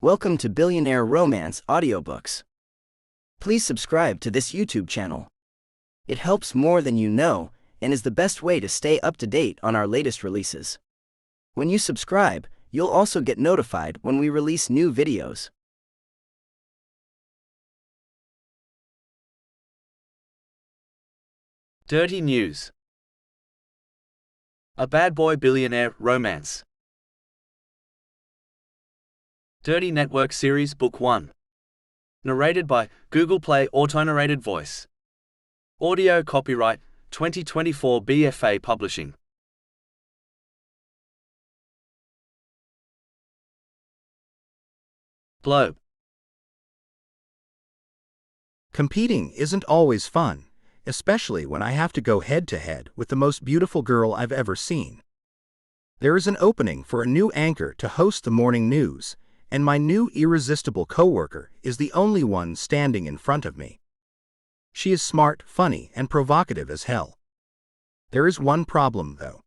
Welcome to Billionaire Romance Audiobooks. Please subscribe to this YouTube channel. It helps more than you know and is the best way to stay up to date on our latest releases. When you subscribe, you'll also get notified when we release new videos. Dirty News. A Bad Boy Billionaire Romance. Dirty Network Series Book 1. Narrated by Google Play Auto-Narrated Voice. Audio copyright 2024 BFA Publishing. Globe. Competing isn't always fun, especially when I have to go head-to-head with the most beautiful girl I've ever seen. There is an opening for a new anchor to host the morning news, and my new irresistible coworker is the only one standing in front of me. She is smart, funny, and provocative as hell. There is one problem, though.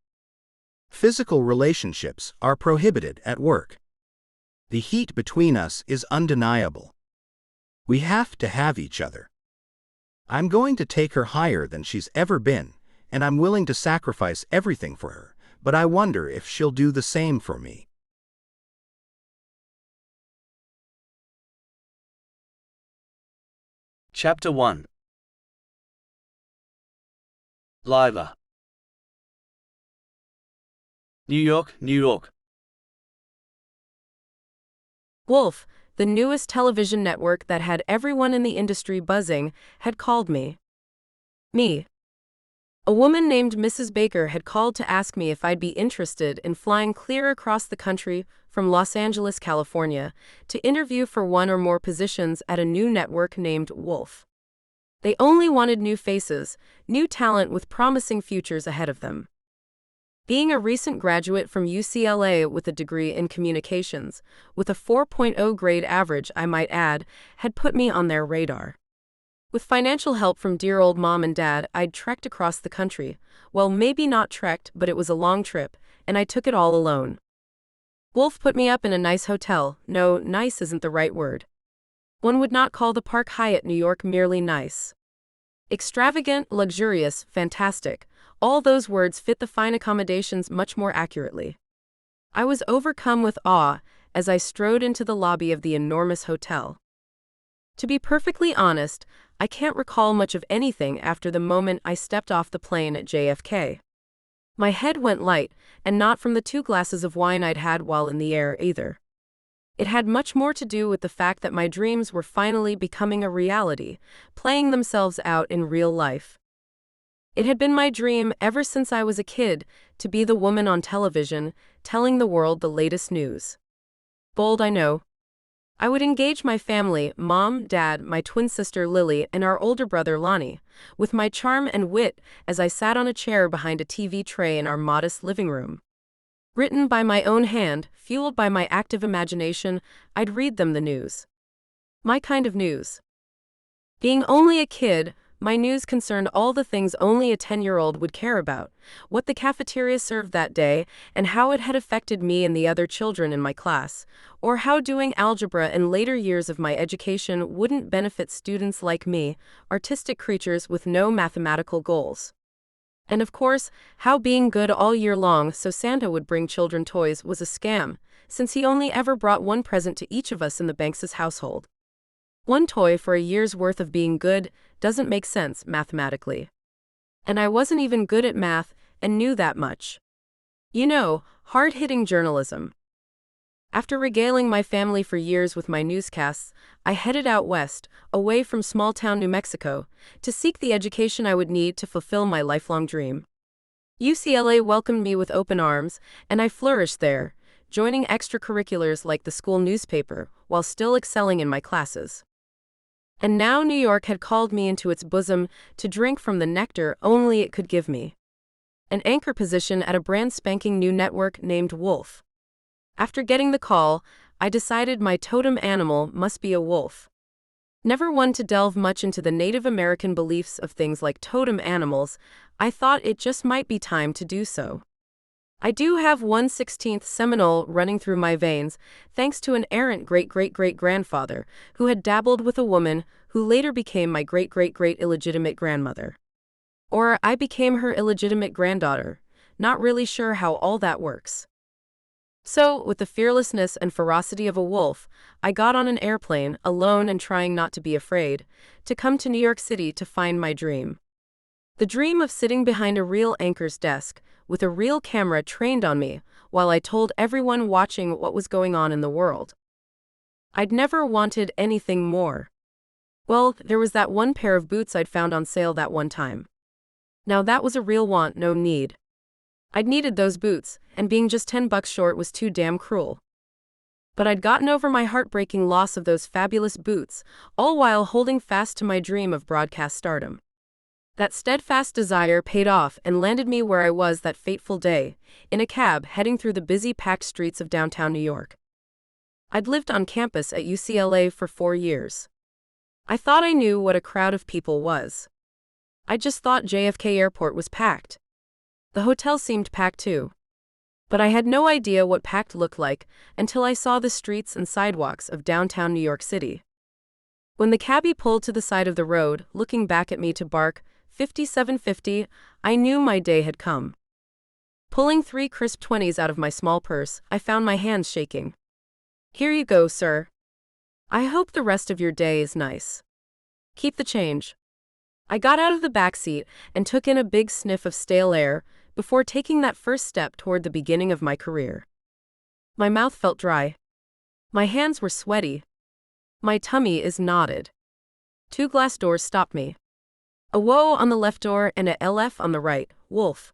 Physical relationships are prohibited at work. The heat between us is undeniable. We have to have each other. I'm going to take her higher than she's ever been, and I'm willing to sacrifice everything for her, but I wonder if she'll do the same for me. Chapter 1. Lyla. New York, New York. Wolf, the newest television network that had everyone in the industry buzzing, had called me. A woman named Mrs. Baker had called to ask me if I'd be interested in flying clear across the country from Los Angeles, California, to interview for one or more positions at a new network named Wolf. They only wanted new faces, new talent with promising futures ahead of them. Being a recent graduate from UCLA with a degree in communications, with a 4.0 grade average I might add, had put me on their radar. With financial help from dear old mom and dad, I'd trekked across the country. Well, maybe not trekked, but it was a long trip, and I took it all alone. Wolf put me up in a nice hotel. No, nice isn't the right word. One would not call the Park Hyatt New York merely nice. Extravagant, luxurious, fantastic. All those words fit the fine accommodations much more accurately. I was overcome with awe as I strode into the lobby of the enormous hotel. To be perfectly honest, I can't recall much of anything after the moment I stepped off the plane at JFK. My head went light, and not from the 2 glasses of wine I'd had while in the air either. It had much more to do with the fact that my dreams were finally becoming a reality, playing themselves out in real life. It had been my dream ever since I was a kid to be the woman on television, telling the world the latest news. Bold, I know. I would engage my family, mom, dad, my twin sister Lily, and our older brother Lonnie, with my charm and wit as I sat on a chair behind a TV tray in our modest living room. Written by my own hand, fueled by my active imagination, I'd read them the news. My kind of news. Being only a kid, my news concerned all the things only a 10-year-old would care about, what the cafeteria served that day, and how it had affected me and the other children in my class, or how doing algebra in later years of my education wouldn't benefit students like me, artistic creatures with no mathematical goals. And of course, how being good all year long so Santa would bring children toys was a scam, since he only ever brought one present to each of us in the Banks' household. One toy for a year's worth of being good doesn't make sense mathematically. And I wasn't even good at math and knew that much. You know, hard-hitting journalism. After regaling my family for years with my newscasts, I headed out west, away from small-town New Mexico, to seek the education I would need to fulfill my lifelong dream. UCLA welcomed me with open arms, and I flourished there, joining extracurriculars like the school newspaper, while still excelling in my classes. And now New York had called me into its bosom to drink from the nectar only it could give me. An anchor position at a brand spanking new network named Wolf. After getting the call, I decided my totem animal must be a wolf. Never one to delve much into the Native American beliefs of things like totem animals, I thought it just might be time to do so. I do have 1/16th Seminole running through my veins, thanks to an errant great-great-great-grandfather who had dabbled with a woman who later became my great-great-great illegitimate grandmother. Or I became her illegitimate granddaughter, not really sure how all that works. So, with the fearlessness and ferocity of a wolf, I got on an airplane, alone and trying not to be afraid, to come to New York City to find my dream. The dream of sitting behind a real anchor's desk, with a real camera trained on me, while I told everyone watching what was going on in the world. I'd never wanted anything more. Well, there was that one pair of boots I'd found on sale that one time. Now that was a real want, no need. I'd needed those boots, and being just $10 short was too damn cruel. But I'd gotten over my heartbreaking loss of those fabulous boots, all while holding fast to my dream of broadcast stardom. That steadfast desire paid off and landed me where I was that fateful day, in a cab heading through the busy packed streets of downtown New York. I'd lived on campus at UCLA for 4 years. I thought I knew what a crowd of people was. I just thought JFK Airport was packed. The hotel seemed packed too. But I had no idea what packed looked like until I saw the streets and sidewalks of downtown New York City. When the cabbie pulled to the side of the road, looking back at me to bark, 5750, I knew my day had come. Pulling 3 crisp 20s out of my small purse, I found my hands shaking. Here you go, sir. I hope the rest of your day is nice. Keep the change. I got out of the back seat and took in a big sniff of stale air before taking that first step toward the beginning of my career. My mouth felt dry. My hands were sweaty. My tummy is knotted. 2 glass doors stopped me. A woe on the left door and a LF on the right, wolf.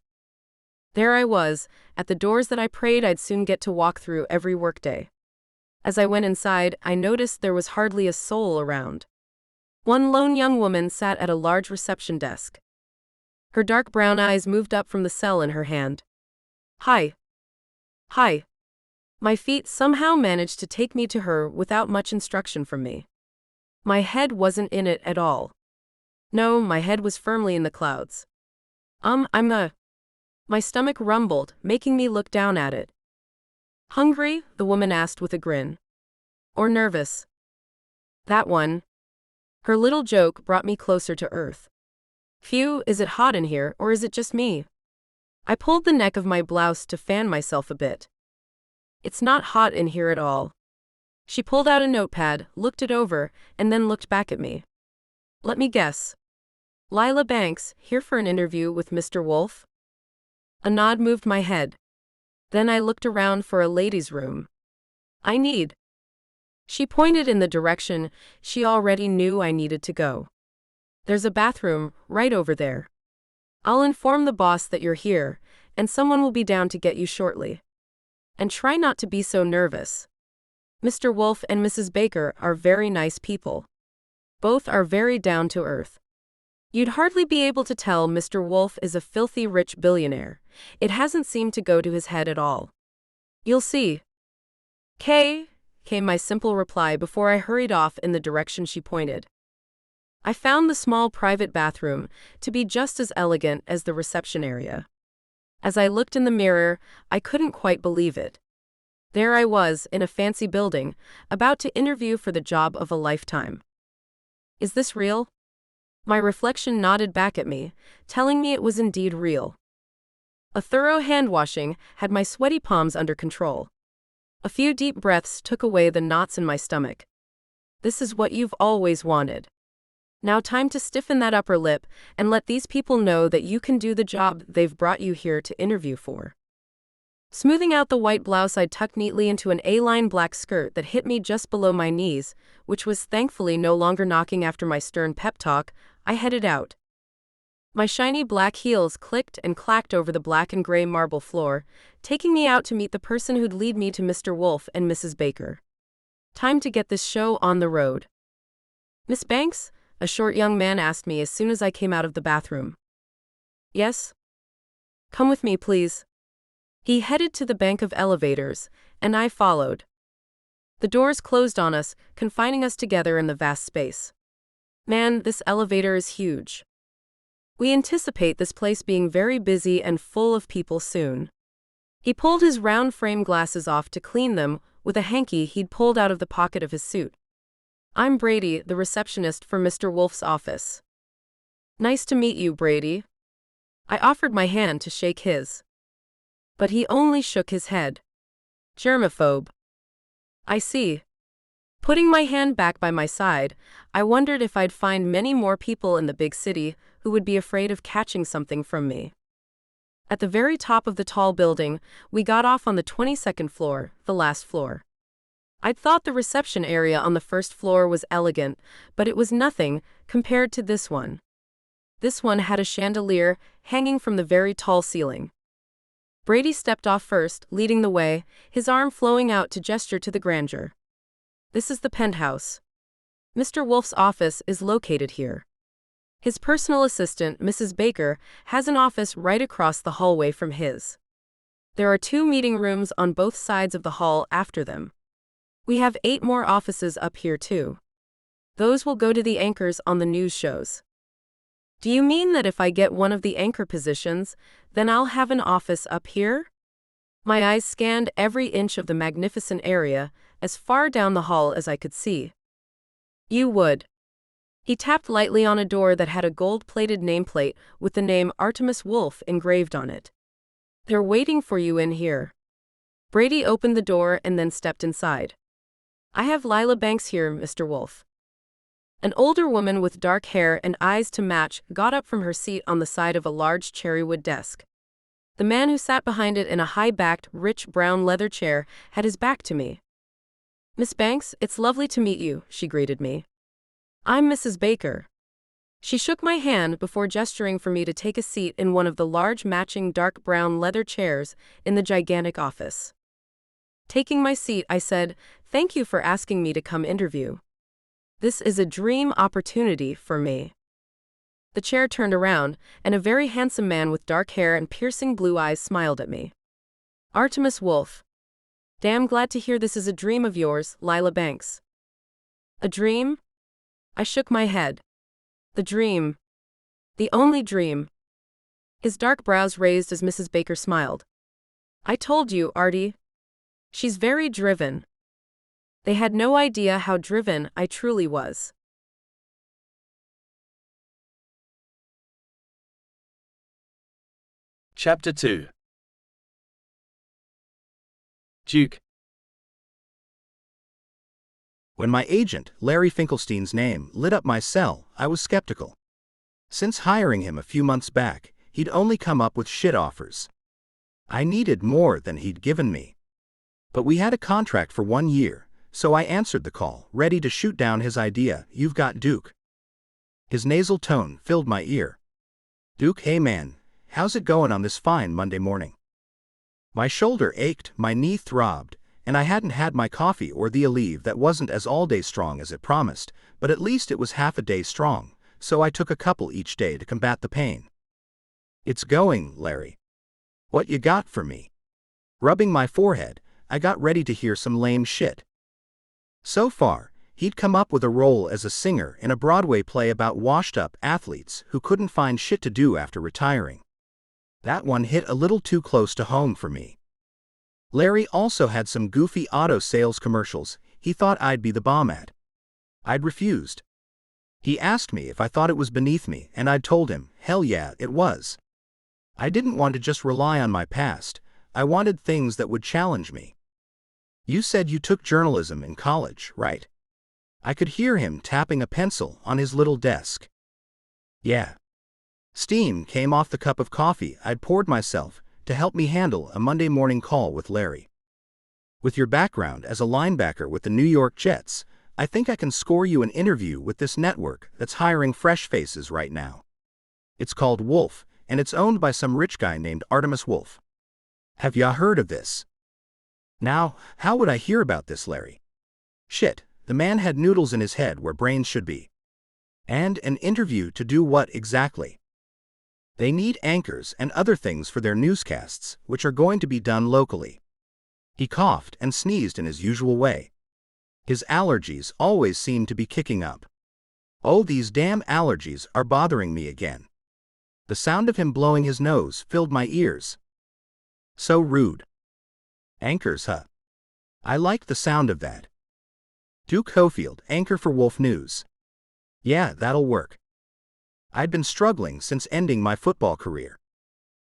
There I was, at the doors that I prayed I'd soon get to walk through every workday. As I went inside, I noticed there was hardly a soul around. One lone young woman sat at a large reception desk. Her dark brown eyes moved up from the cell in her hand. Hi. Hi. My feet somehow managed to take me to her without much instruction from me. My head wasn't in it at all. No, my head was firmly in the clouds. My stomach rumbled, making me look down at it. Hungry? The woman asked with a grin. Or nervous? That one. Her little joke brought me closer to earth. Phew, is it hot in here, or is it just me? I pulled the neck of my blouse to fan myself a bit. It's not hot in here at all. She pulled out a notepad, looked it over, and then looked back at me. Let me guess. Lyla Banks, here for an interview with Mr. Wolf? A nod moved my head. Then I looked around for a ladies' room. She pointed in the direction she already knew I needed to go. There's a bathroom right over there. I'll inform the boss that you're here, and someone will be down to get you shortly. And try not to be so nervous. Mr. Wolf and Mrs. Baker are very nice people. Both are very down to earth. You'd hardly be able to tell Mr. Wolf is a filthy rich billionaire. It hasn't seemed to go to his head at all. You'll see. Came my simple reply before I hurried off in the direction she pointed. I found the small private bathroom to be just as elegant as the reception area. As I looked in the mirror, I couldn't quite believe it. There I was, in a fancy building, about to interview for the job of a lifetime. Is this real? My reflection nodded back at me, telling me it was indeed real. A thorough hand-washing had my sweaty palms under control. A few deep breaths took away the knots in my stomach. This is what you've always wanted. Now time to stiffen that upper lip and let these people know that you can do the job they've brought you here to interview for. Smoothing out the white blouse, I tucked neatly into an A-line black skirt that hit me just below my knees, which was thankfully no longer knocking after my stern pep talk. I headed out. My shiny black heels clicked and clacked over the black and gray marble floor, taking me out to meet the person who'd lead me to Mr. Wolf and Mrs. Baker. Time to get this show on the road. Miss Banks? A short young man asked me as soon as I came out of the bathroom. Yes? Come with me, please. He headed to the bank of elevators, and I followed. The doors closed on us, confining us together in the vast space. Man, this elevator is huge. We anticipate this place being very busy and full of people soon. He pulled his round frame glasses off to clean them with a hanky he'd pulled out of the pocket of his suit. "I'm Brady, the receptionist for Mr. Wolf's office." "Nice to meet you, Brady." I offered my hand to shake his. But he only shook his head. "Germaphobe." "I see." Putting my hand back by my side, I wondered if I'd find many more people in the big city who would be afraid of catching something from me. At the very top of the tall building, we got off on the 22nd floor, the last floor. I'd thought the reception area on the first floor was elegant, but it was nothing compared to this one. This one had a chandelier hanging from the very tall ceiling. Brady stepped off first, leading the way, his arm flowing out to gesture to the grandeur. "This is the penthouse. Mr. Wolf's office is located here. His personal assistant, Mrs. Baker, has an office right across the hallway from his. There are 2 meeting rooms on both sides of the hall after them. We have 8 more offices up here too. Those will go to the anchors on the news shows." "Do you mean that if I get one of the anchor positions, then I'll have an office up here?" My eyes scanned every inch of the magnificent area, as far down the hall as I could see. "You would." He tapped lightly on a door that had a gold-plated nameplate with the name Artemis Wolf engraved on it. "They're waiting for you in here." Brady opened the door and then stepped inside. "I have Lyla Banks here, Mr. Wolf." An older woman with dark hair and eyes to match got up from her seat on the side of a large cherrywood desk. The man who sat behind it in a high-backed, rich brown leather chair had his back to me. "Miss Banks, it's lovely to meet you," she greeted me. "I'm Mrs. Baker." She shook my hand before gesturing for me to take a seat in one of the large matching dark brown leather chairs in the gigantic office. Taking my seat, I said, "Thank you for asking me to come interview. This is a dream opportunity for me." The chair turned around, and a very handsome man with dark hair and piercing blue eyes smiled at me. "Artemis Wolf. Damn glad to hear this is a dream of yours, Lyla Banks." "A dream?" I shook my head. "The dream. The only dream." His dark brows raised as Mrs. Baker smiled. "I told you, Artie. She's very driven." They had no idea how driven I truly was. Chapter 2. Duke. When my agent, Larry Finkelstein's name, lit up my cell, I was skeptical. Since hiring him a few months back, he'd only come up with shit offers. I needed more than he'd given me. But we had a contract for 1 year, so I answered the call, ready to shoot down his idea. "You've got Duke." His nasal tone filled my ear. "Duke, hey man, how's it going on this fine Monday morning?" My shoulder ached, my knee throbbed, and I hadn't had my coffee or the Aleve that wasn't as all-day strong as it promised, but at least it was half a day strong, so I took a couple each day to combat the pain. "It's going, Larry. What you got for me?" Rubbing my forehead, I got ready to hear some lame shit. So far, he'd come up with a role as a singer in a Broadway play about washed-up athletes who couldn't find shit to do after retiring. That one hit a little too close to home for me. Larry also had some goofy auto sales commercials he thought I'd be the bomb at. I'd refused. He asked me if I thought it was beneath me, and I'd told him, hell yeah, it was. I didn't want to just rely on my past, I wanted things that would challenge me. "You said you took journalism in college, right?" I could hear him tapping a pencil on his little desk. "Yeah." Steam came off the cup of coffee I'd poured myself to help me handle a Monday morning call with Larry. "With your background as a linebacker with the New York Jets, I think I can score you an interview with this network that's hiring fresh faces right now. It's called Wolf, and it's owned by some rich guy named Artemis Wolf. Have ya heard of this?" Now, how would I hear about this, Larry? Shit, the man had noodles in his head where brains should be. And an interview to do what exactly? They need anchors and other things for their newscasts, which are going to be done locally. He coughed and sneezed in his usual way. His allergies always seemed to be kicking up. Oh, these damn allergies are bothering me again. The sound of him blowing his nose filled my ears. So rude. Anchors, huh? I like the sound of that. Duke Hofield, anchor for Wolf News. Yeah, that'll work. I'd been struggling since ending my football career.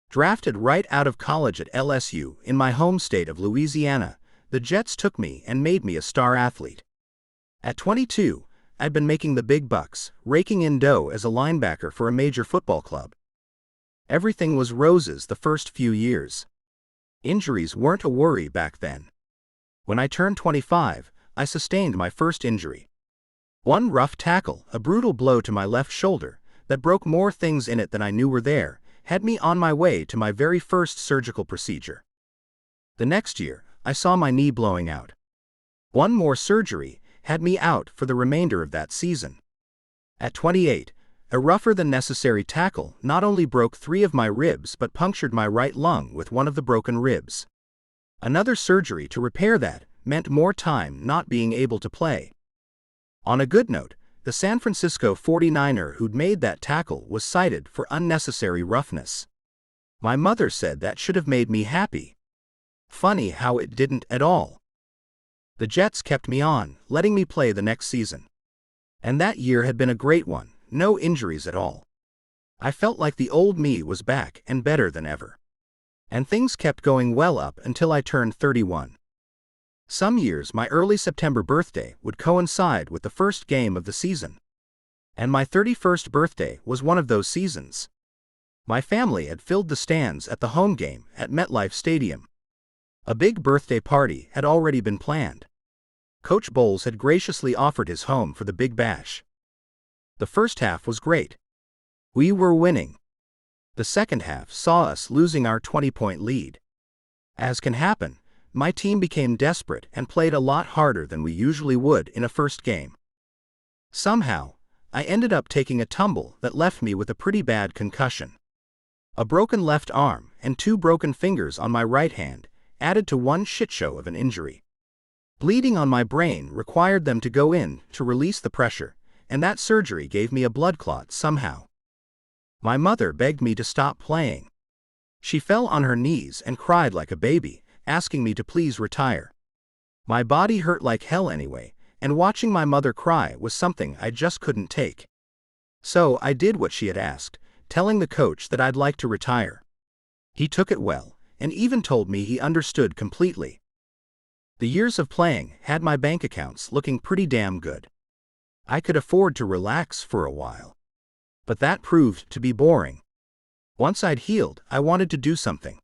Drafted right out of college at LSU in my home state of Louisiana, the Jets took me and made me a star athlete. At 22, I'd been making the big bucks, raking in dough as a linebacker for a major football club. Everything was roses the first few years. Injuries weren't a worry back then. When I turned 25, I sustained my first injury. One rough tackle, a brutal blow to my left shoulder, that broke more things in it than I knew were there, had me on my way to my very first surgical procedure. The next year, I saw my knee blowing out. One more surgery had me out for the remainder of that season. At 28, a rougher-than-necessary tackle not only broke 3 of my ribs but punctured my right lung with one of the broken ribs. Another surgery to repair that meant more time not being able to play. On a good note, the San Francisco 49er who'd made that tackle was cited for unnecessary roughness. My mother said that should have made me happy. Funny how it didn't at all. The Jets kept me on, letting me play the next season. And that year had been a great one, no injuries at all. I felt like the old me was back and better than ever. And things kept going well up until I turned 31. Some years my early September birthday would coincide with the first game of the season. And my 31st birthday was one of those seasons. My family had filled the stands at the home game at MetLife Stadium. A big birthday party had already been planned. Coach Bowles had graciously offered his home for the Big Bash. The first half was great. We were winning. The second half saw us losing our 20-point lead. As can happen, my team became desperate and played a lot harder than we usually would in a first game. Somehow, I ended up taking a tumble that left me with a pretty bad concussion. A broken left arm and 2 broken fingers on my right hand added to one shitshow of an injury. Bleeding on my brain required them to go in to release the pressure, and that surgery gave me a blood clot somehow. My mother begged me to stop playing. She fell on her knees and cried like a baby, asking me to please retire. My body hurt like hell anyway, and watching my mother cry was something I just couldn't take. So I did what she had asked, telling the coach that I'd like to retire. He took it well, and even told me he understood completely. The years of playing had my bank accounts looking pretty damn good. I could afford to relax for a while. But that proved to be boring. Once I'd healed, I wanted to do something.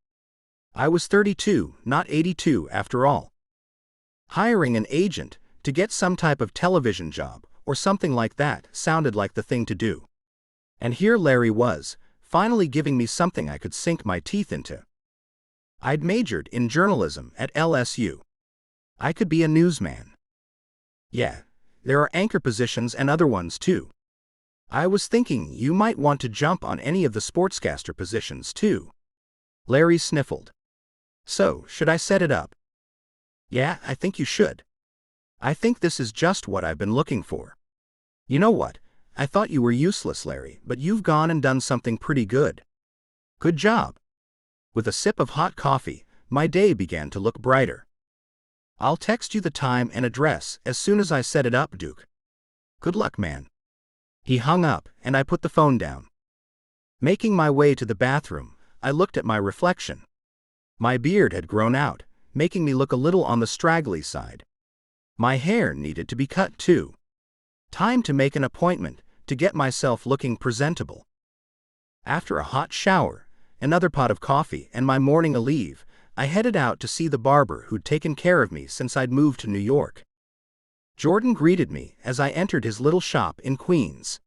I was 32, not 82 after all. Hiring an agent to get some type of television job or something like that sounded like the thing to do. And here Larry was, finally giving me something I could sink my teeth into. I'd majored in journalism at LSU. I could be a newsman. Yeah, there are anchor positions and other ones too. I was thinking you might want to jump on any of the sportscaster positions too. Larry sniffled. So, should I set it up? Yeah, I think you should. I think this is just what I've been looking for. You know what? I thought you were useless, Larry, but you've gone and done something pretty good. Good job. With a sip of hot coffee, my day began to look brighter. I'll text you the time and address as soon as I set it up, Duke. Good luck, man. He hung up, and I put the phone down. Making my way to the bathroom, I looked at my reflection. My beard had grown out, making me look a little on the straggly side. My hair needed to be cut too. Time to make an appointment to get myself looking presentable. After a hot shower, another pot of coffee, and my morning leave, I headed out to see the barber who'd taken care of me since I'd moved to New York. Jordan greeted me as I entered his little shop in Queens.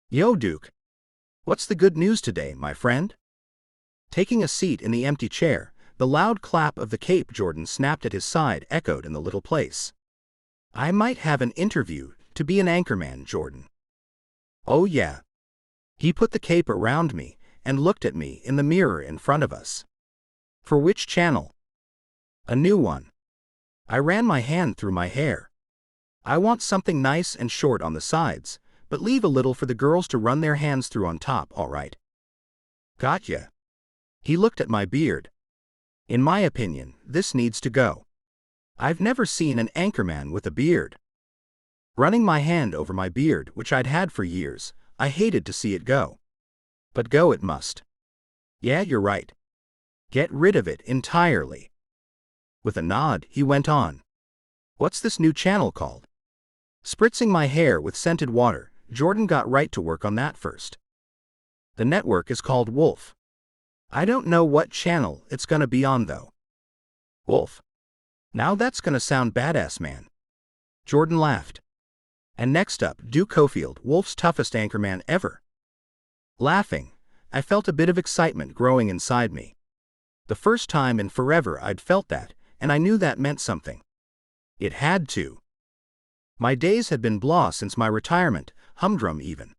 Yo, Duke. What's the good news today, my friend? Taking a seat in the empty chair, the loud clap of the cape Jordan snapped at his side echoed in the little place. I might have an interview to be an anchorman, Jordan. Oh yeah. He put the cape around me and looked at me in the mirror in front of us. For which channel? A new one. I ran my hand through my hair. I want something nice and short on the sides, but leave a little for the girls to run their hands through on top, all right? Gotcha. He looked at my beard. In my opinion, this needs to go. I've never seen an anchorman with a beard. Running my hand over my beard, which I'd had for years, I hated to see it go. But go it must. Yeah, you're right. Get rid of it entirely. With a nod, he went on. What's this new channel called? Spritzing my hair with scented water, Jordan got right to work on that first. The network is called Wolf. I don't know what channel it's gonna be on though. Wolf. Now that's gonna sound badass, man. Jordan laughed. And next up, Duke Cofield, Wolf's toughest anchorman ever. Laughing, I felt a bit of excitement growing inside me. The first time in forever I'd felt that, and I knew that meant something. It had to. My days had been blah since my retirement, humdrum even.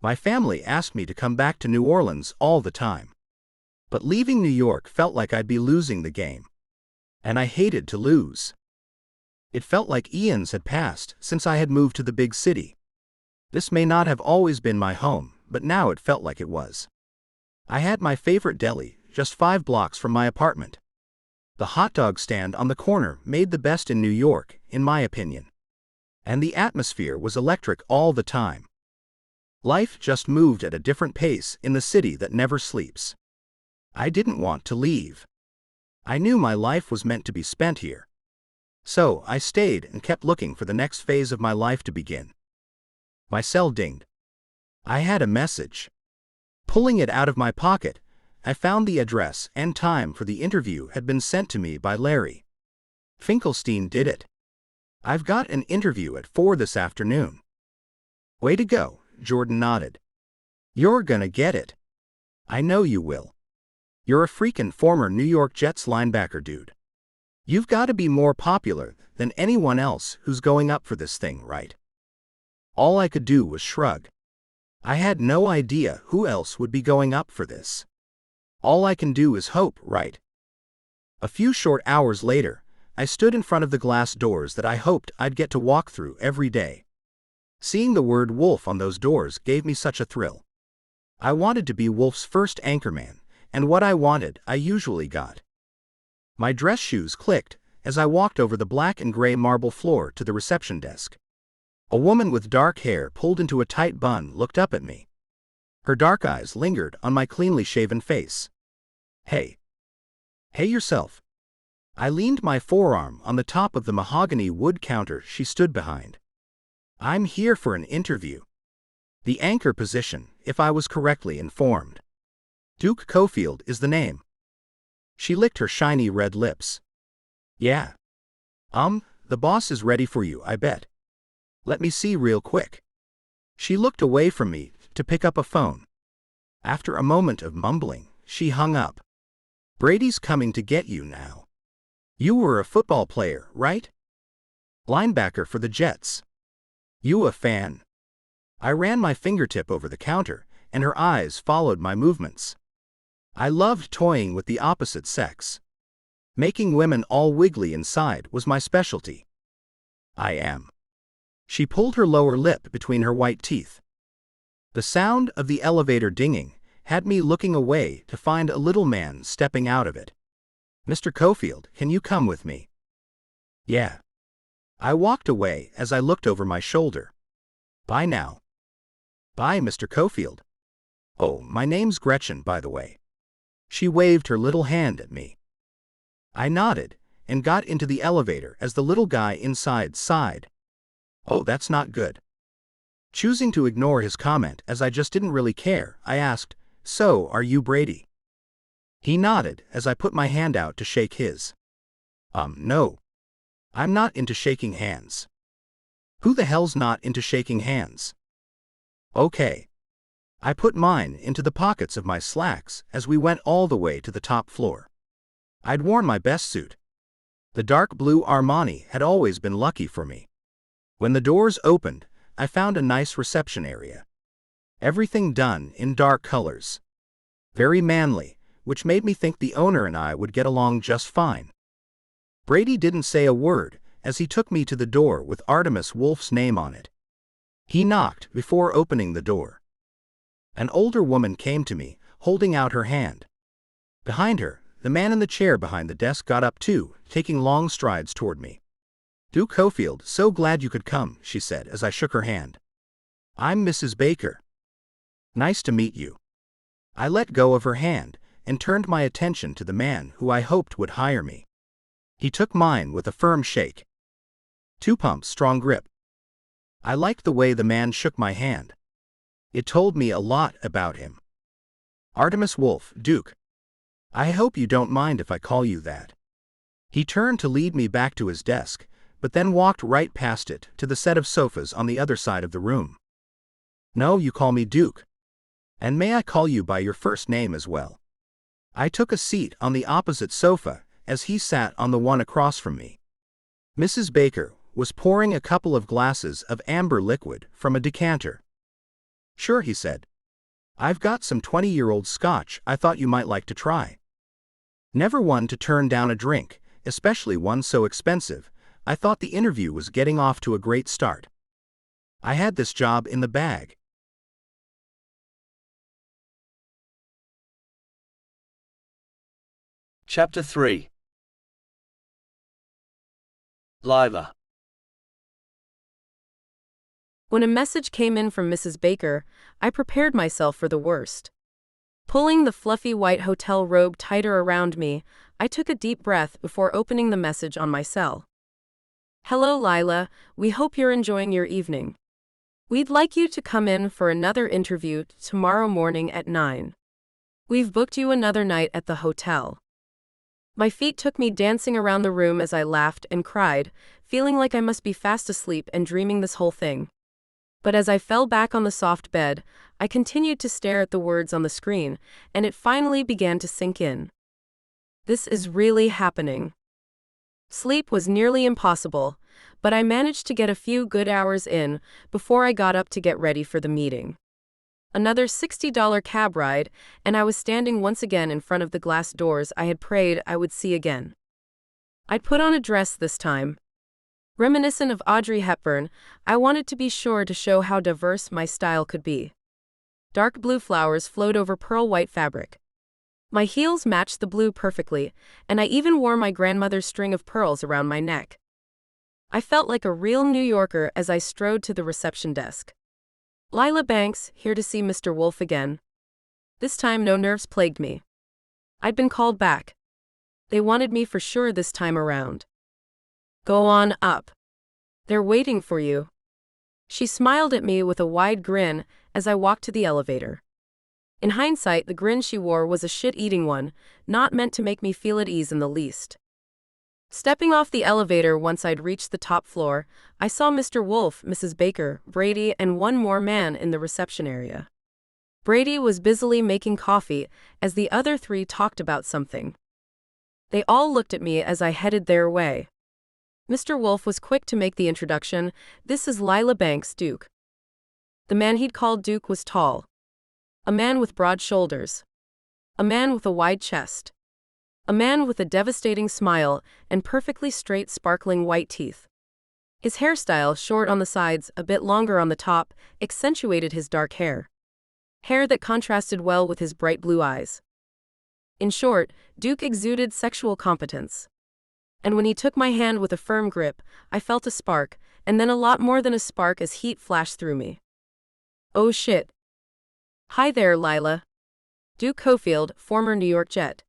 My family asked me to come back to New Orleans all the time. But leaving New York felt like I'd be losing the game. And I hated to lose. It felt like eons had passed since I had moved to the big city. This may not have always been my home, but now it felt like it was. I had my favorite deli, just 5 blocks from my apartment. The hot dog stand on the corner made the best in New York, in my opinion. And the atmosphere was electric all the time. Life just moved at a different pace in the city that never sleeps. I didn't want to leave. I knew my life was meant to be spent here. So I stayed and kept looking for the next phase of my life to begin. My cell dinged. I had a message. Pulling it out of my pocket, I found the address and time for the interview had been sent to me by Larry. Finkelstein did it. I've got an interview at 4 this afternoon. Way to go, Jordan nodded. You're gonna get it. I know you will. You're a freakin' former New York Jets linebacker, dude. You've got to be more popular than anyone else who's going up for this thing, right? All I could do was shrug. I had no idea who else would be going up for this. All I can do is hope, right? A few short hours later, I stood in front of the glass doors that I hoped I'd get to walk through every day. Seeing the word Wolf on those doors gave me such a thrill. I wanted to be Wolf's first anchorman, and what I wanted I usually got. My dress shoes clicked as I walked over the black and gray marble floor to the reception desk. A woman with dark hair pulled into a tight bun looked up at me. Her dark eyes lingered on my cleanly shaven face. Hey. Hey yourself. I leaned my forearm on the top of the mahogany wood counter she stood behind. I'm here for an interview. The anchor position, if I was correctly informed. Duke Cofield is the name. She licked her shiny red lips. Yeah. The boss is ready for you, I bet. Let me see real quick. She looked away from me to pick up a phone. After a moment of mumbling, she hung up. Brady's coming to get you now. You were a football player, right? Linebacker for the Jets. You a fan? I ran my fingertip over the counter, and her eyes followed my movements. I loved toying with the opposite sex. Making women all wiggly inside was my specialty. I am. She pulled her lower lip between her white teeth. The sound of the elevator dinging had me looking away to find a little man stepping out of it. Mr. Cofield, can you come with me? Yeah. I walked away as I looked over my shoulder. Bye now. Bye, Mr. Cofield. Oh, my name's Gretchen, by the way. She waved her little hand at me. I nodded and got into the elevator as the little guy inside sighed. Oh, that's not good. Choosing to ignore his comment as I just didn't really care, I asked, So, are you Brady? He nodded as I put my hand out to shake his. No. I'm not into shaking hands. Who the hell's not into shaking hands? Okay. I put mine into the pockets of my slacks as we went all the way to the top floor. I'd worn my best suit. The dark blue Armani had always been lucky for me. When the doors opened, I found a nice reception area. Everything done in dark colors. Very manly, which made me think the owner and I would get along just fine. Brady didn't say a word as he took me to the door with Artemis Wolf's name on it. He knocked before opening the door. An older woman came to me, holding out her hand. Behind her, The man in the chair behind the desk got up too, taking long strides toward me. "Duke Cofield, so glad you could come," she said as I shook her hand. "I'm Mrs. Baker. Nice to meet you." I let go of her hand and turned my attention to the man who I hoped would hire me. He took mine with a firm shake. 2 pumps, strong grip. I liked the way the man shook my hand. It told me a lot about him. "Artemis Wolf, Duke. I hope you don't mind if I call you that." He turned to lead me back to his desk, but then walked right past it to the set of sofas on the other side of the room. "No, you call me Duke. And may I call you by your first name as well?" I took a seat on the opposite sofa as he sat on the one across from me. Mrs. Baker was pouring a couple of glasses of amber liquid from a decanter. "Sure," he said. "I've got some 20-year-old scotch I thought you might like to try." Never one to turn down a drink, especially one so expensive, I thought the interview was getting off to a great start. I had this job in the bag. Chapter 3. Lyla. When a message came in from Mrs. Baker, I prepared myself for the worst. Pulling the fluffy white hotel robe tighter around me, I took a deep breath before opening the message on my cell. "Hello, Lyla. We hope you're enjoying your evening. We'd like you to come in for another interview tomorrow morning at 9. We've booked you another night at the hotel." My feet took me dancing around the room as I laughed and cried, feeling like I must be fast asleep and dreaming this whole thing. But as I fell back on the soft bed, I continued to stare at the words on the screen, and it finally began to sink in. This is really happening. Sleep was nearly impossible, but I managed to get a few good hours in before I got up to get ready for the meeting. Another $60 cab ride, and I was standing once again in front of the glass doors I had prayed I would see again. I'd put on a dress this time. Reminiscent of Audrey Hepburn, I wanted to be sure to show how diverse my style could be. Dark blue flowers flowed over pearl white fabric. My heels matched the blue perfectly, and I even wore my grandmother's string of pearls around my neck. I felt like a real New Yorker as I strode to the reception desk. "Lyla Banks, here to see Mr. Wolf again." This time no nerves plagued me. I'd been called back. They wanted me for sure this time around. "Go on up. They're waiting for you." She smiled at me with a wide grin as I walked to the elevator. In hindsight, the grin she wore was a shit-eating one, not meant to make me feel at ease in the least. Stepping off the elevator once I'd reached the top floor, I saw Mr. Wolf, Mrs. Baker, Brady, and one more man in the reception area. Brady was busily making coffee as the other 3 talked about something. They all looked at me as I headed their way. Mr. Wolf was quick to make the introduction. "This is Lyla Banks, Duke." The man he'd called Duke was tall. A man with broad shoulders. A man with a wide chest. A man with a devastating smile and perfectly straight sparkling white teeth. His hairstyle, short on the sides, a bit longer on the top, accentuated his dark hair. Hair that contrasted well with his bright blue eyes. In short, Duke exuded sexual competence. And when he took my hand with a firm grip, I felt a spark, and then a lot more than a spark as heat flashed through me. "Oh shit. Hi there, Lyla. Duke Cofield, former New York Jet.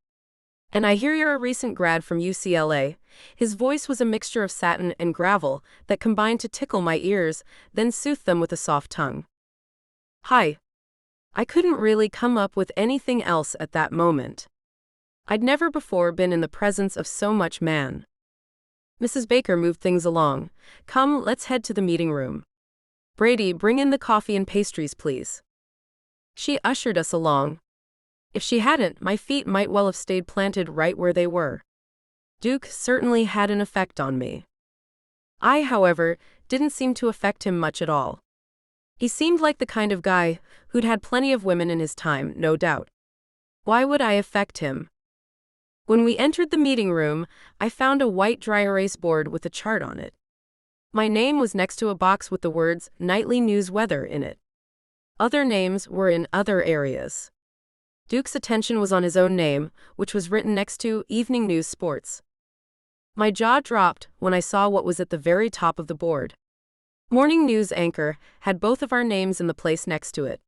And I hear you're a recent grad from UCLA. His voice was a mixture of satin and gravel that combined to tickle my ears, then soothe them with a soft tongue. Hi. I couldn't really come up with anything else at that moment. I'd never before been in the presence of so much man. Mrs. Baker moved things along. Come, let's head to the meeting room. Brady, bring in the coffee and pastries, please. She ushered us along. If she hadn't, my feet might well have stayed planted right where they were. Duke certainly had an effect on me. I, however, didn't seem to affect him much at all. He seemed like the kind of guy who'd had plenty of women in his time, no doubt. Why would I affect him? When we entered the meeting room, I found a white dry erase board with a chart on it. My name was next to a box with the words Nightly News Weather in it. Other names were in other areas. Duke's attention was on his own name, which was written next to Evening News Sports. My jaw dropped when I saw what was at the very top of the board. Morning News Anchor had both of our names in the place next to it.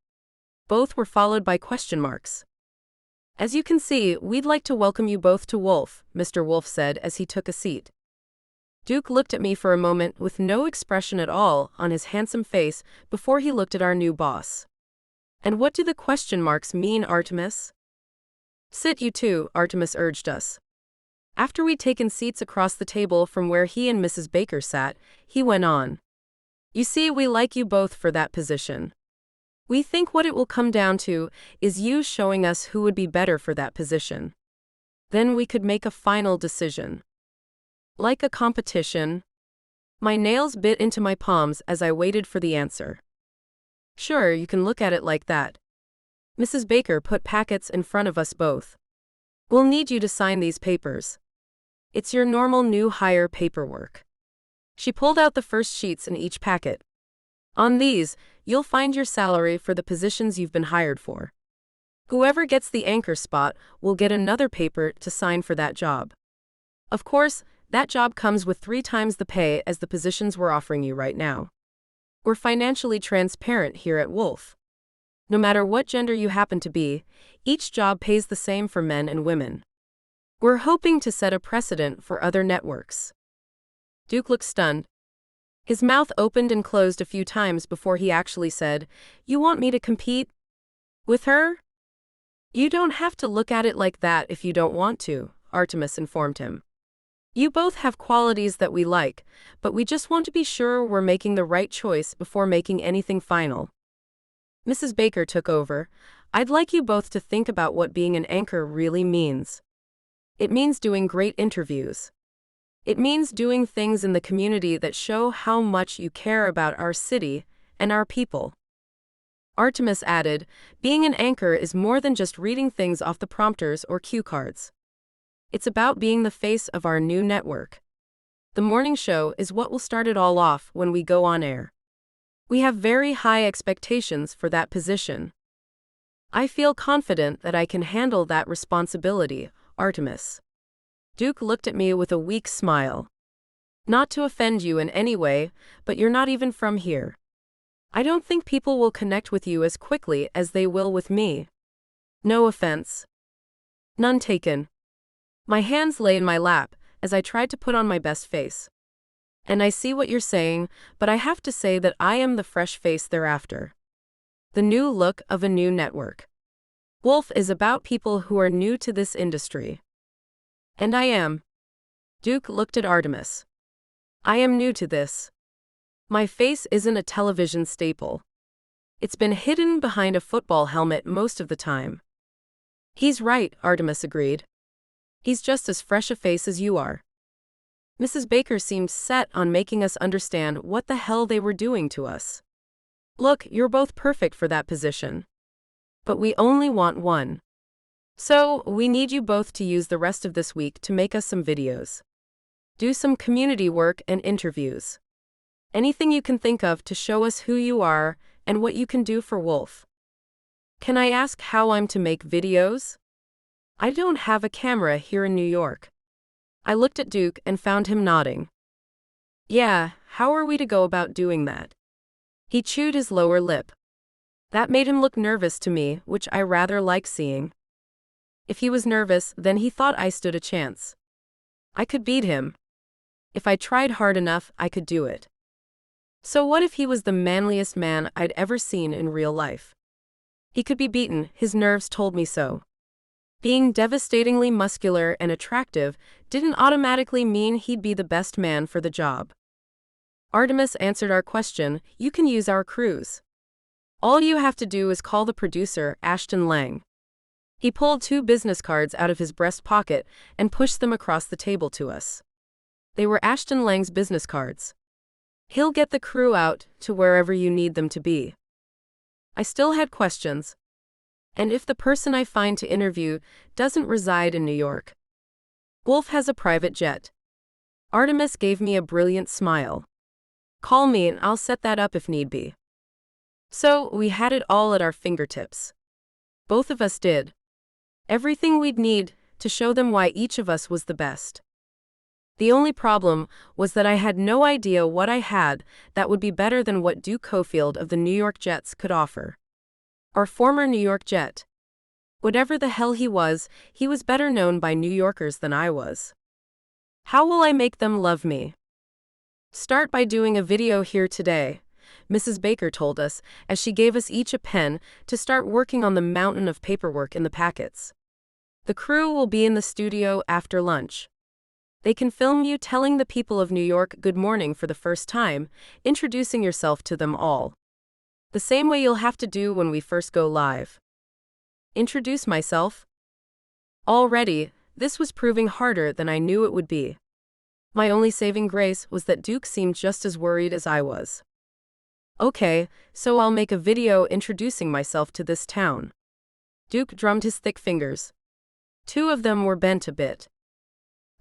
Both were followed by question marks. As you can see, we'd like to welcome you both to Wolf, Mr. Wolf said as he took a seat. Duke looked at me for a moment with no expression at all on his handsome face before he looked at our new boss. And what do the question marks mean, Artemis? Sit, you two, Artemis urged us. After we'd taken seats across the table from where he and Mrs. Baker sat, he went on. You see, we like you both for that position. We think what it will come down to is you showing us who would be better for that position. Then we could make a final decision. Like a competition. My nails bit into my palms as I waited for the answer. Sure, you can look at it like that. Mrs. Baker put packets in front of us both. We'll need you to sign these papers. It's your normal new hire paperwork. She pulled out the first sheets in each packet. On these, you'll find your salary for the positions you've been hired for. Whoever gets the anchor spot will get another paper to sign for that job. Of course, that job comes with 3 times the pay as the positions we're offering you right now. We're financially transparent here at Wolf. No matter what gender you happen to be, each job pays the same for men and women. We're hoping to set a precedent for other networks. Duke looked stunned. His mouth opened and closed a few times before he actually said, You want me to compete with her? You don't have to look at it like that if you don't want to, Artemis informed him. You both have qualities that we like, but we just want to be sure we're making the right choice before making anything final. Mrs. Baker took over. I'd like you both to think about what being an anchor really means. It means doing great interviews. It means doing things in the community that show how much you care about our city and our people. Artemis added, being an anchor is more than just reading things off the prompters or cue cards. It's about being the face of our new network. The morning show is what will start it all off when we go on air. We have very high expectations for that position. I feel confident that I can handle that responsibility, Artemis. Duke looked at me with a weak smile. Not to offend you in any way, but you're not even from here. I don't think people will connect with you as quickly as they will with me. No offense. None taken. My hands lay in my lap as I tried to put on my best face. And I see what you're saying, but I have to say that I am the fresh face thereafter. The new look of a new network. Wolf is about people who are new to this industry. And I am. Duke looked at Artemis. I am new to this. My face isn't a television staple. It's been hidden behind a football helmet most of the time. He's right, Artemis agreed. He's just as fresh a face as you are. Mrs. Baker seemed set on making us understand what the hell they were doing to us. Look, you're both perfect for that position. But we only want one. So, we need you both to use the rest of this week to make us some videos. Do some community work and interviews. Anything you can think of to show us who you are and what you can do for Wolf. Can I ask how I'm to make videos? I don't have a camera here in New York. I looked at Duke and found him nodding. Yeah, how are we to go about doing that? He chewed his lower lip. That made him look nervous to me, which I rather like seeing. If he was nervous, then he thought I stood a chance. I could beat him. If I tried hard enough, I could do it. So what if he was the manliest man I'd ever seen in real life? He could be beaten, his nerves told me so. Being devastatingly muscular and attractive didn't automatically mean he'd be the best man for the job. Artemis answered our question, you can use our crews. All you have to do is call the producer, Ashton Lang. He pulled 2 business cards out of his breast pocket and pushed them across the table to us. They were Ashton Lang's business cards. He'll get the crew out to wherever you need them to be. I still had questions. And if the person I find to interview doesn't reside in New York? Wolf has a private jet. Artemis gave me a brilliant smile. Call me and I'll set that up if need be. So, we had it all at our fingertips. Both of us did. Everything we'd need to show them why each of us was the best. The only problem was that I had no idea what I had that would be better than what Duke Cofield of the New York Jets could offer. Our former New York Jet. Whatever the hell he was better known by New Yorkers than I was. How will I make them love me? Start by doing a video here today, Mrs. Baker told us as she gave us each a pen to start working on the mountain of paperwork in the packets. The crew will be in the studio after lunch. They can film you telling the people of New York good morning for the first time, introducing yourself to them all. The same way you'll have to do when we first go live. Introduce myself? Already, this was proving harder than I knew it would be. My only saving grace was that Duke seemed just as worried as I was. Okay, so I'll make a video introducing myself to this town. Duke drummed his thick fingers. 2 of them were bent a bit.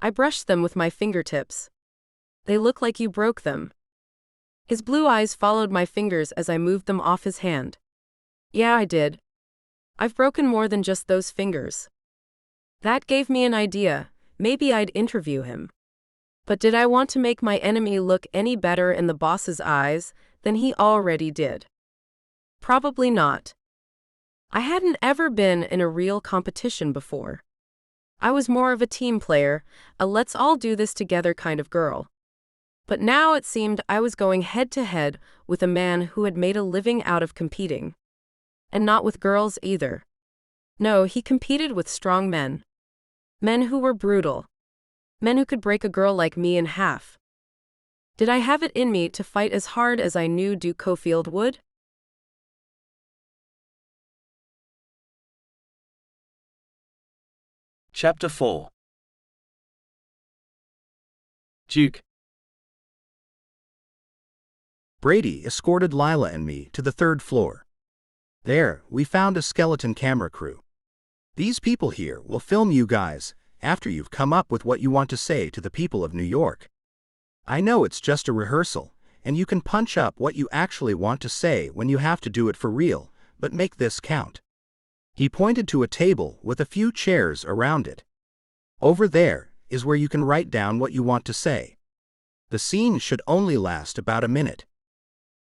I brushed them with my fingertips. They look like you broke them. His blue eyes followed my fingers as I moved them off his hand. Yeah, I did. I've broken more than just those fingers. That gave me an idea. Maybe I'd interview him. But did I want to make my enemy look any better in the boss's eyes than he already did? Probably not. I hadn't ever been in a real competition before. I was more of a team player, a let's all do this together kind of girl. But now it seemed I was going head to head with a man who had made a living out of competing. And not with girls either. No, he competed with strong men. Men who were brutal. Men who could break a girl like me in half. Did I have it in me to fight as hard as I knew Duke Cofield would? Chapter 4. Duke. Brady escorted Lyla and me to the 3rd floor. There, we found a skeleton camera crew. These people here will film you guys after you've come up with what you want to say to the people of New York. I know it's just a rehearsal, and you can punch up what you actually want to say when you have to do it for real, but make this count. He pointed to a table with a few chairs around it. Over there is where you can write down what you want to say. The scene should only last about a minute.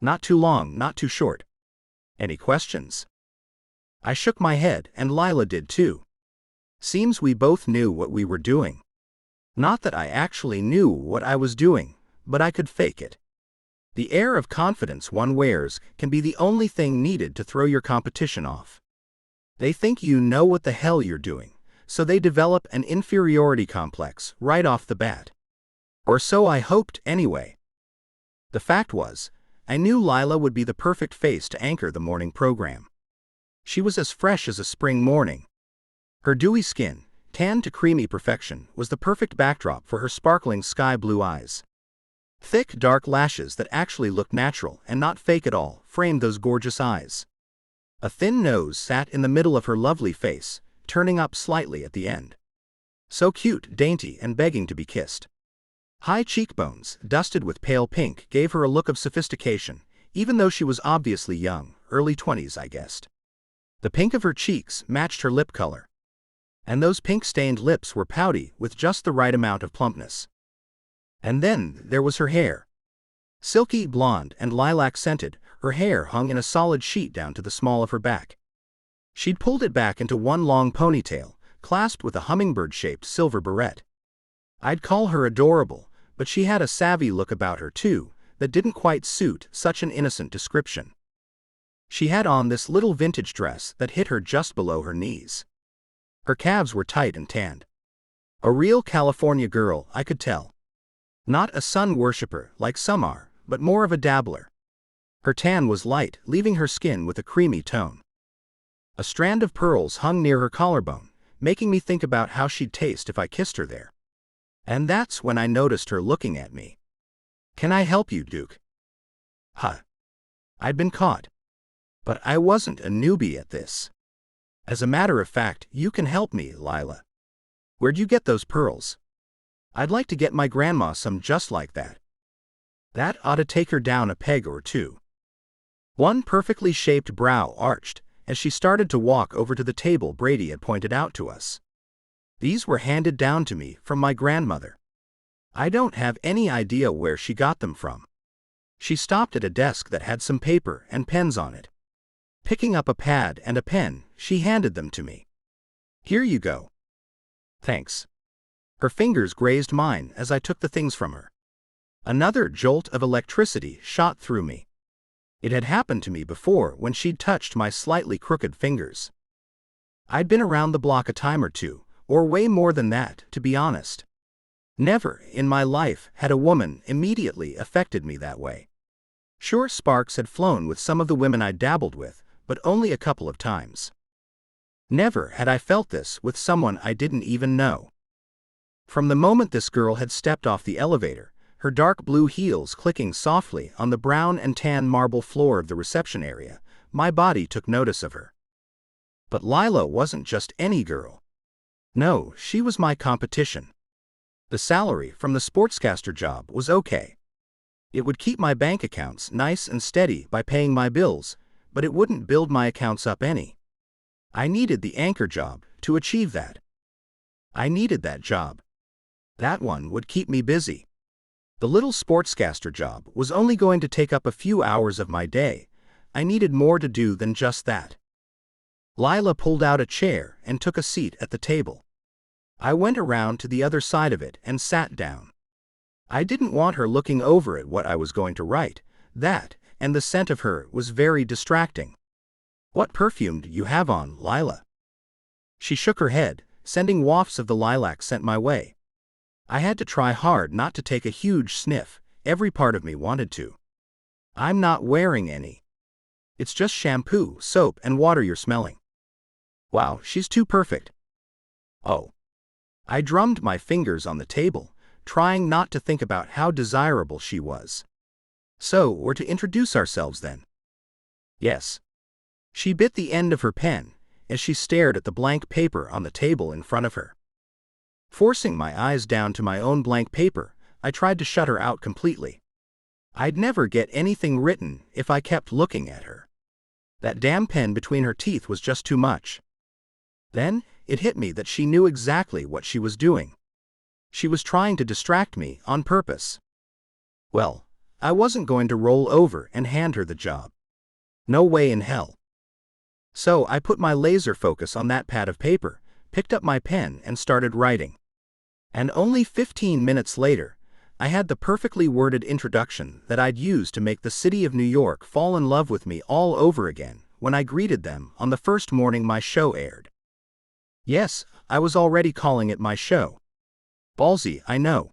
Not too long, not too short. Any questions? I shook my head, and Lyla did too. Seems we both knew what we were doing. Not that I actually knew what I was doing, but I could fake it. The air of confidence one wears can be the only thing needed to throw your competition off. They think you know what the hell you're doing, so they develop an inferiority complex right off the bat. Or so I hoped anyway. The fact was, I knew Lyla would be the perfect face to anchor the morning program. She was as fresh as a spring morning. Her dewy skin, tanned to creamy perfection, was the perfect backdrop for her sparkling sky blue eyes. Thick, dark lashes that actually looked natural and not fake at all framed those gorgeous eyes. A thin nose sat in the middle of her lovely face, turning up slightly at the end. So cute, dainty, and begging to be kissed. High cheekbones, dusted with pale pink, gave her a look of sophistication, even though she was obviously young, early 20s I guessed. The pink of her cheeks matched her lip color. And those pink-stained lips were pouty with just the right amount of plumpness. And then there was her hair. Silky, blonde, and lilac-scented, her hair hung in a solid sheet down to the small of her back. She'd pulled it back into one long ponytail, clasped with a hummingbird-shaped silver barrette. I'd call her adorable, but she had a savvy look about her too, that didn't quite suit such an innocent description. She had on this little vintage dress that hit her just below her knees. Her calves were tight and tanned. A real California girl, I could tell. Not a sun worshipper like some are, but more of a dabbler. Her tan was light, leaving her skin with a creamy tone. A strand of pearls hung near her collarbone, making me think about how she'd taste if I kissed her there. And that's when I noticed her looking at me. "Can I help you, Duke?" Huh. I'd been caught. But I wasn't a newbie at this. As a matter of fact, you can help me, Lyla. Where'd you get those pearls? I'd like to get my grandma some just like that. That ought to take her down a peg or two. One perfectly shaped brow arched, as she started to walk over to the table Brady had pointed out to us. These were handed down to me from my grandmother. I don't have any idea where she got them from. She stopped at a desk that had some paper and pens on it. Picking up a pad and a pen, she handed them to me. Here you go. Thanks. Her fingers grazed mine as I took the things from her. Another jolt of electricity shot through me. It had happened to me before when she'd touched my slightly crooked fingers. I'd been around the block a time or two, or way more than that, to be honest. Never in my life had a woman immediately affected me that way. Sure, sparks had flown with some of the women I'd dabbled with, but only a couple of times. Never had I felt this with someone I didn't even know. From the moment this girl had stepped off the elevator, her dark blue heels clicking softly on the brown and tan marble floor of the reception area, my body took notice of her. But Lyla wasn't just any girl. No, she was my competition. The salary from the sportscaster job was okay. It would keep my bank accounts nice and steady by paying my bills, but it wouldn't build my accounts up any. I needed the anchor job to achieve that. I needed that job. That one would keep me busy. The little sportscaster job was only going to take up a few hours of my day. I needed more to do than just that. Lyla pulled out a chair and took a seat at the table. I went around to the other side of it and sat down. I didn't want her looking over at what I was going to write. That, and the scent of her, was very distracting. What perfume do you have on, Lyla? She shook her head, sending wafts of the lilac scent my way. I had to try hard not to take a huge sniff. Every part of me wanted to. I'm not wearing any. It's just shampoo, soap, and water you're smelling. Wow, she's too perfect. Oh. I drummed my fingers on the table, trying not to think about how desirable she was. So, we're to introduce ourselves then? Yes. She bit the end of her pen as she stared at the blank paper on the table in front of her. Forcing my eyes down to my own blank paper, I tried to shut her out completely. I'd never get anything written if I kept looking at her. That damn pen between her teeth was just too much. Then, it hit me that she knew exactly what she was doing. She was trying to distract me on purpose. Well, I wasn't going to roll over and hand her the job. No way in hell. So I put my laser focus on that pad of paper, picked up my pen and started writing. And only 15 minutes later, I had the perfectly worded introduction that I'd use to make the city of New York fall in love with me all over again when I greeted them on the first morning my show aired. Yes, I was already calling it my show. Ballsy, I know.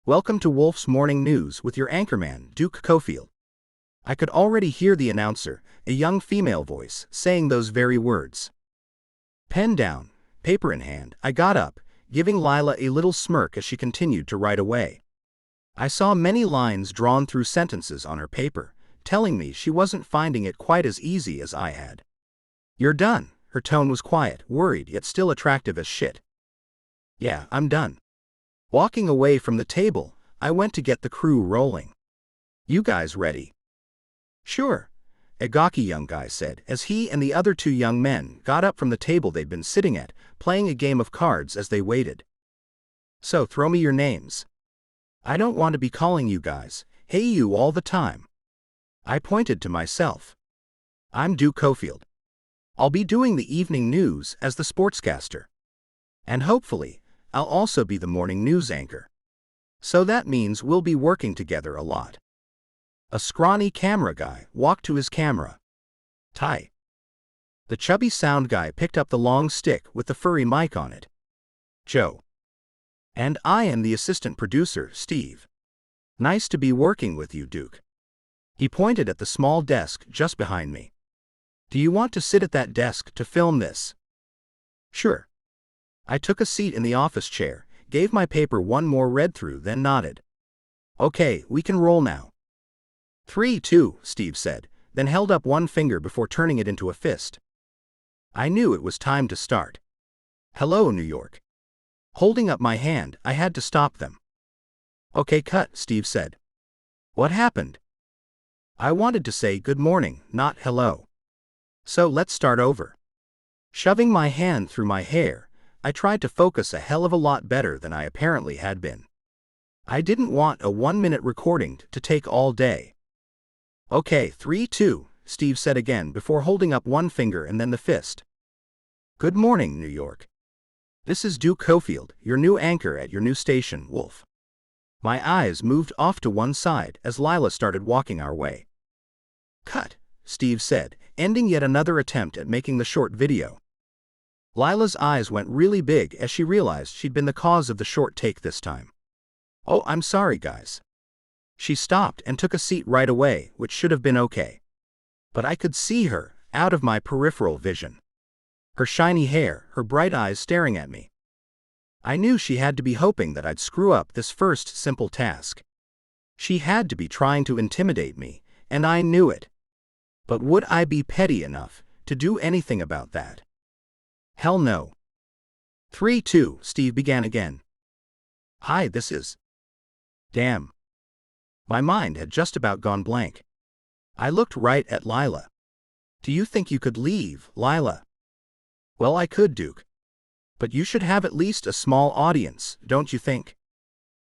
Welcome to Wolf's Morning News with your anchorman, Duke Cofield. I could already hear the announcer, a young female voice, saying those very words. Pen down, paper in hand, I got up, giving Lyla a little smirk as she continued to write away. I saw many lines drawn through sentences on her paper, telling me she wasn't finding it quite as easy as I had. You're done. Her tone was quiet, worried, yet still attractive as shit. Yeah, I'm done. Walking away from the table, I went to get the crew rolling. You guys ready? Sure, a gawky young guy said as he and the other two young men got up from the table they'd been sitting at, playing a game of cards as they waited. So throw me your names. I don't want to be calling you guys, hey you all the time. I pointed to myself. I'm Duke Cofield. I'll be doing the evening news as the sportscaster. And hopefully, I'll also be the morning news anchor. So that means we'll be working together a lot. A scrawny camera guy walked to his camera. Ty. The chubby sound guy picked up the long stick with the furry mic on it. Joe. And I am the assistant producer, Steve. Nice to be working with you, Duke. He pointed at the small desk just behind me. Do you want to sit at that desk to film this? Sure. I took a seat in the office chair, gave my paper one more read through, then nodded. Okay, we can roll now. 3, 2, Steve said, then held up one finger before turning it into a fist. I knew it was time to start. Hello, New York. Holding up my hand, I had to stop them. Okay, cut, Steve said. What happened? I wanted to say good morning, not hello. So let's start over. Shoving my hand through my hair, I tried to focus a hell of a lot better than I apparently had been. I didn't want a 1-minute recording to take all day. Okay, 3, 2, Steve said again before holding up one finger and then the fist. Good morning, New York. This is Duke Cofield, your new anchor at your new station, Wolf. My eyes moved off to one side as Lyla started walking our way. Cut, Steve said, ending yet another attempt at making the short video. Lyla's eyes went really big as she realized she'd been the cause of the short take this time. Oh, I'm sorry, guys. She stopped and took a seat right away, which should have been okay. But I could see her, out of my peripheral vision. Her shiny hair, her bright eyes staring at me. I knew she had to be hoping that I'd screw up this first simple task. She had to be trying to intimidate me, and I knew it. But would I be petty enough to do anything about that? Hell no. 3, 2, Steve began again. Hi, this is... Damn. My mind had just about gone blank. I looked right at Lyla. Do you think you could leave, Lyla? Well, I could, Duke. But you should have at least a small audience, don't you think?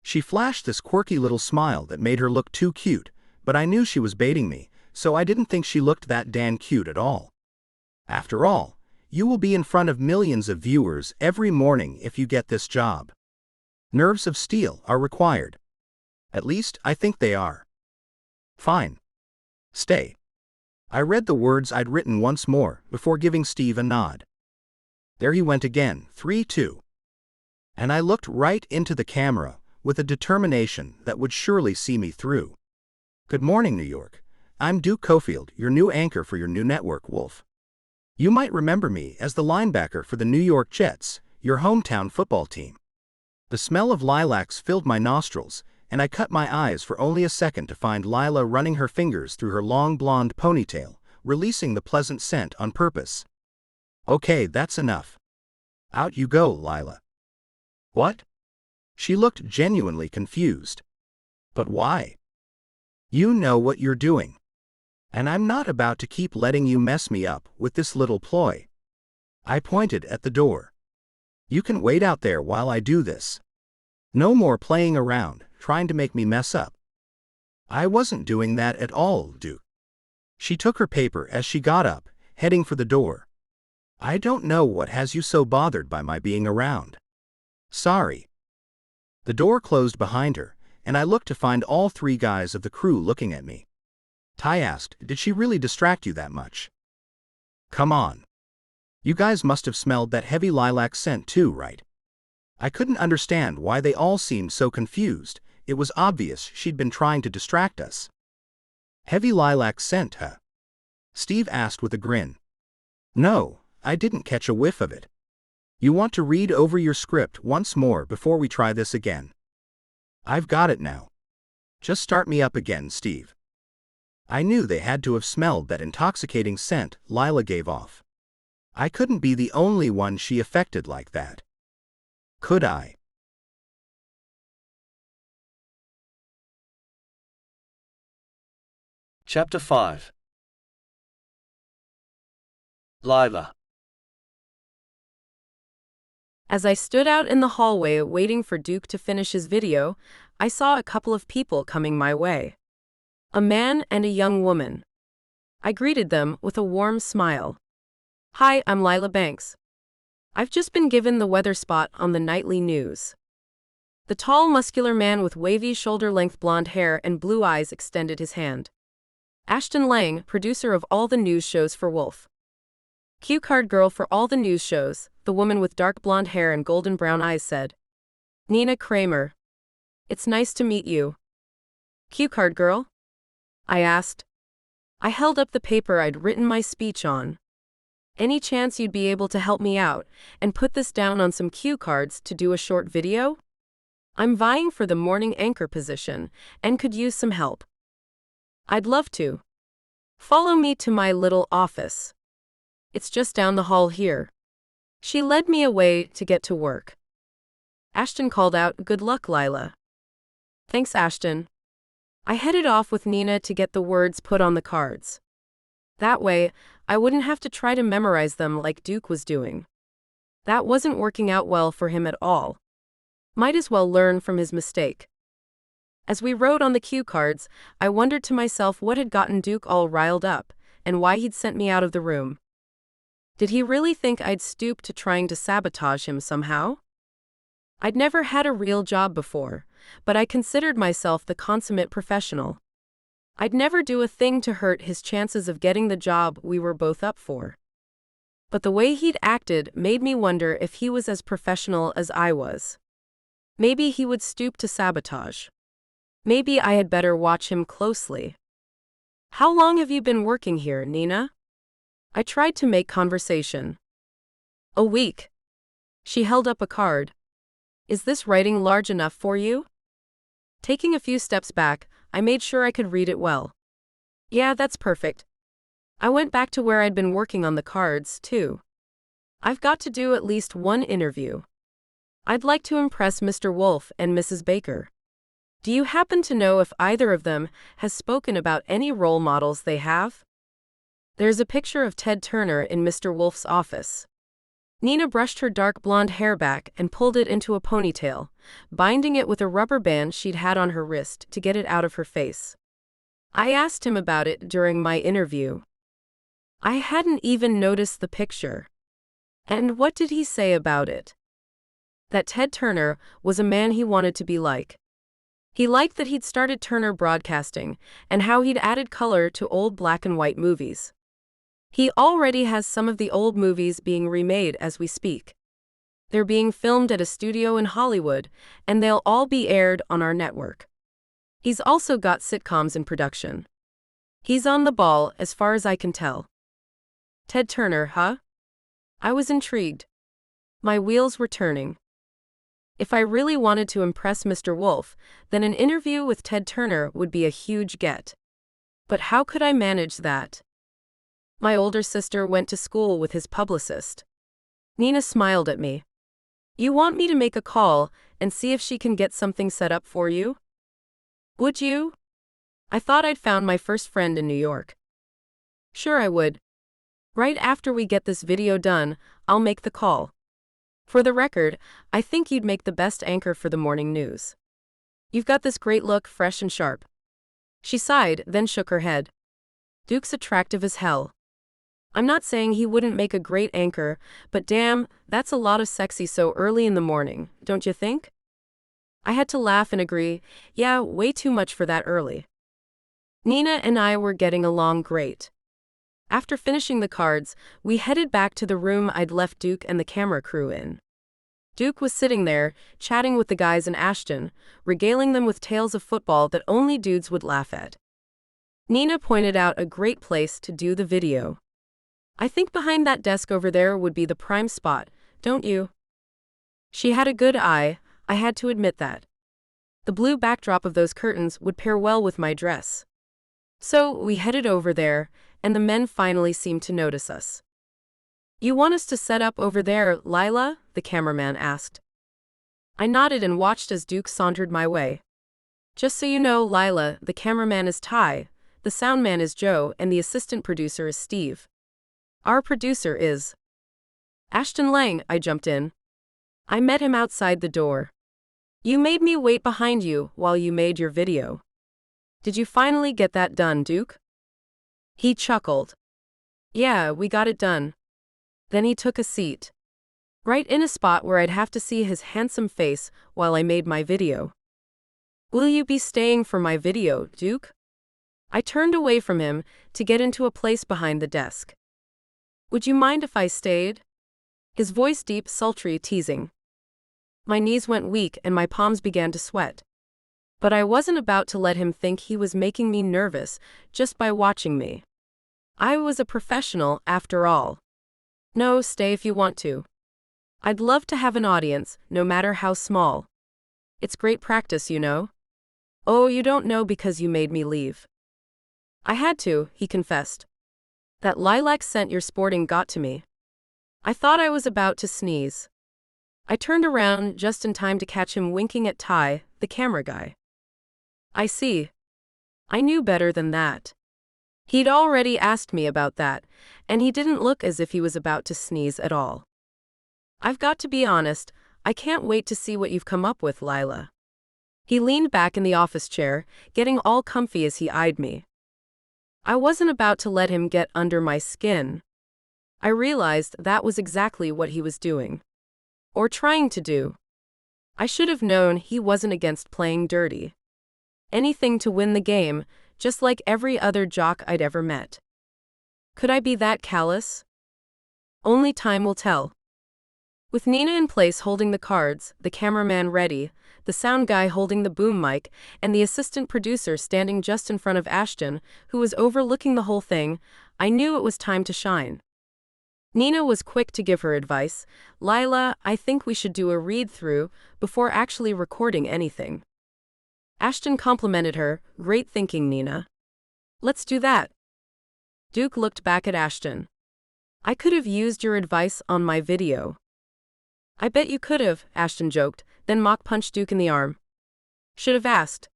She flashed this quirky little smile that made her look too cute, but I knew she was baiting me, so I didn't think she looked that damn cute at all. After all, you will be in front of millions of viewers every morning if you get this job. Nerves of steel are required. At least, I think they are. Fine. Stay. I read the words I'd written once more before giving Steve a nod. There he went again, 3, 2. And I looked right into the camera with a determination that would surely see me through. Good morning, New York. I'm Duke Cofield, your new anchor for your new network, Wolf. You might remember me as the linebacker for the New York Jets, your hometown football team. The smell of lilacs filled my nostrils, and I cut my eyes for only a second to find Lyla running her fingers through her long blonde ponytail, releasing the pleasant scent on purpose. Okay, that's enough. Out you go, Lyla. What? She looked genuinely confused. But why? You know what you're doing. And I'm not about to keep letting you mess me up with this little ploy. I pointed at the door. You can wait out there while I do this. No more playing around, trying to make me mess up. I wasn't doing that at all, Duke. She took her paper as she got up, heading for the door. I don't know what has you so bothered by my being around. Sorry. The door closed behind her, and I looked to find all 3 guys of the crew looking at me. Ty asked, did she really distract you that much? Come on. You guys must have smelled that heavy lilac scent too, right? I couldn't understand why they all seemed so confused. It was obvious she'd been trying to distract us. Heavy lilac scent, huh? Steve asked with a grin. No, I didn't catch a whiff of it. You want to read over your script once more before we try this again? I've got it now. Just start me up again, Steve. I knew they had to have smelled that intoxicating scent Lyla gave off. I couldn't be the only one she affected like that. Could I? Chapter 5. Lyla. As I stood out in the hallway waiting for Duke to finish his video, I saw a couple of people coming my way. A man and a young woman. I greeted them with a warm smile. Hi, I'm Lyla Banks. I've just been given the weather spot on the nightly news. The tall, muscular man with wavy shoulder-length blonde hair and blue eyes extended his hand. Ashton Lang, producer of all the news shows for Wolf. Cue card girl for all the news shows, the woman with dark blonde hair and golden brown eyes said. Nina Kramer. It's nice to meet you. Cue card girl? I asked. I held up the paper I'd written my speech on. Any chance you'd be able to help me out and put this down on some cue cards to do a short video? I'm vying for the morning anchor position and could use some help. I'd love to. Follow me to my little office. It's just down the hall here. She led me away to get to work. Ashton called out, "Good luck, Lyla." Thanks, Ashton. I headed off with Nina to get the words put on the cards. That way, I wouldn't have to try to memorize them like Duke was doing. That wasn't working out well for him at all. Might as well learn from his mistake. As we wrote on the cue cards, I wondered to myself what had gotten Duke all riled up, and why he'd sent me out of the room. Did he really think I'd stoop to trying to sabotage him somehow? I'd never had a real job before, but I considered myself the consummate professional. I'd never do a thing to hurt his chances of getting the job we were both up for. But the way he'd acted made me wonder if he was as professional as I was. Maybe he would stoop to sabotage. Maybe I had better watch him closely. How long have you been working here, Nina? I tried to make conversation. A week. She held up a card. Is this writing large enough for you? Taking a few steps back, I made sure I could read it well. Yeah, that's perfect. I went back to where I'd been working on the cards, too. I've got to do at least one interview. I'd like to impress Mr. Wolf and Mrs. Baker. Do you happen to know if either of them has spoken about any role models they have? There's a picture of Ted Turner in Mr. Wolf's office. Nina brushed her dark blonde hair back and pulled it into a ponytail, binding it with a rubber band she'd had on her wrist to get it out of her face. I asked him about it during my interview. I hadn't even noticed the picture. And what did he say about it? That Ted Turner was a man he wanted to be like. He liked that he'd started Turner Broadcasting and how he'd added color to old black and white movies. He already has some of the old movies being remade as we speak. They're being filmed at a studio in Hollywood, and they'll all be aired on our network. He's also got sitcoms in production. He's on the ball, as far as I can tell. Ted Turner, huh? I was intrigued. My wheels were turning. If I really wanted to impress Mr. Wolf, then an interview with Ted Turner would be a huge get. But how could I manage that? My older sister went to school with his publicist. Nina smiled at me. You want me to make a call and see if she can get something set up for you? Would you? I thought I'd found my first friend in New York. Sure I would. Right after we get this video done, I'll make the call. For the record, I think you'd make the best anchor for the morning news. You've got this great look, fresh and sharp. She sighed, then shook her head. Duke's attractive as hell. I'm not saying he wouldn't make a great anchor, but damn, that's a lot of sexy so early in the morning, don't you think? I had to laugh and agree, yeah, way too much for that early. Nina and I were getting along great. After finishing the cards, we headed back to the room I'd left Duke and the camera crew in. Duke was sitting there, chatting with the guys in Ashton, regaling them with tales of football that only dudes would laugh at. Nina pointed out a great place to do the video. I think behind that desk over there would be the prime spot, don't you? She had a good eye, I had to admit that. The blue backdrop of those curtains would pair well with my dress. So we headed over there, and the men finally seemed to notice us. You want us to set up over there, Lyla? The cameraman asked. I nodded and watched as Duke sauntered my way. Just so you know, Lyla, the cameraman is Ty, the sound man is Joe, and the assistant producer is Steve. Our producer is Ashton Lang, I jumped in. I met him outside the door. You made me wait behind you while you made your video. Did you finally get that done, Duke? He chuckled. Yeah, we got it done. Then he took a seat. Right in a spot where I'd have to see his handsome face while I made my video. Will you be staying for my video, Duke? I turned away from him to get into a place behind the desk. Would you mind if I stayed? His voice deep, sultry, teasing. My knees went weak and my palms began to sweat. But I wasn't about to let him think he was making me nervous just by watching me. I was a professional after all. No, stay if you want to. I'd love to have an audience, no matter how small. It's great practice, you know. Oh, you don't know because you made me leave. I had to, he confessed. That lilac scent you're sporting got to me. I thought I was about to sneeze. I turned around just in time to catch him winking at Ty, the camera guy. I see. I knew better than that. He'd already asked me about that, and he didn't look as if he was about to sneeze at all. I've got to be honest, I can't wait to see what you've come up with, Lyla. He leaned back in the office chair, getting all comfy as he eyed me. I wasn't about to let him get under my skin. I realized that was exactly what he was doing. Or trying to do. I should have known he wasn't against playing dirty. Anything to win the game, just like every other jock I'd ever met. Could I be that callous? Only time will tell. With Nina in place holding the cards, the cameraman ready, the sound guy holding the boom mic, and the assistant producer standing just in front of Ashton, who was overlooking the whole thing, I knew it was time to shine. Nina was quick to give her advice. Lyla, I think we should do a read-through before actually recording anything. Ashton complimented her. Great thinking, Nina. Let's do that. Duke looked back at Ashton. I could have used your advice on my video. I bet you could have, Ashton joked, then mock punched Duke in the arm. Should have asked.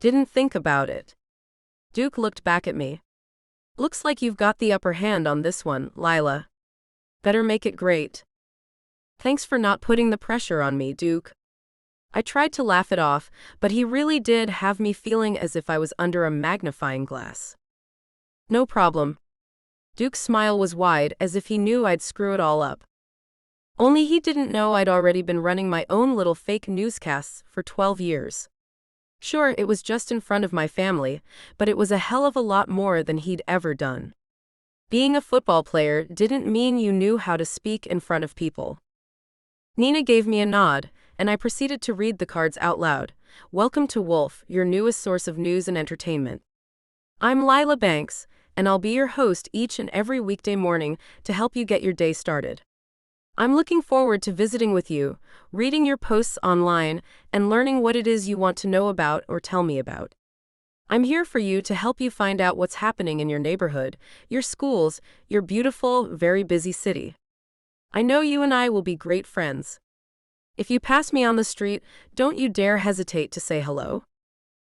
Didn't think about it. Duke looked back at me. Looks like you've got the upper hand on this one, Lyla. Better make it great. Thanks for not putting the pressure on me, Duke. I tried to laugh it off, but he really did have me feeling as if I was under a magnifying glass. No problem. Duke's smile was wide, as if he knew I'd screw it all up. Only he didn't know I'd already been running my own little fake newscasts for 12 years. Sure, it was just in front of my family, but it was a hell of a lot more than he'd ever done. Being a football player didn't mean you knew how to speak in front of people. Nina gave me a nod, and I proceeded to read the cards out loud. Welcome to Wolf, your newest source of news and entertainment. I'm Lyla Banks, and I'll be your host each and every weekday morning to help you get your day started. I'm looking forward to visiting with you, reading your posts online, and learning what it is you want to know about or tell me about. I'm here for you to help you find out what's happening in your neighborhood, your schools, your beautiful, very busy city. I know you and I will be great friends. If you pass me on the street, don't you dare hesitate to say hello.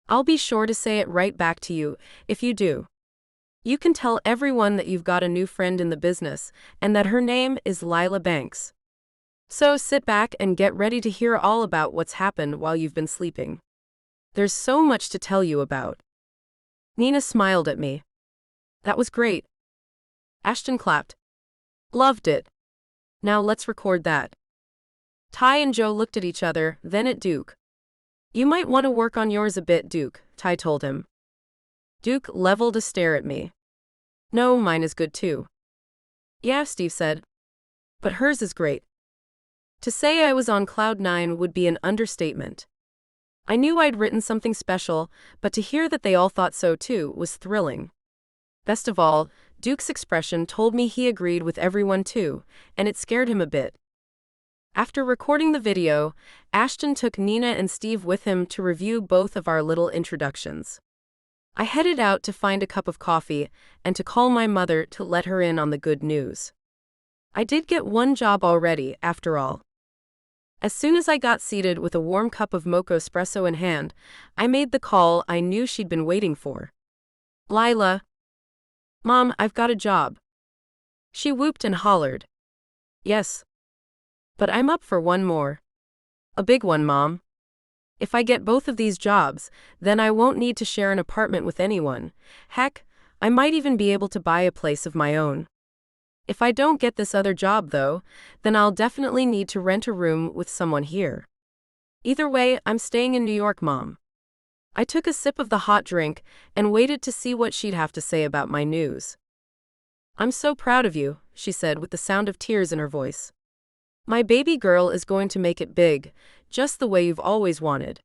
I'll be sure to say it right back to you, if you do. You can tell everyone that you've got a new friend in the business, and that her name is Lyla Banks. So sit back and get ready to hear all about what's happened while you've been sleeping. There's so much to tell you about. Nina smiled at me. That was great. Ashton clapped. Loved it. Now let's record that. Ty and Joe looked at each other, then at Duke. You might want to work on yours a bit, Duke, Ty told him. Duke leveled a stare at me. No, mine is good too. Yeah, Steve said. But hers is great. To say I was on cloud nine would be an understatement. I knew I'd written something special, but to hear that they all thought so too was thrilling. Best of all, Duke's expression told me he agreed with everyone too, and it scared him a bit. After recording the video, Ashton took Nina and Steve with him to review both of our little introductions. I headed out to find a cup of coffee and to call my mother to let her in on the good news. I did get one job already, after all. As soon as I got seated with a warm cup of mocha espresso in hand, I made the call I knew she'd been waiting for. Lyla. Mom, I've got a job. She whooped and hollered. Yes. But I'm up for one more. A big one, Mom. If I get both of these jobs, then I won't need to share an apartment with anyone. Heck, I might even be able to buy a place of my own. If I don't get this other job, though, then I'll definitely need to rent a room with someone here. Either way, I'm staying in New York, Mom. I took a sip of the hot drink and waited to see what she'd have to say about my news. I'm so proud of you, she said with the sound of tears in her voice. My baby girl is going to make it big, just the way you've always wanted.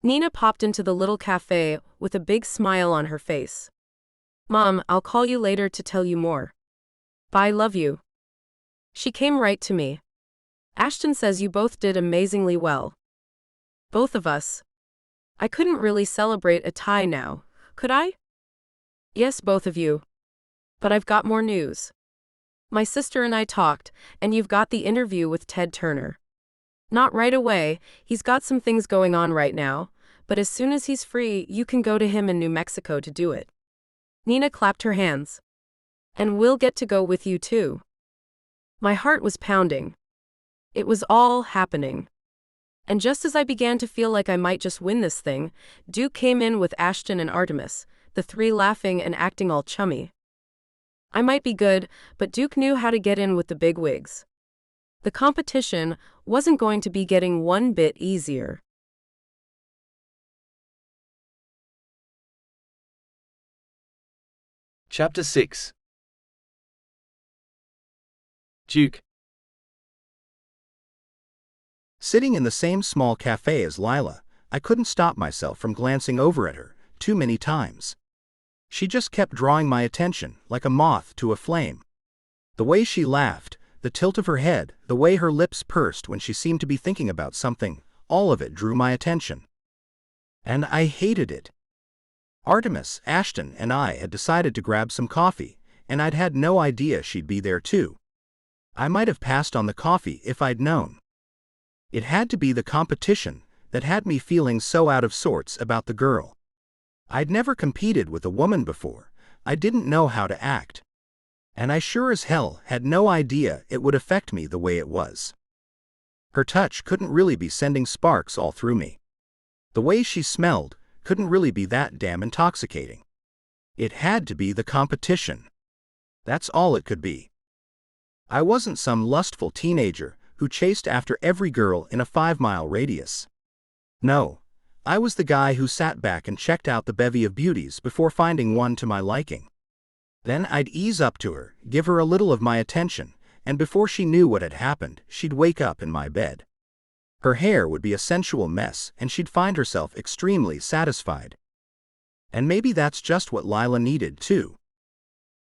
Nina popped into the little cafe with a big smile on her face. Mom, I'll call you later to tell you more. Bye, love you. She came right to me. Ashton says you both did amazingly well. Both of us. I couldn't really celebrate a tie now, could I? Yes, both of you. But I've got more news. My sister and I talked, and you've got the interview with Ted Turner. Not right away, he's got some things going on right now, but as soon as he's free, you can go to him in New Mexico to do it. Nina clapped her hands. And we'll get to go with you too. My heart was pounding. It was all happening. And just as I began to feel like I might just win this thing, Duke came in with Ashton and Artemis, the three laughing and acting all chummy. I might be good, but Duke knew how to get in with the bigwigs. The competition wasn't going to be getting one bit easier. Chapter 6. Duke. Sitting in the same small cafe as Lyla, I couldn't stop myself from glancing over at her too many times. She just kept drawing my attention like a moth to a flame. The way she laughed, the tilt of her head, the way her lips pursed when she seemed to be thinking about something, all of it drew my attention. And I hated it. Artemis, Ashton, and I had decided to grab some coffee, and I'd had no idea she'd be there too. I might have passed on the coffee if I'd known. It had to be the competition that had me feeling so out of sorts about the girl. I'd never competed with a woman before. I didn't know how to act. And I sure as hell had no idea it would affect me the way it was. Her touch couldn't really be sending sparks all through me. The way she smelled couldn't really be that damn intoxicating. It had to be the competition. That's all it could be. I wasn't some lustful teenager who chased after every girl in a 5-mile radius. No, I was the guy who sat back and checked out the bevy of beauties before finding one to my liking. Then I'd ease up to her, give her a little of my attention, and before she knew what had happened, she'd wake up in my bed. Her hair would be a sensual mess, and she'd find herself extremely satisfied. And maybe that's just what Lyla needed, too.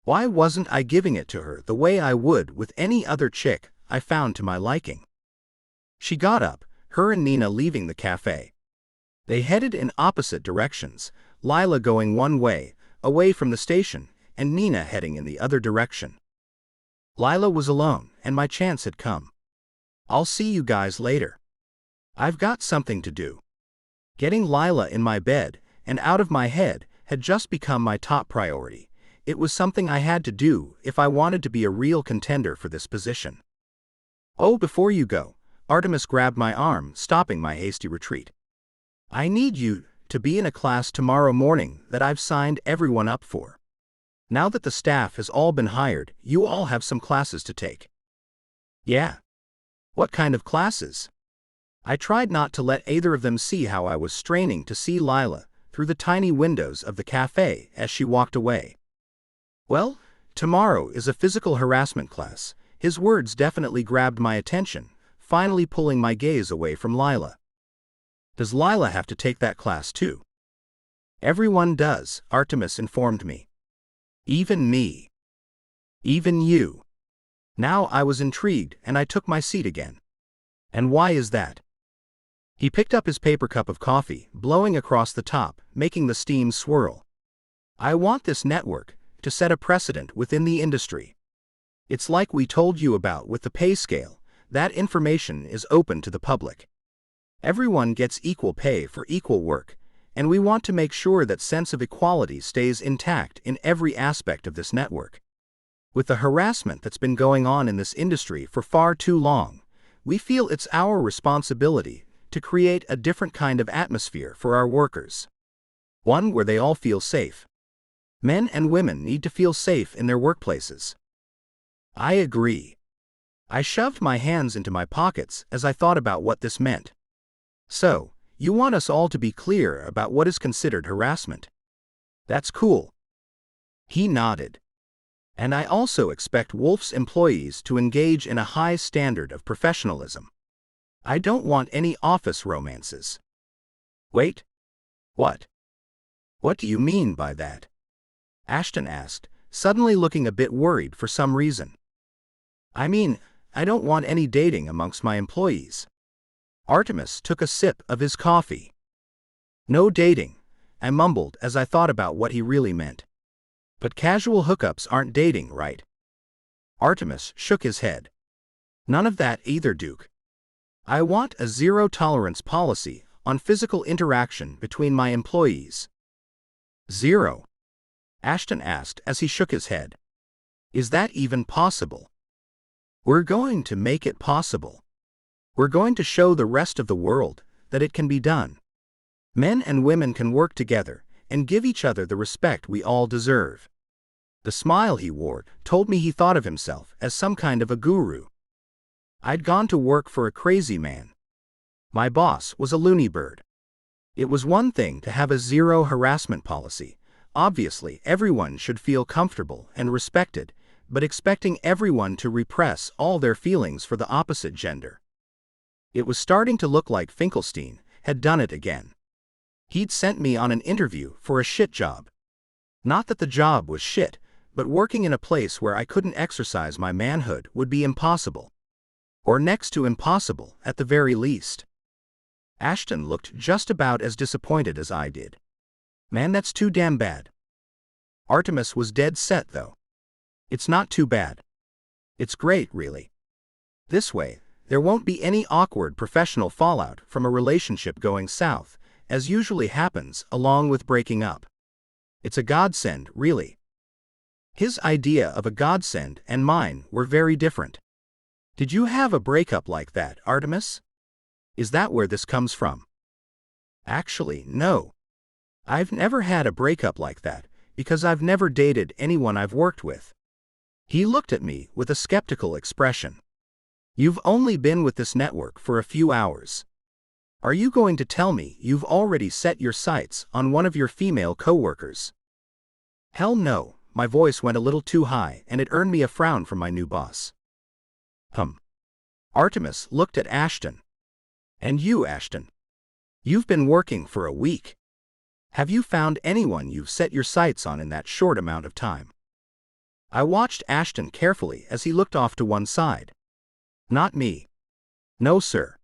Why wasn't I giving it to her the way I would with any other chick I found to my liking? She got up, her and Nina leaving the cafe. They headed in opposite directions, Lyla going one way, away from the station, and Nina heading in the other direction. Lyla was alone, and my chance had come. I'll see you guys later. I've got something to do. Getting Lyla in my bed and out of my head had just become my top priority. It was something I had to do if I wanted to be a real contender for this position. Oh, before you go, Artemis grabbed my arm, stopping my hasty retreat. I need you to be in a class tomorrow morning that I've signed everyone up for. Now that the staff has all been hired, you all have some classes to take. Yeah. What kind of classes? I tried not to let either of them see how I was straining to see Lyla through the tiny windows of the cafe as she walked away. Well, tomorrow is a physical harassment class. His words definitely grabbed my attention, finally pulling my gaze away from Lyla. Does Lyla have to take that class too? Everyone does, Artemis informed me. Even me. Even you. Now I was intrigued and I took my seat again. And why is that? He picked up his paper cup of coffee, blowing across the top, making the steam swirl. I want this network to set a precedent within the industry. It's like we told you about with the pay scale, that information is open to the public. Everyone gets equal pay for equal work, and we want to make sure that sense of equality stays intact in every aspect of this network. With the harassment that's been going on in this industry for far too long, we feel it's our responsibility to create a different kind of atmosphere for our workers. One where they all feel safe. Men and women need to feel safe in their workplaces. I agree. I shoved my hands into my pockets as I thought about what this meant. So, you want us all to be clear about what is considered harassment. That's cool. He nodded. And I also expect Wolf's employees to engage in a high standard of professionalism. I don't want any office romances. Wait. What? What do you mean by that? Ashton asked, suddenly looking a bit worried for some reason. I mean, I don't want any dating amongst my employees. Artemis took a sip of his coffee. No dating, I mumbled as I thought about what he really meant. But casual hookups aren't dating, right? Artemis shook his head. None of that either, Duke. I want a zero-tolerance policy on physical interaction between my employees. Zero. Ashton asked as he shook his head. Is that even possible? We're going to make it possible. We're going to show the rest of the world that it can be done. Men and women can work together and give each other the respect we all deserve. The smile he wore told me he thought of himself as some kind of a guru. I'd gone to work for a crazy man. My boss was a loony bird. It was one thing to have a zero harassment policy. Obviously, everyone should feel comfortable and respected, but expecting everyone to repress all their feelings for the opposite gender. It was starting to look like Finkelstein had done it again. He'd sent me on an interview for a shit job. Not that the job was shit, but working in a place where I couldn't exercise my manhood would be impossible. Or next to impossible, at the very least. Ashton looked just about as disappointed as I did. Man, that's too damn bad. Artemis was dead set, though. It's not too bad. It's great, really. This way, there won't be any awkward professional fallout from a relationship going south, as usually happens along with breaking up. It's a godsend, really. His idea of a godsend and mine were very different. Did you have a breakup like that, Artemis? Is that where this comes from? Actually, no. I've never had a breakup like that, because I've never dated anyone I've worked with. He looked at me with a skeptical expression. You've only been with this network for a few hours. Are you going to tell me you've already set your sights on one of your female coworkers? Hell no, my voice went a little too high and it earned me a frown from my new boss. Artemis looked at Ashton. And you, Ashton? You've been working for a week. Have you found anyone you've set your sights on in that short amount of time? I watched Ashton carefully as he looked off to one side. Not me. No, sir.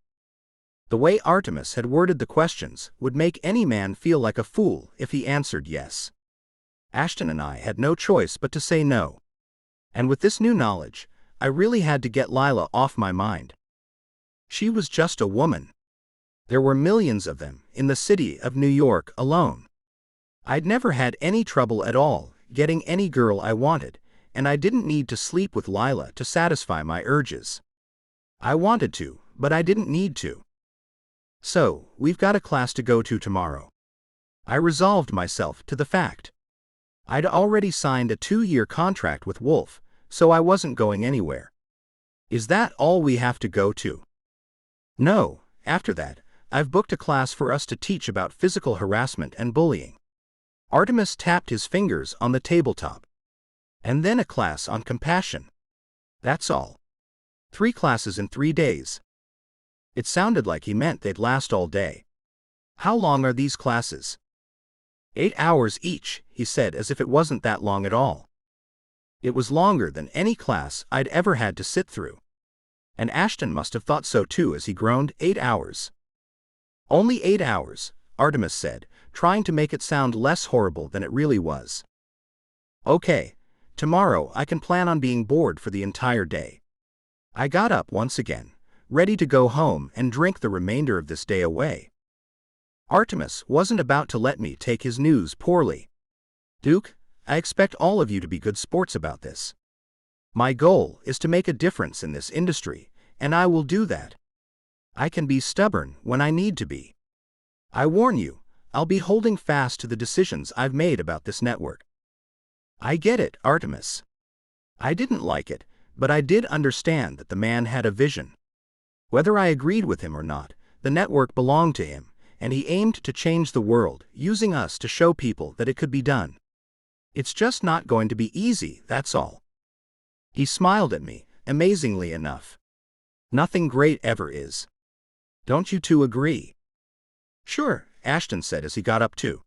The way Artemis had worded the questions would make any man feel like a fool if he answered yes. Ashton and I had no choice but to say no. And with this new knowledge, I really had to get Lyla off my mind. She was just a woman. There were millions of them in the city of New York alone. I'd never had any trouble at all getting any girl I wanted, and I didn't need to sleep with Lyla to satisfy my urges. I wanted to, but I didn't need to. So, we've got a class to go to tomorrow. I resolved myself to the fact. I'd already signed a 2-year contract with Wolf, so I wasn't going anywhere. Is that all we have to go to? No, after that, I've booked a class for us to teach about physical harassment and bullying. Artemis tapped his fingers on the tabletop. And then a class on compassion. That's all. 3 classes in 3 days. It sounded like he meant they'd last all day. How long are these classes? 8 hours each, he said as if it wasn't that long at all. It was longer than any class I'd ever had to sit through. And Ashton must have thought so too as he groaned. 8 hours. Only 8 hours, Artemis said, trying to make it sound less horrible than it really was. Okay, tomorrow I can plan on being bored for the entire day. I got up once again, ready to go home and drink the remainder of this day away. Artemis wasn't about to let me take his news poorly. Duke, I expect all of you to be good sports about this. My goal is to make a difference in this industry, and I will do that. I can be stubborn when I need to be. I warn you, I'll be holding fast to the decisions I've made about this network. I get it, Artemis. I didn't like it, but I did understand that the man had a vision. Whether I agreed with him or not, the network belonged to him, and he aimed to change the world, using us to show people that it could be done. It's just not going to be easy, that's all. He smiled at me, amazingly enough. Nothing great ever is. Don't you two agree? Sure, Ashton said as he got up too.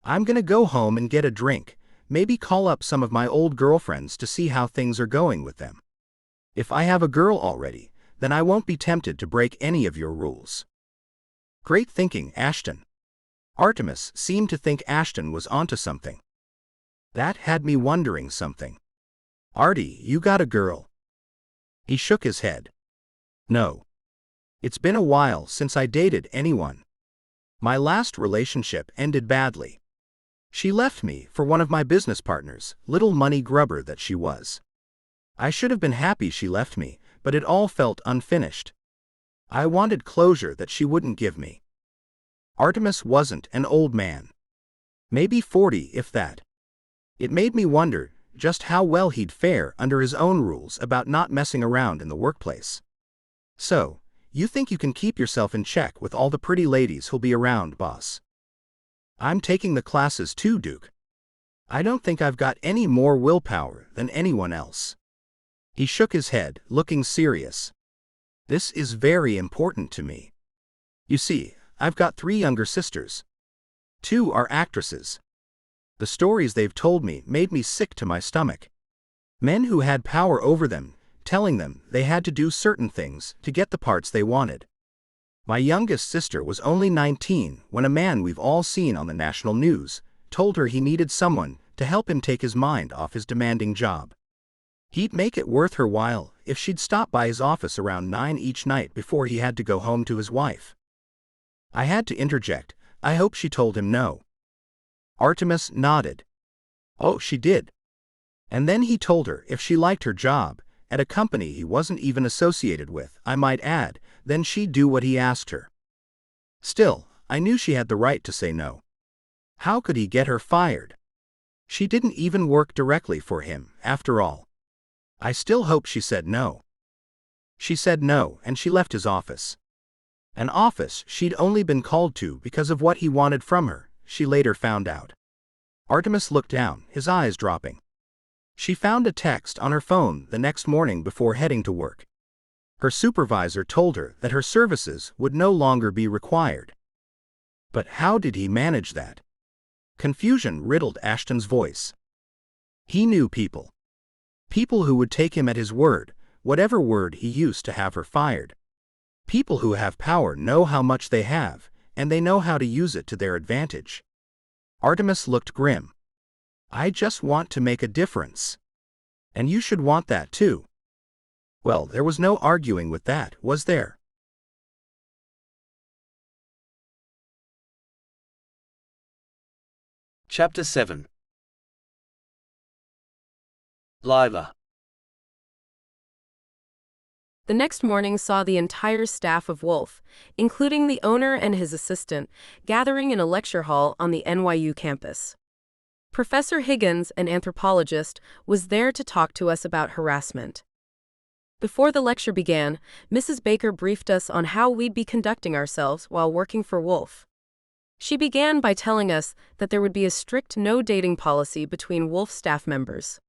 I'm gonna go home and get a drink, maybe call up some of my old girlfriends to see how things are going with them. If I have a girl already, then I won't be tempted to break any of your rules. Great thinking, Ashton. Artemis seemed to think Ashton was onto something. That had me wondering something. Artie, you got a girl? He shook his head. No. It's been a while since I dated anyone. My last relationship ended badly. She left me for one of my business partners, little money grubber that she was. I should have been happy she left me, but it all felt unfinished. I wanted closure that she wouldn't give me. Artemis wasn't an old man. Maybe 40 if that. It made me wonder just how well he'd fare under his own rules about not messing around in the workplace. So, you think you can keep yourself in check with all the pretty ladies who'll be around, boss? I'm taking the classes too, Duke. I don't think I've got any more willpower than anyone else. He shook his head, looking serious. This is very important to me. You see, I've got 3 younger sisters. 2 are actresses. The stories they've told me made me sick to my stomach. Men who had power over them, telling them they had to do certain things to get the parts they wanted. My youngest sister was only 19 when a man we've all seen on the national news told her he needed someone to help him take his mind off his demanding job. He'd make it worth her while if she'd stop by his office around 9 each night before he had to go home to his wife. I had to interject, I hope she told him no. Artemis nodded. Oh, she did. And then he told her if she liked her job, at a company he wasn't even associated with, I might add, then she'd do what he asked her. Still, I knew she had the right to say no. How could he get her fired? She didn't even work directly for him, after all. I still hope she said no. She said no, and she left his office. An office she'd only been called to because of what he wanted from her, she later found out. Artemis looked down, his eyes dropping. She found a text on her phone the next morning before heading to work. Her supervisor told her that her services would no longer be required. But how did he manage that? Confusion riddled Ashton's voice. He knew people. People who would take him at his word, whatever word he used to have her fired. People who have power know how much they have, and they know how to use it to their advantage. Artemis looked grim. I just want to make a difference. And you should want that too. Well, there was no arguing with that, was there? Chapter 7. Lyla. The next morning saw the entire staff of Wolf, including the owner and his assistant, gathering in a lecture hall on the NYU campus. Professor Higgins, an anthropologist, was there to talk to us about harassment. Before the lecture began, Mrs. Baker briefed us on how we'd be conducting ourselves while working for Wolf. She began by telling us that there would be a strict no-dating policy between Wolf staff members.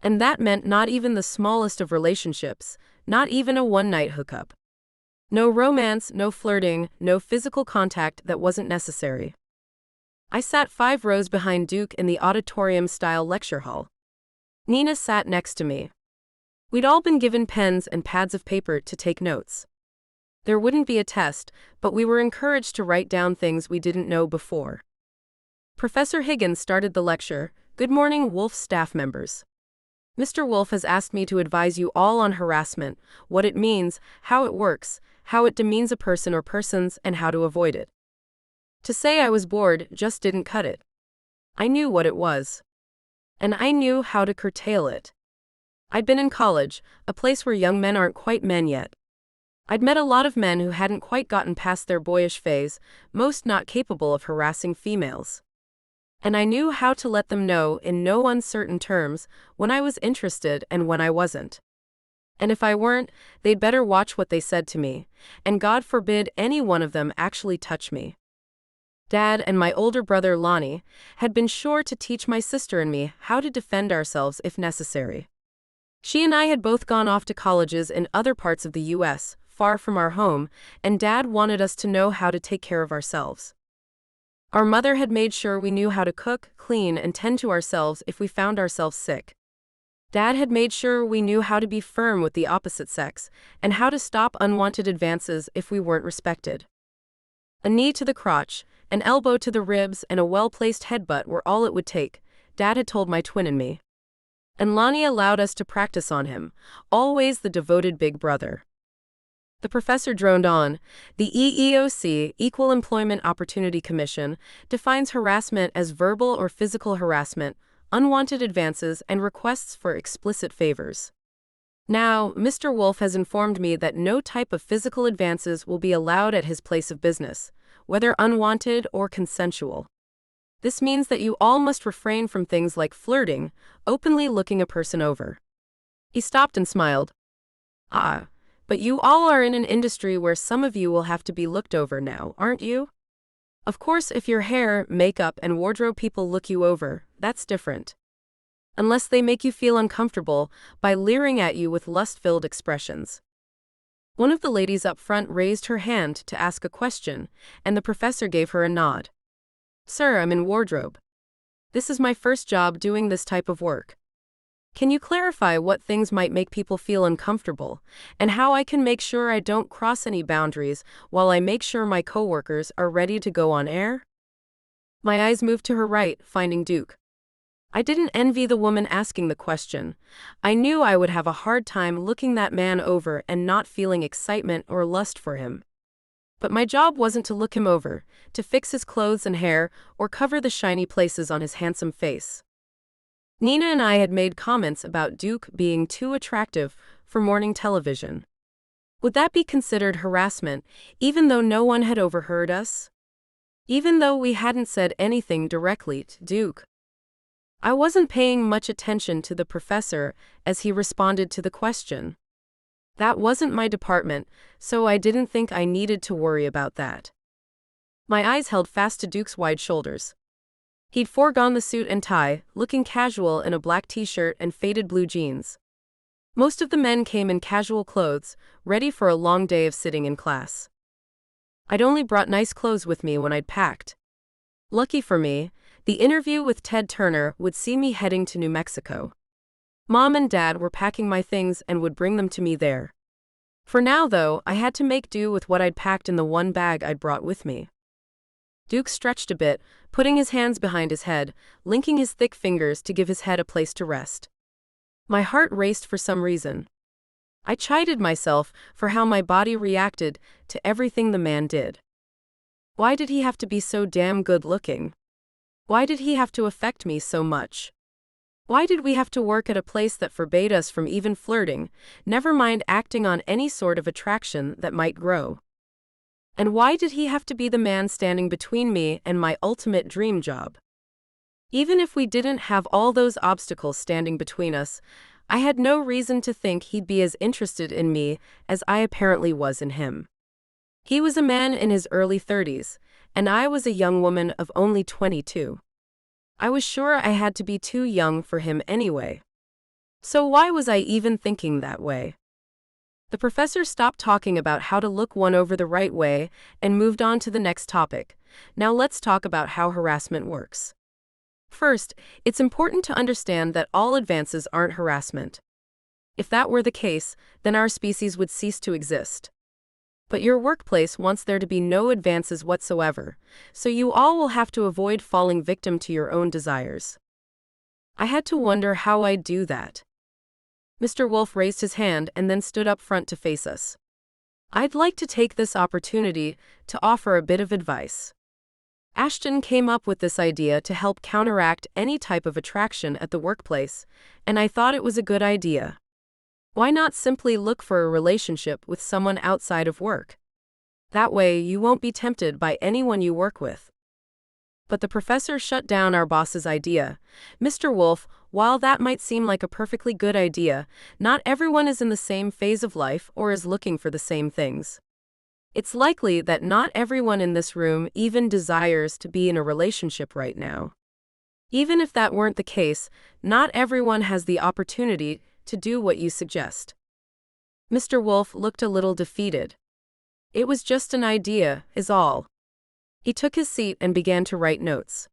And that meant not even the smallest of relationships, not even a one-night hookup. No romance, no flirting, no physical contact that wasn't necessary. I sat 5 rows behind Duke in the auditorium-style lecture hall. Nina sat next to me. We'd all been given pens and pads of paper to take notes. There wouldn't be a test, but we were encouraged to write down things we didn't know before. Professor Higgins started the lecture. Good morning, Wolf staff members. Mr. Wolf has asked me to advise you all on harassment, what it means, how it works, how it demeans a person or persons, and how to avoid it. To say I was bored just didn't cut it. I knew what it was. And I knew how to curtail it. I'd been in college, a place where young men aren't quite men yet. I'd met a lot of men who hadn't quite gotten past their boyish phase, most not capable of harassing females. And I knew how to let them know in no uncertain terms when I was interested and when I wasn't. And if I weren't, they'd better watch what they said to me, and God forbid any one of them actually touch me. Dad and my older brother Lonnie had been sure to teach my sister and me how to defend ourselves if necessary. She and I had both gone off to colleges in other parts of the U.S., far from our home, and Dad wanted us to know how to take care of ourselves. Our mother had made sure we knew how to cook, clean, and tend to ourselves if we found ourselves sick. Dad had made sure we knew how to be firm with the opposite sex, and how to stop unwanted advances if we weren't respected. A knee to the crotch, an elbow to the ribs, and a well-placed headbutt were all it would take, Dad had told my twin and me. And Lonnie allowed us to practice on him, always the devoted big brother. The professor droned on. The EEOC, Equal Employment Opportunity Commission, defines harassment as verbal or physical harassment, unwanted advances, and requests for explicit favors. Now, Mr. Wolf has informed me that no type of physical advances will be allowed at his place of business, whether unwanted or consensual. This means that you all must refrain from things like flirting, openly looking a person over. He stopped and smiled. Ah, but you all are in an industry where some of you will have to be looked over now, aren't you? Of course, if your hair, makeup, and wardrobe people look you over, that's different. Unless they make you feel uncomfortable by leering at you with lust-filled expressions. One of the ladies up front raised her hand to ask a question, and the professor gave her a nod. Sir, I'm in wardrobe. This is my first job doing this type of work. Can you clarify what things might make people feel uncomfortable, and how I can make sure I don't cross any boundaries while I make sure my coworkers are ready to go on air? My eyes moved to her right, finding Duke. I didn't envy the woman asking the question. I knew I would have a hard time looking that man over and not feeling excitement or lust for him. But my job wasn't to look him over, to fix his clothes and hair, or cover the shiny places on his handsome face. Nina and I had made comments about Duke being too attractive for morning television. Would that be considered harassment, even though no one had overheard us? Even though we hadn't said anything directly to Duke? I wasn't paying much attention to the professor as he responded to the question. That wasn't my department, so I didn't think I needed to worry about that. My eyes held fast to Duke's wide shoulders. He'd foregone the suit and tie, looking casual in a black t-shirt and faded blue jeans. Most of the men came in casual clothes, ready for a long day of sitting in class. I'd only brought nice clothes with me when I'd packed. Lucky for me, the interview with Ted Turner would see me heading to New Mexico. Mom and Dad were packing my things and would bring them to me there. For now, though, I had to make do with what I'd packed in the one bag I'd brought with me. Duke stretched a bit, putting his hands behind his head, linking his thick fingers to give his head a place to rest. My heart raced for some reason. I chided myself for how my body reacted to everything the man did. Why did he have to be so damn good-looking? Why did he have to affect me so much? Why did we have to work at a place that forbade us from even flirting, never mind acting on any sort of attraction that might grow? And why did he have to be the man standing between me and my ultimate dream job? Even if we didn't have all those obstacles standing between us, I had no reason to think he'd be as interested in me as I apparently was in him. He was a man in his early 30s, and I was a young woman of only 22. I was sure I had to be too young for him anyway. So why was I even thinking that way? The professor stopped talking about how to look one over the right way and moved on to the next topic. Now let's talk about how harassment works. First, it's important to understand that all advances aren't harassment. If that were the case, then our species would cease to exist. But your workplace wants there to be no advances whatsoever, so you all will have to avoid falling victim to your own desires. I had to wonder how I'd do that. Mr. Wolf raised his hand and then stood up front to face us. I'd like to take this opportunity to offer a bit of advice. Ashton came up with this idea to help counteract any type of attraction at the workplace, and I thought it was a good idea. Why not simply look for a relationship with someone outside of work? That way you won't be tempted by anyone you work with. But the professor shut down our boss's idea. Mr. Wolf, while that might seem like a perfectly good idea, not everyone is in the same phase of life or is looking for the same things. It's likely that not everyone in this room even desires to be in a relationship right now. Even if that weren't the case, not everyone has the opportunity to do what you suggest. Mr. Wolf looked a little defeated. It was just an idea, is all. He took his seat and began to write notes.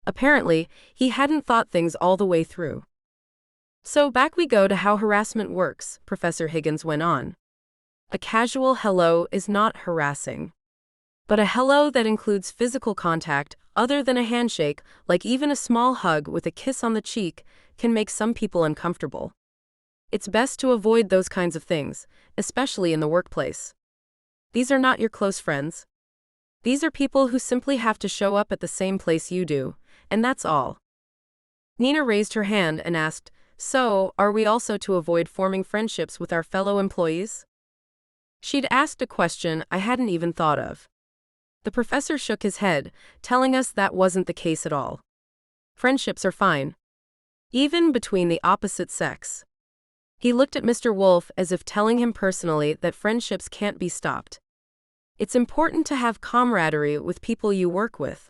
Apparently, he hadn't thought things all the way through. So back we go to how harassment works, Professor Higgins went on. A casual hello is not harassing. But a hello that includes physical contact, other than a handshake, like even a small hug with a kiss on the cheek, can make some people uncomfortable. It's best to avoid those kinds of things, especially in the workplace. These are not your close friends. These are people who simply have to show up at the same place you do, and that's all. Nina raised her hand and asked, "So, are we also to avoid forming friendships with our fellow employees?" She'd asked a question I hadn't even thought of. The professor shook his head, telling us that wasn't the case at all. Friendships are fine, even between the opposite sex. He looked at Mr. Wolf as if telling him personally that friendships can't be stopped. It's important to have camaraderie with people you work with.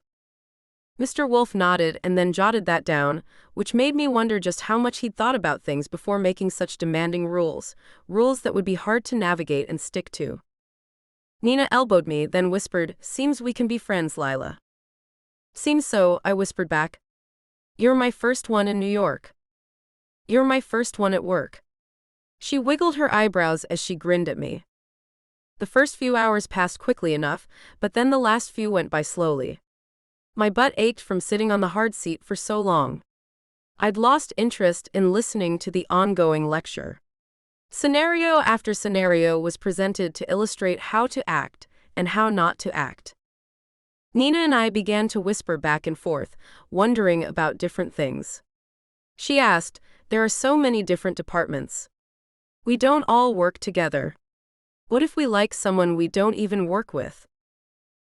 Mr. Wolf nodded and then jotted that down, which made me wonder just how much he'd thought about things before making such demanding rules that would be hard to navigate and stick to. Nina elbowed me, then whispered, "Seems we can be friends, Lyla." "Seems so," I whispered back. "You're my first one in New York. You're my first one at work." She wiggled her eyebrows as she grinned at me. The first few hours passed quickly enough, but then the last few went by slowly. My butt ached from sitting on the hard seat for so long. I'd lost interest in listening to the ongoing lecture. Scenario after scenario was presented to illustrate how to act and how not to act. Nina and I began to whisper back and forth, wondering about different things. She asked, "There are so many different departments. We don't all work together. What if we like someone we don't even work with?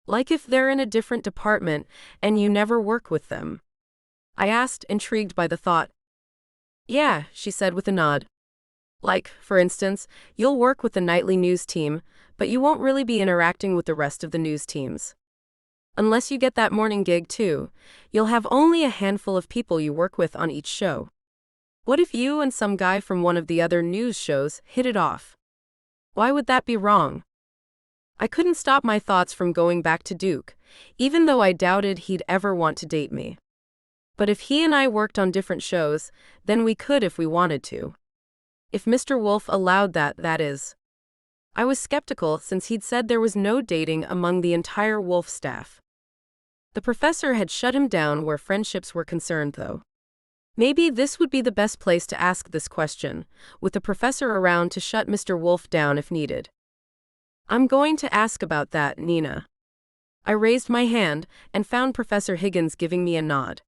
Like if they're in a different department and you never work with them?" I asked, intrigued by the thought. "Yeah," she said with a nod. "Like, for instance, you'll work with the nightly news team, but you won't really be interacting with the rest of the news teams. Unless you get that morning gig too, you'll have only a handful of people you work with on each show. What if you and some guy from one of the other news shows hit it off? Why would that be wrong?" I couldn't stop my thoughts from going back to Duke, even though I doubted he'd ever want to date me. But if he and I worked on different shows, then we could if we wanted to. If Mr. Wolf allowed that, that is. I was skeptical since he'd said there was no dating among the entire Wolf staff. The professor had shut him down where friendships were concerned, though. Maybe this would be the best place to ask this question, with the professor around to shut Mr. Wolf down if needed. "I'm going to ask about that, Nina." I raised my hand and found Professor Higgins giving me a nod.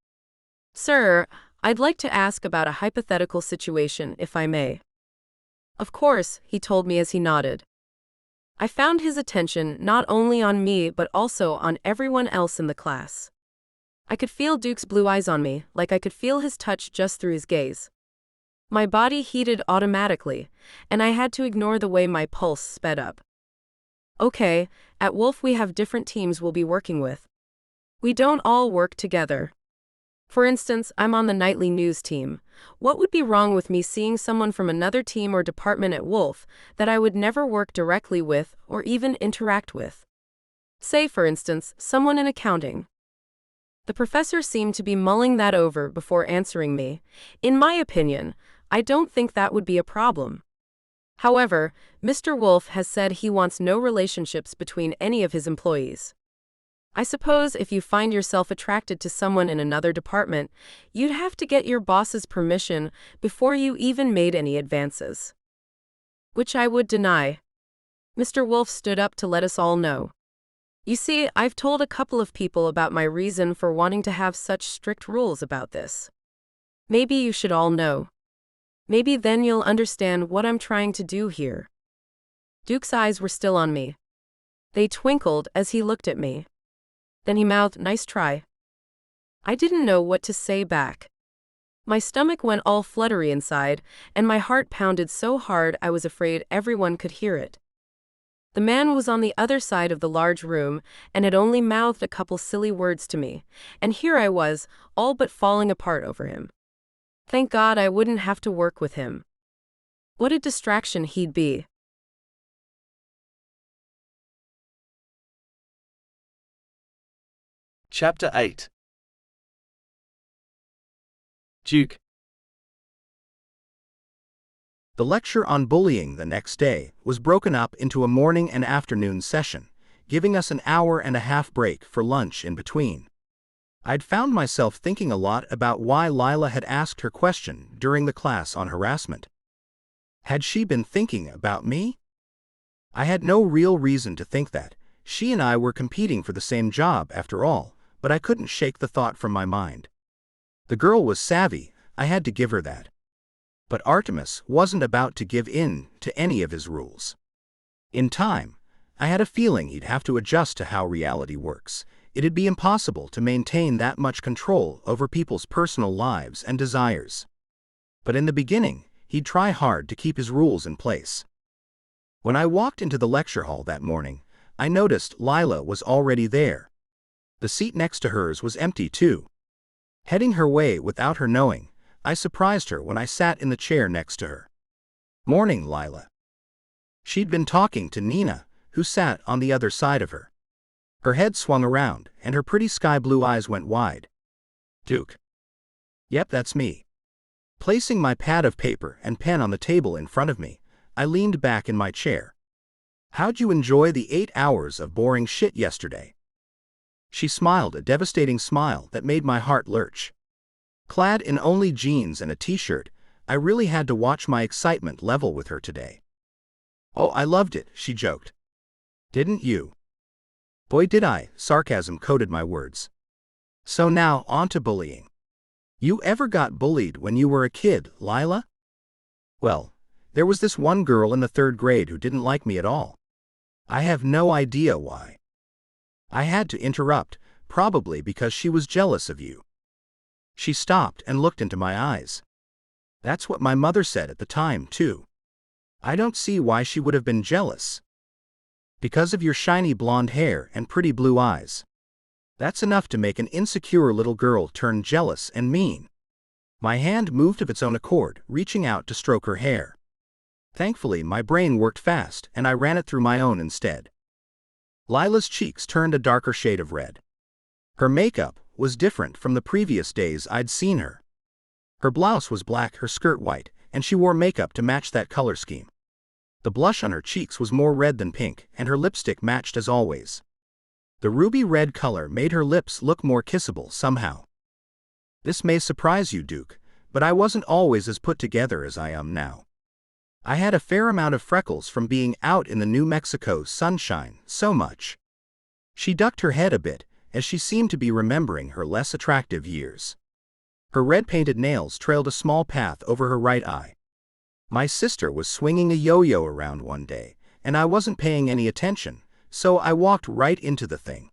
"Sir, I'd like to ask about a hypothetical situation, if I may." "Of course," he told me as he nodded. I found his attention not only on me but also on everyone else in the class. I could feel Duke's blue eyes on me, like I could feel his touch just through his gaze. My body heated automatically, and I had to ignore the way my pulse sped up. "Okay, at Wolf we have different teams we'll be working with. We don't all work together. For instance, I'm on the nightly news team. What would be wrong with me seeing someone from another team or department at Wolf that I would never work directly with or even interact with? Say, for instance, someone in accounting." The professor seemed to be mulling that over before answering me. "In my opinion, I don't think that would be a problem. However, Mr. Wolf has said he wants no relationships between any of his employees. I suppose if you find yourself attracted to someone in another department, you'd have to get your boss's permission before you even made any advances." Which I would deny. Mr. Wolf stood up to let us all know. "You see, I've told a couple of people about my reason for wanting to have such strict rules about this. Maybe you should all know. Maybe then you'll understand what I'm trying to do here." Duke's eyes were still on me. They twinkled as he looked at me. Then he mouthed, "Nice try." I didn't know what to say back. My stomach went all fluttery inside, and my heart pounded so hard I was afraid everyone could hear it. The man was on the other side of the large room and had only mouthed a couple silly words to me, and here I was, all but falling apart over him. Thank God I wouldn't have to work with him. What a distraction he'd be. Chapter 8. Duke. The lecture on bullying the next day was broken up into a morning and afternoon session, giving us an hour-and-a-half break for lunch in between. I'd found myself thinking a lot about why Lyla had asked her question during the class on harassment. Had she been thinking about me? I had no real reason to think that. She and I were competing for the same job after all, but I couldn't shake the thought from my mind. The girl was savvy, I had to give her that. But Artemis wasn't about to give in to any of his rules. In time, I had a feeling he'd have to adjust to how reality works. It'd be impossible to maintain that much control over people's personal lives and desires. But in the beginning, he'd try hard to keep his rules in place. When I walked into the lecture hall that morning, I noticed Lyla was already there. The seat next to hers was empty too. Heading her way without her knowing, I surprised her when I sat in the chair next to her. "Morning, Lyla." She'd been talking to Nina, who sat on the other side of her. Her head swung around, and her pretty sky-blue eyes went wide. "Duke." "Yep, that's me." Placing my pad of paper and pen on the table in front of me, I leaned back in my chair. "How'd you enjoy the 8 hours of boring shit yesterday?" She smiled, a devastating smile that made my heart lurch. Clad in only jeans and a t-shirt, I really had to watch my excitement level with her today. "Oh, I loved it," she joked. "Didn't you?" Boy did I, sarcasm coated my words. "So now, on to bullying. You ever got bullied when you were a kid, Lyla?" "Well, there was this one girl in the 3rd grade who didn't like me at all. I have no idea why." I had to interrupt, probably because she was jealous of you. She stopped and looked into my eyes. "That's what my mother said at the time, too. I don't see why she would have been jealous." "Because of your shiny blonde hair and pretty blue eyes. That's enough to make an insecure little girl turn jealous and mean." My hand moved of its own accord, reaching out to stroke her hair. Thankfully, my brain worked fast, and I ran it through my own instead. Lyla's cheeks turned a darker shade of red. Her makeup was different from the previous days I'd seen her. Her blouse was black, her skirt white, and she wore makeup to match that color scheme. The blush on her cheeks was more red than pink, and her lipstick matched as always. The ruby red color made her lips look more kissable somehow. "This may surprise you, Duke, but I wasn't always as put together as I am now. I had a fair amount of freckles from being out in the New Mexico sunshine so much." She ducked her head a bit, as she seemed to be remembering her less attractive years. Her red-painted nails trailed a small path over her right eye. "My sister was swinging a yo-yo around one day, and I wasn't paying any attention, so I walked right into the thing.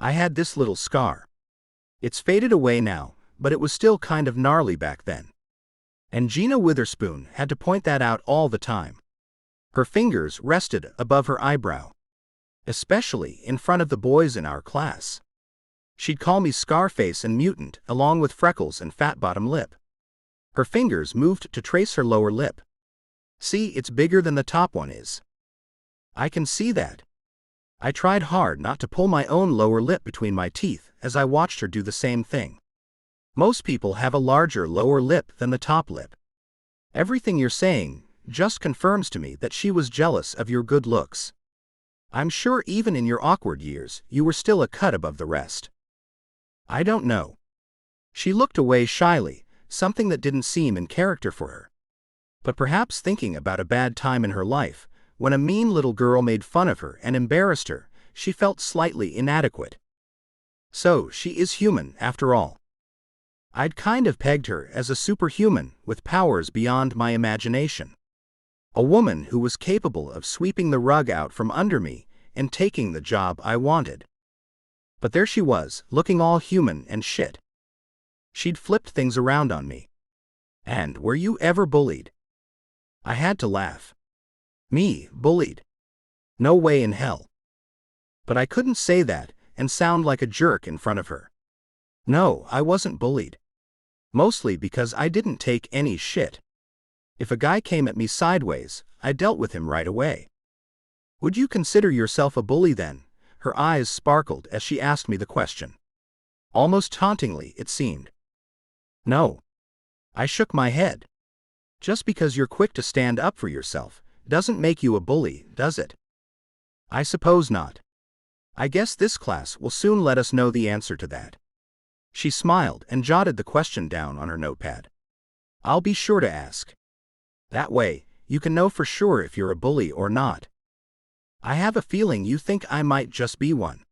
I had this little scar. It's faded away now, but it was still kind of gnarly back then. And Gina Witherspoon had to point that out all the time. Her fingers rested above her eyebrow, especially in front of the boys in our class. She'd call me Scarface and Mutant, along with freckles and fat bottom lip." Her fingers moved to trace her lower lip. "See, it's bigger than the top one is." "I can see that." I tried hard not to pull my own lower lip between my teeth as I watched her do the same thing. "Most people have a larger lower lip than the top lip. Everything you're saying just confirms to me that she was jealous of your good looks. I'm sure even in your awkward years, you were still a cut above the rest." "I don't know." She looked away shyly, something that didn't seem in character for her. But perhaps thinking about a bad time in her life, when a mean little girl made fun of her and embarrassed her, she felt slightly inadequate. So she is human after all. I'd kind of pegged her as a superhuman with powers beyond my imagination. A woman who was capable of sweeping the rug out from under me and taking the job I wanted. But there she was, looking all human and shit. She'd flipped things around on me. "And were you ever bullied?" I had to laugh. "Me, bullied? No way in hell." But I couldn't say that and sound like a jerk in front of her. No, I wasn't bullied. Mostly because I didn't take any shit. If a guy came at me sideways, I dealt with him right away. "Would you consider yourself a bully then?" Her eyes sparkled as she asked me the question. Almost tauntingly, it seemed. "No." I shook my head. "Just because you're quick to stand up for yourself doesn't make you a bully, does it?" "I suppose not. I guess this class will soon let us know the answer to that." She smiled and jotted the question down on her notepad. "I'll be sure to ask. That way, you can know for sure if you're a bully or not. I have a feeling you think I might just be one.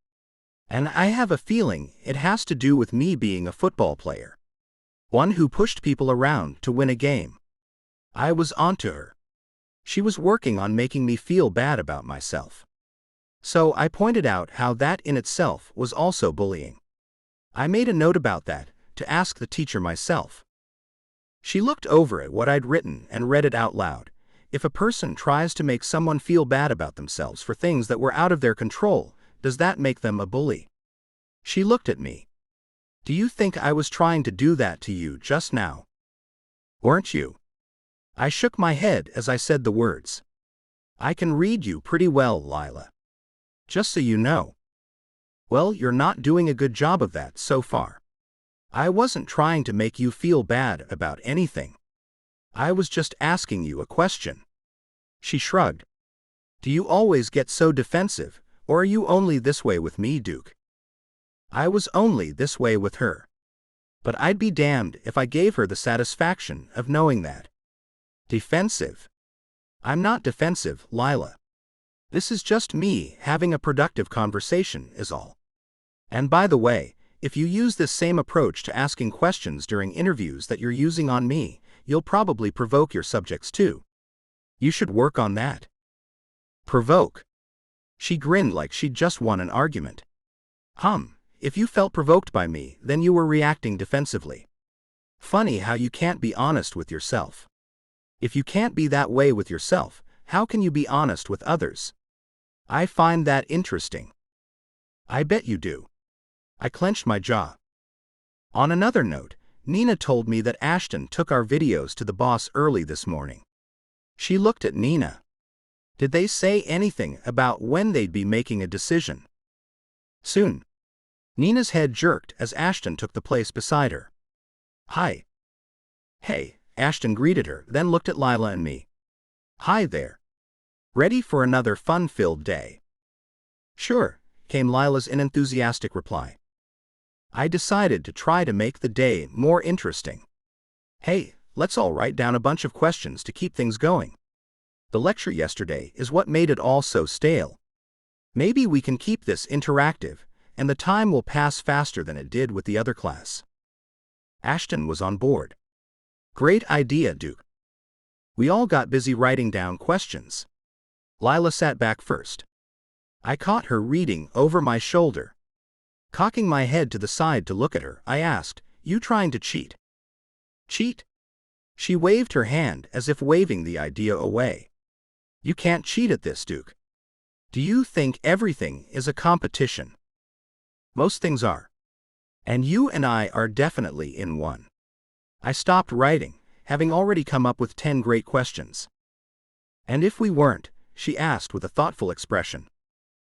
And I have a feeling it has to do with me being a football player. One who pushed people around to win a game. I was onto her. She was working on making me feel bad about myself. So I pointed out how that in itself was also bullying. I made a note about that, to ask the teacher myself. She looked over at what I'd written and read it out loud. If a person tries to make someone feel bad about themselves for things that were out of their control, does that make them a bully? She looked at me. Do you think I was trying to do that to you just now? Weren't you? I shook my head as I said the words. I can read you pretty well, Lyla. Just so you know. Well, you're not doing a good job of that so far. I wasn't trying to make you feel bad about anything. I was just asking you a question. She shrugged. Do you always get so defensive, or are you only this way with me, Duke? I was only this way with her. But I'd be damned if I gave her the satisfaction of knowing that. Defensive? I'm not defensive, Lyla. This is just me having a productive conversation, is all. And by the way, if you use this same approach to asking questions during interviews that you're using on me, you'll probably provoke your subjects too. You should work on that. Provoke? She grinned like she'd just won an argument. If you felt provoked by me, then you were reacting defensively. Funny how you can't be honest with yourself. If you can't be that way with yourself, how can you be honest with others? I find that interesting. I bet you do. I clenched my jaw. On another note, Nina told me that Ashton took our videos to the boss early this morning. She looked at Nina. Did they say anything about when they'd be making a decision? Soon. Nina's head jerked as Ashton took the place beside her. Hi. Hey, Ashton greeted her, then looked at Lyla and me. Hi there. Ready for another fun-filled day? Sure, came Lyla's unenthusiastic reply. I decided to try to make the day more interesting. Hey, let's all write down a bunch of questions to keep things going. The lecture yesterday is what made it all so stale. Maybe we can keep this interactive, and the time will pass faster than it did with the other class. Ashton was on board. Great idea, Duke. We all got busy writing down questions. Lyla sat back first. I caught her reading over my shoulder. Cocking my head to the side to look at her, I asked, You trying to cheat? Cheat? She waved her hand as if waving the idea away. You can't cheat at this, Duke. Do you think everything is a competition? Most things are. And you and I are definitely in one. I stopped writing, having already come up with 10 great questions. And if we weren't, she asked with a thoughtful expression,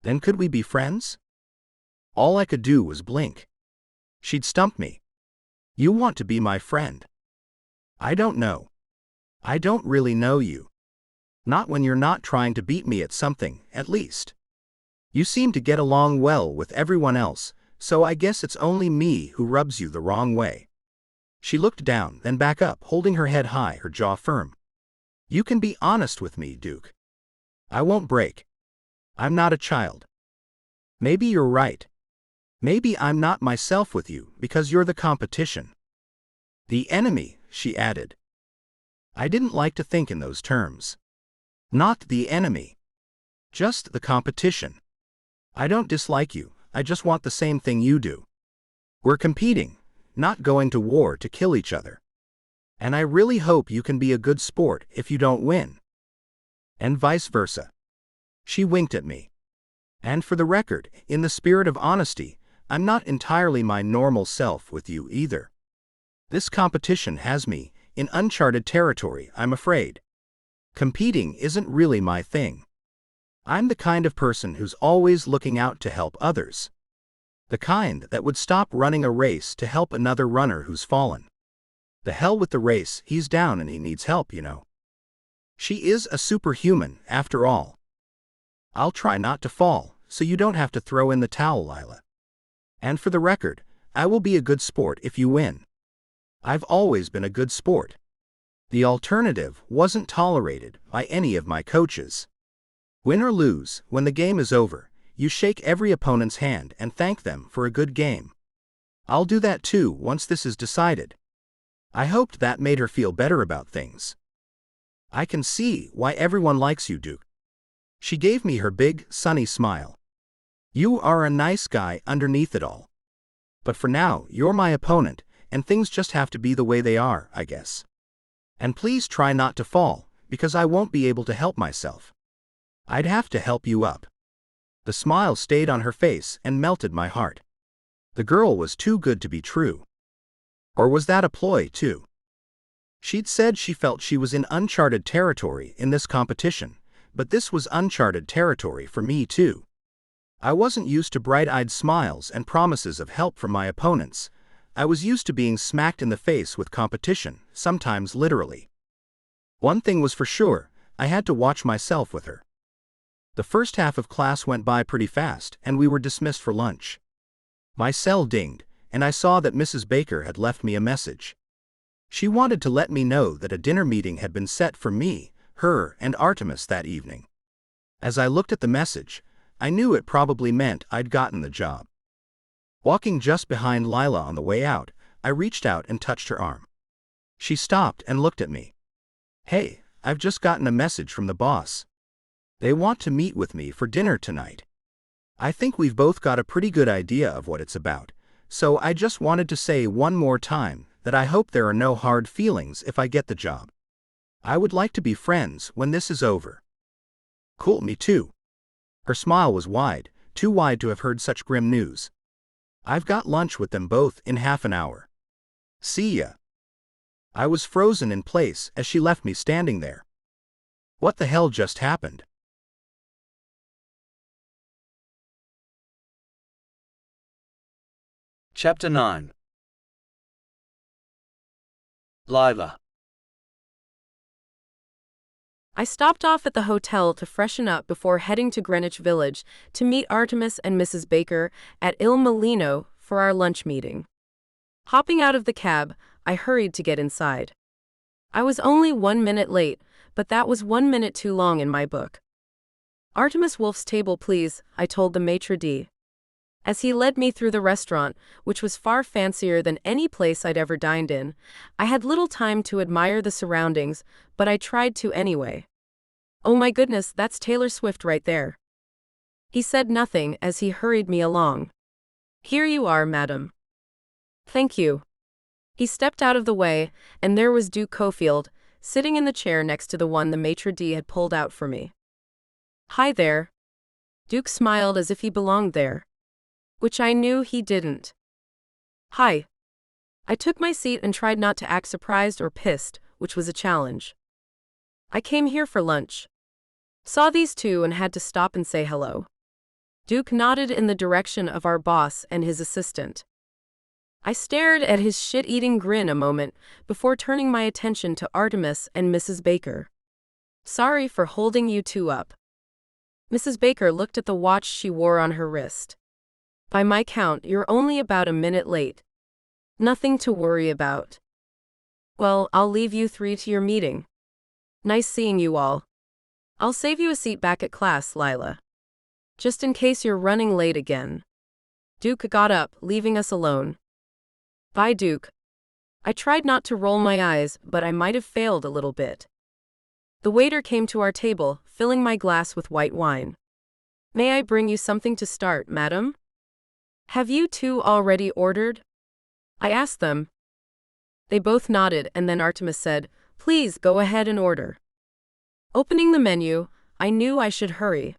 then could we be friends? All I could do was blink. She'd stumped me. You want to be my friend? I don't know. I don't really know you. Not when you're not trying to beat me at something, at least. You seem to get along well with everyone else, so I guess it's only me who rubs you the wrong way. She looked down, then back up, holding her head high, her jaw firm. You can be honest with me, Duke. I won't break. I'm not a child. Maybe you're right. Maybe I'm not myself with you because you're the competition. The enemy, she added. I didn't like to think in those terms. Not the enemy. Just the competition. I don't dislike you, I just want the same thing you do. We're competing, not going to war to kill each other. And I really hope you can be a good sport if you don't win. And vice versa. She winked at me. And for the record, in the spirit of honesty, I'm not entirely my normal self with you either. This competition has me in uncharted territory, I'm afraid. Competing isn't really my thing. I'm the kind of person who's always looking out to help others. The kind that would stop running a race to help another runner who's fallen. The hell with the race, he's down and he needs help, you know. She is a superhuman, after all. I'll try not to fall, so you don't have to throw in the towel, Lyla. And for the record, I will be a good sport if you win. I've always been a good sport. The alternative wasn't tolerated by any of my coaches. Win or lose, when the game is over, you shake every opponent's hand and thank them for a good game. I'll do that too once this is decided. I hoped that made her feel better about things. I can see why everyone likes you, Duke. She gave me her big, sunny smile. You are a nice guy underneath it all. But for now, you're my opponent, and things just have to be the way they are, I guess. And please try not to fall, because I won't be able to help myself. I'd have to help you up. The smile stayed on her face and melted my heart. The girl was too good to be true. Or was that a ploy, too? She'd said she felt she was in uncharted territory in this competition, but this was uncharted territory for me, too. I wasn't used to bright-eyed smiles and promises of help from my opponents. I was used to being smacked in the face with competition, sometimes literally. One thing was for sure, I had to watch myself with her. The first half of class went by pretty fast, and we were dismissed for lunch. My cell dinged, and I saw that Mrs. Baker had left me a message. She wanted to let me know that a dinner meeting had been set for me, her, and Artemis that evening. As I looked at the message, I knew it probably meant I'd gotten the job. Walking just behind Lyla on the way out, I reached out and touched her arm. She stopped and looked at me. Hey, I've just gotten a message from the boss. They want to meet with me for dinner tonight. I think we've both got a pretty good idea of what it's about, so I just wanted to say one more time that I hope there are no hard feelings if I get the job. I would like to be friends when this is over. Cool, me too. Her smile was wide, too wide to have heard such grim news. I've got lunch with them both in half an hour. See ya. I was frozen in place as she left me standing there. What the hell just happened? Chapter 9. Lyla. I stopped off at the hotel to freshen up before heading to Greenwich Village to meet Artemis and Mrs. Baker at Il Molino for our lunch meeting. Hopping out of the cab, I hurried to get inside. I was only 1 minute late, but that was 1 minute too long in my book. Artemis Wolf's table, please, I told the maitre d'. As he led me through the restaurant, which was far fancier than any place I'd ever dined in, I had little time to admire the surroundings, but I tried to anyway. Oh my goodness, that's Taylor Swift right there. He said nothing as he hurried me along. Here you are, madam. Thank you. He stepped out of the way, and there was Duke Cofield, sitting in the chair next to the one the maitre d' had pulled out for me. Hi there. Duke smiled as if he belonged there. Which I knew he didn't. Hi. I took my seat and tried not to act surprised or pissed, which was a challenge. I came here for lunch. Saw these two and had to stop and say hello. Duke nodded in the direction of our boss and his assistant. I stared at his shit-eating grin a moment before turning my attention to Artemis and Mrs. Baker. Sorry for holding you two up. Mrs. Baker looked at the watch she wore on her wrist. By my count, you're only about a minute late. Nothing to worry about. Well, I'll leave you three to your meeting. Nice seeing you all. I'll save you a seat back at class, Lyla. Just in case you're running late again. Duke got up, leaving us alone. Bye, Duke. I tried not to roll my eyes, but I might have failed a little bit. The waiter came to our table, filling my glass with white wine. May I bring you something to start, madam? Have you two already ordered? I asked them. They both nodded, and then Artemis said, Please go ahead and order. Opening the menu, I knew I should hurry.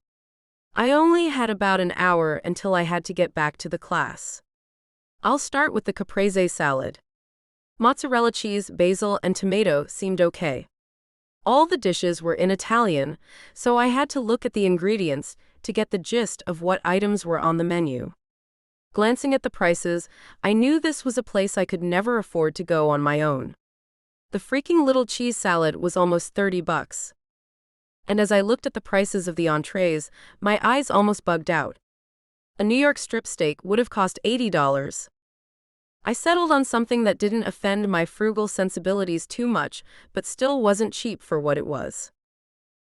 I only had about an hour until I had to get back to the class. I'll start with the caprese salad. Mozzarella cheese, basil, and tomato seemed okay. All the dishes were in Italian, so I had to look at the ingredients to get the gist of what items were on the menu. Glancing at the prices, I knew this was a place I could never afford to go on my own. The freaking little cheese salad was almost $30. And as I looked at the prices of the entrees, my eyes almost bugged out. A New York strip steak would have cost $80. I settled on something that didn't offend my frugal sensibilities too much, but still wasn't cheap for what it was.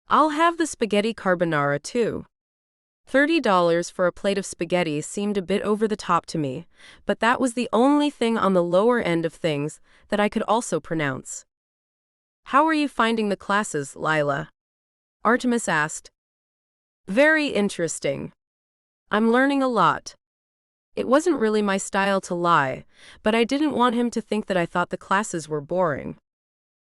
I'll have the spaghetti carbonara too. $30 for a plate of spaghetti seemed a bit over the top to me, but that was the only thing on the lower end of things that I could also pronounce. How are you finding the classes, Lyla? Artemis asked. Very interesting. I'm learning a lot. It wasn't really my style to lie, but I didn't want him to think that I thought the classes were boring.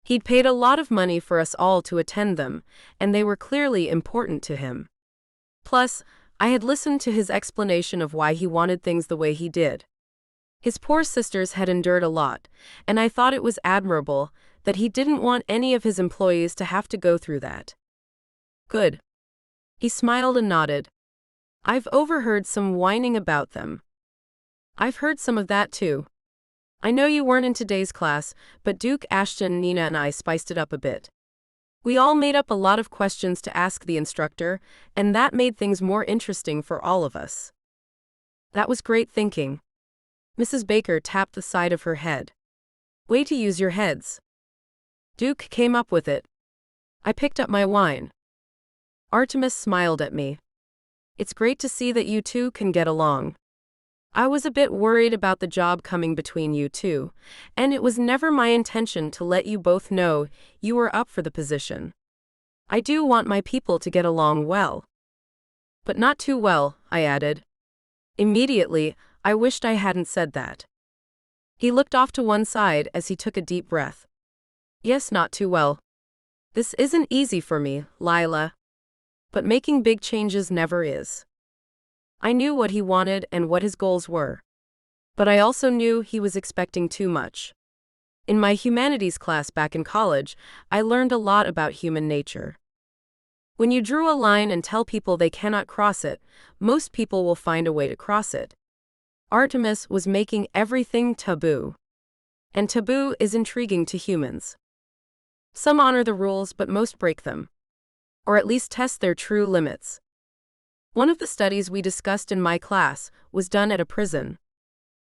He'd paid a lot of money for us all to attend them, and they were clearly important to him. Plus, I had listened to his explanation of why he wanted things the way he did. His poor sisters had endured a lot, and I thought it was admirable that he didn't want any of his employees to have to go through that. Good. He smiled and nodded. I've overheard some whining about them. I've heard some of that too. I know you weren't in today's class, but Duke, Ashton, Nina, and I spiced it up a bit. We all made up a lot of questions to ask the instructor, and that made things more interesting for all of us. That was great thinking. Mrs. Baker tapped the side of her head. Way to use your heads. Duke came up with it. I picked up my wine. Artemis smiled at me. It's great to see that you two can get along. I was a bit worried about the job coming between you two, and it was never my intention to let you both know you were up for the position. I do want my people to get along well. But not too well, I added. Immediately, I wished I hadn't said that. He looked off to one side as he took a deep breath. Yes, not too well. This isn't easy for me, Lyla. But making big changes never is. I knew what he wanted and what his goals were. But I also knew he was expecting too much. In my humanities class back in college, I learned a lot about human nature. When you drew a line and tell people they cannot cross it, most people will find a way to cross it. Artemis was making everything taboo. And taboo is intriguing to humans. Some honor the rules, but most break them. Or at least test their true limits. One of the studies we discussed in my class was done at a prison.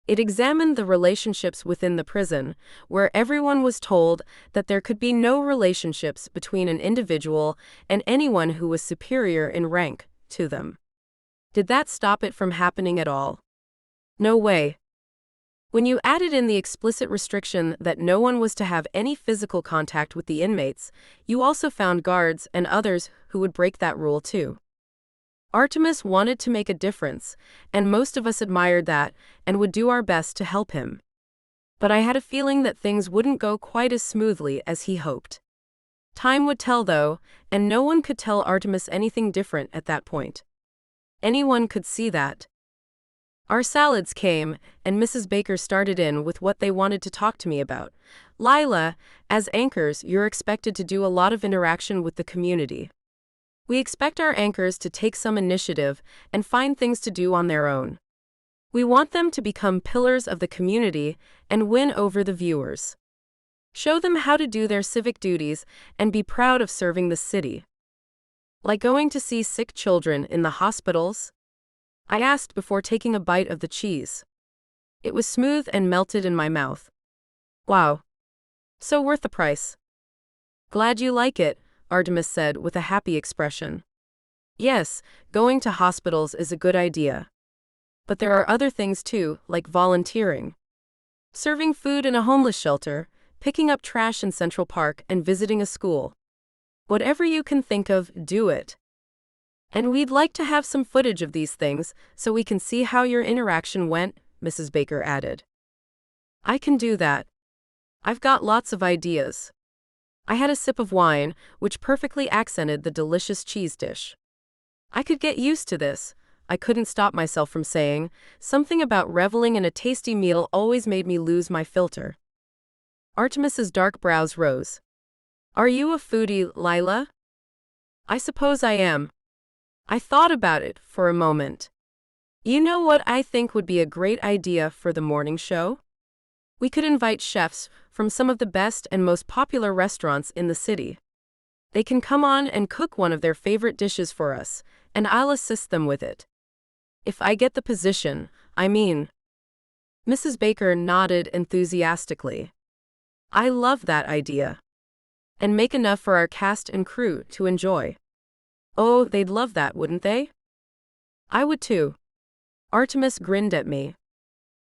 It examined the relationships within the prison, where everyone was told that there could be no relationships between an individual and anyone who was superior in rank to them. Did that stop it from happening at all? No way. When you added in the explicit restriction that no one was to have any physical contact with the inmates, you also found guards and others who would break that rule too. Artemis wanted to make a difference, and most of us admired that and would do our best to help him. But I had a feeling that things wouldn't go quite as smoothly as he hoped. Time would tell though, and no one could tell Artemis anything different at that point. Anyone could see that. Our salads came, and Mrs. Baker started in with what they wanted to talk to me about. Lyla, as anchors, you're expected to do a lot of interaction with the community. We expect our anchors to take some initiative and find things to do on their own. We want them to become pillars of the community and win over the viewers. Show them how to do their civic duties and be proud of serving the city. Like going to see sick children in the hospitals? I asked before taking a bite of the cheese. It was smooth and melted in my mouth. Wow. So worth the price. Glad you like it, Artemis said with a happy expression. Yes, going to hospitals is a good idea. But there are other things too, like volunteering. Serving food in a homeless shelter, picking up trash in Central Park, and visiting a school. Whatever you can think of, do it. And we'd like to have some footage of these things so we can see how your interaction went, Mrs. Baker added. I can do that. I've got lots of ideas. I had a sip of wine, which perfectly accented the delicious cheese dish. I could get used to this, I couldn't stop myself from saying. Something about reveling in a tasty meal always made me lose my filter. Artemis's dark brows rose. Are you a foodie, Lyla? I suppose I am. I thought about it for a moment. You know what I think would be a great idea for the morning show? We could invite chefs from some of the best and most popular restaurants in the city. They can come on and cook one of their favorite dishes for us, and I'll assist them with it. If I get the position, I mean. Mrs. Baker nodded enthusiastically. I love that idea. And make enough for our cast and crew to enjoy. Oh, they'd love that, wouldn't they? I would too. Artemis grinned at me.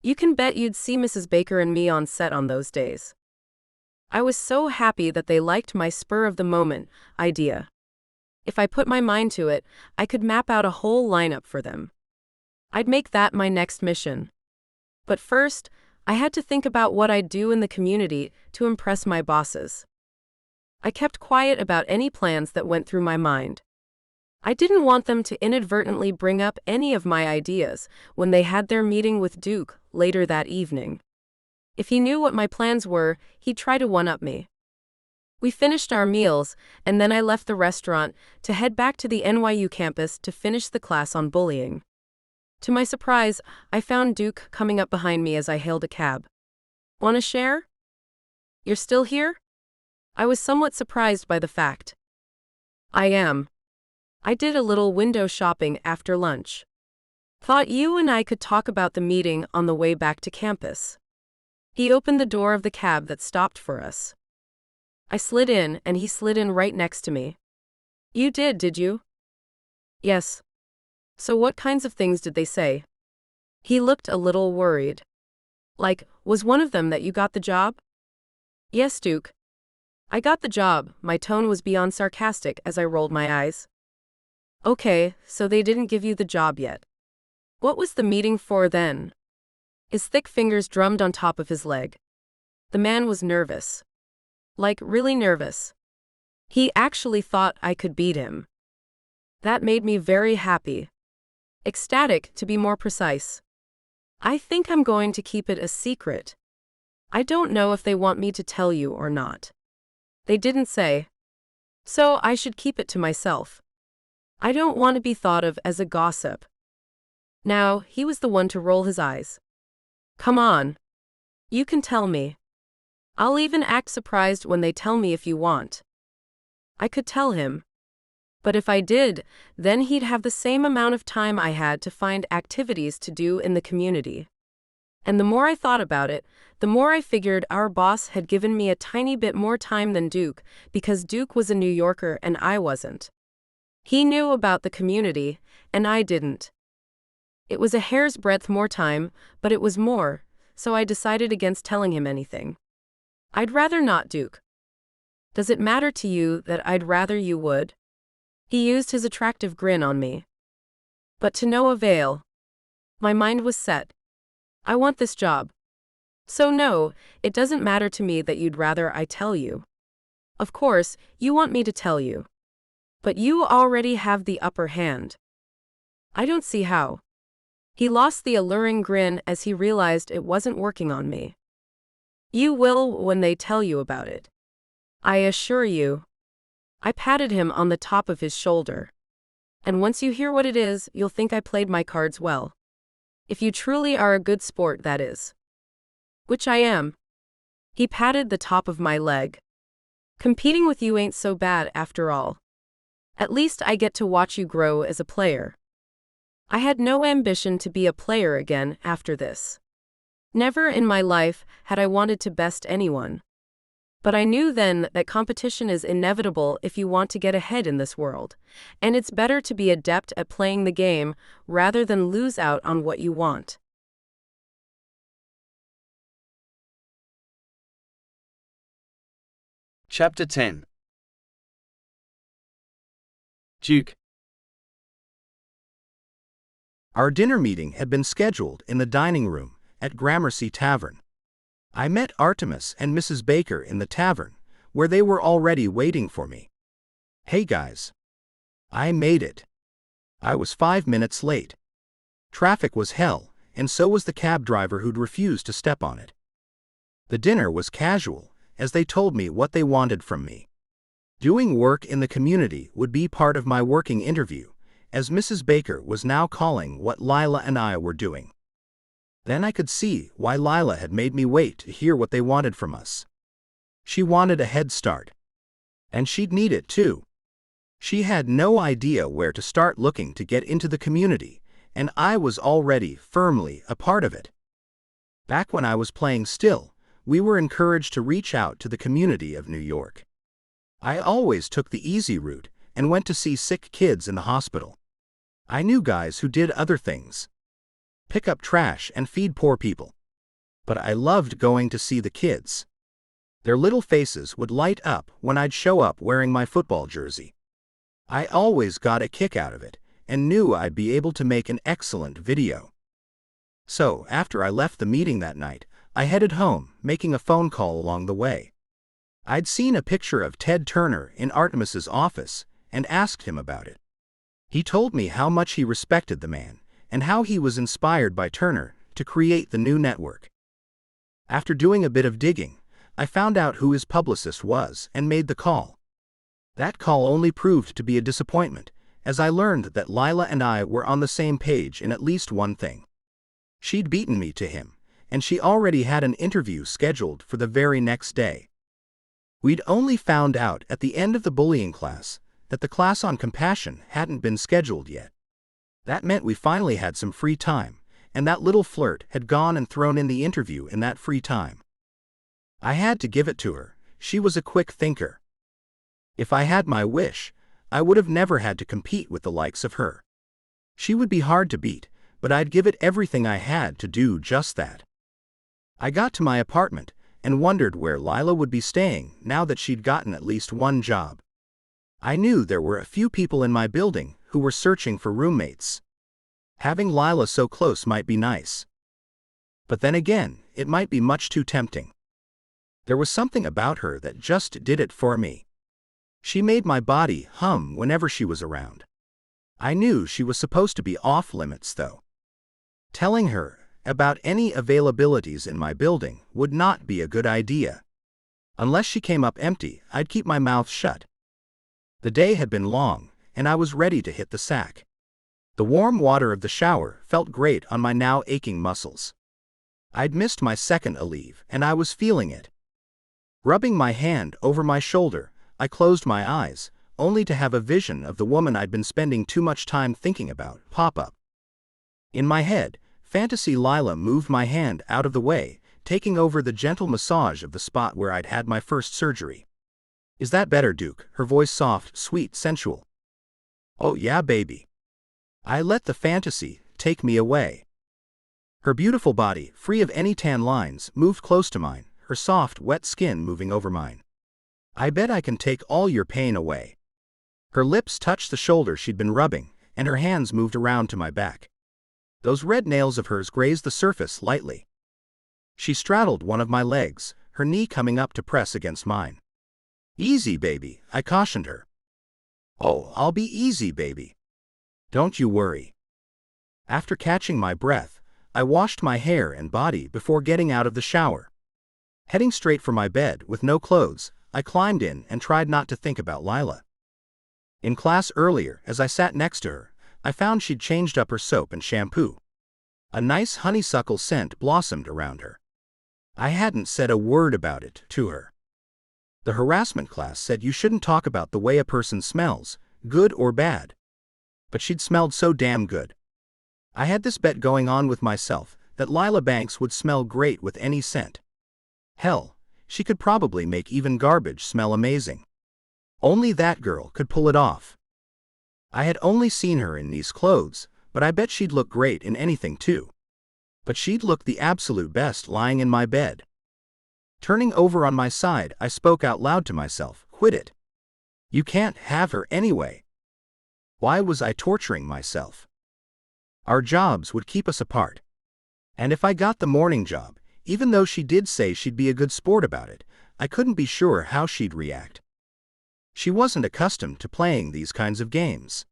You can bet you'd see Mrs. Baker and me on set on those days. I was so happy that they liked my spur-of-the-moment idea. If I put my mind to it, I could map out a whole lineup for them. I'd make that my next mission. But first, I had to think about what I'd do in the community to impress my bosses. I kept quiet about any plans that went through my mind. I didn't want them to inadvertently bring up any of my ideas when they had their meeting with Duke later that evening. If he knew what my plans were, he'd try to one-up me. We finished our meals, and then I left the restaurant to head back to the NYU campus to finish the class on bullying. To my surprise, I found Duke coming up behind me as I hailed a cab. Want to share? You're still here? I was somewhat surprised by the fact. I am. I did a little window shopping after lunch. Thought you and I could talk about the meeting on the way back to campus. He opened the door of the cab that stopped for us. I slid in, and he slid in right next to me. You did you? Yes. So what kinds of things did they say? He looked a little worried. Like, was one of them that you got the job? Yes, Duke. I got the job. My tone was beyond sarcastic as I rolled my eyes. Okay, so they didn't give you the job yet. What was the meeting for then? His thick fingers drummed on top of his leg. The man was nervous. Like, really nervous. He actually thought I could beat him. That made me very happy. Ecstatic, to be more precise. I think I'm going to keep it a secret. I don't know if they want me to tell you or not. They didn't say. So I should keep it to myself. I don't want to be thought of as a gossip. Now, he was the one to roll his eyes. Come on. You can tell me. I'll even act surprised when they tell me if you want. I could tell him. But if I did, then he'd have the same amount of time I had to find activities to do in the community. And the more I thought about it, the more I figured our boss had given me a tiny bit more time than Duke, because Duke was a New Yorker and I wasn't. He knew about the community, and I didn't. It was a hair's breadth more time, but it was more, so I decided against telling him anything. I'd rather not, Duke. Does it matter to you that I'd rather you would? He used his attractive grin on me. But to no avail. My mind was set. I want this job. So no, it doesn't matter to me that you'd rather I tell you. Of course, you want me to tell you. But you already have the upper hand. I don't see how. He lost the alluring grin as he realized it wasn't working on me. You will when they tell you about it. I assure you. I patted him on the top of his shoulder. And once you hear what it is, you'll think I played my cards well. If you truly are a good sport, that is. Which I am. He patted the top of my leg. Competing with you ain't so bad after all. At least I get to watch you grow as a player. I had no ambition to be a player again after this. Never in my life had I wanted to best anyone. But I knew then that competition is inevitable if you want to get ahead in this world, and it's better to be adept at playing the game rather than lose out on what you want. Chapter 10. Duke. Our dinner meeting had been scheduled in the dining room at Gramercy Tavern. I met Artemis and Mrs. Baker in the tavern, where they were already waiting for me. Hey guys. I made it. I was 5 minutes late. Traffic was hell, and so was the cab driver who'd refused to step on it. The dinner was casual, as they told me what they wanted from me. Doing work in the community would be part of my working interview, as Mrs. Baker was now calling what Lyla and I were doing. Then I could see why Lyla had made me wait to hear what they wanted from us. She wanted a head start. And she'd need it too. She had no idea where to start looking to get into the community, and I was already firmly a part of it. Back when I was playing still, we were encouraged to reach out to the community of New York. I always took the easy route and went to see sick kids in the hospital. I knew guys who did other things. Pick up trash and feed poor people. But I loved going to see the kids. Their little faces would light up when I'd show up wearing my football jersey. I always got a kick out of it and knew I'd be able to make an excellent video. So, after I left the meeting that night, I headed home, making a phone call along the way. I'd seen a picture of Ted Turner in Artemis's office and asked him about it. He told me how much he respected the man and how he was inspired by Turner to create the new network. After doing a bit of digging, I found out who his publicist was and made the call. That call only proved to be a disappointment, as I learned that Lyla and I were on the same page in at least one thing. She'd beaten me to him, and she already had an interview scheduled for the very next day. We'd only found out at the end of the bullying class that the class on compassion hadn't been scheduled yet. That meant we finally had some free time, and that little flirt had gone and thrown in the interview in that free time. I had to give it to her. She was a quick thinker. If I had my wish, I would have never had to compete with the likes of her. She would be hard to beat, but I'd give it everything I had to do just that. I got to my apartment and wondered where Lyla would be staying now that she'd gotten at least one job. I knew there were a few people in my building who were searching for roommates. Having Lyla so close might be nice. But then again, it might be much too tempting. There was something about her that just did it for me. She made my body hum whenever she was around. I knew she was supposed to be off limits, though. Telling her about any availabilities in my building would not be a good idea. Unless she came up empty, I'd keep my mouth shut. The day had been long, and I was ready to hit the sack. The warm water of the shower felt great on my now aching muscles. I'd missed my second leave, and I was feeling it. Rubbing my hand over my shoulder, I closed my eyes, only to have a vision of the woman I'd been spending too much time thinking about pop up. In my head, fantasy Lyla moved my hand out of the way, taking over the gentle massage of the spot where I'd had my first surgery. "Is that better, Duke?" Her voice soft, sweet, sensual. "Oh yeah, baby." I let the fantasy take me away. Her beautiful body, free of any tan lines, moved close to mine, her soft, wet skin moving over mine. "I bet I can take all your pain away." Her lips touched the shoulder she'd been rubbing, and her hands moved around to my back. Those red nails of hers grazed the surface lightly. She straddled one of my legs, her knee coming up to press against mine. "Easy, baby," I cautioned her. "Oh, I'll be easy, baby. Don't you worry." After catching my breath, I washed my hair and body before getting out of the shower. Heading straight for my bed with no clothes, I climbed in and tried not to think about Lyla. In class earlier, as I sat next to her, I found she'd changed up her soap and shampoo. A nice honeysuckle scent blossomed around her. I hadn't said a word about it to her. The harassment class said you shouldn't talk about the way a person smells, good or bad. But she'd smelled so damn good. I had this bet going on with myself that Lyla Banks would smell great with any scent. Hell, she could probably make even garbage smell amazing. Only that girl could pull it off. I had only seen her in these clothes, but I bet she'd look great in anything too. But she'd look the absolute best lying in my bed. Turning over on my side, I spoke out loud to myself, "Quit it. You can't have her anyway." Why was I torturing myself? Our jobs would keep us apart. And if I got the morning job, even though she did say she'd be a good sport about it, I couldn't be sure how she'd react. She wasn't accustomed to playing these kinds of games.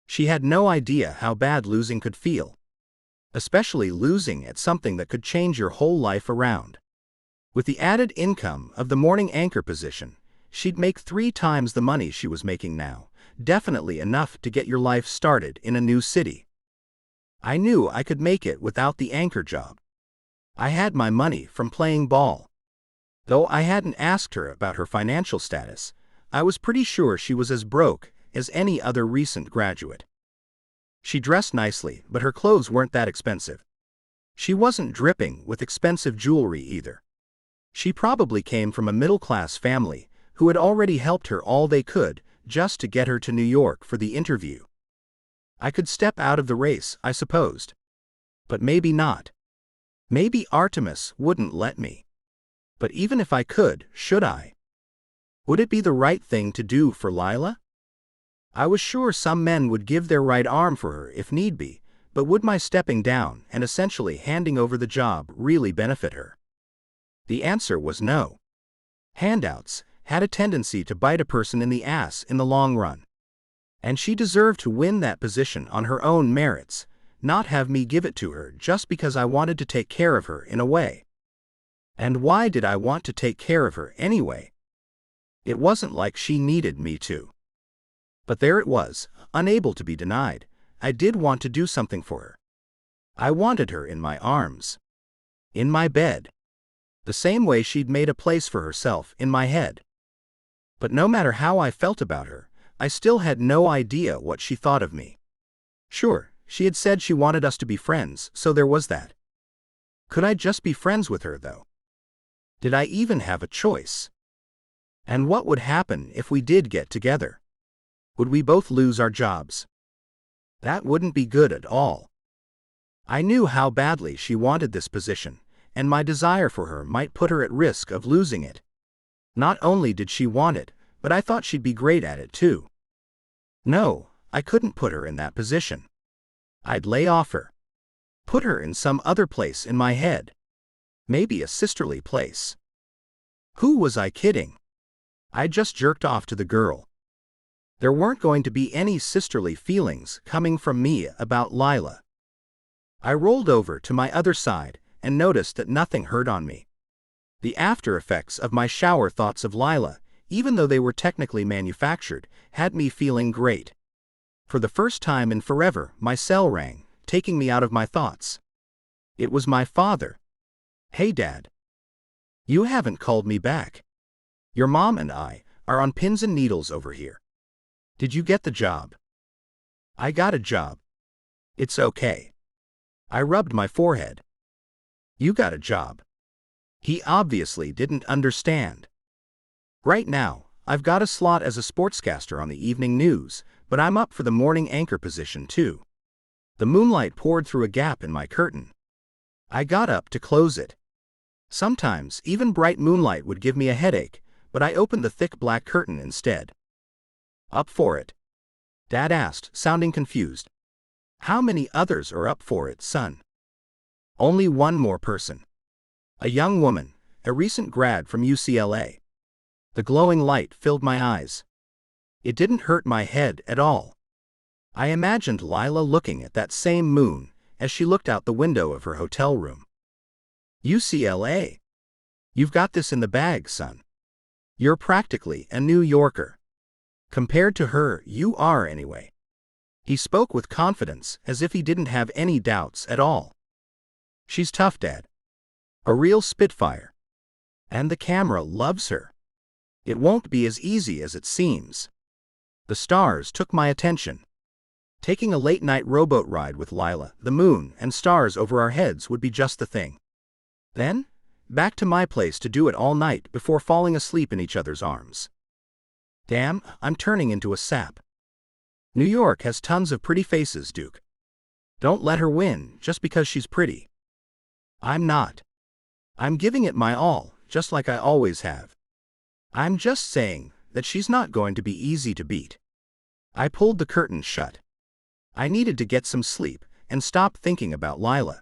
She had no idea how bad losing could feel. Especially losing at something that could change your whole life around. With the added income of the morning anchor position, she'd make 3 times the money she was making now, definitely enough to get your life started in a new city. I knew I could make it without the anchor job. I had my money from playing ball. Though I hadn't asked her about her financial status, I was pretty sure she was as broke as any other recent graduate. She dressed nicely, but her clothes weren't that expensive. She wasn't dripping with expensive jewelry either. She probably came from a middle-class family who had already helped her all they could just to get her to New York for the interview. I could step out of the race, I supposed. But maybe not. Maybe Artemis wouldn't let me. But even if I could, should I? Would it be the right thing to do for Lyla? I was sure some men would give their right arm for her if need be, but would my stepping down and essentially handing over the job really benefit her? The answer was no. Handouts had a tendency to bite a person in the ass in the long run. And she deserved to win that position on her own merits, not have me give it to her just because I wanted to take care of her in a way. And why did I want to take care of her anyway? It wasn't like she needed me to. But there it was, unable to be denied. I did want to do something for her. I wanted her in my arms. In my bed. The same way she'd made a place for herself in my head. But no matter how I felt about her, I still had no idea what she thought of me. Sure, she had said she wanted us to be friends, so there was that. Could I just be friends with her, though? Did I even have a choice? And what would happen if we did get together? Would we both lose our jobs? That wouldn't be good at all. I knew how badly she wanted this position, and my desire for her might put her at risk of losing it. Not only did she want it, but I thought she'd be great at it too. No, I couldn't put her in that position. I'd lay off her. Put her in some other place in my head. Maybe a sisterly place. Who was I kidding? I just jerked off to the girl. There weren't going to be any sisterly feelings coming from me about Lyla. I rolled over to my other side and noticed that nothing hurt on me. The after effects of my shower thoughts of Lyla, even though they were technically manufactured, had me feeling great. For the first time in forever, my cell rang, taking me out of my thoughts. It was my father. Hey, Dad. You haven't called me back. Your mom and I are on pins and needles over here. Did you get the job? I got a job. It's okay. I rubbed my forehead. You got a job. He obviously didn't understand. Right now, I've got a slot as a sportscaster on the evening news, but I'm up for the morning anchor position too. The moonlight poured through a gap in my curtain. I got up to close it. Sometimes, even bright moonlight would give me a headache, but I opened the thick black curtain instead. Up for it? Dad asked, sounding confused. How many others are up for it, son? Only one more person. A young woman, a recent grad from UCLA. The glowing light filled my eyes. It didn't hurt my head at all. I imagined Lyla looking at that same moon as she looked out the window of her hotel room. UCLA. You've got this in the bag, son. You're practically a New Yorker. Compared to her, you are anyway. He spoke with confidence, as if he didn't have any doubts at all. She's tough, Dad. A real spitfire. And the camera loves her. It won't be as easy as it seems. The stars took my attention. Taking a late-night rowboat ride with Lyla, the moon and stars over our heads would be just the thing. Then, back to my place to do it all night before falling asleep in each other's arms. Damn, I'm turning into a sap. New York has tons of pretty faces, Duke. Don't let her win just because she's pretty. I'm not. I'm giving it my all, just like I always have. I'm just saying that she's not going to be easy to beat. I pulled the curtain shut. I needed to get some sleep and stop thinking about Lyla.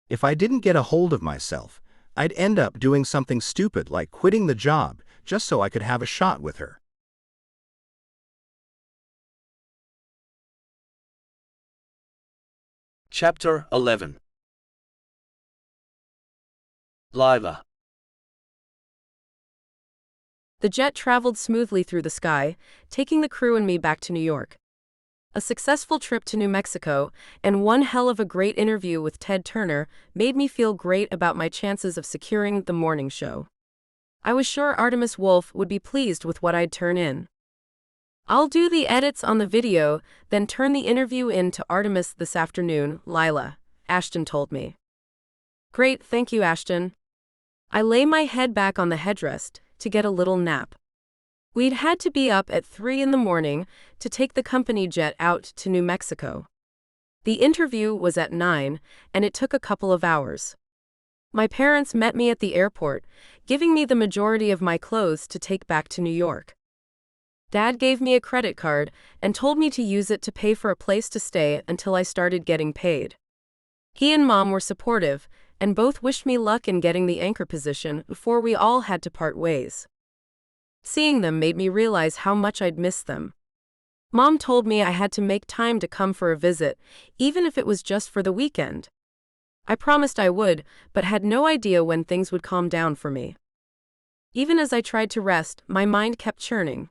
If I didn't get a hold of myself, I'd end up doing something stupid like quitting the job just so I could have a shot with her. Chapter 11. Lyla. The jet traveled smoothly through the sky, taking the crew and me back to New York. A successful trip to New Mexico and one hell of a great interview with Ted Turner made me feel great about my chances of securing the morning show. I was sure Artemis Wolf would be pleased with what I'd turn in. I'll do the edits on the video, then turn the interview in to Artemis this afternoon, Lyla, Ashton told me. Great, thank you, Ashton. I lay my head back on the headrest to get a little nap. We'd had to be up at 3 in the morning to take the company jet out to New Mexico. The interview was at 9, and it took a couple of hours. My parents met me at the airport, giving me the majority of my clothes to take back to New York. Dad gave me a credit card and told me to use it to pay for a place to stay until I started getting paid. He and Mom were supportive, and both wished me luck in getting the anchor position before we all had to part ways. Seeing them made me realize how much I'd missed them. Mom told me I had to make time to come for a visit, even if it was just for the weekend. I promised I would, but had no idea when things would calm down for me. Even as I tried to rest, my mind kept churning.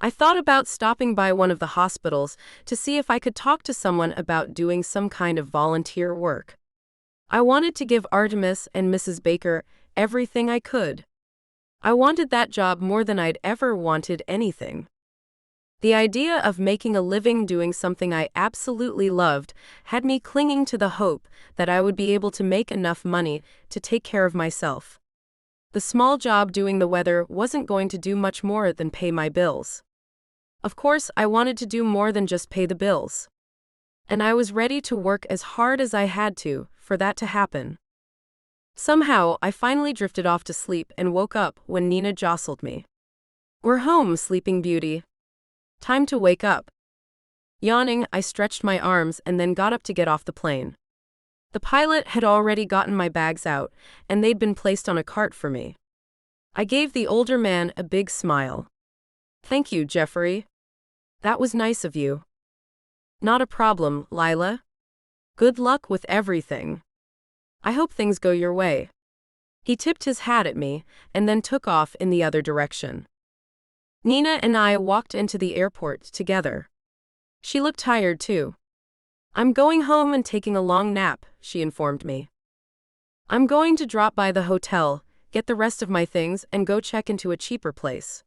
I thought about stopping by one of the hospitals to see if I could talk to someone about doing some kind of volunteer work. I wanted to give Artemis and Mrs. Baker everything I could. I wanted that job more than I'd ever wanted anything. The idea of making a living doing something I absolutely loved had me clinging to the hope that I would be able to make enough money to take care of myself. The small job doing the weather wasn't going to do much more than pay my bills. Of course, I wanted to do more than just pay the bills. And I was ready to work as hard as I had to for that to happen. Somehow, I finally drifted off to sleep and woke up when Nina jostled me. "We're home, Sleeping Beauty. Time to wake up." Yawning, I stretched my arms and then got up to get off the plane. The pilot had already gotten my bags out, and they'd been placed on a cart for me. I gave the older man a big smile. "Thank you, Jeffrey. That was nice of you." "Not a problem, Lyla. Good luck with everything. I hope things go your way." He tipped his hat at me and then took off in the other direction. Nina and I walked into the airport together. She looked tired too. "I'm going home and taking a long nap," she informed me. "I'm going to drop by the hotel, get the rest of my things, and go check into a cheaper place."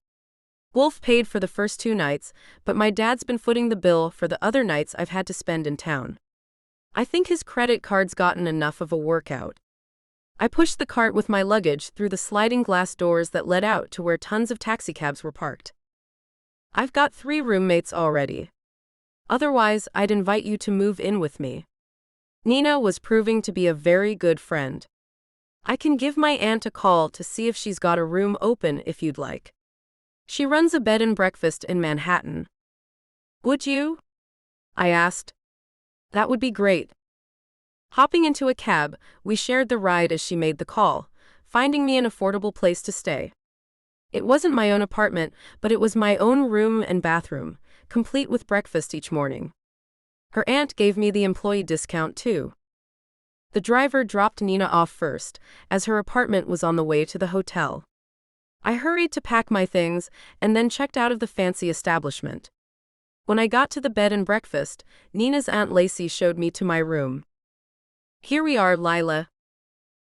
Wolf paid for the first 2 nights, but my dad's been footing the bill for the other nights I've had to spend in town. I think his credit card's gotten enough of a workout. I pushed the cart with my luggage through the sliding glass doors that led out to where tons of taxicabs were parked. "I've got 3 roommates already. Otherwise, I'd invite you to move in with me." Nina was proving to be a very good friend. "I can give my aunt a call to see if she's got a room open if you'd like. She runs a bed and breakfast in Manhattan." "Would you?" I asked. "That would be great." Hopping into a cab, we shared the ride as she made the call, finding me an affordable place to stay. It wasn't my own apartment, but it was my own room and bathroom, complete with breakfast each morning. Her aunt gave me the employee discount too. The driver dropped Nina off first, as her apartment was on the way to the hotel. I hurried to pack my things and then checked out of the fancy establishment. When I got to the bed and breakfast, Nina's Aunt Lacey showed me to my room. "Here we are, Lyla.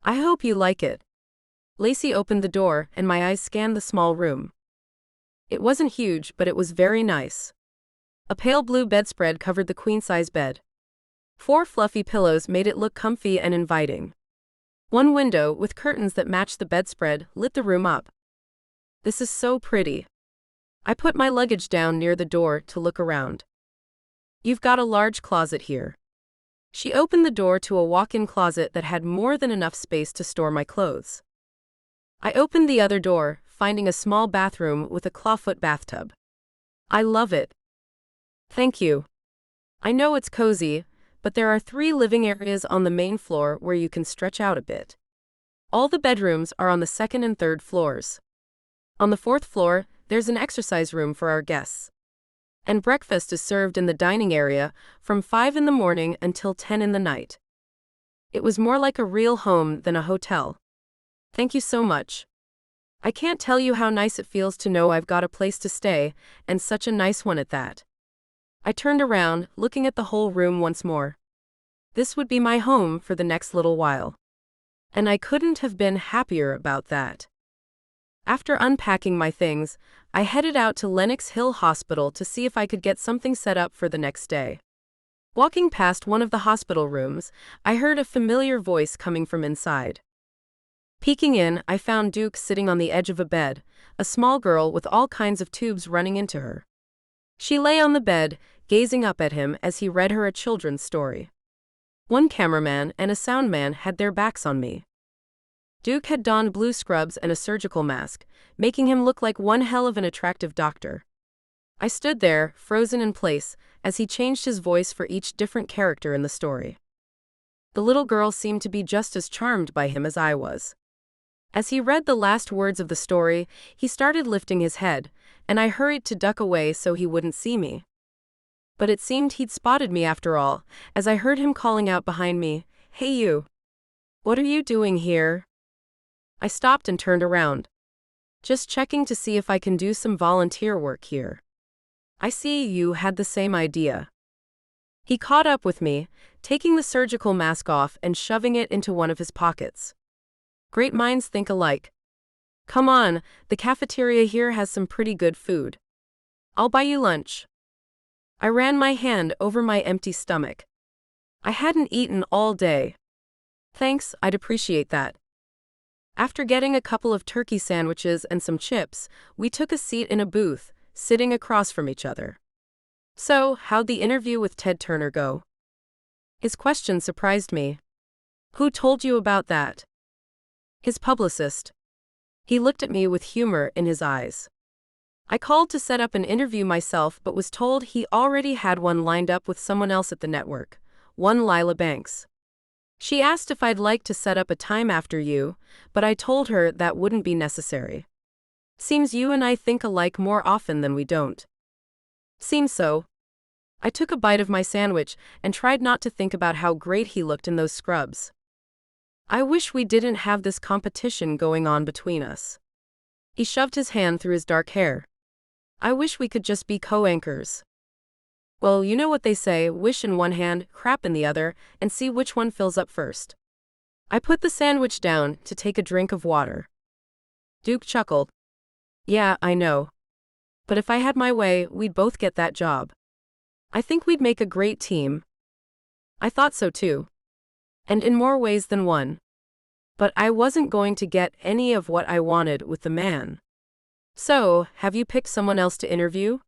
I hope you like it." Lacey opened the door, and my eyes scanned the small room. It wasn't huge, but it was very nice. A pale blue bedspread covered the queen-size bed. 4 fluffy pillows made it look comfy and inviting. One window, with curtains that matched the bedspread, lit the room up. "This is so pretty." I put my luggage down near the door to look around. "You've got a large closet here." She opened the door to a walk-in closet that had more than enough space to store my clothes. I opened the other door, finding a small bathroom with a clawfoot bathtub. "I love it." "Thank you. I know it's cozy, but there are 3 living areas on the main floor where you can stretch out a bit. All the bedrooms are on the 2nd and 3rd floors. On the 4th floor, there's an exercise room for our guests. And breakfast is served in the dining area from 5 in the morning until 10 in the night." It was more like a real home than a hotel. "Thank you so much. I can't tell you how nice it feels to know I've got a place to stay, and such a nice one at that." I turned around, looking at the whole room once more. This would be my home for the next little while. And I couldn't have been happier about that. After unpacking my things, I headed out to Lenox Hill Hospital to see if I could get something set up for the next day. Walking past one of the hospital rooms, I heard a familiar voice coming from inside. Peeking in, I found Duke sitting on the edge of a bed, a small girl with all kinds of tubes running into her. She lay on the bed, gazing up at him as he read her a children's story. One cameraman and a soundman had their backs on me. Duke had donned blue scrubs and a surgical mask, making him look like one hell of an attractive doctor. I stood there, frozen in place, as he changed his voice for each different character in the story. The little girl seemed to be just as charmed by him as I was. As he read the last words of the story, he started lifting his head, and I hurried to duck away so he wouldn't see me. But it seemed he'd spotted me after all, as I heard him calling out behind me, "Hey you! What are you doing here?" I stopped and turned around. "Just checking to see if I can do some volunteer work here." "I see you had the same idea." He caught up with me, taking the surgical mask off and shoving it into one of his pockets. "Great minds think alike. Come on, the cafeteria here has some pretty good food. I'll buy you lunch." I ran my hand over my empty stomach. I hadn't eaten all day. "Thanks, I'd appreciate that." After getting a couple of turkey sandwiches and some chips, we took a seat in a booth, sitting across from each other. "So, how'd the interview with Ted Turner go?" His question surprised me. "Who told you about that?" "His publicist." He looked at me with humor in his eyes. "I called to set up an interview myself but was told he already had one lined up with someone else at the network, one Lyla Banks. She asked if I'd like to set up a time after you, but I told her that wouldn't be necessary. Seems you and I think alike more often than we don't." "Seems so." I took a bite of my sandwich and tried not to think about how great he looked in those scrubs. "I wish we didn't have this competition going on between us." He shoved his hand through his dark hair. "I wish we could just be co-anchors." "Well, you know what they say, wish in one hand, crap in the other, and see which one fills up first." I put the sandwich down to take a drink of water. Duke chuckled. "Yeah, I know. But if I had my way, we'd both get that job. I think we'd make a great team." I thought so too. And in more ways than one. But I wasn't going to get any of what I wanted with the man. "So, have you picked someone else to interview?"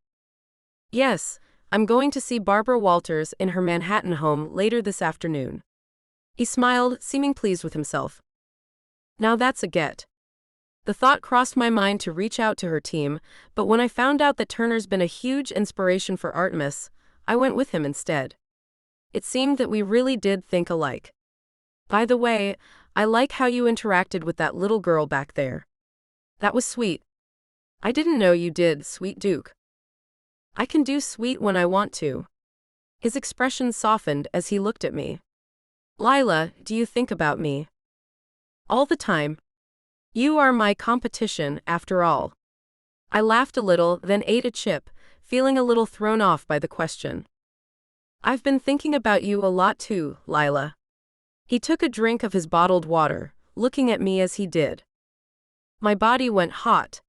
"Yes, I'm going to see Barbara Walters in her Manhattan home later this afternoon." He smiled, seeming pleased with himself. "Now that's a get." The thought crossed my mind to reach out to her team, but when I found out that Turner's been a huge inspiration for Artemis, I went with him instead. It seemed that we really did think alike. "By the way, I like how you interacted with that little girl back there. That was sweet." "I didn't know you did, sweet Duke." "I can do sweet when I want to." His expression softened as he looked at me. "Lyla, do you think about me?" "All the time. You are my competition, after all." I laughed a little, then ate a chip, feeling a little thrown off by the question. "I've been thinking about you a lot too, Lyla." He took a drink of his bottled water, looking at me as he did. My body went hot.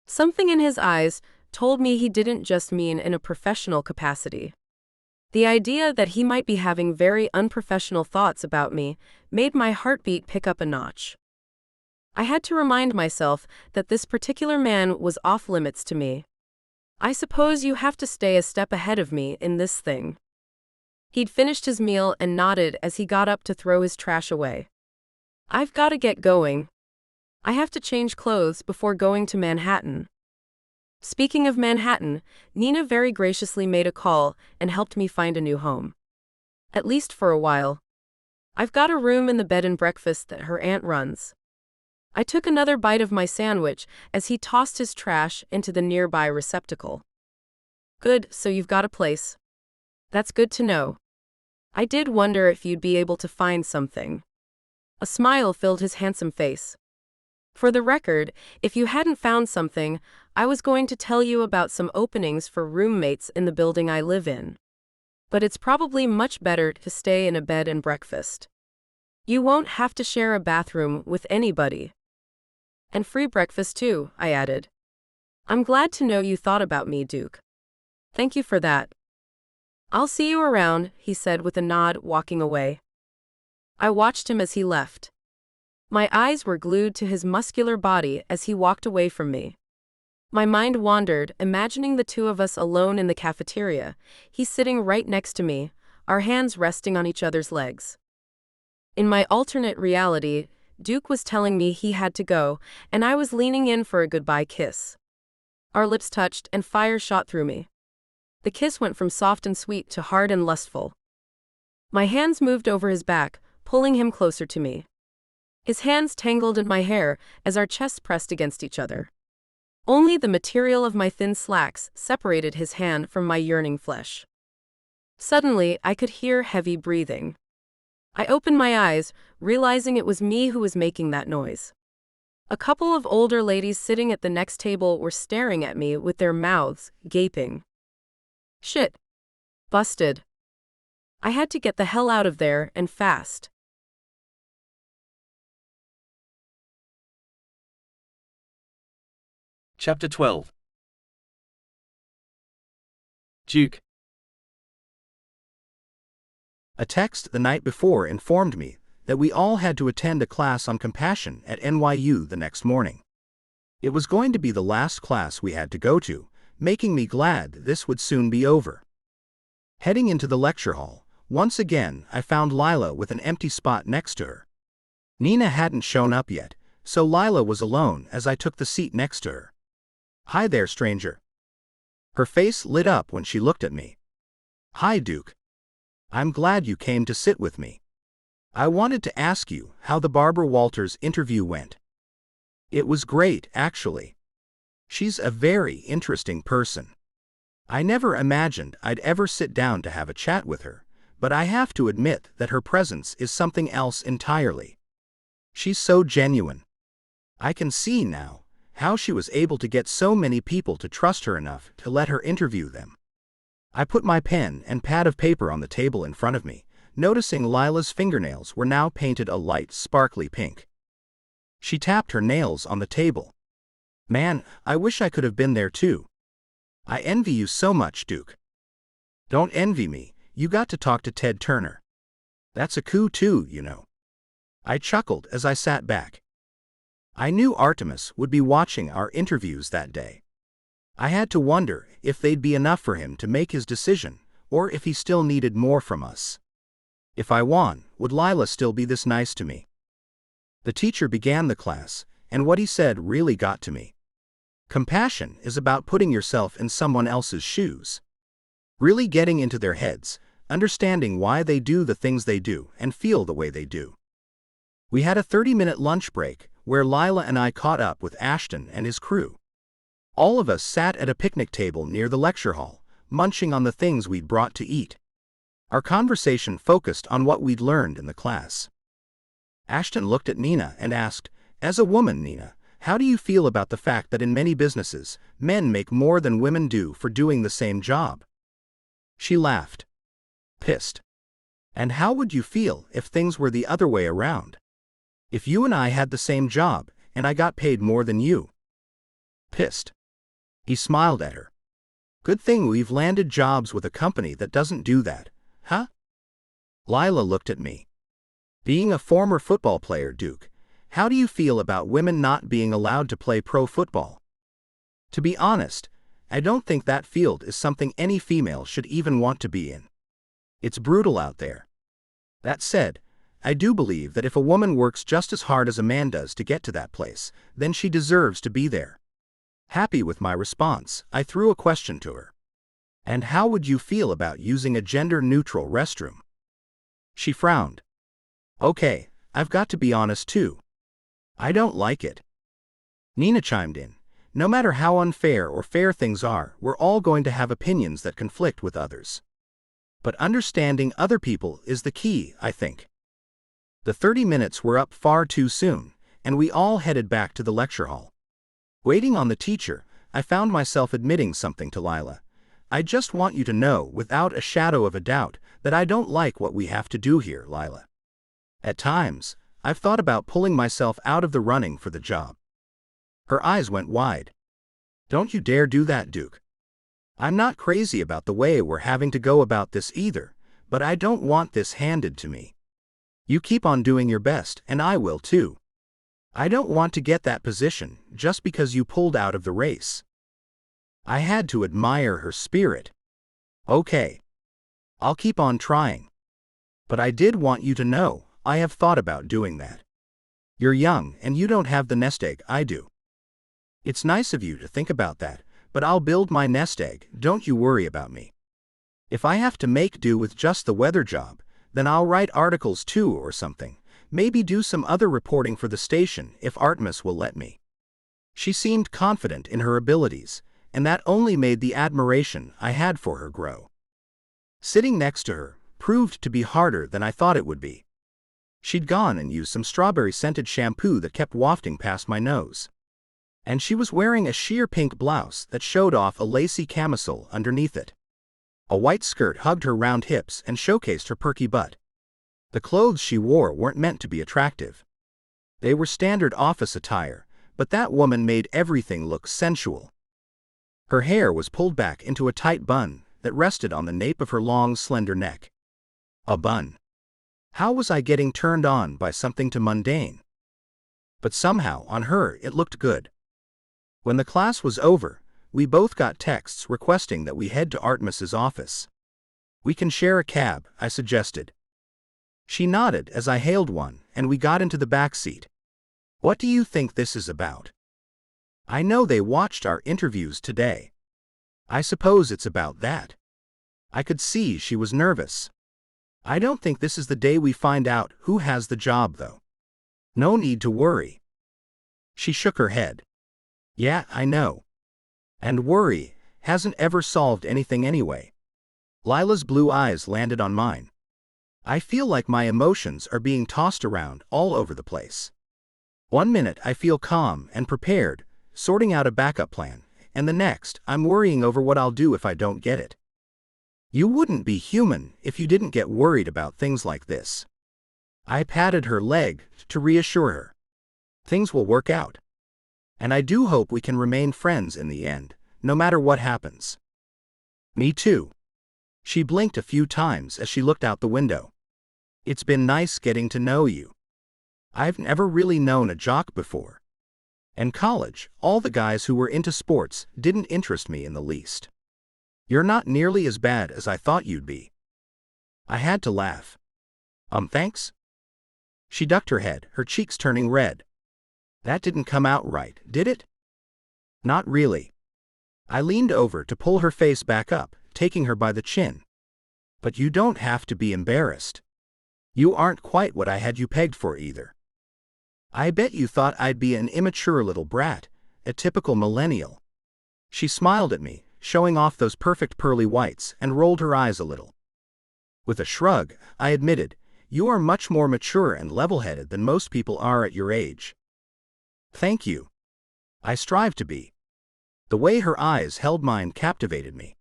Something in his eyes told me he didn't just mean in a professional capacity. The idea that he might be having very unprofessional thoughts about me made my heartbeat pick up a notch. I had to remind myself that this particular man was off limits to me. "I suppose you have to stay a step ahead of me in this thing." He'd finished his meal and nodded as he got up to throw his trash away. "I've got to get going. I have to change clothes before going to Manhattan." Speaking of Manhattan, Nina very graciously made a call and helped me find a new home. At least for a while. I've got a room in the bed and breakfast that her aunt runs. I took another bite of my sandwich as he tossed his trash into the nearby receptacle. "Good, so you've got a place. That's good to know. I did wonder if you'd be able to find something." A smile filled his handsome face. "For the record, if you hadn't found something, I was going to tell you about some openings for roommates in the building I live in. But it's probably much better to stay in a bed and breakfast. You won't have to share a bathroom with anybody. And free breakfast too," I added. "I'm glad to know you thought about me, Duke. Thank you for that." "I'll see you around," he said with a nod, walking away. I watched him as he left. My eyes were glued to his muscular body as he walked away from me. My mind wandered, imagining the two of us alone in the cafeteria, he sitting right next to me, our hands resting on each other's legs. In my alternate reality, Duke was telling me he had to go, and I was leaning in for a goodbye kiss. Our lips touched, and fire shot through me. The kiss went from soft and sweet to hard and lustful. My hands moved over his back, pulling him closer to me. His hands tangled in my hair as our chests pressed against each other. Only the material of my thin slacks separated his hand from my yearning flesh. Suddenly, I could hear heavy breathing. I opened my eyes, realizing it was me who was making that noise. A couple of older ladies sitting at the next table were staring at me with their mouths gaping. Shit. Busted. I had to get the hell out of there, and fast. Chapter 12. Duke. A text the night before informed me that we all had to attend a class on compassion at NYU the next morning. It was going to be the last class we had to go to, making me glad this would soon be over. Heading into the lecture hall, once again I found Lyla with an empty spot next to her. Nina hadn't shown up yet, so Lyla was alone as I took the seat next to her. "Hi there, stranger." Her face lit up when she looked at me. "Hi, Duke. I'm glad you came to sit with me. I wanted to ask you how the Barbara Walters interview went." "It was great, actually. She's a very interesting person. I never imagined I'd ever sit down to have a chat with her, but I have to admit that her presence is something else entirely. She's so genuine. I can see now how she was able to get so many people to trust her enough to let her interview them." I put my pen and pad of paper on the table in front of me, noticing Lila's fingernails were now painted a light, sparkly pink. She tapped her nails on the table. "Man, I wish I could have been there too. I envy you so much, Duke." "Don't envy me, you got to talk to Ted Turner. That's a coup too, you know." I chuckled as I sat back. I knew Artemis would be watching our interviews that day. I had to wonder if they'd be enough for him to make his decision, or if he still needed more from us. If I won, would Lyla still be this nice to me? The teacher began the class, and what he said really got to me. Compassion is about putting yourself in someone else's shoes. Really getting into their heads, understanding why they do the things they do and feel the way they do. We had a 30-minute lunch break, where Lyla and I caught up with Ashton and his crew. All of us sat at a picnic table near the lecture hall, munching on the things we'd brought to eat. Our conversation focused on what we'd learned in the class. Ashton looked at Nina and asked, "As a woman, Nina, how do you feel about the fact that in many businesses, men make more than women do for doing the same job?" She laughed. "Pissed. And how would you feel if things were the other way around? If you and I had the same job, and I got paid more than you?" "Pissed." He smiled at her. "Good thing we've landed jobs with a company that doesn't do that, huh?" Lyla looked at me. "Being a former football player, Duke, how do you feel about women not being allowed to play pro football?" To be honest, I don't think that field is something any female should even want to be in. It's brutal out there. That said, I do believe that if a woman works just as hard as a man does to get to that place, then she deserves to be there. Happy with my response, I threw a question to her. "And how would you feel about using a gender-neutral restroom?" She frowned. "Okay, I've got to be honest too. I don't like it." Nina chimed in. "No matter how unfair or fair things are, we're all going to have opinions that conflict with others. But understanding other people is the key, I think." The 30 minutes were up far too soon, and we all headed back to the lecture hall. Waiting on the teacher, I found myself admitting something to Lyla. "I just want you to know without a shadow of a doubt that I don't like what we have to do here, Lyla. At times, I've thought about pulling myself out of the running for the job." Her eyes went wide. "Don't you dare do that, Duke." I'm not crazy about the way we're having to go about this either, but I don't want this handed to me. You keep on doing your best, and I will too. I don't want to get that position just because you pulled out of the race. I had to admire her spirit. Okay. I'll keep on trying. But I did want you to know, I have thought about doing that. You're young and you don't have the nest egg I do. It's nice of you to think about that, but I'll build my nest egg, don't you worry about me. If I have to make do with just the weather job, then I'll write articles too or something, maybe do some other reporting for the station if Artemis will let me. She seemed confident in her abilities, and that only made the admiration I had for her grow. Sitting next to her proved to be harder than I thought it would be. She'd gone and used some strawberry-scented shampoo that kept wafting past my nose. And she was wearing a sheer pink blouse that showed off a lacy camisole underneath it. A white skirt hugged her round hips and showcased her perky butt. The clothes she wore weren't meant to be attractive. They were standard office attire, but that woman made everything look sensual. Her hair was pulled back into a tight bun that rested on the nape of her long, slender neck. A bun. How was I getting turned on by something too mundane? But somehow, on her, it looked good. When the class was over, we both got texts requesting that we head to Artemis's office. We can share a cab, I suggested. She nodded as I hailed one, and we got into the back seat. What do you think this is about? I know they watched our interviews today. I suppose it's about that. I could see she was nervous. I don't think this is the day we find out who has the job, though. No need to worry. She shook her head. Yeah, I know. And worry hasn't ever solved anything anyway. Lila's blue eyes landed on mine. I feel like my emotions are being tossed around all over the place. One minute I feel calm and prepared, sorting out a backup plan, and the next I'm worrying over what I'll do if I don't get it. You wouldn't be human if you didn't get worried about things like this. I patted her leg to reassure her. Things will work out. And I do hope we can remain friends in the end, no matter what happens. Me too. She blinked a few times as she looked out the window. It's been nice getting to know you. I've never really known a jock before. In college, all the guys who were into sports didn't interest me in the least. You're not nearly as bad as I thought you'd be. I had to laugh. Thanks? She ducked her head, her cheeks turning red. That didn't come out right, did it? Not really. I leaned over to pull her face back up, taking her by the chin. But you don't have to be embarrassed. You aren't quite what I had you pegged for either. I bet you thought I'd be an immature little brat, a typical millennial. She smiled at me, showing off those perfect pearly whites, and rolled her eyes a little. With a shrug, I admitted, you are much more mature and level-headed than most people are at your age. Thank you. I strive to be. The way her eyes held mine captivated me.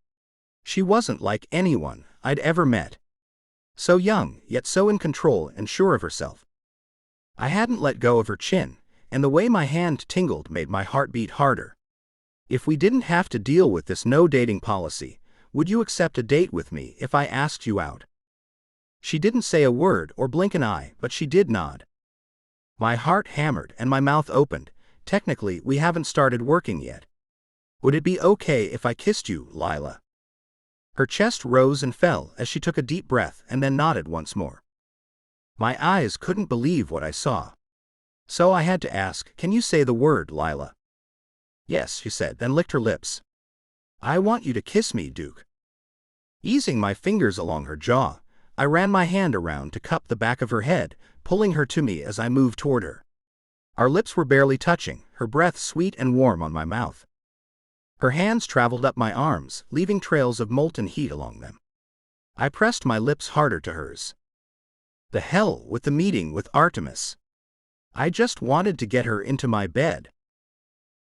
She wasn't like anyone I'd ever met. So young, yet so in control and sure of herself. I hadn't let go of her chin, and the way my hand tingled made my heart beat harder. If we didn't have to deal with this no-dating policy, would you accept a date with me if I asked you out? She didn't say a word or blink an eye, but she did nod. My heart hammered and my mouth opened. Technically, we haven't started working yet. Would it be okay if I kissed you, Lyla? Her chest rose and fell as she took a deep breath and then nodded once more. My eyes couldn't believe what I saw. So I had to ask, can you say the word, Lyla? Yes, she said, then licked her lips. I want you to kiss me, Duke. Easing my fingers along her jaw, I ran my hand around to cup the back of her head, pulling her to me as I moved toward her. Our lips were barely touching, her breath sweet and warm on my mouth. Her hands traveled up my arms, leaving trails of molten heat along them. I pressed my lips harder to hers. The hell with the meeting with Artemis. I just wanted to get her into my bed.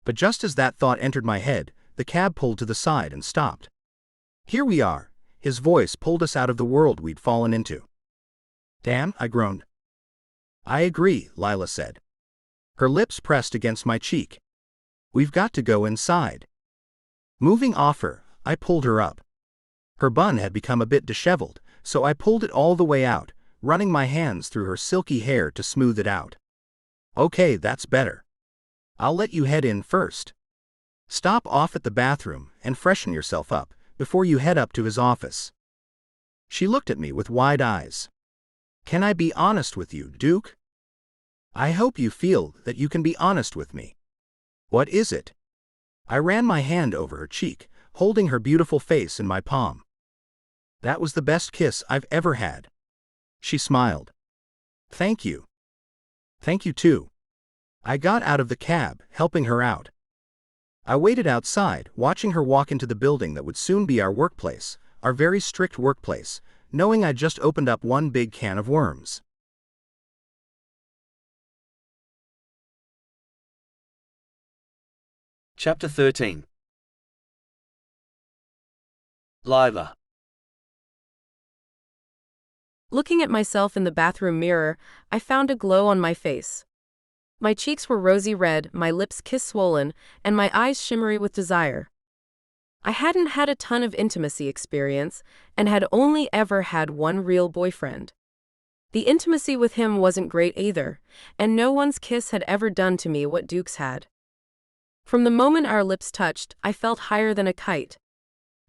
But just as that thought entered my head, the cab pulled to the side and stopped. Here we are. His voice pulled us out of the world we'd fallen into. Damn, I groaned. I agree, Lyla said. Her lips pressed against my cheek. We've got to go inside. Moving off her, I pulled her up. Her bun had become a bit disheveled, so I pulled it all the way out, running my hands through her silky hair to smooth it out. Okay, that's better. I'll let you head in first. Stop off at the bathroom and freshen yourself up before you head up to his office. She looked at me with wide eyes. Can I be honest with you, Duke? I hope you feel that you can be honest with me. What is it? I ran my hand over her cheek, holding her beautiful face in my palm. That was the best kiss I've ever had. She smiled. Thank you. Thank you too. I got out of the cab, helping her out. I waited outside, watching her walk into the building that would soon be our workplace, our very strict workplace, knowing I'd just opened up one big can of worms. Chapter 13. Lyla. Looking at myself in the bathroom mirror, I found a glow on my face. My cheeks were rosy red, my lips kiss-swollen, and my eyes shimmery with desire. I hadn't had a ton of intimacy experience, and had only ever had one real boyfriend. The intimacy with him wasn't great either, and no one's kiss had ever done to me what Duke's had. From the moment our lips touched, I felt higher than a kite.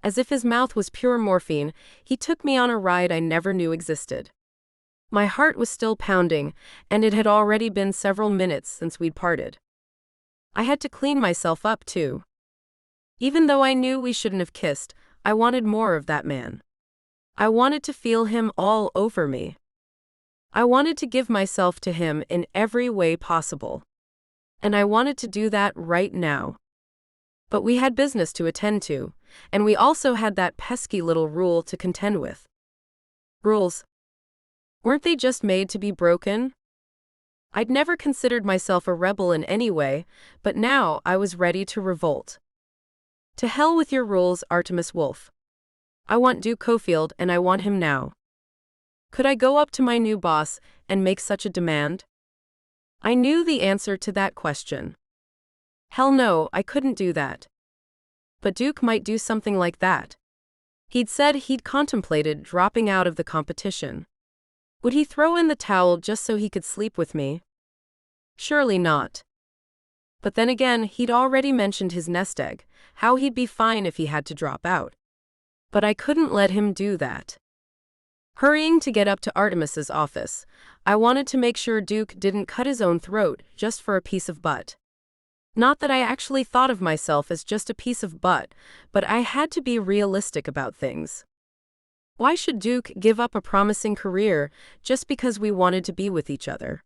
As if his mouth was pure morphine, he took me on a ride I never knew existed. My heart was still pounding, and it had already been several minutes since we'd parted. I had to clean myself up, too. Even though I knew we shouldn't have kissed, I wanted more of that man. I wanted to feel him all over me. I wanted to give myself to him in every way possible. And I wanted to do that right now. But we had business to attend to, and we also had that pesky little rule to contend with. Rules. Weren't they just made to be broken? I'd never considered myself a rebel in any way, but now I was ready to revolt. To hell with your rules, Artemis Wolf. I want Duke Cofield, and I want him now. Could I go up to my new boss and make such a demand? I knew the answer to that question. Hell no, I couldn't do that. But Duke might do something like that. He'd said he'd contemplated dropping out of the competition. Would he throw in the towel just so he could sleep with me? Surely not. But then again, he'd already mentioned his nest egg, how he'd be fine if he had to drop out. But I couldn't let him do that. Hurrying to get up to Artemis's office, I wanted to make sure Duke didn't cut his own throat just for a piece of butt. Not that I actually thought of myself as just a piece of butt, but I had to be realistic about things. Why should Duke give up a promising career just because we wanted to be with each other?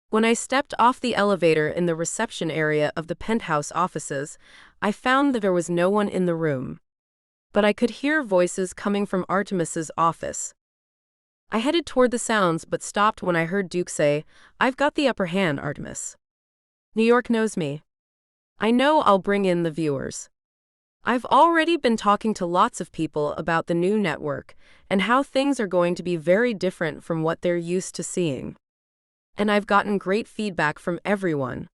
When I stepped off the elevator in the reception area of the penthouse offices, I found that there was no one in the room. But I could hear voices coming from Artemis's office. I headed toward the sounds but stopped when I heard Duke say, "I've got the upper hand, Artemis. New York knows me. I know I'll bring in the viewers. I've already been talking to lots of people about the new network and how things are going to be very different from what they're used to seeing. And I've gotten great feedback from everyone.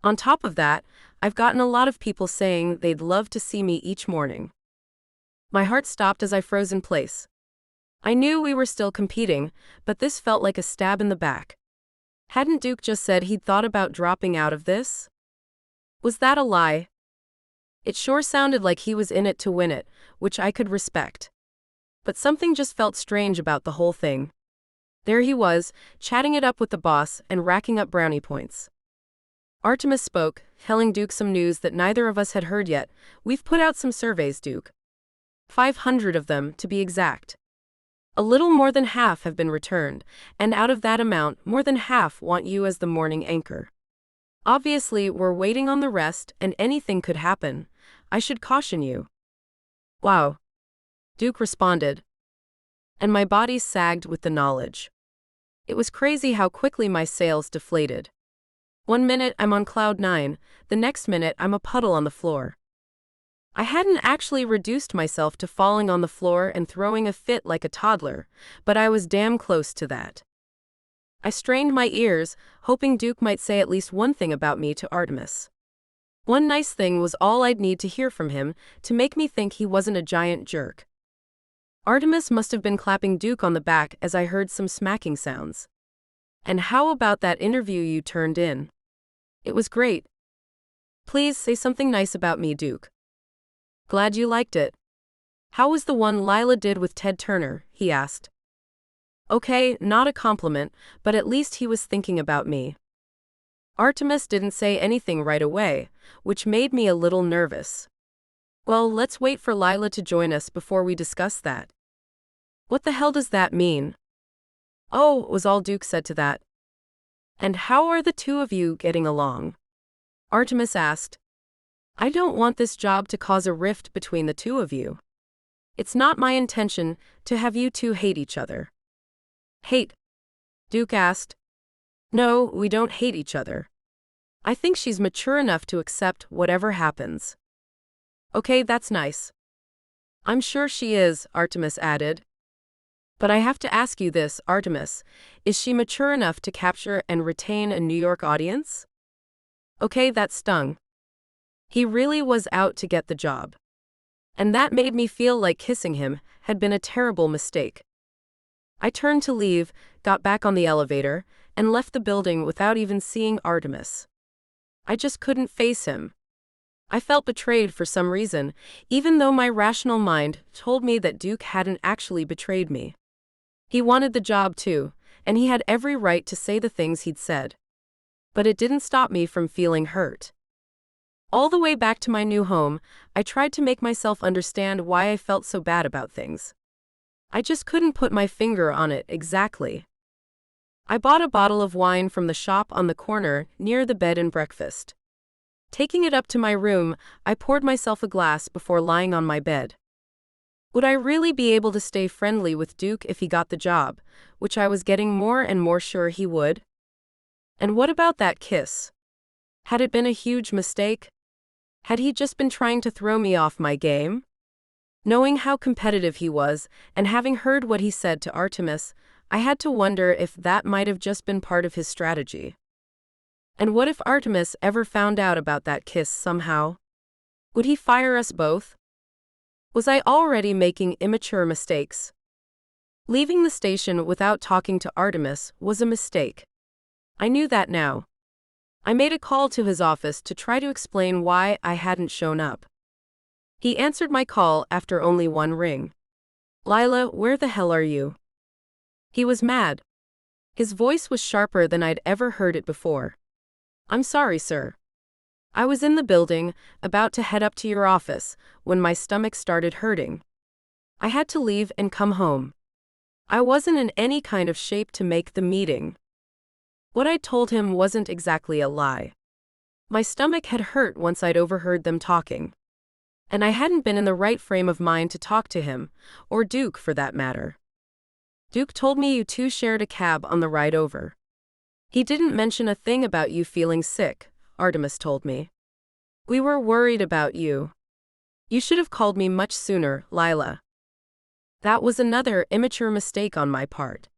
On top of that, I've gotten a lot of people saying they'd love to see me each morning." My heart stopped as I froze in place. I knew we were still competing, but this felt like a stab in the back. Hadn't Duke just said he'd thought about dropping out of this? Was that a lie? It sure sounded like he was in it to win it, which I could respect. But something just felt strange about the whole thing. There he was, chatting it up with the boss and racking up brownie points. Artemis spoke, telling Duke some news that neither of us had heard yet. "We've put out some surveys, Duke. 500 of them, to be exact. A little more than half have been returned, and out of that amount, more than half want you as the morning anchor. Obviously, we're waiting on the rest, and anything could happen. I should caution you." "Wow," Duke responded. And my body sagged with the knowledge. It was crazy how quickly my sails deflated. One minute I'm on cloud 9, the next minute I'm a puddle on the floor. I hadn't actually reduced myself to falling on the floor and throwing a fit like a toddler, but I was damn close to that. I strained my ears, hoping Duke might say at least one thing about me to Artemis. One nice thing was all I'd need to hear from him to make me think he wasn't a giant jerk. Artemis must have been clapping Duke on the back as I heard some smacking sounds. And how about that interview you turned in? It was great. Please say something nice about me, Duke. Glad you liked it. How was the one Lyla did with Ted Turner? He asked. Okay, not a compliment, but at least he was thinking about me. Artemis didn't say anything right away, which made me a little nervous. Well, let's wait for Lyla to join us before we discuss that. What the hell does that mean? Oh, was all Duke said to that. And how are the two of you getting along? Artemis asked. I don't want this job to cause a rift between the two of you. It's not my intention to have you two hate each other. Hate? Duke asked. No, we don't hate each other. I think she's mature enough to accept whatever happens. Okay, that's nice. I'm sure she is, Artemis added. But I have to ask you this, Artemis. Is she mature enough to capture and retain a New York audience? Okay, that stung. He really was out to get the job. And that made me feel like kissing him had been a terrible mistake. I turned to leave, got back on the elevator, and left the building without even seeing Artemis. I just couldn't face him. I felt betrayed for some reason, even though my rational mind told me that Duke hadn't actually betrayed me. He wanted the job too, and he had every right to say the things he'd said. But it didn't stop me from feeling hurt. All the way back to my new home, I tried to make myself understand why I felt so bad about things. I just couldn't put my finger on it exactly. I bought a bottle of wine from the shop on the corner near the bed and breakfast. Taking it up to my room, I poured myself a glass before lying on my bed. Would I really be able to stay friendly with Duke if he got the job, which I was getting more and more sure he would? And what about that kiss? Had it been a huge mistake? Had he just been trying to throw me off my game? Knowing how competitive he was, and having heard what he said to Artemis, I had to wonder if that might have just been part of his strategy. And what if Artemis ever found out about that kiss somehow? Would he fire us both? Was I already making immature mistakes? Leaving the station without talking to Artemis was a mistake. I knew that now. I made a call to his office to try to explain why I hadn't shown up. He answered my call after only one ring. Lyla, where the hell are you? He was mad. His voice was sharper than I'd ever heard it before. I'm sorry, sir. I was in the building, about to head up to your office, when my stomach started hurting. I had to leave and come home. I wasn't in any kind of shape to make the meeting. What I told him wasn't exactly a lie. My stomach had hurt once I'd overheard them talking. And I hadn't been in the right frame of mind to talk to him, or Duke for that matter. Duke told me you two shared a cab on the ride over. He didn't mention a thing about you feeling sick, Artemis told me. We were worried about you. You should have called me much sooner, Lyla. That was another immature mistake on my part.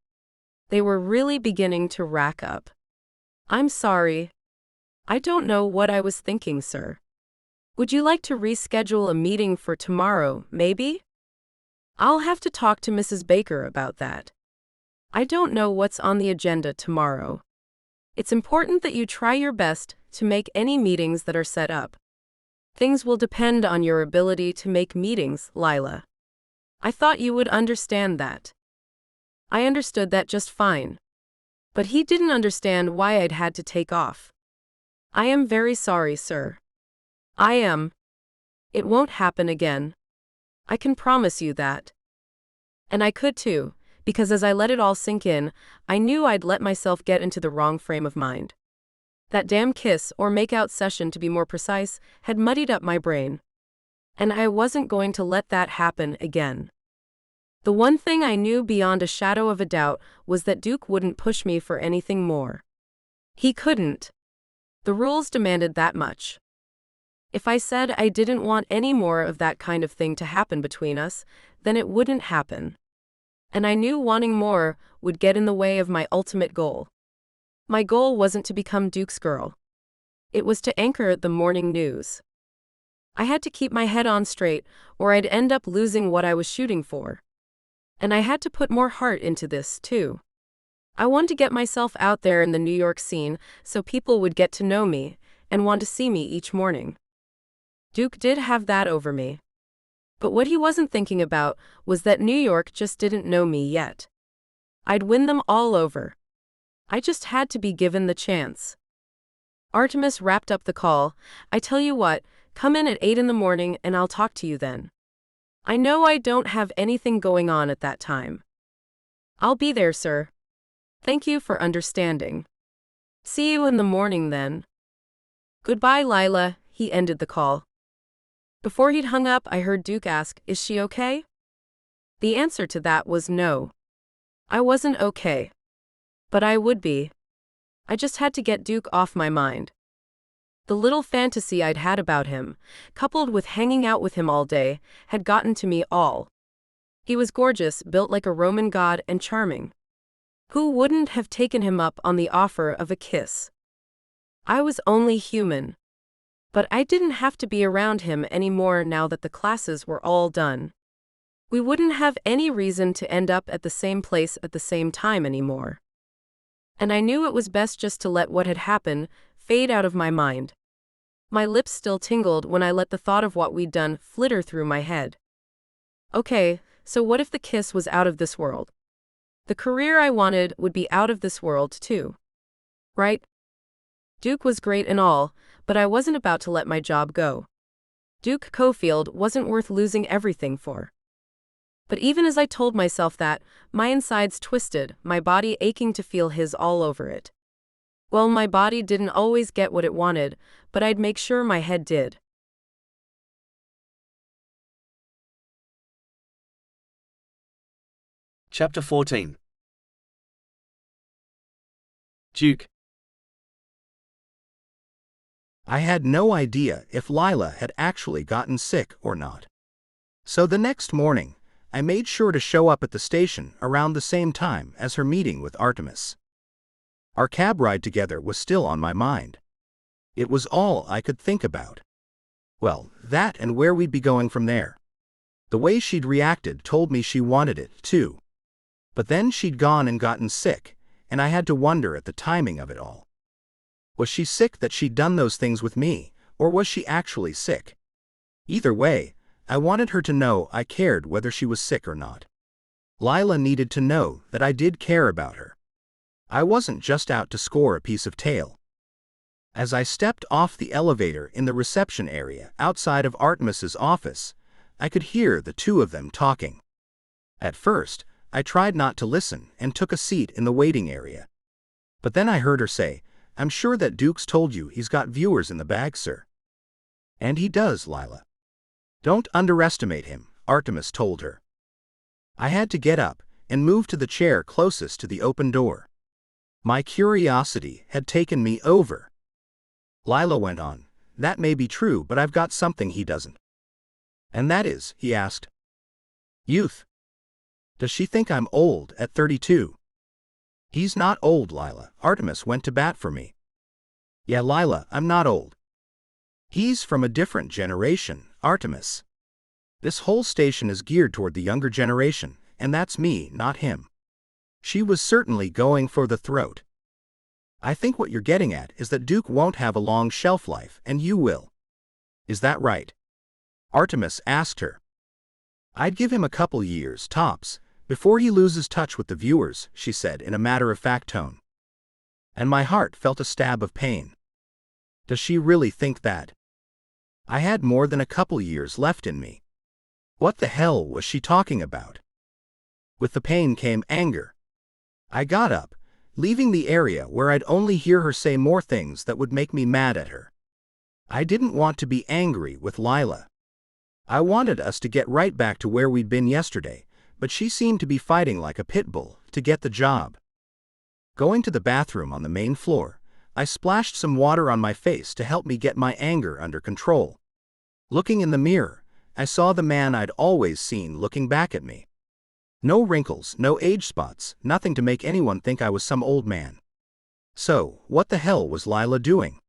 They were really beginning to rack up. I'm sorry. I don't know what I was thinking, sir. Would you like to reschedule a meeting for tomorrow, maybe? I'll have to talk to Mrs. Baker about that. I don't know what's on the agenda tomorrow. It's important that you try your best to make any meetings that are set up. Things will depend on your ability to make meetings, Lyla. I thought you would understand that. I understood that just fine. But he didn't understand why I'd had to take off. I am very sorry, sir. I am. It won't happen again. I can promise you that. And I could too, because as I let it all sink in, I knew I'd let myself get into the wrong frame of mind. That damn kiss, or make-out session to be more precise, had muddied up my brain. And I wasn't going to let that happen again. The one thing I knew beyond a shadow of a doubt was that Duke wouldn't push me for anything more. He couldn't. The rules demanded that much. If I said I didn't want any more of that kind of thing to happen between us, then it wouldn't happen. And I knew wanting more would get in the way of my ultimate goal. My goal wasn't to become Duke's girl. It was to anchor the morning news. I had to keep my head on straight, or I'd end up losing what I was shooting for. And I had to put more heart into this, too. I wanted to get myself out there in the New York scene so people would get to know me and want to see me each morning. Duke did have that over me. But what he wasn't thinking about was that New York just didn't know me yet. I'd win them all over. I just had to be given the chance. Artemis wrapped up the call. I tell you what, come in at 8 in the morning and I'll talk to you then. I know I don't have anything going on at that time. I'll be there, sir. Thank you for understanding. See you in the morning then. Goodbye, Lyla, he ended the call. Before he'd hung up, I heard Duke ask, "Is she okay?" The answer to that was no. I wasn't okay. But I would be. I just had to get Duke off my mind. The little fantasy I'd had about him, coupled with hanging out with him all day, had gotten to me all. He was gorgeous, built like a Roman god, and charming. Who wouldn't have taken him up on the offer of a kiss? I was only human. But I didn't have to be around him anymore now that the classes were all done. We wouldn't have any reason to end up at the same place at the same time anymore. And I knew it was best just to let what had happened fade out of my mind. My lips still tingled when I let the thought of what we'd done flitter through my head. Okay, so what if the kiss was out of this world? The career I wanted would be out of this world too. Right? Duke was great and all, but I wasn't about to let my job go. Duke Cofield wasn't worth losing everything for. But even as I told myself that, my insides twisted, my body aching to feel his all over it. Well, my body didn't always get what it wanted, but I'd make sure my head did. Chapter 14. Duke. I had no idea if Lyla had actually gotten sick or not. So the next morning, I made sure to show up at the station around the same time as her meeting with Artemis. Our cab ride together was still on my mind. It was all I could think about. Well, that and where we'd be going from there. The way she'd reacted told me she wanted it, too. But then she'd gone and gotten sick, and I had to wonder at the timing of it all. Was she sick that she'd done those things with me, or was she actually sick? Either way, I wanted her to know I cared whether she was sick or not. Lyla needed to know that I did care about her. I wasn't just out to score a piece of tail. As I stepped off the elevator in the reception area outside of Artemis's office, I could hear the two of them talking. At first, I tried not to listen and took a seat in the waiting area. But then I heard her say, "I'm sure that Duke's told you he's got viewers in the bag, sir." "And he does, Lyla. Don't underestimate him," Artemis told her. I had to get up and move to the chair closest to the open door. My curiosity had taken me over. Lyla went on, "That may be true, but I've got something he doesn't." "And that is?" he asked. "Youth. Does she think I'm old at 32? He's not old, Lyla." Artemis went to bat for me. "Yeah, Lyla, I'm not old. He's from a different generation, Artemis. This whole station is geared toward the younger generation, and that's me, not him." She was certainly going for the throat. "I think what you're getting at is that Duke won't have a long shelf life, and you will. Is that right?" Artemis asked her. "I'd give him a couple years, tops, before he loses touch with the viewers," she said in a matter-of-fact tone. And my heart felt a stab of pain. Does she really think that? I had more than a couple years left in me. What the hell was she talking about? With the pain came anger. I got up, leaving the area where I'd only hear her say more things that would make me mad at her. I didn't want to be angry with Lyla. I wanted us to get right back to where we'd been yesterday, but she seemed to be fighting like a pit bull to get the job. Going to the bathroom on the main floor, I splashed some water on my face to help me get my anger under control. Looking in the mirror, I saw the man I'd always seen looking back at me. No wrinkles, no age spots, nothing to make anyone think I was some old man. So, what the hell was Lyla doing?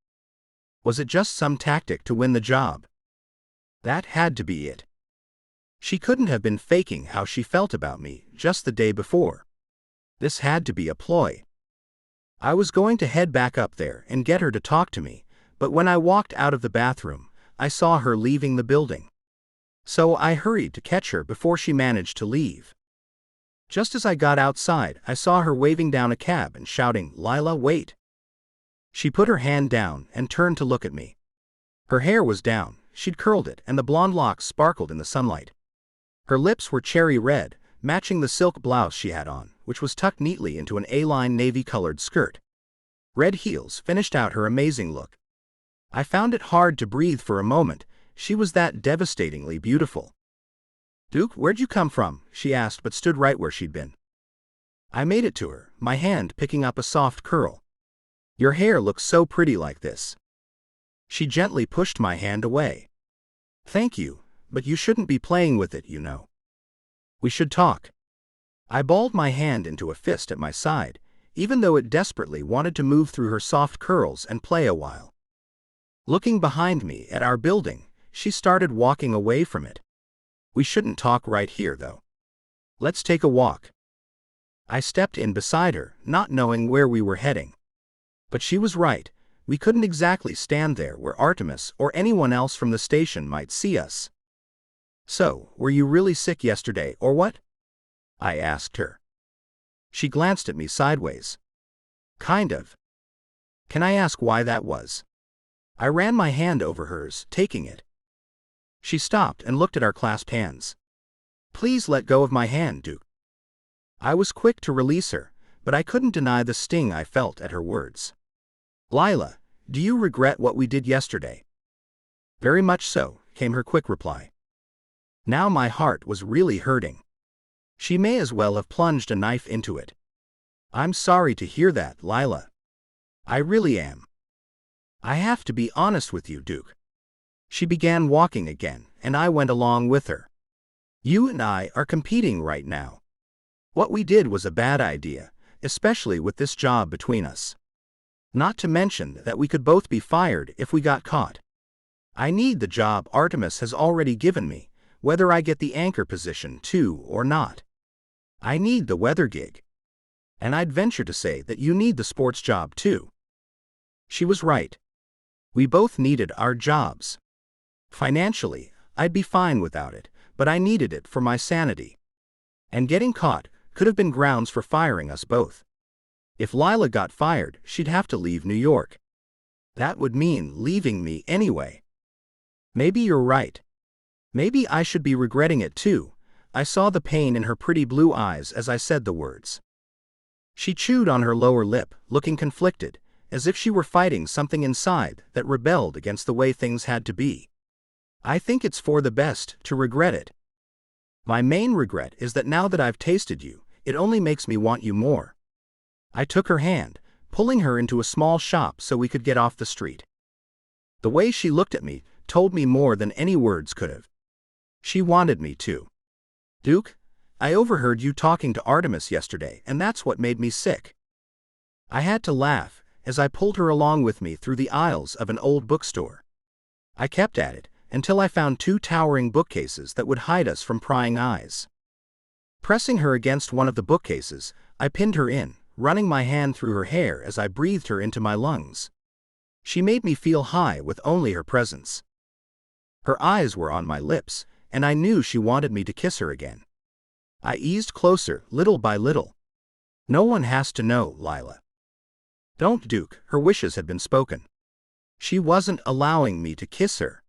Was it just some tactic to win the job? That had to be it. She couldn't have been faking how she felt about me just the day before. This had to be a ploy. I was going to head back up there and get her to talk to me, but when I walked out of the bathroom, I saw her leaving the building. So I hurried to catch her before she managed to leave. Just as I got outside, I saw her waving down a cab and shouting, "Lyla, wait." She put her hand down and turned to look at me. Her hair was down, she'd curled it, and the blonde locks sparkled in the sunlight. Her lips were cherry red, matching the silk blouse she had on, which was tucked neatly into an A-line navy-colored skirt. Red heels finished out her amazing look. I found it hard to breathe for a moment. She was that devastatingly beautiful. "Duke, where'd you come from?" she asked, but stood right where she'd been. I made it to her, my hand picking up a soft curl. "Your hair looks so pretty like this." She gently pushed my hand away. "Thank you, but you shouldn't be playing with it, you know. We should talk." I balled my hand into a fist at my side, even though it desperately wanted to move through her soft curls and play a while. Looking behind me at our building, she started walking away from it. "We shouldn't talk right here, though. Let's take a walk." I stepped in beside her, not knowing where we were heading. But she was right. We couldn't exactly stand there where Artemis or anyone else from the station might see us. "So, were you really sick yesterday, or what?" I asked her. She glanced at me sideways. "Kind of." "Can I ask why that was?" I ran my hand over hers, taking it. She stopped and looked at our clasped hands. "Please let go of my hand, Duke." I was quick to release her, but I couldn't deny the sting I felt at her words. "Lyla, do you regret what we did yesterday?" "Very much so," came her quick reply. Now my heart was really hurting. She may as well have plunged a knife into it. "I'm sorry to hear that, Lyla. I really am. I have to be honest with you, Duke." She began walking again, and I went along with her. "You and I are competing right now. What we did was a bad idea, especially with this job between us. Not to mention that we could both be fired if we got caught. I need the job Artemis has already given me, whether I get the anchor position too or not. I need the weather gig. And I'd venture to say that you need the sports job too." She was right. We both needed our jobs. Financially, I'd be fine without it, but I needed it for my sanity. And getting caught could have been grounds for firing us both. If Lyla got fired, she'd have to leave New York. That would mean leaving me anyway. Maybe you're right. Maybe I should be regretting it too. I saw the pain in her pretty blue eyes as I said the words. She chewed on her lower lip, looking conflicted, as if she were fighting something inside that rebelled against the way things had to be. "I think it's for the best to regret it. My main regret is that now that I've tasted you, it only makes me want you more." I took her hand, pulling her into a small shop so we could get off the street. The way she looked at me told me more than any words could have. She wanted me to. "Duke, I overheard you talking to Artemis yesterday, and that's what made me sick." I had to laugh as I pulled her along with me through the aisles of an old bookstore. I kept at it until I found two towering bookcases that would hide us from prying eyes. Pressing her against one of the bookcases, I pinned her in, running my hand through her hair as I breathed her into my lungs. She made me feel high with only her presence. Her eyes were on my lips, and I knew she wanted me to kiss her again. I eased closer, little by little. "No one has to know, Lyla." "Don't, Duke," her wishes had been spoken. She wasn't allowing me to kiss her.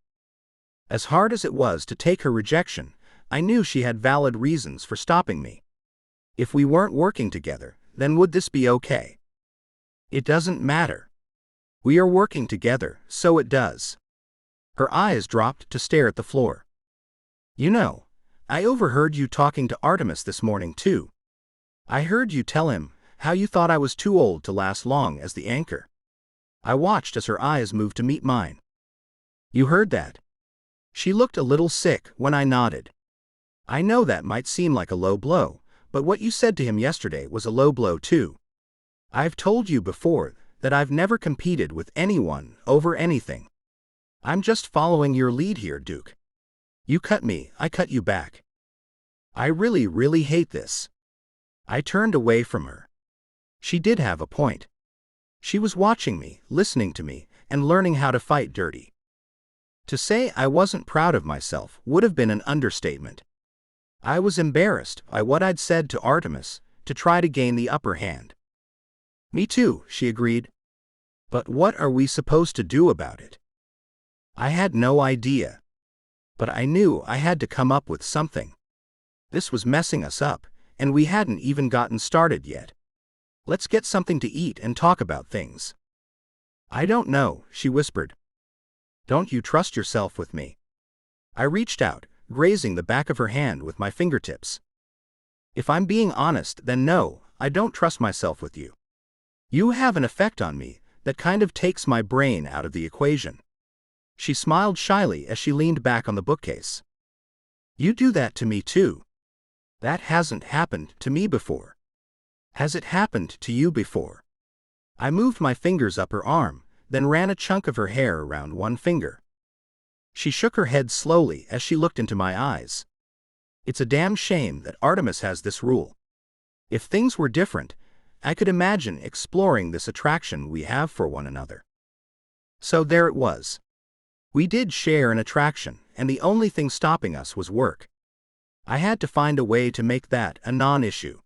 As hard as it was to take her rejection, I knew she had valid reasons for stopping me. If we weren't working together, then would this be okay? "It doesn't matter. We are working together, so it does." Her eyes dropped to stare at the floor. "You know, I overheard you talking to Artemis this morning too. I heard you tell him how you thought I was too old to last long as the anchor." I watched as her eyes moved to meet mine. "You heard that?" She looked a little sick when I nodded. "I know that might seem like a low blow, but what you said to him yesterday was a low blow too. I've told you before that I've never competed with anyone over anything. I'm just following your lead here, Duke. You cut me, I cut you back. I really hate this. I turned away from her. She did have a point. She was watching me, listening to me, and learning how to fight dirty. To say I wasn't proud of myself would have been an understatement. I was embarrassed by what I'd said to Artemis to try to gain the upper hand. Me too, she agreed. But what are we supposed to do about it? I had no idea. But I knew I had to come up with something. This was messing us up, and we hadn't even gotten started yet. Let's get something to eat and talk about things. I don't know, she whispered. Don't you trust yourself with me? I reached out, grazing the back of her hand with my fingertips. If I'm being honest, then no, I don't trust myself with you. You have an effect on me that kind of takes my brain out of the equation. She smiled shyly as she leaned back on the bookcase. You do that to me too. That hasn't happened to me before. Has it happened to you before? I moved my fingers up her arm, then ran a chunk of her hair around one finger. She shook her head slowly as she looked into my eyes. It's a damn shame that Artemis has this rule. If things were different, I could imagine exploring this attraction we have for one another. So there it was. We did share an attraction, and the only thing stopping us was work. I had to find a way to make that a non-issue.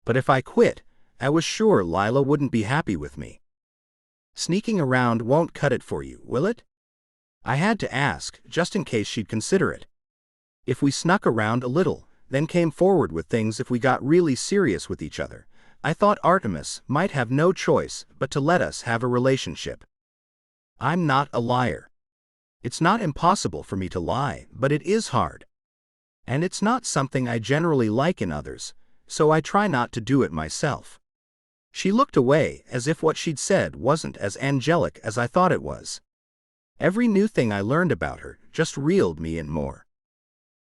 But if I quit, I was sure Lyla wouldn't be happy with me. Sneaking around won't cut it for you, will it? I had to ask, just in case she'd consider it. If we snuck around a little, then came forward with things if we got really serious with each other, I thought Artemis might have no choice but to let us have a relationship. I'm not a liar. It's not impossible for me to lie, but it is hard. And it's not something I generally like in others, so I try not to do it myself. She looked away as if what she'd said wasn't as angelic as I thought it was. Every new thing I learned about her just reeled me in more.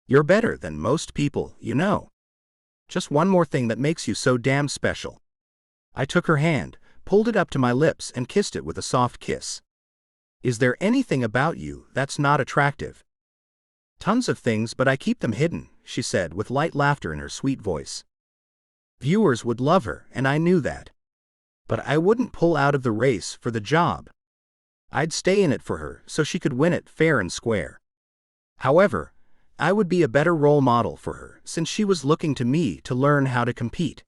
You're better than most people, you know. Just one more thing that makes you so damn special. I took her hand, pulled it up to my lips and kissed it with a soft kiss. Is there anything about you that's not attractive? Tons of things, but I keep them hidden, she said with light laughter in her sweet voice. Viewers would love her, and I knew that. But I wouldn't pull out of the race for the job. I'd stay in it for her so she could win it fair and square. However, I would be a better role model for her since she was looking to me to learn how to compete.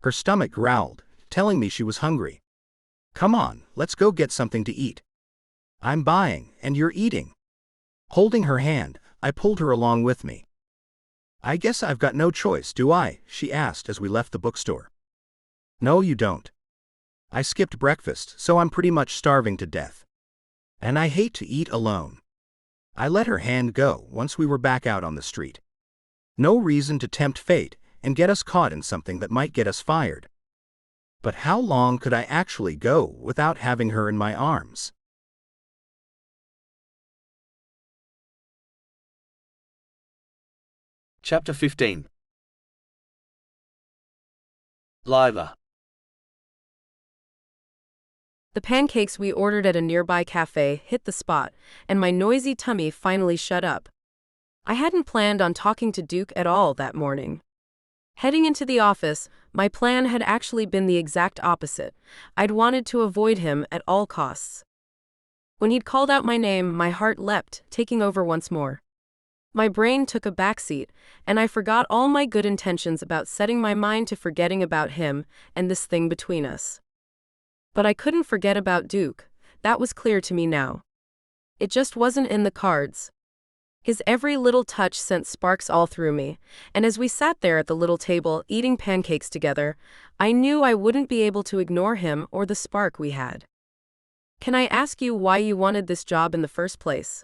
Her stomach growled, telling me she was hungry. Come on, let's go get something to eat. I'm buying, and you're eating. Holding her hand, I pulled her along with me. I guess I've got no choice, do I? She asked as we left the bookstore. No, you don't. I skipped breakfast, so I'm pretty much starving to death. And I hate to eat alone. I let her hand go once we were back out on the street. No reason to tempt fate and get us caught in something that might get us fired. But how long could I actually go without having her in my arms? Chapter 15. Lyla. The pancakes we ordered at a nearby cafe hit the spot, and my noisy tummy finally shut up. I hadn't planned on talking to Duke at all that morning. Heading into the office, my plan had actually been the exact opposite. I'd wanted to avoid him at all costs. When he'd called out my name, my heart leapt, taking over once more. My brain took a backseat, and I forgot all my good intentions about setting my mind to forgetting about him and this thing between us. But I couldn't forget about Duke, that was clear to me now. It just wasn't in the cards. His every little touch sent sparks all through me, and as we sat there at the little table eating pancakes together, I knew I wouldn't be able to ignore him or the spark we had. Can I ask you why you wanted this job in the first place?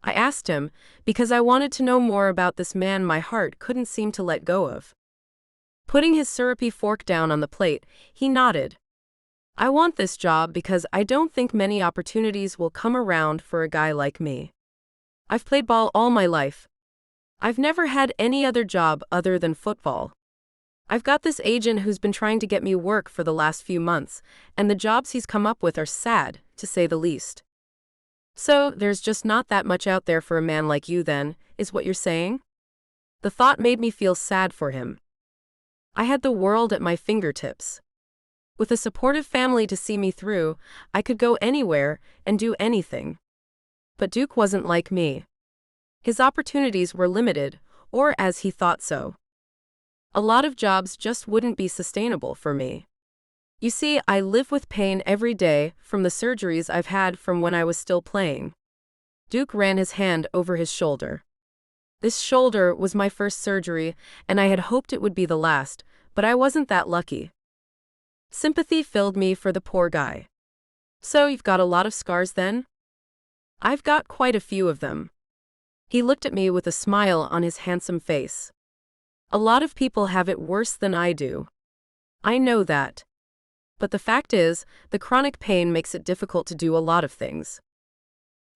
I asked him, because I wanted to know more about this man my heart couldn't seem to let go of. Putting his syrupy fork down on the plate, he nodded. I want this job because I don't think many opportunities will come around for a guy like me. I've played ball all my life. I've never had any other job other than football. I've got this agent who's been trying to get me work for the last few months, and the jobs he's come up with are sad, to say the least. So, there's just not that much out there for a man like you then, is what you're saying? The thought made me feel sad for him. I had the world at my fingertips. With a supportive family to see me through, I could go anywhere and do anything. But Duke wasn't like me. His opportunities were limited, or as he thought so. A lot of jobs just wouldn't be sustainable for me. You see, I live with pain every day from the surgeries I've had from when I was still playing. Duke ran his hand over his shoulder. This shoulder was my first surgery, and I had hoped it would be the last, but I wasn't that lucky. Sympathy filled me for the poor guy. So you've got a lot of scars then? I've got quite a few of them. He looked at me with a smile on his handsome face. A lot of people have it worse than I do. I know that. But the fact is, the chronic pain makes it difficult to do a lot of things.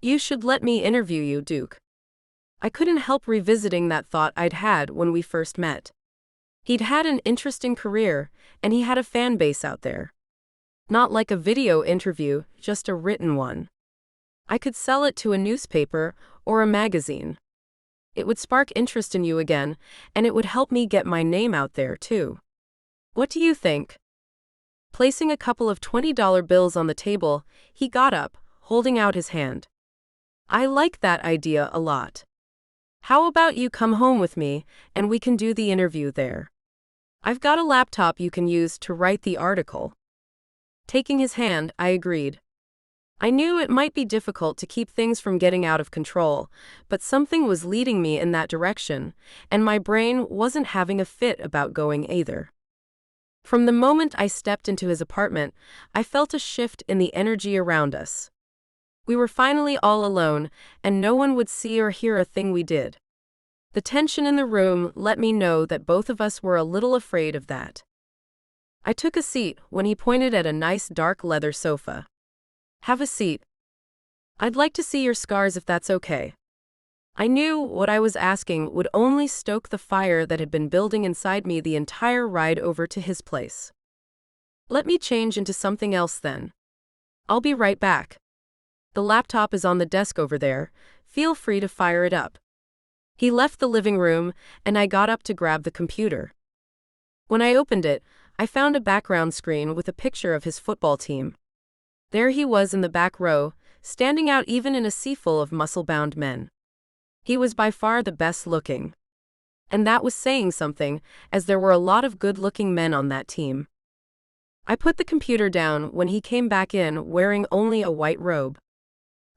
You should let me interview you, Duke. I couldn't help revisiting that thought I'd had when we first met. He'd had an interesting career, and he had a fan base out there. Not like a video interview, just a written one. I could sell it to a newspaper or a magazine. It would spark interest in you again, and it would help me get my name out there, too. What do you think? Placing a couple of $20 bills on the table, he got up, holding out his hand. I like that idea a lot. How about you come home with me, and we can do the interview there? I've got a laptop you can use to write the article. Taking his hand, I agreed. I knew it might be difficult to keep things from getting out of control, but something was leading me in that direction, and my brain wasn't having a fit about going either. From the moment I stepped into his apartment, I felt a shift in the energy around us. We were finally all alone, and no one would see or hear a thing we did. The tension in the room let me know that both of us were a little afraid of that. I took a seat when he pointed at a nice dark leather sofa. Have a seat. I'd like to see your scars if that's okay. I knew what I was asking would only stoke the fire that had been building inside me the entire ride over to his place. Let me change into something else then. I'll be right back. The laptop is on the desk over there. Feel free to fire it up. He left the living room, and I got up to grab the computer. When I opened it, I found a background screen with a picture of his football team. There he was in the back row, standing out even in a sea full of muscle-bound men. He was by far the best looking. And that was saying something, as there were a lot of good-looking men on that team. I put the computer down when he came back in wearing only a white robe.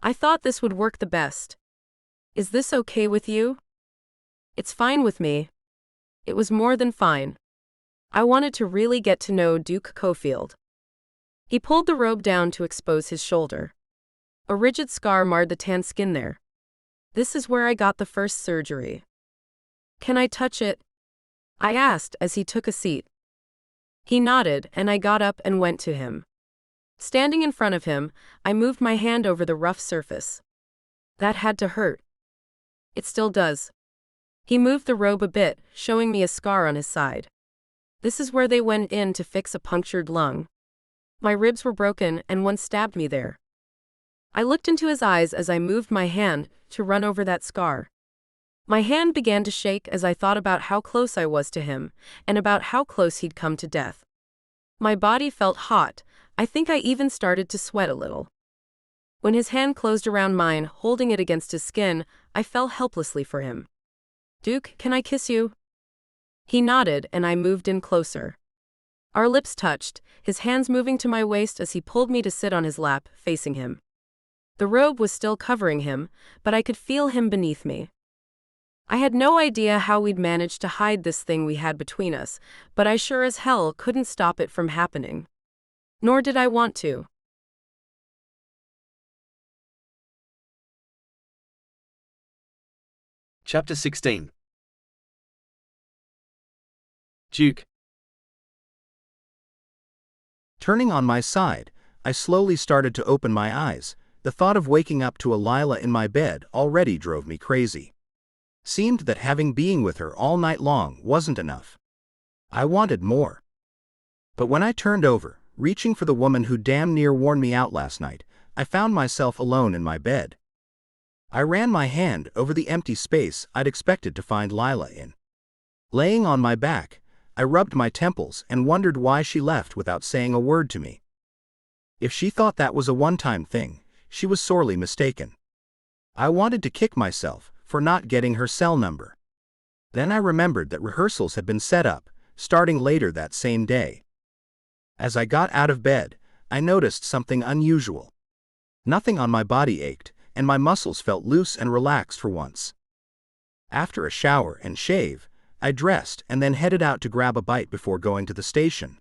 I thought this would work the best. Is this okay with you? It's fine with me. It was more than fine. I wanted to really get to know Duke Cofield. He pulled the robe down to expose his shoulder. A rigid scar marred the tan skin there. This is where I got the first surgery. Can I touch it? I asked as he took a seat. He nodded, and I got up and went to him. Standing in front of him, I moved my hand over the rough surface. That had to hurt. It still does. He moved the robe a bit, showing me a scar on his side. This is where they went in to fix a punctured lung. My ribs were broken, and one stabbed me there. I looked into his eyes as I moved my hand to run over that scar. My hand began to shake as I thought about how close I was to him, and about how close he'd come to death. My body felt hot. I think I even started to sweat a little. When his hand closed around mine, holding it against his skin, I fell helplessly for him. Duke, can I kiss you? He nodded, and I moved in closer. Our lips touched, his hands moving to my waist as he pulled me to sit on his lap, facing him. The robe was still covering him, but I could feel him beneath me. I had no idea how we'd managed to hide this thing we had between us, but I sure as hell couldn't stop it from happening. Nor did I want to. Chapter 16. Duke. Turning on my side, I slowly started to open my eyes. The thought of waking up to a Lyla in my bed already drove me crazy. Seemed that having being with her all night long wasn't enough. I wanted more. But when I turned over, reaching for the woman who damn near worn me out last night, I found myself alone in my bed. I ran my hand over the empty space I'd expected to find Lyla in. Laying on my back, I rubbed my temples and wondered why she left without saying a word to me. If she thought that was a one-time thing, she was sorely mistaken. I wanted to kick myself for not getting her cell number. Then I remembered that rehearsals had been set up, starting later that same day. As I got out of bed, I noticed something unusual. Nothing on my body ached, and my muscles felt loose and relaxed for once. After a shower and shave, I dressed and then headed out to grab a bite before going to the station.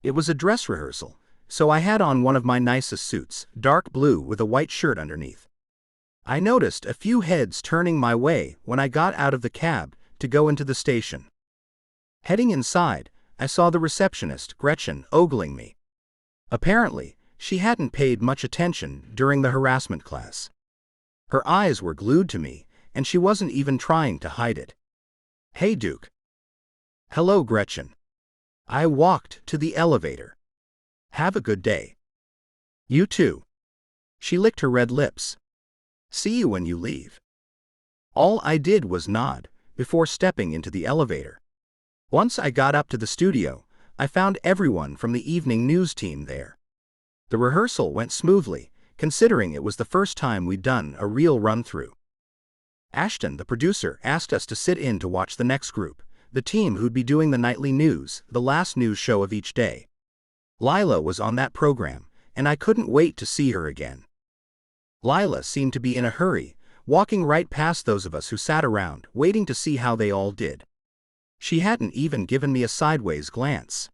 It was a dress rehearsal, so I had on one of my nicest suits, dark blue with a white shirt underneath. I noticed a few heads turning my way when I got out of the cab to go into the station. Heading inside, I saw the receptionist, Gretchen, ogling me. Apparently, she hadn't paid much attention during the harassment class. Her eyes were glued to me, and she wasn't even trying to hide it. "Hey, Duke." "Hello, Gretchen." I walked to the elevator. "Have a good day." "You too." She licked her red lips. "See you when you leave." All I did was nod before stepping into the elevator. Once I got up to the studio, I found everyone from the evening news team there. The rehearsal went smoothly, considering it was the first time we'd done a real run-through. Ashton, the producer, asked us to sit in to watch the next group, the team who'd be doing the nightly news, the last news show of each day. Lyla was on that program, and I couldn't wait to see her again. Lyla seemed to be in a hurry, walking right past those of us who sat around, waiting to see how they all did. She hadn't even given me a sideways glance.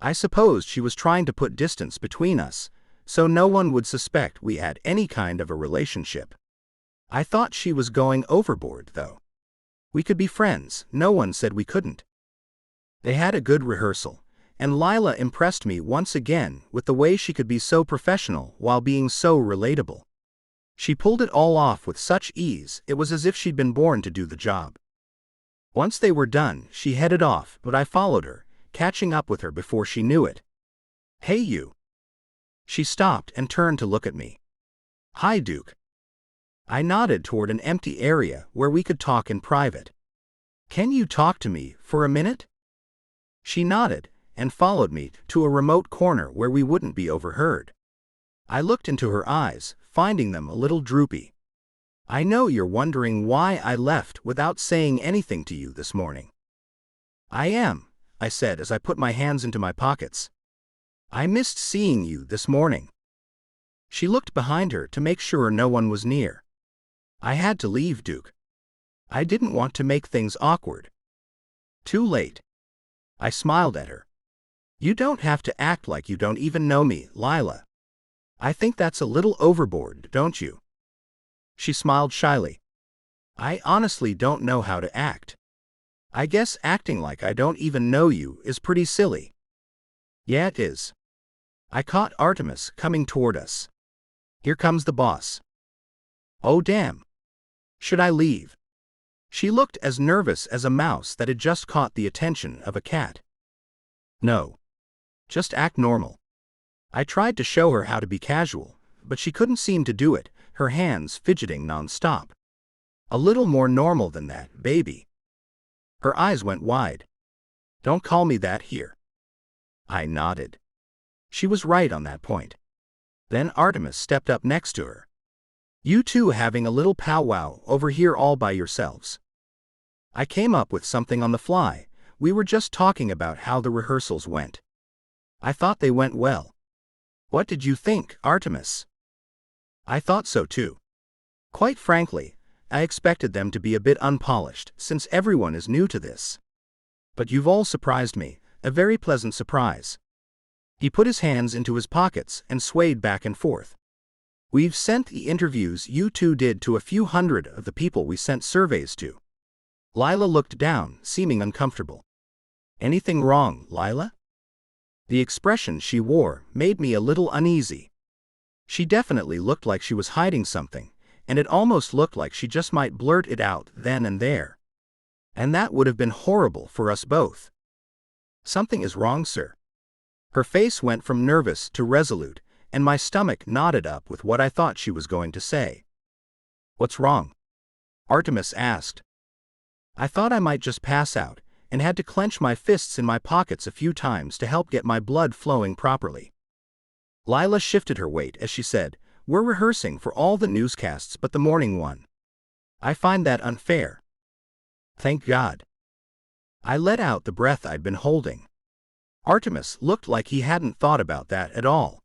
I supposed she was trying to put distance between us, so no one would suspect we had any kind of a relationship. I thought she was going overboard, though. We could be friends, no one said we couldn't. They had a good rehearsal, and Lyla impressed me once again with the way she could be so professional while being so relatable. She pulled it all off with such ease, it was as if she'd been born to do the job. Once they were done, she headed off, but I followed her, catching up with her before she knew it. "Hey, you." She stopped and turned to look at me. "Hi, Duke." I nodded toward an empty area where we could talk in private. "Can you talk to me for a minute?" She nodded and followed me to a remote corner where we wouldn't be overheard. I looked into her eyes, finding them a little droopy. "I know you're wondering why I left without saying anything to you this morning." "I am," I said as I put my hands into my pockets. "I missed seeing you this morning." She looked behind her to make sure no one was near. "I had to leave, Duke. I didn't want to make things awkward." "Too late." I smiled at her. "You don't have to act like you don't even know me, Lyla. I think that's a little overboard, don't you?" She smiled shyly. "I honestly don't know how to act. I guess acting like I don't even know you is pretty silly." "Yeah, it is." I caught Artemis coming toward us. "Here comes the boss." "Oh, damn. Should I leave?" She looked as nervous as a mouse that had just caught the attention of a cat. "No. Just act normal." I tried to show her how to be casual, but she couldn't seem to do it, her hands fidgeting non-stop. "A little more normal than that, baby." Her eyes went wide. "Don't call me that here." I nodded. She was right on that point. Then Artemis stepped up next to her. "You two having a little powwow over here all by yourselves?" I came up with something on the fly. "We were just talking about how the rehearsals went." "I thought they went well." "What did you think, Artemis?" "I thought so too. Quite frankly, I expected them to be a bit unpolished, since everyone is new to this. But you've all surprised me, a very pleasant surprise." He put his hands into his pockets and swayed back and forth. "We've sent the interviews you two did to a few hundred of the people we sent surveys to." Lyla looked down, seeming uncomfortable. "Anything wrong, Lyla?" The expression she wore made me a little uneasy. She definitely looked like she was hiding something, and it almost looked like she just might blurt it out then and there. And that would have been horrible for us both. Something is wrong, sir. Her face went from nervous to resolute, and my stomach knotted up with what I thought she was going to say. What's wrong? Artemis asked. I thought I might just pass out, and had to clench my fists in my pockets a few times to help get my blood flowing properly. Lyla shifted her weight as she said, We're rehearsing for all the newscasts but the morning one. I find that unfair. Thank God. I let out the breath I'd been holding. Artemis looked like he hadn't thought about that at all.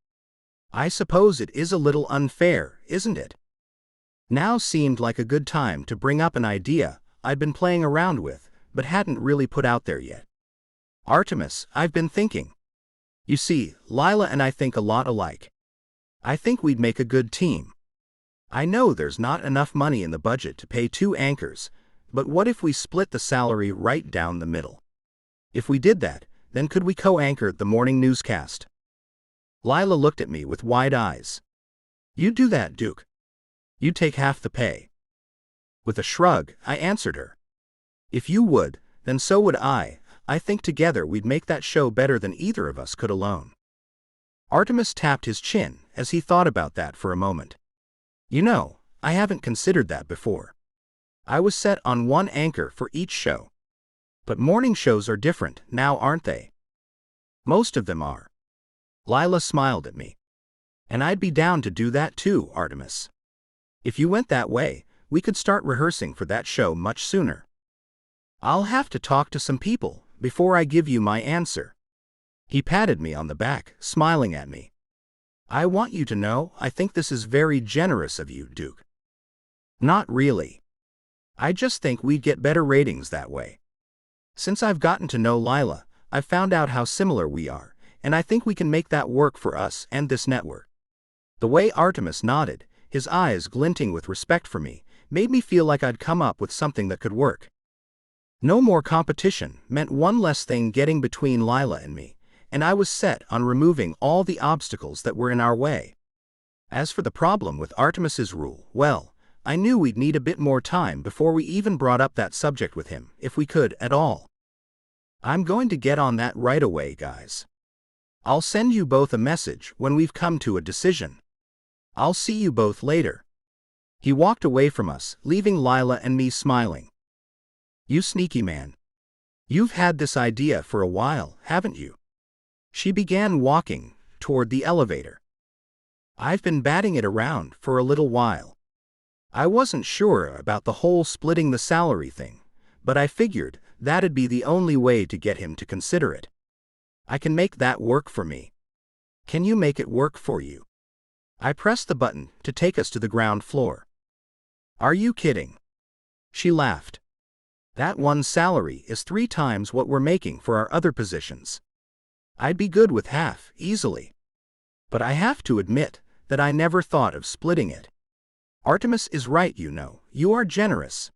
I suppose it is a little unfair, isn't it? Now seemed like a good time to bring up an idea I'd been playing around with, but hadn't really put out there yet. Artemis, I've been thinking. You see, Lyla and I think a lot alike. I think we'd make a good team. I know there's not enough money in the budget to pay 2 anchors, but what if we split the salary right down the middle? If we did that, then could we co-anchor the morning newscast? Lyla looked at me with wide eyes. You do that, Duke. You take half the pay. With a shrug, I answered her. If you would, then so would I. I think together we'd make that show better than either of us could alone. Artemis tapped his chin as he thought about that for a moment. You know, I haven't considered that before. I was set on 1 anchor for each show. But morning shows are different now, aren't they? Most of them are. Lyla smiled at me. And I'd be down to do that too, Artemis. If you went that way, we could start rehearsing for that show much sooner. I'll have to talk to some people before I give you my answer. He patted me on the back, smiling at me. I want you to know I think this is very generous of you, Duke. Not really. I just think we'd get better ratings that way. Since I've gotten to know Lyla, I've found out how similar we are, and I think we can make that work for us and this network. The way Artemis nodded, his eyes glinting with respect for me, made me feel like I'd come up with something that could work. No more competition meant one less thing getting between Lyla and me, and I was set on removing all the obstacles that were in our way. As for the problem with Artemis's rule, well, I knew we'd need a bit more time before we even brought up that subject with him, if we could at all. I'm going to get on that right away, guys. I'll send you both a message when we've come to a decision. I'll see you both later. He walked away from us, leaving Lyla and me smiling. You sneaky man. You've had this idea for a while, haven't you? She began walking toward the elevator. I've been batting it around for a little while. I wasn't sure about the whole splitting the salary thing, but I figured that'd be the only way to get him to consider it. I can make that work for me. Can you make it work for you? I pressed the button to take us to the ground floor. Are you kidding? She laughed. That one salary is 3 times what we're making for our other positions. I'd be good with half, easily. But I have to admit that I never thought of splitting it. Artemis is right, you know, you are generous.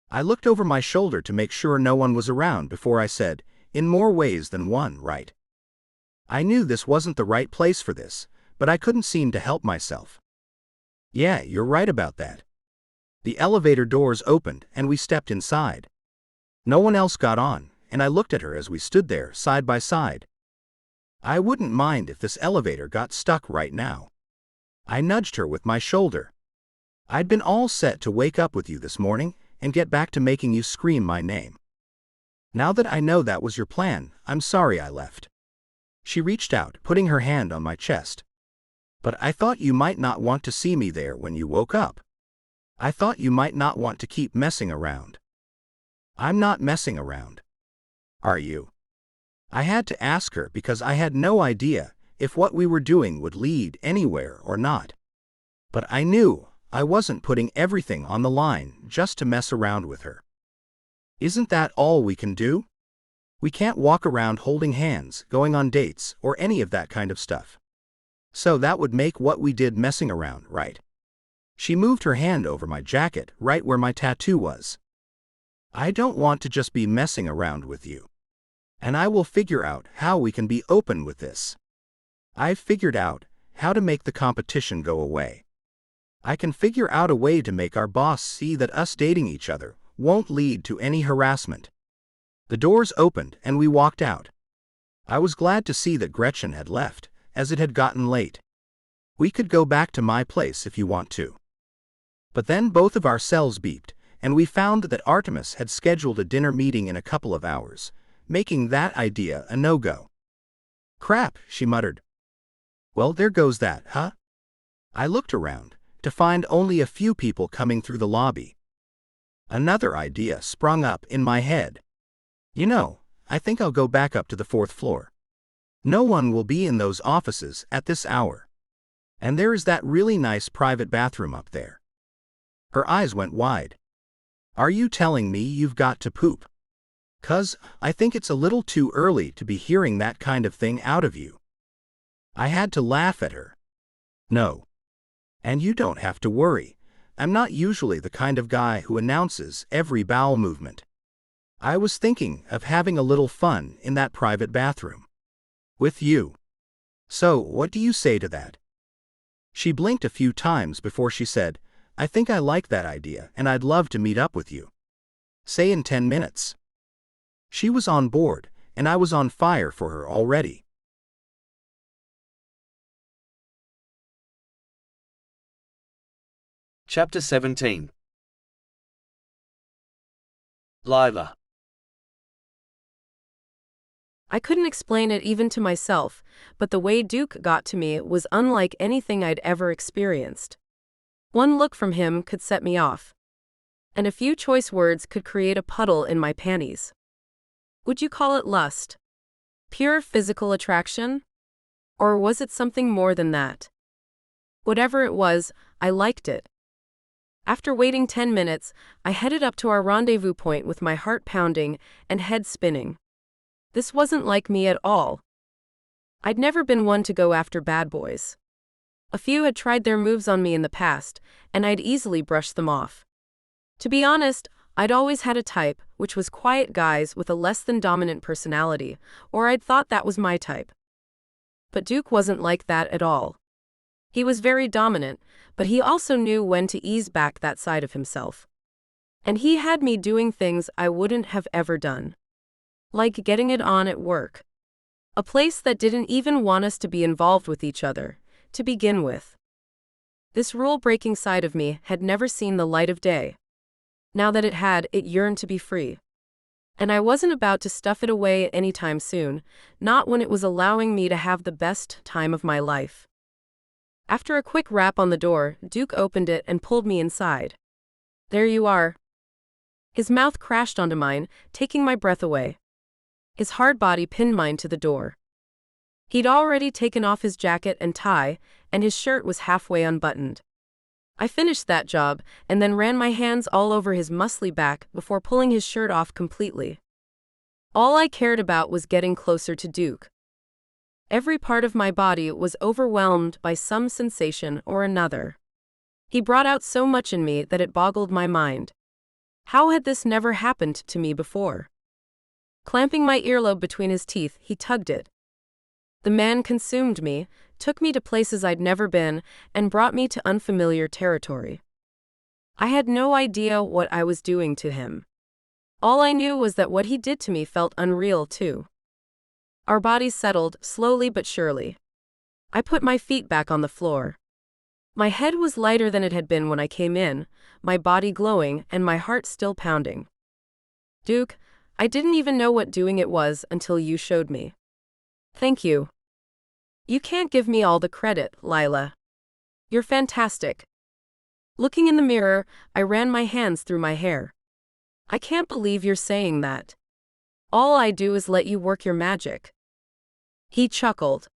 I looked over my shoulder to make sure no one was around before I said, in more ways than one, right? I knew this wasn't the right place for this, but I couldn't seem to help myself. Yeah, you're right about that. The elevator doors opened and we stepped inside. No one else got on, and I looked at her as we stood there side by side. I wouldn't mind if this elevator got stuck right now. I nudged her with my shoulder. I'd been all set to wake up with you this morning and get back to making you scream my name. Now that I know that was your plan, I'm sorry I left. She reached out, putting her hand on my chest. But I thought you might not want to see me there when you woke up. I thought you might not want to keep messing around. I'm not messing around. Are you? I had to ask her because I had no idea if what we were doing would lead anywhere or not. But I knew I wasn't putting everything on the line just to mess around with her. Isn't that all we can do? We can't walk around holding hands, going on dates, or any of that kind of stuff. So that would make what we did messing around, right? She moved her hand over my jacket, right where my tattoo was. I don't want to just be messing around with you. And I will figure out how we can be open with this. I've figured out how to make the competition go away. I can figure out a way to make our boss see that us dating each other won't lead to any harassment. The doors opened and we walked out. I was glad to see that Gretchen had left, as it had gotten late. We could go back to my place if you want to. But then both of our cells beeped, and we found that Artemis had scheduled a dinner meeting in a couple of hours, making that idea a no-go. Crap, she muttered. Well, there goes that, huh? I looked around, to find only a few people coming through the lobby. Another idea sprung up in my head. You know, I think I'll go back up to the 4th floor. No one will be in those offices at this hour. And there is that really nice private bathroom up there. Her eyes went wide. Are you telling me you've got to poop? 'Cause I think it's a little too early to be hearing that kind of thing out of you. I had to laugh at her. No. And you don't have to worry. I'm not usually the kind of guy who announces every bowel movement. I was thinking of having a little fun in that private bathroom. With you. So, what do you say to that? She blinked a few times before she said, I think I like that idea and I'd love to meet up with you. Say in 10 minutes. She was on board, and I was on fire for her already. Chapter 17. Lyla. I couldn't explain it even to myself, but the way Duke got to me was unlike anything I'd ever experienced. One look from him could set me off. And a few choice words could create a puddle in my panties. Would you call it lust? Pure physical attraction? Or was it something more than that? Whatever it was, I liked it. After waiting 10 minutes, I headed up to our rendezvous point with my heart pounding and head spinning. This wasn't like me at all. I'd never been one to go after bad boys. A few had tried their moves on me in the past, and I'd easily brushed them off. To be honest, I'd always had a type, which was quiet guys with a less than dominant personality, or I'd thought that was my type. But Duke wasn't like that at all. He was very dominant, but he also knew when to ease back that side of himself. And he had me doing things I wouldn't have ever done. Like getting it on at work. A place that didn't even want us to be involved with each other, to begin with. This rule-breaking side of me had never seen the light of day. Now that it had, it yearned to be free. And I wasn't about to stuff it away anytime soon, not when it was allowing me to have the best time of my life. After a quick rap on the door, Duke opened it and pulled me inside. There you are. His mouth crashed onto mine, taking my breath away. His hard body pinned mine to the door. He'd already taken off his jacket and tie, and his shirt was halfway unbuttoned. I finished that job, and then ran my hands all over his muscly back before pulling his shirt off completely. All I cared about was getting closer to Duke. Every part of my body was overwhelmed by some sensation or another. He brought out so much in me that it boggled my mind. How had this never happened to me before? Clamping my earlobe between his teeth, he tugged it. The man consumed me, took me to places I'd never been, and brought me to unfamiliar territory. I had no idea what I was doing to him. All I knew was that what he did to me felt unreal too. Our bodies settled, slowly but surely. I put my feet back on the floor. My head was lighter than it had been when I came in, my body glowing and my heart still pounding. Duke, I didn't even know what doing it was until you showed me. Thank you. You can't give me all the credit, Lyla. You're fantastic. Looking in the mirror, I ran my hands through my hair. I can't believe you're saying that. All I do is let you work your magic. He chuckled.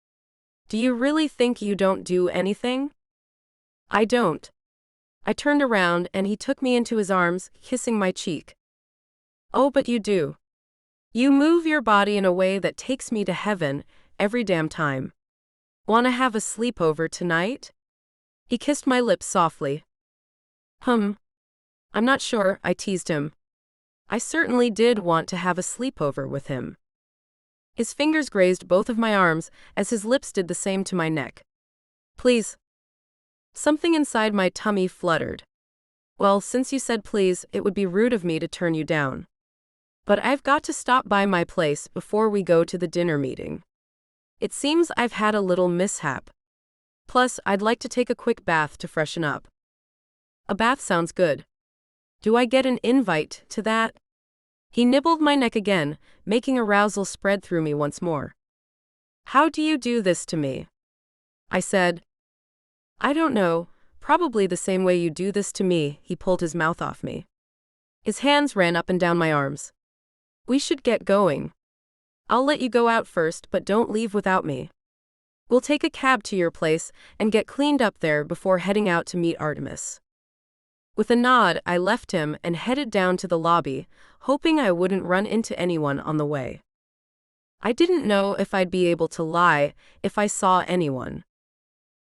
Do you really think you don't do anything? I don't. I turned around and he took me into his arms, kissing my cheek. Oh, but you do. You move your body in a way that takes me to heaven every damn time. Wanna have a sleepover tonight? He kissed my lips softly. I'm not sure, I teased him. I certainly did want to have a sleepover with him. His fingers grazed both of my arms as his lips did the same to my neck. Please. Something inside my tummy fluttered. Well, since you said please, it would be rude of me to turn you down. But I've got to stop by my place before we go to the dinner meeting. It seems I've had a little mishap. Plus, I'd like to take a quick bath to freshen up. A bath sounds good. Do I get an invite to that? He nibbled my neck again, making arousal spread through me once more. How do you do this to me? I said. I don't know, probably the same way you do this to me. He pulled his mouth off me. His hands ran up and down my arms. We should get going. I'll let you go out first, but don't leave without me. We'll take a cab to your place and get cleaned up there before heading out to meet Artemis. With a nod, I left him and headed down to the lobby, hoping I wouldn't run into anyone on the way. I didn't know if I'd be able to lie if I saw anyone.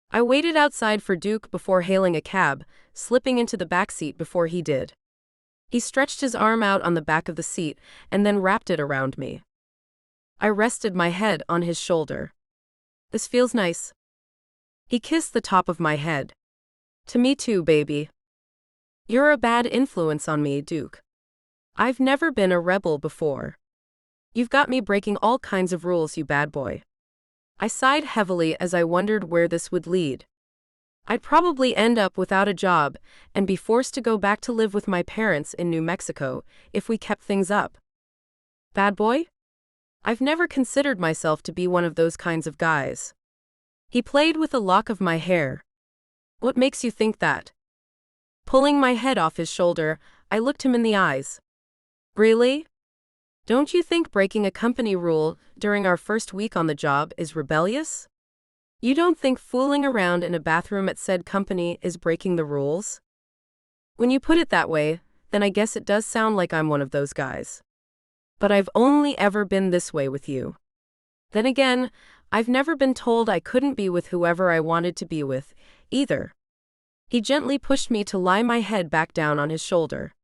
I waited outside for Duke before hailing a cab, slipping into the back seat before he did. He stretched his arm out on the back of the seat and then wrapped it around me. I rested my head on his shoulder. This feels nice. He kissed the top of my head. To me too, baby. You're a bad influence on me, Duke. I've never been a rebel before. You've got me breaking all kinds of rules, you bad boy. I sighed heavily as I wondered where this would lead. I'd probably end up without a job and be forced to go back to live with my parents in New Mexico if we kept things up. Bad boy? I've never considered myself to be one of those kinds of guys. He played with a lock of my hair. What makes you think that? Pulling my head off his shoulder, I looked him in the eyes. Really? Don't you think breaking a company rule during our first week on the job is rebellious? You don't think fooling around in a bathroom at said company is breaking the rules? When you put it that way, then I guess it does sound like I'm one of those guys. But I've only ever been this way with you. Then again, I've never been told I couldn't be with whoever I wanted to be with, either. He gently pushed me to lie my head back down on his shoulder.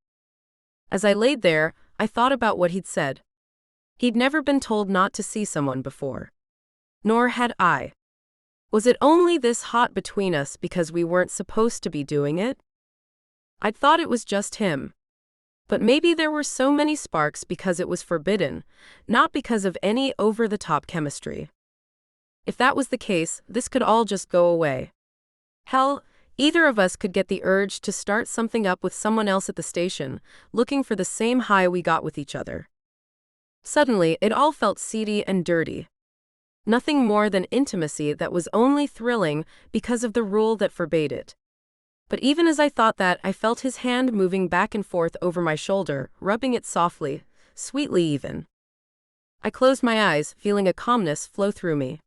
As I laid there, I thought about what he'd said. He'd never been told not to see someone before. Nor had I. Was it only this hot between us because we weren't supposed to be doing it? I'd thought it was just him. But maybe there were so many sparks because it was forbidden, not because of any over-the-top chemistry. If that was the case, this could all just go away. Hell, either of us could get the urge to start something up with someone else at the station, looking for the same high we got with each other. Suddenly, it all felt seedy and dirty. Nothing more than intimacy that was only thrilling because of the rule that forbade it. But even as I thought that, I felt his hand moving back and forth over my shoulder, rubbing it softly, sweetly even. I closed my eyes, feeling a calmness flow through me.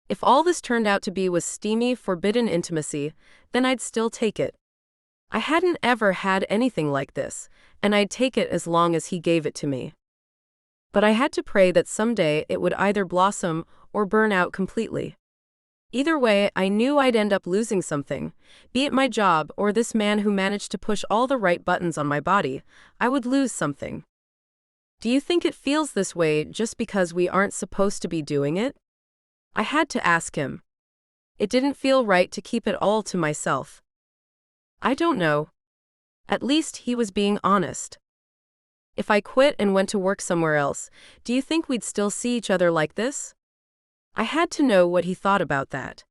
If all this turned out to be was steamy, forbidden intimacy, then I'd still take it. I hadn't ever had anything like this, and I'd take it as long as he gave it to me. But I had to pray that someday it would either blossom or burn out completely. Either way, I knew I'd end up losing something, be it my job or this man who managed to push all the right buttons on my body. I would lose something. Do you think it feels this way just because we aren't supposed to be doing it? I had to ask him. It didn't feel right to keep it all to myself. I don't know. At least he was being honest. If I quit and went to work somewhere else, do you think we'd still see each other like this? I had to know what he thought about that.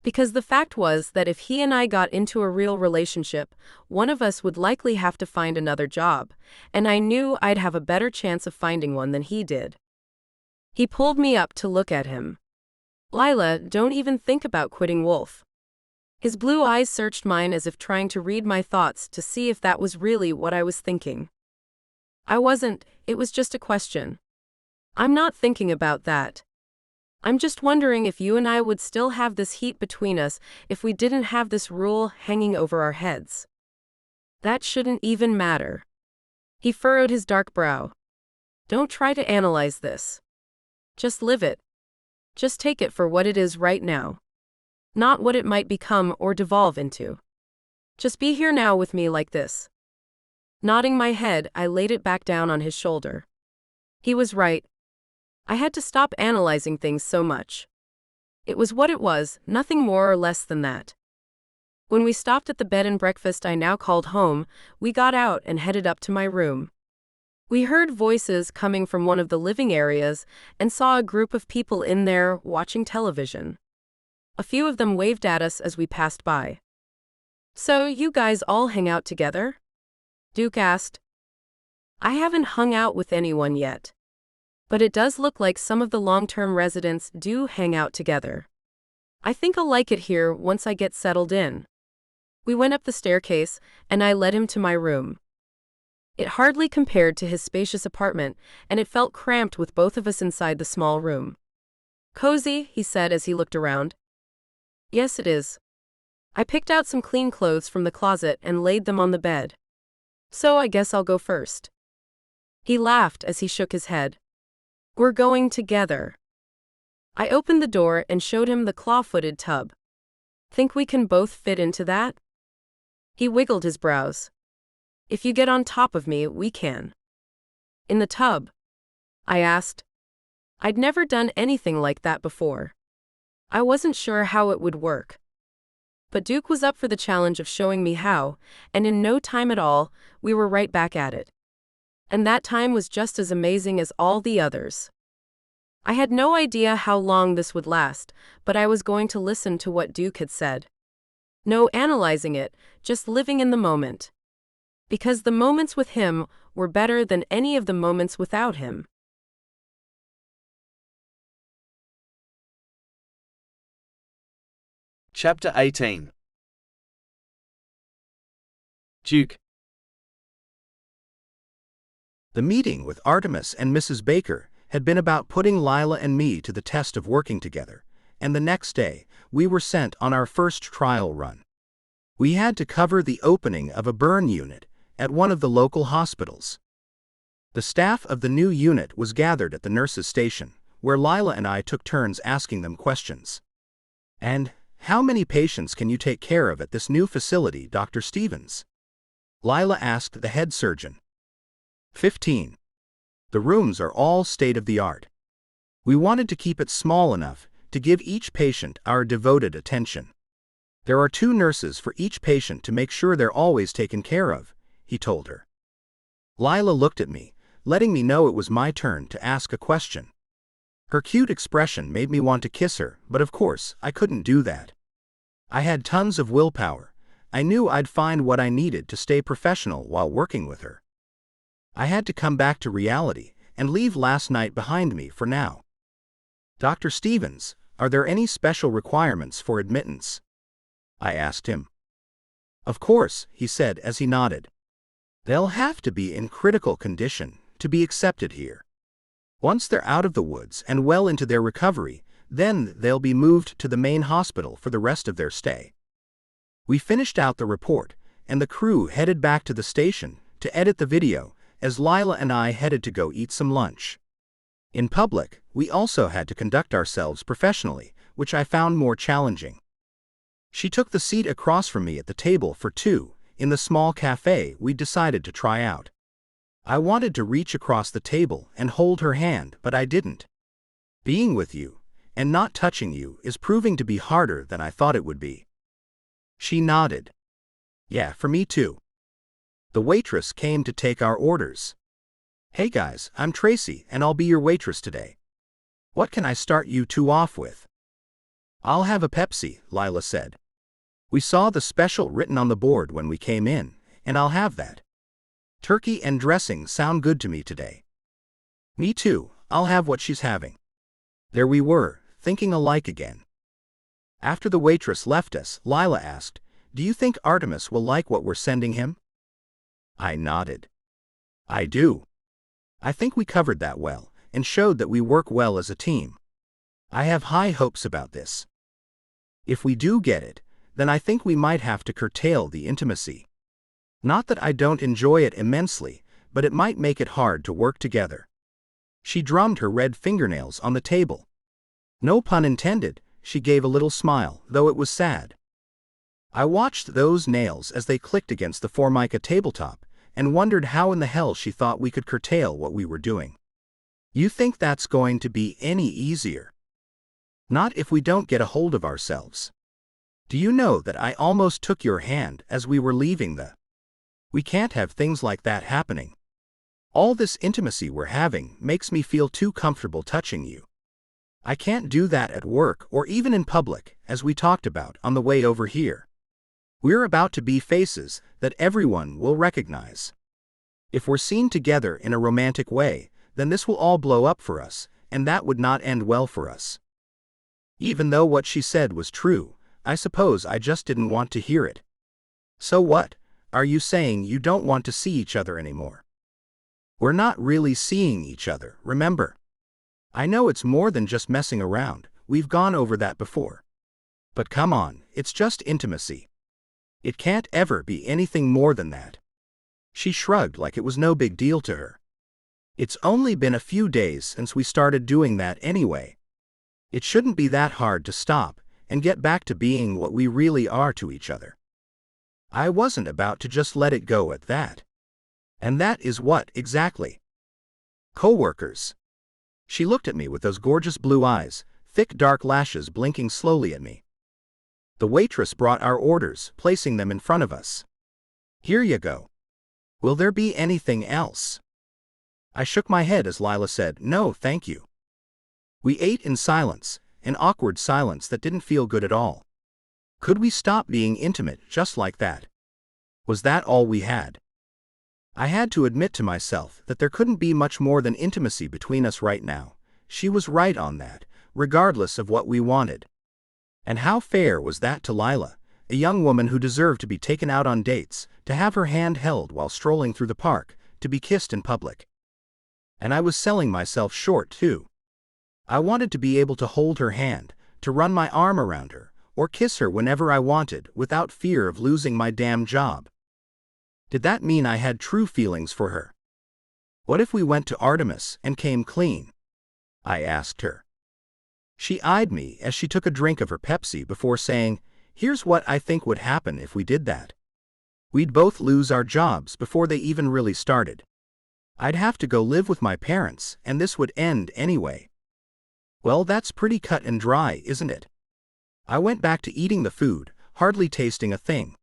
Because the fact was that if he and I got into a real relationship, one of us would likely have to find another job, and I knew I'd have a better chance of finding one than he did. He pulled me up to look at him. Lyla, don't even think about quitting Wolf. His blue eyes searched mine as if trying to read my thoughts to see if that was really what I was thinking. I wasn't, it was just a question. I'm not thinking about that. I'm just wondering if you and I would still have this heat between us if we didn't have this rule hanging over our heads. That shouldn't even matter. He furrowed his dark brow. Don't try to analyze this. Just live it. Just take it for what it is right now. Not what it might become or devolve into. Just be here now with me like this. Nodding my head, I laid it back down on his shoulder. He was right. I had to stop analyzing things so much. It was what it was, nothing more or less than that. When we stopped at the bed and breakfast I now called home, we got out and headed up to my room. We heard voices coming from one of the living areas and saw a group of people in there watching television. A few of them waved at us as we passed by. "So, you guys all hang out together?" Duke asked. "I haven't hung out with anyone yet. But it does look like some of the long-term residents do hang out together. I think I'll like it here once I get settled in." We went up the staircase, and I led him to my room. It hardly compared to his spacious apartment, and it felt cramped with both of us inside the small room. "Cozy," he said as he looked around. "Yes, it is." I picked out some clean clothes from the closet and laid them on the bed. "So I guess I'll go first." He laughed as he shook his head. "We're going together." I opened the door and showed him the claw-footed tub. "Think we can both fit into that?" He wiggled his brows. "If you get on top of me, we can." "In the tub?" I asked. I'd never done anything like that before. I wasn't sure how it would work. But Duke was up for the challenge of showing me how, and in no time at all, we were right back at it. And that time was just as amazing as all the others. I had no idea how long this would last, but I was going to listen to what Duke had said. No analyzing it, just living in the moment. Because the moments with him were better than any of the moments without him. Chapter 18. Duke. The meeting with Artemis and Mrs. Baker had been about putting Lyla and me to the test of working together, and the next day, we were sent on our first trial run. We had to cover the opening of a burn unit at one of the local hospitals. The staff of the new unit was gathered at the nurses' station, where Lyla and I took turns asking them questions. "And how many patients can you take care of at this new facility, Dr. Stevens?" Lyla asked the head surgeon. 15. The rooms are all state-of-the-art. We wanted to keep it small enough to give each patient our devoted attention. There are 2 nurses for each patient to make sure they're always taken care of, he told her. Lyla looked at me, letting me know it was my turn to ask a question. Her cute expression made me want to kiss her, but of course, I couldn't do that. I had tons of willpower. I knew I'd find what I needed to stay professional while working with her. I had to come back to reality and leave last night behind me for now. "Dr. Stevens, are there any special requirements for admittance?" I asked him. "Of course," he said as he nodded. "They'll have to be in critical condition to be accepted here. Once they're out of the woods and well into their recovery, then they'll be moved to the main hospital for the rest of their stay." We finished out the report, and the crew headed back to the station to edit the video as Lyla and I headed to go eat some lunch. In public, we also had to conduct ourselves professionally, which I found more challenging. She took the seat across from me at the table for 2, in the small cafe we decided to try out. I wanted to reach across the table and hold her hand, but I didn't. Being with you, and not touching you, is proving to be harder than I thought it would be. She nodded. "Yeah, for me too." The waitress came to take our orders. "Hey guys, I'm Tracy, and I'll be your waitress today. What can I start you 2 off with?" "I'll have a Pepsi," Lyla said. "We saw the special written on the board when we came in, and I'll have that. Turkey and dressing sound good to me today." "Me too, I'll have what she's having." There we were, thinking alike again. After the waitress left us, Lyla asked, "Do you think Artemis will like what we're sending him?" I nodded. "I do. I think we covered that well, and showed that we work well as a team. I have high hopes about this. If we do get it, then I think we might have to curtail the intimacy. Not that I don't enjoy it immensely, but it might make it hard to work together." She drummed her red fingernails on the table. No pun intended, she gave a little smile, though it was sad. I watched those nails as they clicked against the Formica tabletop, and wondered how in the hell she thought we could curtail what we were doing. "You think that's going to be any easier?" "Not if we don't get a hold of ourselves. Do you know that I almost took your hand as we were leaving the... We can't have things like that happening." All this intimacy we're having makes me feel too comfortable touching you. I can't do that at work or even in public, as we talked about on the way over here. We're about to be faces that everyone will recognize. If we're seen together in a romantic way, then this will all blow up for us, and that would not end well for us. Even though what she said was true, I suppose I just didn't want to hear it. So what? Are you saying you don't want to see each other anymore? We're not really seeing each other, remember? I know it's more than just messing around, we've gone over that before. But come on, it's just intimacy. It can't ever be anything more than that. She shrugged like it was no big deal to her. It's only been a few days since we started doing that anyway. It shouldn't be that hard to stop and get back to being what we really are to each other. I wasn't about to just let it go at that. And that is what exactly? Co-workers. She looked at me with those gorgeous blue eyes, thick dark lashes blinking slowly at me. The waitress brought our orders, placing them in front of us. Here you go. Will there be anything else? I shook my head as Lyla said, no, thank you. We ate in silence, an awkward silence that didn't feel good at all. Could we stop being intimate just like that? Was that all we had? I had to admit to myself that there couldn't be much more than intimacy between us right now. She was right on that, regardless of what we wanted. And how fair was that to Lyla, a young woman who deserved to be taken out on dates, to have her hand held while strolling through the park, to be kissed in public. And I was selling myself short too. I wanted to be able to hold her hand, to run my arm around her, or kiss her whenever I wanted without fear of losing my damn job. Did that mean I had true feelings for her? What if we went to Artemis and came clean? I asked her. She eyed me as she took a drink of her Pepsi before saying, here's what I think would happen if we did that. We'd both lose our jobs before they even really started. I'd have to go live with my parents, and this would end anyway. Well, that's pretty cut and dry, isn't it? I went back to eating the food, hardly tasting a thing.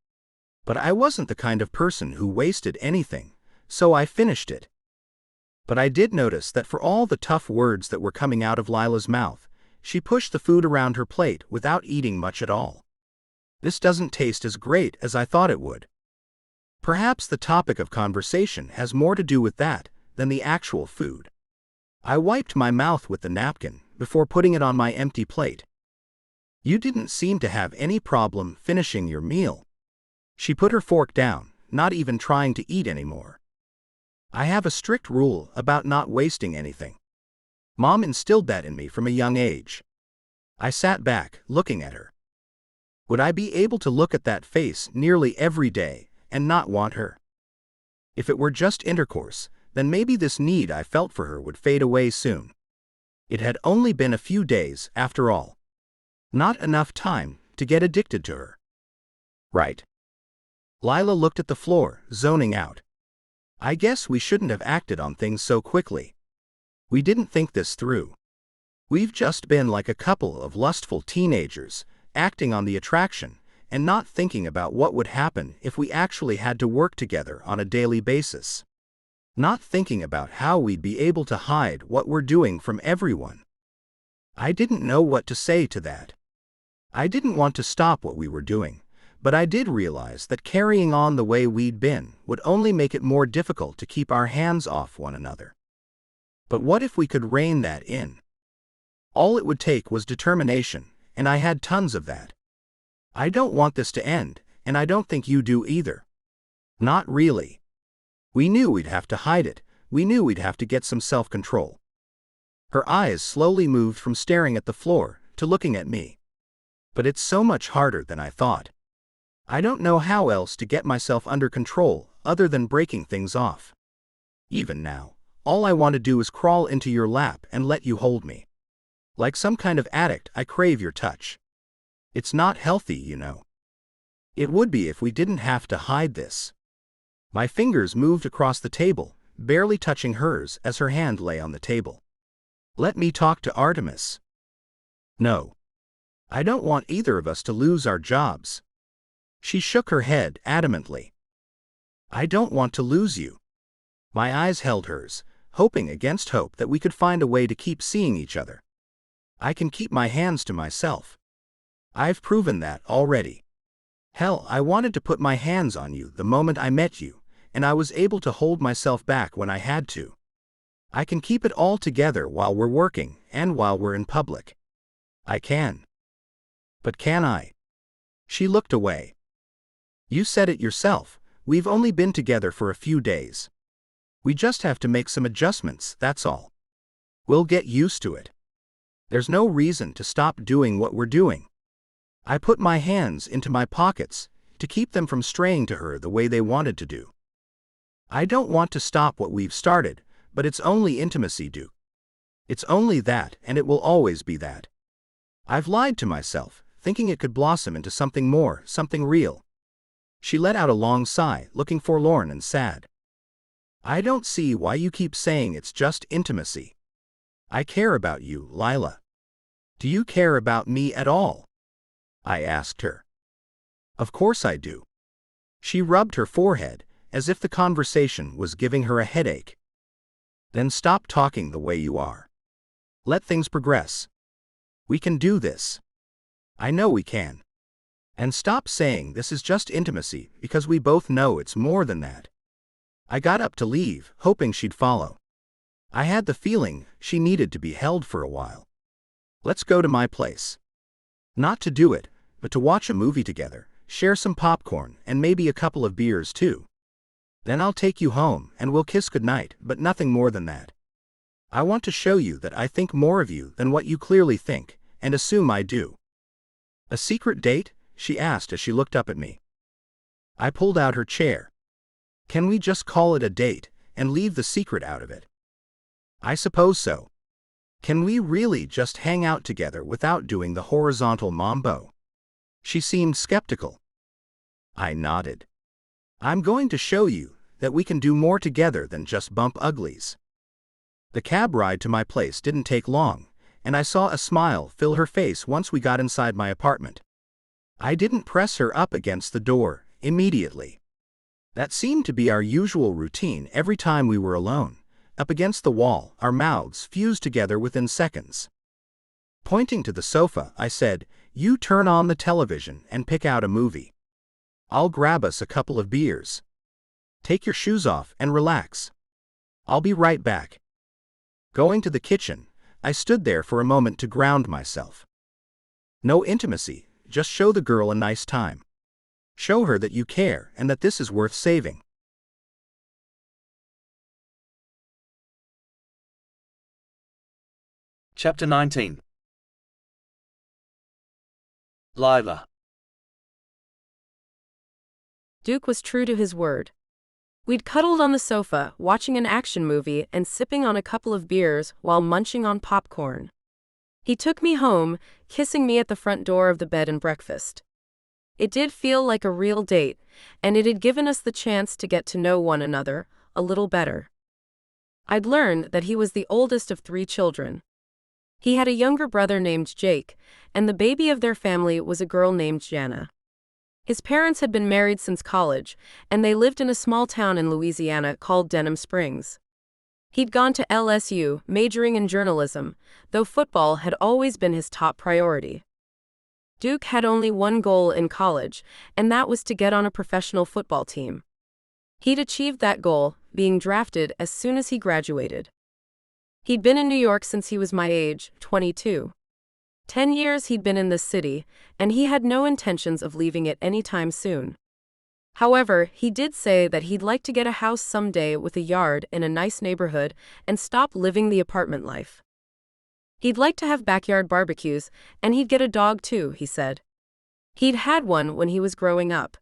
But I wasn't the kind of person who wasted anything, so I finished it. But I did notice that for all the tough words that were coming out of Lila's mouth, she pushed the food around her plate without eating much at all. This doesn't taste as great as I thought it would. Perhaps the topic of conversation has more to do with that than the actual food. I wiped my mouth with the napkin before putting it on my empty plate. You didn't seem to have any problem finishing your meal. She put her fork down, not even trying to eat anymore. I have a strict rule about not wasting anything. Mom instilled that in me from a young age. I sat back, looking at her. Would I be able to look at that face nearly every day and not want her? If it were just intercourse, then maybe this need I felt for her would fade away soon. It had only been a few days, after all. Not enough time to get addicted to her. Right. Lyla looked at the floor, zoning out. I guess we shouldn't have acted on things so quickly. We didn't think this through. We've just been like a couple of lustful teenagers, acting on the attraction, and not thinking about what would happen if we actually had to work together on a daily basis. Not thinking about how we'd be able to hide what we're doing from everyone. I didn't know what to say to that. I didn't want to stop what we were doing. But I did realize that carrying on the way we'd been would only make it more difficult to keep our hands off one another. But what if we could rein that in? All it would take was determination, and I had tons of that. I don't want this to end, and I don't think you do either. Not really. We knew we'd have to hide it, we knew we'd have to get some self-control. Her eyes slowly moved from staring at the floor to looking at me. But it's so much harder than I thought. I don't know how else to get myself under control other than breaking things off. Even now, all I want to do is crawl into your lap and let you hold me. Like some kind of addict, I crave your touch. It's not healthy, you know. It would be if we didn't have to hide this. My fingers moved across the table, barely touching hers as her hand lay on the table. Let me talk to Artemis. No. I don't want either of us to lose our jobs. She shook her head adamantly. I don't want to lose you. My eyes held hers, hoping against hope that we could find a way to keep seeing each other. I can keep my hands to myself. I've proven that already. Hell, I wanted to put my hands on you the moment I met you, and I was able to hold myself back when I had to. I can keep it all together while we're working and while we're in public. I can. But can I? She looked away. You said it yourself, we've only been together for a few days. We just have to make some adjustments, that's all. We'll get used to it. There's no reason to stop doing what we're doing. I put my hands into my pockets to keep them from straying to her the way they wanted to do. I don't want to stop what we've started, but it's only intimacy, Duke. It's only that, and it will always be that. I've lied to myself, thinking it could blossom into something more, something real. She let out a long sigh, looking forlorn and sad. I don't see why you keep saying it's just intimacy. I care about you, Lyla. Do you care about me at all? I asked her. Of course I do. She rubbed her forehead, as if the conversation was giving her a headache. Then stop talking the way you are. Let things progress. We can do this. I know we can. And stop saying this is just intimacy, because we both know it's more than that. I got up to leave, hoping she'd follow. I had the feeling she needed to be held for a while. Let's go to my place. Not to do it, but to watch a movie together, share some popcorn, and maybe a couple of beers too. Then I'll take you home, and we'll kiss goodnight, but nothing more than that. I want to show you that I think more of you than what you clearly think, and assume I do. A secret date? She asked as she looked up at me. I pulled out her chair. Can we just call it a date, and leave the secret out of it? I suppose so. Can we really just hang out together without doing the horizontal mambo? She seemed skeptical. I nodded. I'm going to show you that we can do more together than just bump uglies. The cab ride to my place didn't take long, and I saw a smile fill her face once we got inside my apartment. I didn't press her up against the door immediately. That seemed to be our usual routine every time we were alone. Up against the wall, our mouths fused together within seconds. Pointing to the sofa, I said, "You turn on the television and pick out a movie. I'll grab us a couple of beers. Take your shoes off and relax. I'll be right back." Going to the kitchen, I stood there for a moment to ground myself. No intimacy, just show the girl a nice time. Show her that you care and that this is worth saving. Chapter 19. Lyla. Duke was true to his word. We'd cuddled on the sofa, watching an action movie and sipping on a couple of beers while munching on popcorn. He took me home, kissing me at the front door of the bed and breakfast. It did feel like a real date, and it had given us the chance to get to know one another a little better. I'd learned that he was the oldest of 3 children. He had a younger brother named Jake, and the baby of their family was a girl named Jana. His parents had been married since college, and they lived in a small town in Louisiana called Denham Springs. He'd gone to LSU, majoring in journalism, though football had always been his top priority. Duke had only one goal in college, and that was to get on a professional football team. He'd achieved that goal, being drafted as soon as he graduated. He'd been in New York since he was my age, 22. 10 years he'd been in this city, and he had no intentions of leaving it anytime soon. However, he did say that he'd like to get a house someday with a yard in a nice neighborhood and stop living the apartment life. He'd like to have backyard barbecues, and he'd get a dog too, he said. He'd had one when he was growing up.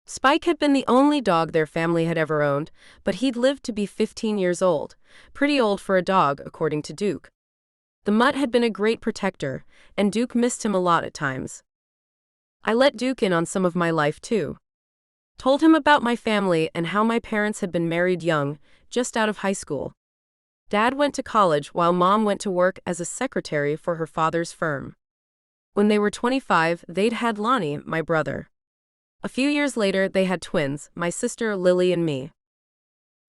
Spike had been the only dog their family had ever owned, but he'd lived to be 15 years old, pretty old for a dog, according to Duke. The mutt had been a great protector, and Duke missed him a lot at times. I let Duke in on some of my life too. Told him about my family and how my parents had been married young, just out of high school. Dad went to college while Mom went to work as a secretary for her father's firm. When they were 25, they'd had Lonnie, my brother. A few years later, they had twins, my sister Lily and me.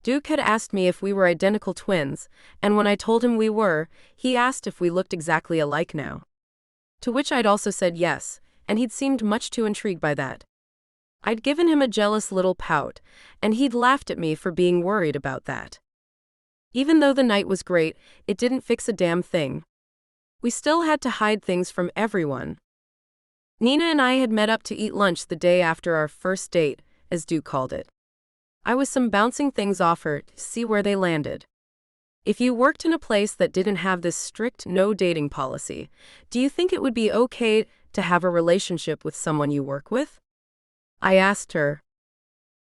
Duke had asked me if we were identical twins, and when I told him we were, he asked if we looked exactly alike now. To which I'd also said yes, and he'd seemed much too intrigued by that. I'd given him a jealous little pout, and he'd laughed at me for being worried about that. Even though the night was great, it didn't fix a damn thing. We still had to hide things from everyone. Nina and I had met up to eat lunch the day after our first date, as Duke called it. I was bouncing things off her to see where they landed. If you worked in a place that didn't have this strict no dating policy, do you think it would be okay to have a relationship with someone you work with? I asked her.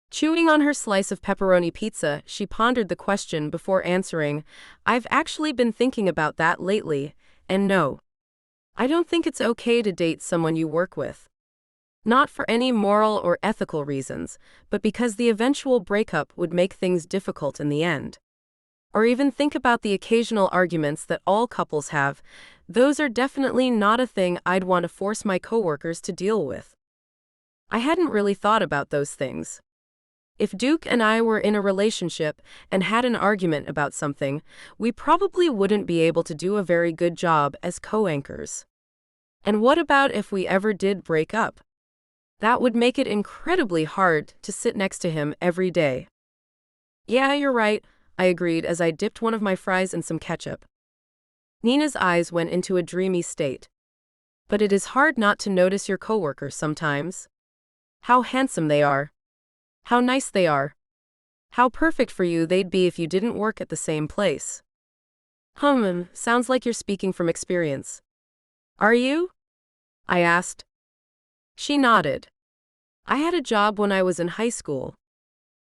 Chewing on her slice of pepperoni pizza, she pondered the question before answering, I've actually been thinking about that lately, and no. I don't think it's okay to date someone you work with. Not for any moral or ethical reasons, but because the eventual breakup would make things difficult in the end. Or even think about the occasional arguments that all couples have. Those are definitely not a thing I'd want to force my coworkers to deal with. I hadn't really thought about those things. If Duke and I were in a relationship and had an argument about something, we probably wouldn't be able to do a very good job as co-anchors. And what about if we ever did break up? That would make it incredibly hard to sit next to him every day. Yeah, you're right, I agreed as I dipped one of my fries in some ketchup. Nina's eyes went into a dreamy state. But it is hard not to notice your coworkers sometimes. How handsome they are. How nice they are. How perfect for you they'd be if you didn't work at the same place. Sounds like you're speaking from experience. Are you? I asked. She nodded. I had a job when I was in high school.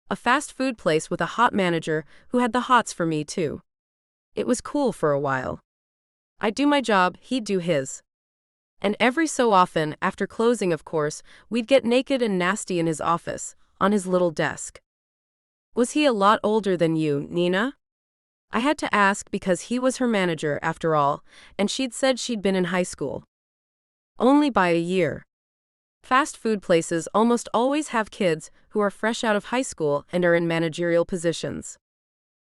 A fast food place with a hot manager who had the hots for me too. It was cool for a while. I'd do my job, he'd do his. And every so often, after closing of course, we'd get naked and nasty in his office, on his little desk. Was he a lot older than you, Nina? I had to ask because he was her manager after all, and she'd said she'd been in high school. Only by a year. Fast food places almost always have kids who are fresh out of high school and are in managerial positions.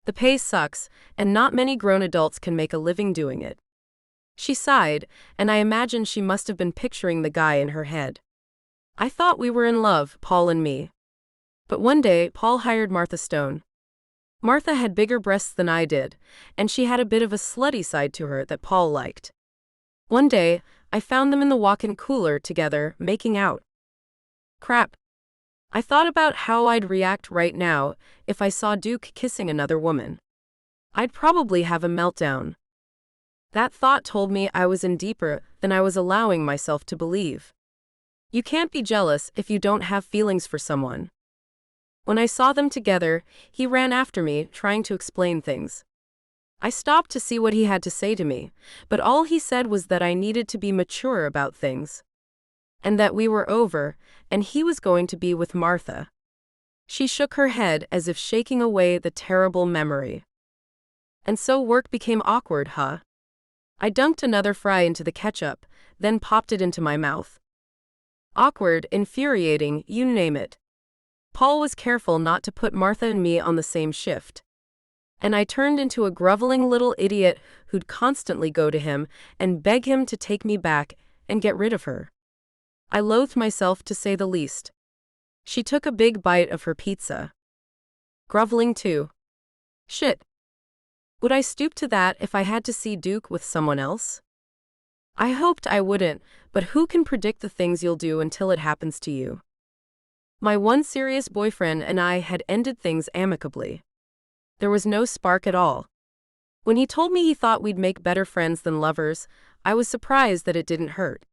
The pay sucks, and not many grown adults can make a living doing it. She sighed, and I imagined she must have been picturing the guy in her head. I thought we were in love, Paul and me. But one day, Paul hired Martha Stone. Martha had bigger breasts than I did, and she had a bit of a slutty side to her that Paul liked. One day, I found them in the walk-in cooler together, making out. Crap. I thought about how I'd react right now if I saw Duke kissing another woman. I'd probably have a meltdown. That thought told me I was in deeper than I was allowing myself to believe. You can't be jealous if you don't have feelings for someone. When I saw them together, he ran after me, trying to explain things. I stopped to see what he had to say to me, but all he said was that I needed to be mature about things. And that we were over, and he was going to be with Martha. She shook her head as if shaking away the terrible memory. And so work became awkward, huh? I dunked another fry into the ketchup, then popped it into my mouth. Awkward, infuriating, you name it. Paul was careful not to put Martha and me on the same shift. And I turned into a groveling little idiot who'd constantly go to him and beg him to take me back and get rid of her. I loathed myself to say the least. She took a big bite of her pizza. Groveling too. Shit. Would I stoop to that if I had to see Duke with someone else? I hoped I wouldn't, but who can predict the things you'll do until it happens to you? My one serious boyfriend and I had ended things amicably. There was no spark at all. When he told me he thought we'd make better friends than lovers, I was surprised that it didn't hurt.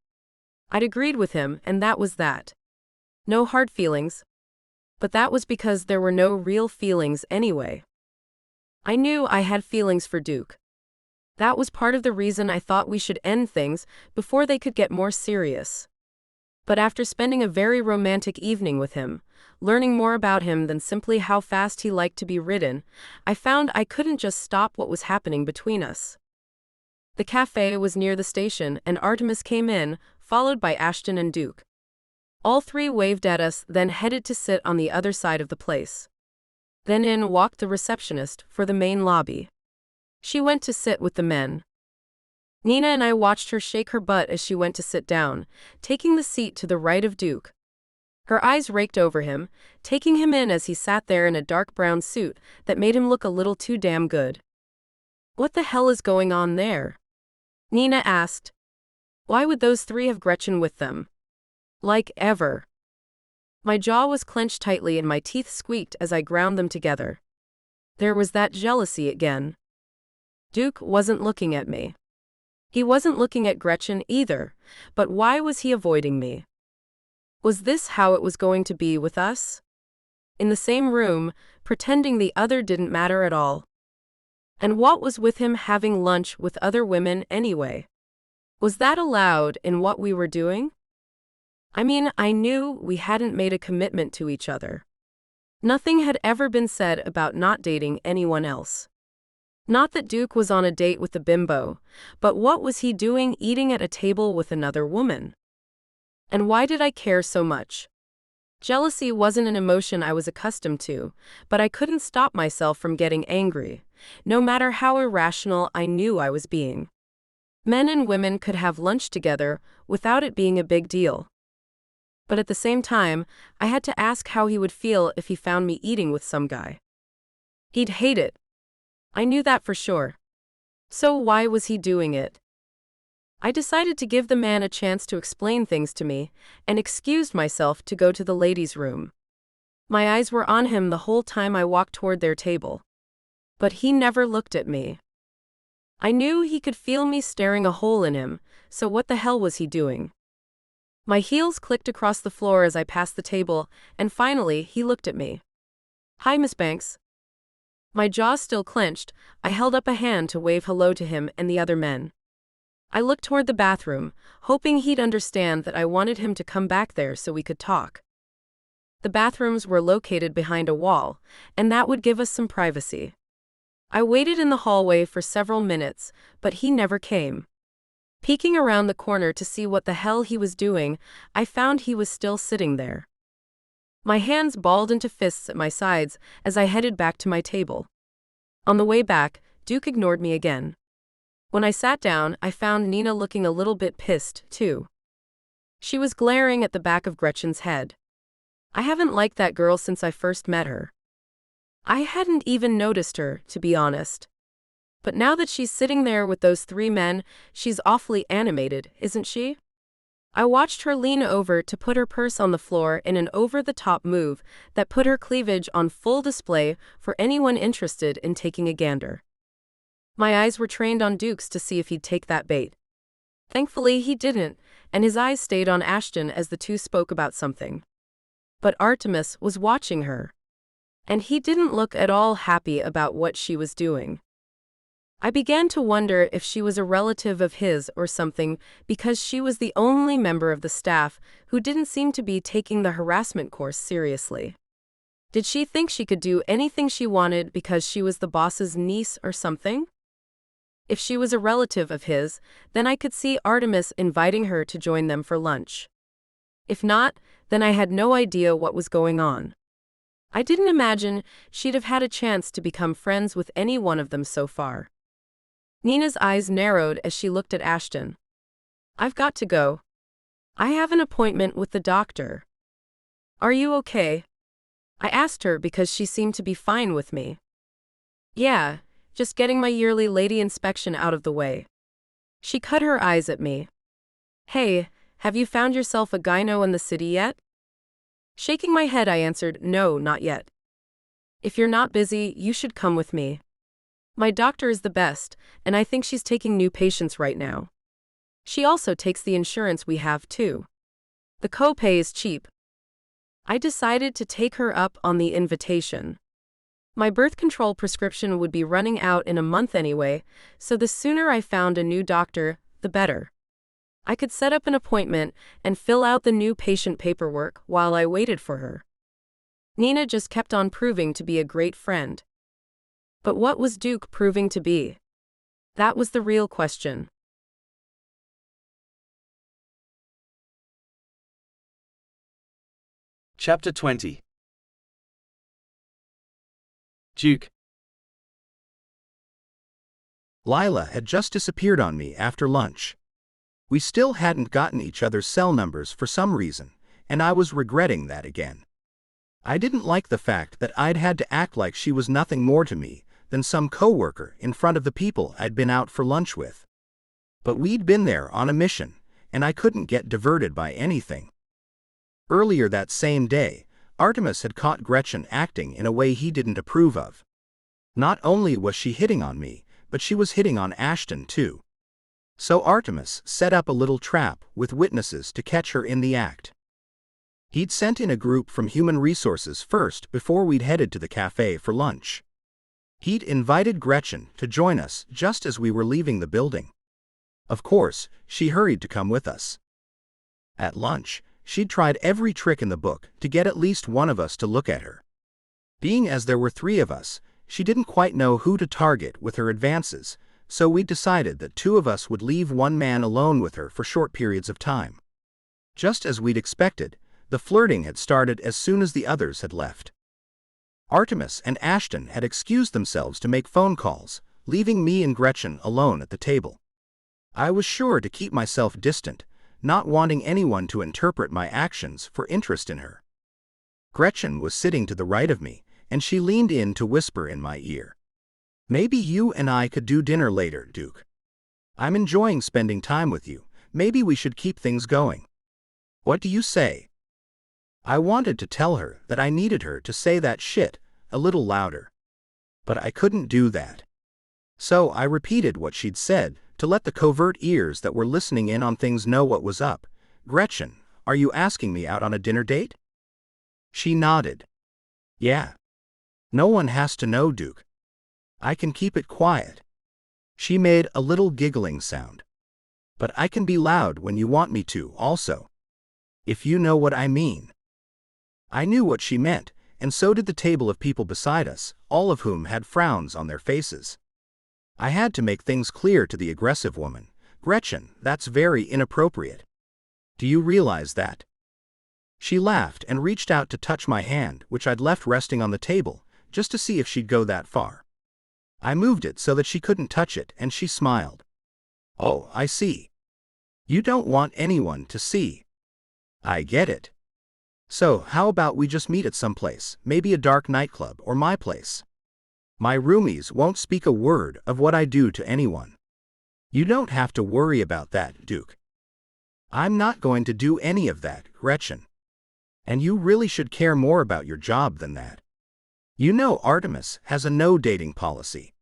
I'd agreed with him, and that was that. No hard feelings. But that was because there were no real feelings anyway. I knew I had feelings for Duke. That was part of the reason I thought we should end things before they could get more serious. But after spending a very romantic evening with him, learning more about him than simply how fast he liked to be ridden, I found I couldn't just stop what was happening between us. The cafe was near the station, and Artemis came in, followed by Ashton and Duke. All three waved at us, then headed to sit on the other side of the place. Then in walked the receptionist for the main lobby. She went to sit with the men. Nina and I watched her shake her butt as she went to sit down, taking the seat to the right of Duke. Her eyes raked over him, taking him in as he sat there in a dark brown suit that made him look a little too damn good. "What the hell is going on there?" Nina asked. "Why would those three have Gretchen with them? Like ever?" My jaw was clenched tightly and my teeth squeaked as I ground them together. There was that jealousy again. Duke wasn't looking at me. He wasn't looking at Gretchen either, but why was he avoiding me? Was this how it was going to be with us? In the same room, pretending the other didn't matter at all. And what was with him having lunch with other women anyway? Was that allowed in what we were doing? I mean, I knew we hadn't made a commitment to each other. Nothing had ever been said about not dating anyone else. Not that Duke was on a date with the bimbo, but what was he doing eating at a table with another woman? And why did I care so much? Jealousy wasn't an emotion I was accustomed to, but I couldn't stop myself from getting angry, no matter how irrational I knew I was being. Men and women could have lunch together without it being a big deal. But at the same time, I had to ask how he would feel if he found me eating with some guy. He'd hate it. I knew that for sure. So why was he doing it? I decided to give the man a chance to explain things to me, and excused myself to go to the ladies' room. My eyes were on him the whole time I walked toward their table. But he never looked at me. I knew he could feel me staring a hole in him, so what the hell was he doing? My heels clicked across the floor as I passed the table, and finally he looked at me. "Hi, Miss Banks." My jaw still clenched, I held up a hand to wave hello to him and the other men. I looked toward the bathroom, hoping he'd understand that I wanted him to come back there so we could talk. The bathrooms were located behind a wall, and that would give us some privacy. I waited in the hallway for several minutes, but he never came. Peeking around the corner to see what the hell he was doing, I found he was still sitting there. My hands balled into fists at my sides as I headed back to my table. On the way back, Duke ignored me again. When I sat down, I found Nina looking a little bit pissed, too. She was glaring at the back of Gretchen's head. I haven't liked that girl since I first met her. I hadn't even noticed her, to be honest. But now that she's sitting there with those three men, she's awfully animated, isn't she? I watched her lean over to put her purse on the floor in an over-the-top move that put her cleavage on full display for anyone interested in taking a gander. My eyes were trained on Duke's to see if he'd take that bait. Thankfully, he didn't, and his eyes stayed on Ashton as the two spoke about something. But Artemis was watching her. And he didn't look at all happy about what she was doing. I began to wonder if she was a relative of his or something, because she was the only member of the staff who didn't seem to be taking the harassment course seriously. Did she think she could do anything she wanted because she was the boss's niece or something? If she was a relative of his, then I could see Artemis inviting her to join them for lunch. If not, then I had no idea what was going on. I didn't imagine she'd have had a chance to become friends with any one of them so far. Nina's eyes narrowed as she looked at Ashton. "I've got to go. I have an appointment with the doctor." "Are you okay?" I asked her because she seemed to be fine with me. "Yeah, just getting my yearly lady inspection out of the way." She cut her eyes at me. "Hey, have you found yourself a gyno in the city yet?" Shaking my head, I answered, "No, not yet." "If you're not busy, you should come with me. My doctor is the best, and I think she's taking new patients right now. She also takes the insurance we have, too. The copay is cheap." I decided to take her up on the invitation. My birth control prescription would be running out in a month anyway, so the sooner I found a new doctor, the better. I could set up an appointment and fill out the new patient paperwork while I waited for her. Nina just kept on proving to be a great friend. But what was Duke proving to be? That was the real question. Chapter 20. Duke. Lyla had just disappeared on me after lunch. We still hadn't gotten each other's cell numbers for some reason, and I was regretting that again. I didn't like the fact that I'd had to act like she was nothing more to me than some coworker in front of the people I'd been out for lunch with. But we'd been there on a mission, and I couldn't get diverted by anything. Earlier that same day, Artemis had caught Gretchen acting in a way he didn't approve of. Not only was she hitting on me, but she was hitting on Ashton too. So Artemis set up a little trap with witnesses to catch her in the act. He'd sent in a group from Human Resources first before we'd headed to the cafe for lunch. He'd invited Gretchen to join us just as we were leaving the building. Of course, she hurried to come with us. At lunch, she'd tried every trick in the book to get at least one of us to look at her. Being as there were 3 of us, she didn't quite know who to target with her advances, so we decided that 2 of us would leave one man alone with her for short periods of time. Just as we'd expected, the flirting had started as soon as the others had left. Artemis and Ashton had excused themselves to make phone calls, leaving me and Gretchen alone at the table. I was sure to keep myself distant, not wanting anyone to interpret my actions for interest in her. Gretchen was sitting to the right of me, and she leaned in to whisper in my ear. "Maybe you and I could do dinner later, Duke. I'm enjoying spending time with you. Maybe we should keep things going. What do you say?" I wanted to tell her that I needed her to say that shit a little louder. But I couldn't do that. So I repeated what she'd said to let the covert ears that were listening in on things know what was up. "Gretchen, are you asking me out on a dinner date?" She nodded. "Yeah. No one has to know, Duke. I can keep it quiet." She made a little giggling sound. "But I can be loud when you want me to also. If you know what I mean." I knew what she meant, and so did the table of people beside us, all of whom had frowns on their faces. I had to make things clear to the aggressive woman. "Gretchen, that's very inappropriate. Do you realize that?" She laughed and reached out to touch my hand, which I'd left resting on the table, just to see if she'd go that far. I moved it so that she couldn't touch it, and she smiled. "Oh, I see. You don't want anyone to see. I get it. So how about we just meet at some place, maybe a dark nightclub or my place? My roomies won't speak a word of what I do to anyone. You don't have to worry about that, Duke." "I'm not going to do any of that, Gretchen. And you really should care more about your job than that. You know Artemis has a no-dating policy."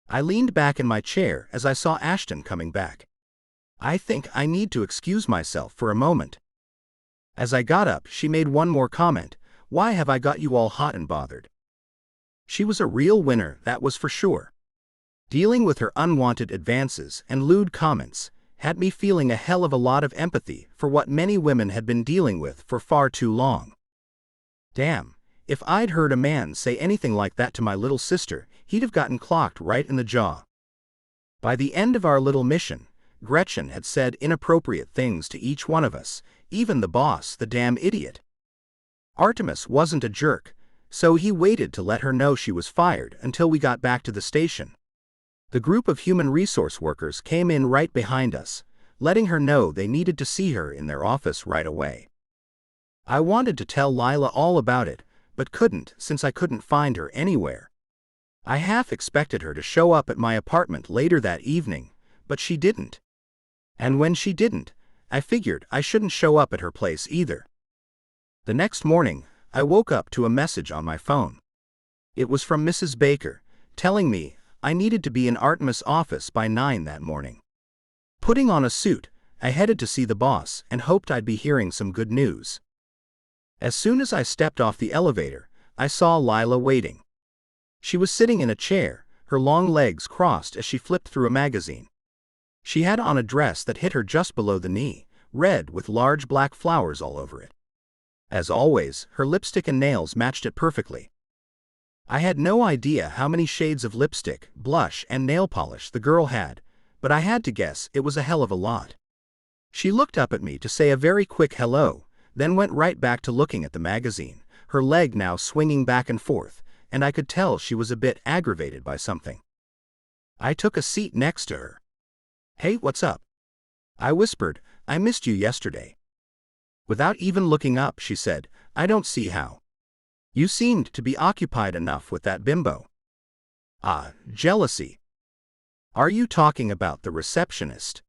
I leaned back in my chair as I saw Ashton coming back. "I think I need to excuse myself for a moment." As I got up, she made one more comment. "Why have I got you all hot and bothered?" She was a real winner, that was for sure. Dealing with her unwanted advances and lewd comments had me feeling a hell of a lot of empathy for what many women had been dealing with for far too long. Damn, if I'd heard a man say anything like that to my little sister, he'd have gotten clocked right in the jaw. By the end of our little mission, Gretchen had said inappropriate things to each one of us, even the boss, the damn idiot. Artemis wasn't a jerk, so he waited to let her know she was fired until we got back to the station. The group of human resource workers came in right behind us, letting her know they needed to see her in their office right away. I wanted to tell Lyla all about it, but couldn't since I couldn't find her anywhere. I half expected her to show up at my apartment later that evening, but she didn't. And when she didn't, I figured I shouldn't show up at her place either. The next morning, I woke up to a message on my phone. It was from Mrs. Baker, telling me I needed to be in Artemis' office by 9 that morning. Putting on a suit, I headed to see the boss and hoped I'd be hearing some good news. As soon as I stepped off the elevator, I saw Lyla waiting. She was sitting in a chair, her long legs crossed as she flipped through a magazine. She had on a dress that hit her just below the knee, red with large black flowers all over it. As always, her lipstick and nails matched it perfectly. I had no idea how many shades of lipstick, blush, and nail polish the girl had, but I had to guess it was a hell of a lot. She looked up at me to say a very quick hello, then went right back to looking at the magazine, her leg now swinging back and forth, and I could tell she was a bit aggravated by something. I took a seat next to her. "Hey, what's up?" I whispered. "I missed you yesterday." Without even looking up, she said, "I don't see how. You seemed to be occupied enough with that bimbo." "Ah, jealousy. Are you talking about the receptionist?"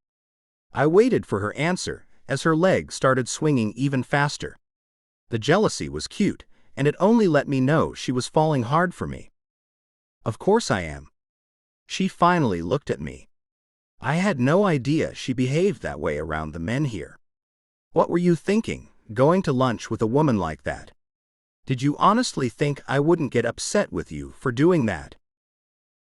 I waited for her answer as her leg started swinging even faster. The jealousy was cute, and it only let me know she was falling hard for me. "Of course I am." She finally looked at me. I had no idea she behaved that way around the men here. "What were you thinking, going to lunch with a woman like that? Did you honestly think I wouldn't get upset with you for doing that?"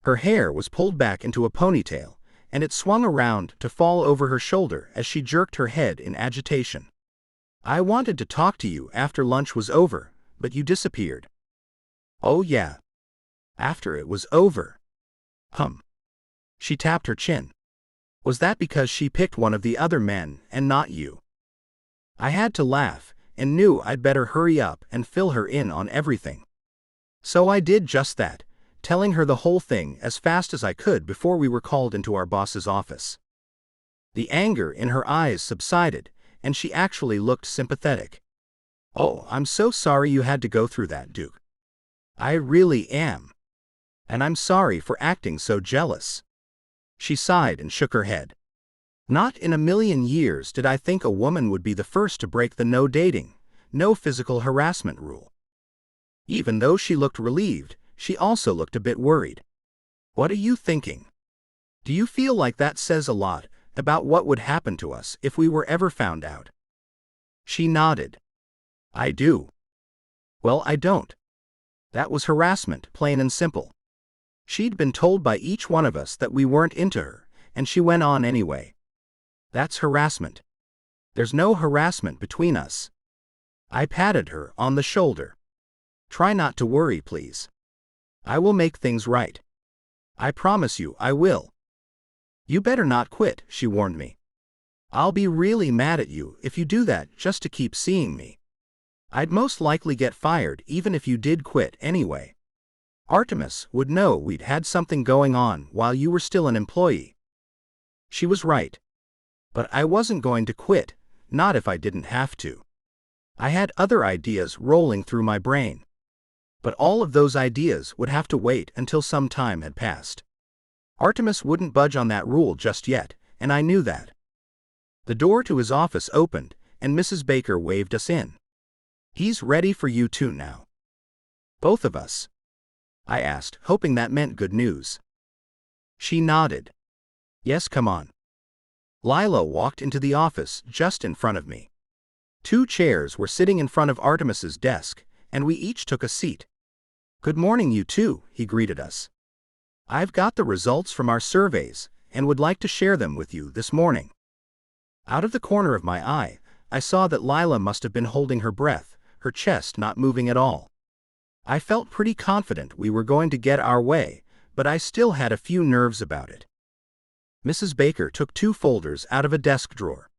Her hair was pulled back into a ponytail, and it swung around to fall over her shoulder as she jerked her head in agitation. "I wanted to talk to you after lunch was over, but you disappeared." "Oh yeah. After it was over." She tapped her chin. "Was that because she picked one of the other men and not you?" I had to laugh and knew I'd better hurry up and fill her in on everything. So I did just that, telling her the whole thing as fast as I could before we were called into our boss's office. The anger in her eyes subsided, and she actually looked sympathetic. "Oh, I'm so sorry you had to go through that, Duke. I really am. And I'm sorry for acting so jealous." She sighed and shook her head. "Not in a million years did I think a woman would be the first to break the no dating, no physical harassment rule." Even though she looked relieved, she also looked a bit worried. "What are you thinking? Do you feel like that says a lot about what would happen to us if we were ever found out?" She nodded. "I do." "Well, I don't. That was harassment, plain and simple. She'd been told by each one of us that we weren't into her, and she went on anyway. That's harassment. There's no harassment between us." I patted her on the shoulder. "Try not to worry, please. I will make things right. I promise you I will." "You better not quit," she warned me. "I'll be really mad at you if you do that just to keep seeing me. I'd most likely get fired even if you did quit anyway. Artemis would know we'd had something going on while you were still an employee." She was right. But I wasn't going to quit, not if I didn't have to. I had other ideas rolling through my brain. But all of those ideas would have to wait until some time had passed. Artemis wouldn't budge on that rule just yet, and I knew that. The door to his office opened, and Mrs. Baker waved us in. "He's ready for you two now." "Both of us?" I asked, hoping that meant good news. She nodded. "Yes, come on." Lyla walked into the office just in front of me. 2 chairs were sitting in front of Artemis's desk, and we each took a seat. "Good morning, you two," he greeted us. "I've got the results from our surveys, and would like to share them with you this morning." Out of the corner of my eye, I saw that Lyla must have been holding her breath, her chest not moving at all. I felt pretty confident we were going to get our way, but I still had a few nerves about it. Mrs. Baker took 2 folders out of a desk drawer.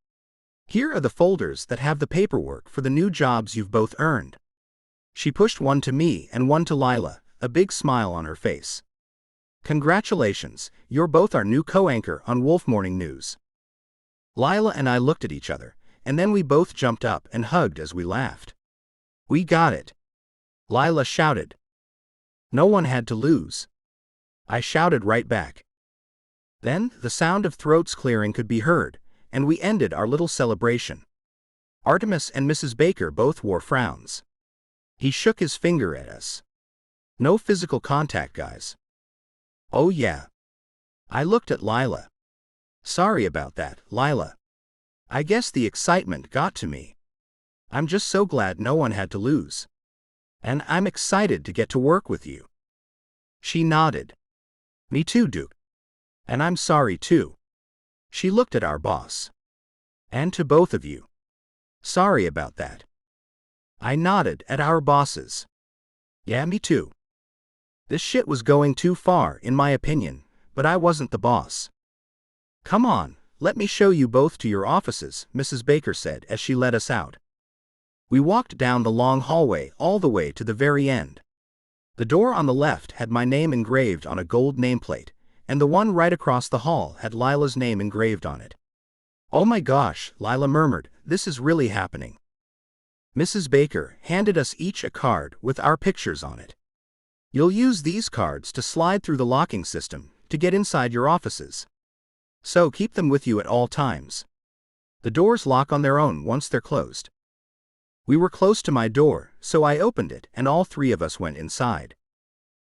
"Here are the folders that have the paperwork for the new jobs you've both earned." She pushed one to me and one to Lyla, a big smile on her face. "Congratulations, you're both our new co-anchor on Wolf Morning News." Lyla and I looked at each other, and then we both jumped up and hugged as we laughed. "We got it!" Lyla shouted. "No one had to lose." I shouted right back. Then the sound of throats clearing could be heard, and we ended our little celebration. Artemis and Mrs. Baker both wore frowns. He shook his finger at us. "No physical contact, guys." "Oh yeah." I looked at Lyla. "Sorry about that, Lyla. I guess the excitement got to me. I'm just so glad no one had to lose. And I'm excited to get to work with you." She nodded. "Me too, Duke. And I'm sorry too." She looked at our boss. "And to both of you. Sorry about that." I nodded at our bosses. "Yeah, me too. This shit was going too far, in my opinion, but I wasn't the boss." "Come on, let me show you both to your offices," Mrs. Baker said as she led us out. We walked down the long hallway all the way to the very end. The door on the left had my name engraved on a gold nameplate, and the one right across the hall had Lyla's name engraved on it. "Oh my gosh," Lyla murmured, "this is really happening." Mrs. Baker handed us each a card with our pictures on it. "You'll use these cards to slide through the locking system to get inside your offices. So keep them with you at all times. The doors lock on their own once they're closed." We were close to my door, so I opened it and all three of us went inside.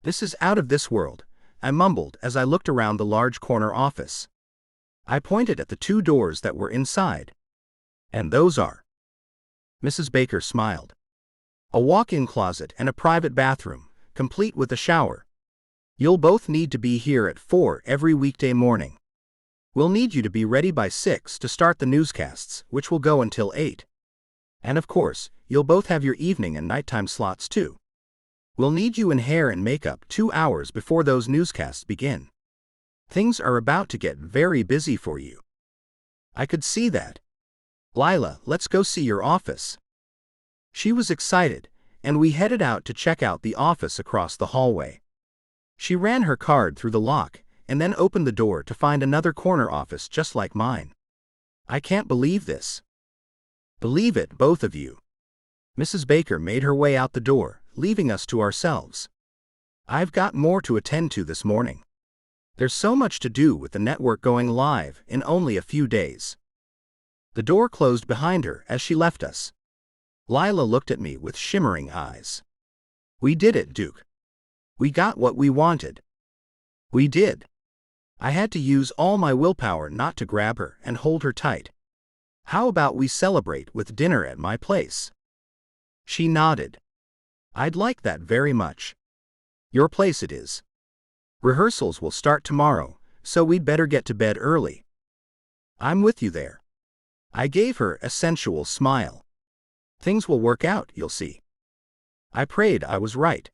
"This is out of this world," I mumbled as I looked around the large corner office. I pointed at the two doors that were inside. "And those are..." Mrs. Baker smiled. "A walk-in closet and a private bathroom, complete with a shower. You'll both need to be here at 4 every weekday morning. We'll need you to be ready by 6 to start the newscasts, which will go until 8. And of course, you'll both have your evening and nighttime slots too. We'll need you in hair and makeup 2 hours before those newscasts begin. Things are about to get very busy for you." I could see that. "Lyla, let's go see your office." She was excited, and we headed out to check out the office across the hallway. She ran her card through the lock, and then opened the door to find another corner office just like mine. "I can't believe this." "Believe it, both of you." Mrs. Baker made her way out the door, leaving us to ourselves. "I've got more to attend to this morning. There's so much to do with the network going live in only a few days." The door closed behind her as she left us. Lyla looked at me with shimmering eyes. "We did it, Duke. We got what we wanted." "We did." I had to use all my willpower not to grab her and hold her tight. "How about we celebrate with dinner at my place?" She nodded. "I'd like that very much." "Your place it is. Rehearsals will start tomorrow, so we'd better get to bed early." "I'm with you there." I gave her a sensual smile. "Things will work out, you'll see." I prayed I was right.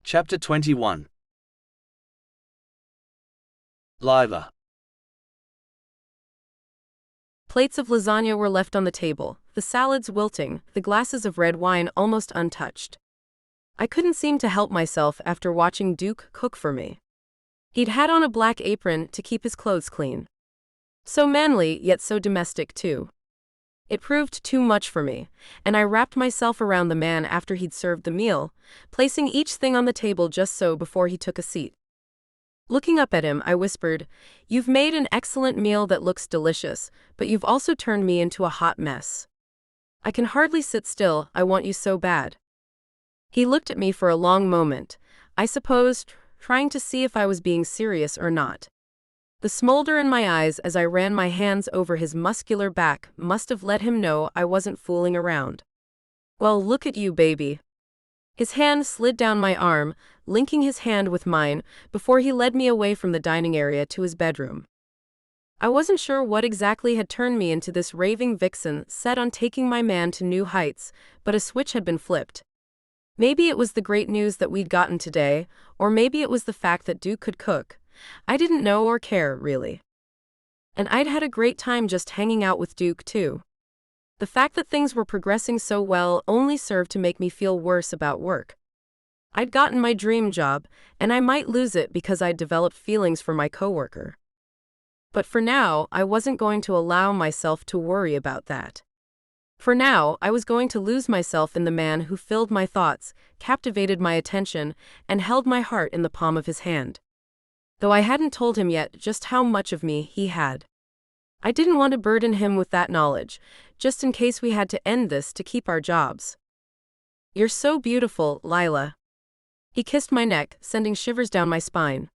Chapter 21. Lyla. Plates of lasagna were left on the table, the salads wilting, the glasses of red wine almost untouched. I couldn't seem to help myself after watching Duke cook for me. He'd had on a black apron to keep his clothes clean. So manly, yet so domestic too. It proved too much for me, and I wrapped myself around the man after he'd served the meal, placing each thing on the table just so before he took a seat. Looking up at him, I whispered, "You've made an excellent meal that looks delicious, but you've also turned me into a hot mess. I can hardly sit still, I want you so bad." He looked at me for a long moment, I suppose, trying to see if I was being serious or not. The smolder in my eyes as I ran my hands over his muscular back must have let him know I wasn't fooling around. "Well, look at you, baby." His hand slid down my arm, linking his hand with mine, before he led me away from the dining area to his bedroom. I wasn't sure what exactly had turned me into this raving vixen set on taking my man to new heights, but a switch had been flipped. Maybe it was the great news that we'd gotten today, or maybe it was the fact that Duke could cook. I didn't know or care, really. And I'd had a great time just hanging out with Duke, too. The fact that things were progressing so well only served to make me feel worse about work. I'd gotten my dream job, and I might lose it because I'd developed feelings for my coworker. But for now, I wasn't going to allow myself to worry about that. For now, I was going to lose myself in the man who filled my thoughts, captivated my attention, and held my heart in the palm of his hand. Though I hadn't told him yet just how much of me he had. I didn't want to burden him with that knowledge, just in case we had to end this to keep our jobs. "You're so beautiful, Lyla." He kissed my neck, sending shivers down my spine.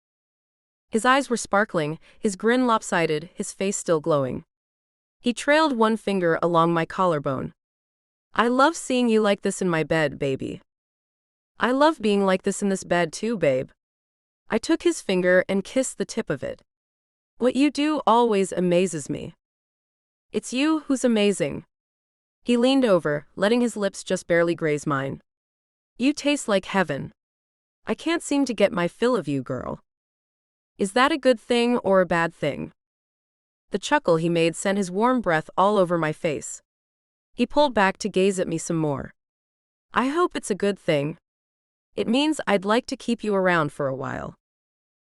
His eyes were sparkling, his grin lopsided, his face still glowing. He trailed one finger along my collarbone. "I love seeing you like this in my bed, baby." "I love being like this in this bed too, babe." I took his finger and kissed the tip of it. "What you do always amazes me." "It's you who's amazing." He leaned over, letting his lips just barely graze mine. "You taste like heaven. I can't seem to get my fill of you, girl." Is that a good thing or a bad thing? The chuckle he made sent his warm breath all over my face. He pulled back to gaze at me some more. I hope it's a good thing. It means I'd like to keep you around for a while.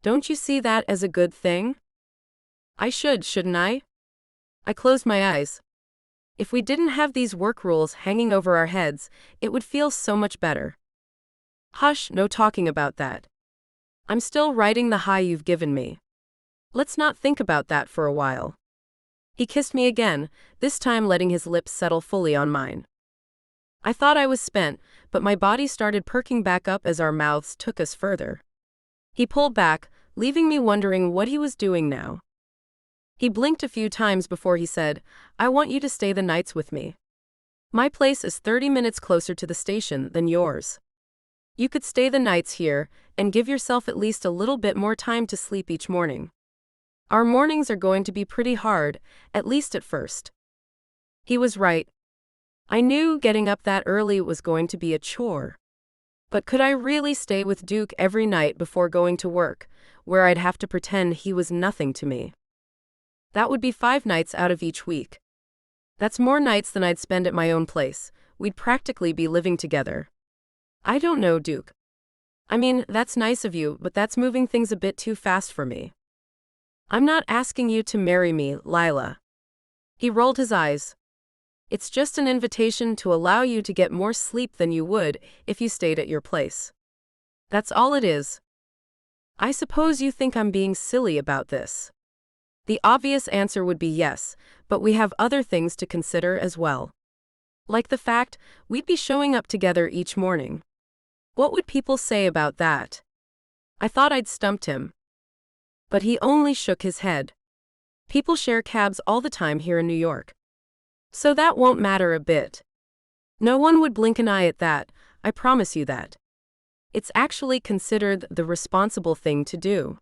Don't you see that as a good thing? I shouldn't I? I closed my eyes. If we didn't have these work rules hanging over our heads, it would feel so much better. Hush, no talking about that. I'm still riding the high you've given me. Let's not think about that for a while. He kissed me again, this time letting his lips settle fully on mine. I thought I was spent, but my body started perking back up as our mouths took us further. He pulled back, leaving me wondering what he was doing now. He blinked a few times before he said, I want you to stay the nights with me. My place is 30 minutes closer to the station than yours. You could stay the nights here, and give yourself at least a little bit more time to sleep each morning. Our mornings are going to be pretty hard, at least at first. He was right. I knew getting up that early was going to be a chore. But could I really stay with Duke every night before going to work, where I'd have to pretend he was nothing to me? That would be 5 nights out of each week. That's more nights than I'd spend at my own place. We'd practically be living together. I don't know, Duke. I mean, that's nice of you, but that's moving things a bit too fast for me. I'm not asking you to marry me, Lyla. He rolled his eyes. It's just an invitation to allow you to get more sleep than you would if you stayed at your place. That's all it is. I suppose you think I'm being silly about this. The obvious answer would be yes, but we have other things to consider as well. Like the fact we'd be showing up together each morning. What would people say about that? I thought I'd stumped him. But he only shook his head. People share cabs all the time here in New York. So that won't matter a bit. No one would blink an eye at that, I promise you that. It's actually considered the responsible thing to do.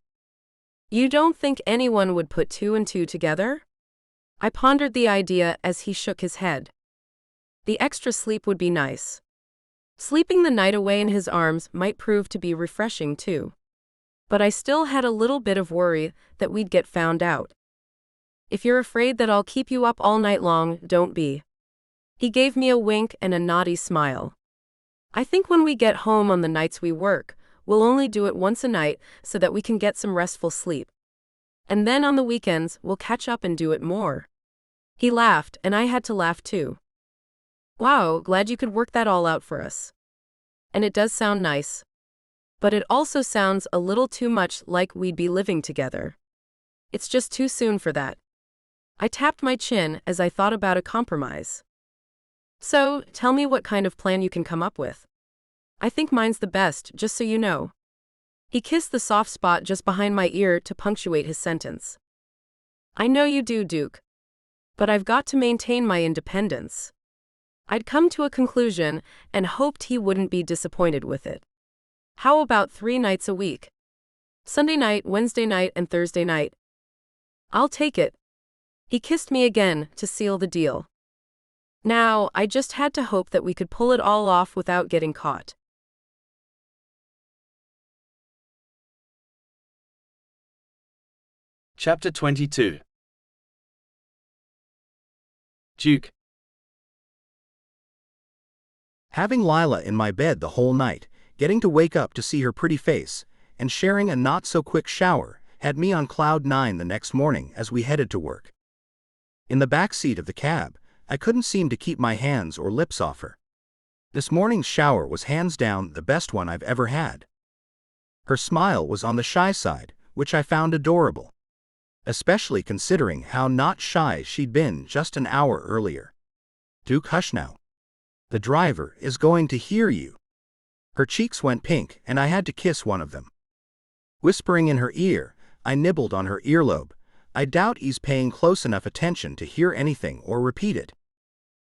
You don't think anyone would put 2 and 2 together? I pondered the idea as he shook his head. The extra sleep would be nice. Sleeping the night away in his arms might prove to be refreshing too. But I still had a little bit of worry that we'd get found out. If you're afraid that I'll keep you up all night long, don't be. He gave me a wink and a naughty smile. I think when we get home on the nights we work, we'll only do it once a night so that we can get some restful sleep. And then on the weekends, we'll catch up and do it more. He laughed, and I had to laugh too. Wow, glad you could work that all out for us. And it does sound nice. But it also sounds a little too much like we'd be living together. It's just too soon for that. I tapped my chin as I thought about a compromise. So, tell me what kind of plan you can come up with. I think mine's the best, just so you know. He kissed the soft spot just behind my ear to punctuate his sentence. I know you do, Duke. But I've got to maintain my independence. I'd come to a conclusion and hoped he wouldn't be disappointed with it. How about 3 nights a week? Sunday night, Wednesday night, and Thursday night. I'll take it. He kissed me again to seal the deal. Now, I just had to hope that we could pull it all off without getting caught. Chapter 22. Duke. Having Lyla in my bed the whole night, getting to wake up to see her pretty face, and sharing a not-so-quick shower had me on cloud 9 the next morning as we headed to work. In the back seat of the cab, I couldn't seem to keep my hands or lips off her. This morning's shower was hands down the best one I've ever had. Her smile was on the shy side, which I found adorable, especially considering how not shy she'd been just an hour earlier. Duke, hush now. The driver is going to hear you. Her cheeks went pink and I had to kiss one of them. Whispering in her ear, I nibbled on her earlobe. I doubt he's paying close enough attention to hear anything or repeat it.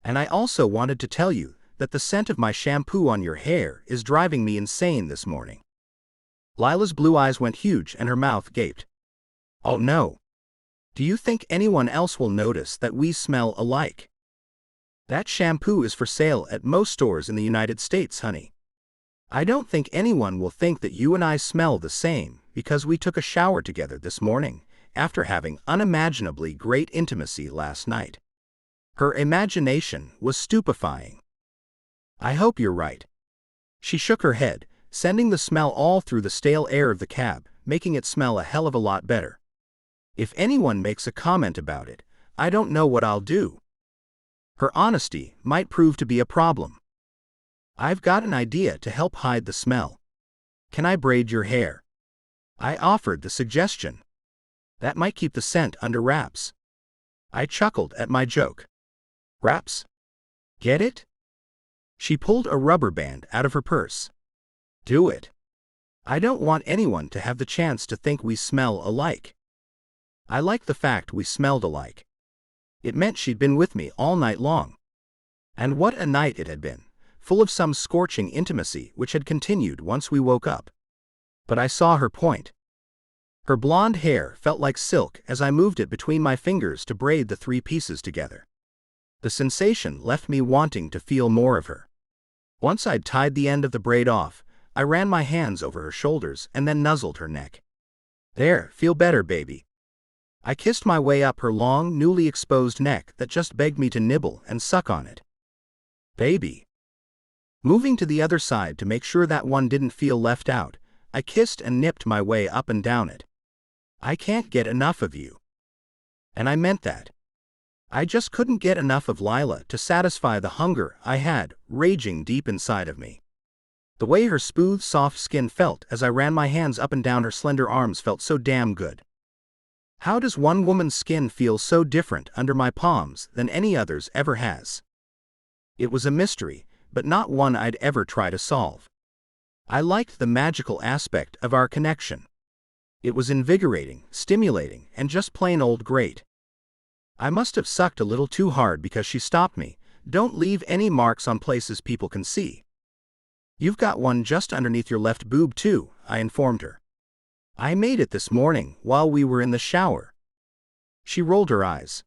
And I also wanted to tell you that the scent of my shampoo on your hair is driving me insane this morning. Lila's blue eyes went huge and her mouth gaped. Oh no. Do you think anyone else will notice that we smell alike? That shampoo is for sale at most stores in the United States, honey. I don't think anyone will think that you and I smell the same because we took a shower together this morning after having unimaginably great intimacy last night. Her imagination was stupefying. I hope you're right. She shook her head, sending the smell all through the stale air of the cab, making it smell a hell of a lot better. If anyone makes a comment about it, I don't know what I'll do. Her honesty might prove to be a problem. I've got an idea to help hide the smell. Can I braid your hair? I offered the suggestion. That might keep the scent under wraps. I chuckled at my joke. Wraps? Get it? She pulled a rubber band out of her purse. Do it. I don't want anyone to have the chance to think we smell alike. I liked the fact we smelled alike. It meant she'd been with me all night long. And what a night it had been, full of some scorching intimacy which had continued once we woke up. But I saw her point. Her blonde hair felt like silk as I moved it between my fingers to braid the three pieces together. The sensation left me wanting to feel more of her. Once I'd tied the end of the braid off, I ran my hands over her shoulders and then nuzzled her neck. There, feel better, baby. I kissed my way up her long, newly exposed neck that just begged me to nibble and suck on it. Baby. Moving to the other side to make sure that one didn't feel left out, I kissed and nipped my way up and down it. I can't get enough of you. And I meant that. I just couldn't get enough of Lyla to satisfy the hunger I had raging deep inside of me. The way her smooth, soft skin felt as I ran my hands up and down her slender arms felt so damn good. How does one woman's skin feel so different under my palms than any other's ever has? It was a mystery, but not one I'd ever try to solve. I liked the magical aspect of our connection. It was invigorating, stimulating, and just plain old great. I must have sucked a little too hard because she stopped me. Don't leave any marks on places people can see. You've got one just underneath your left boob too, I informed her. I made it this morning while we were in the shower. She rolled her eyes.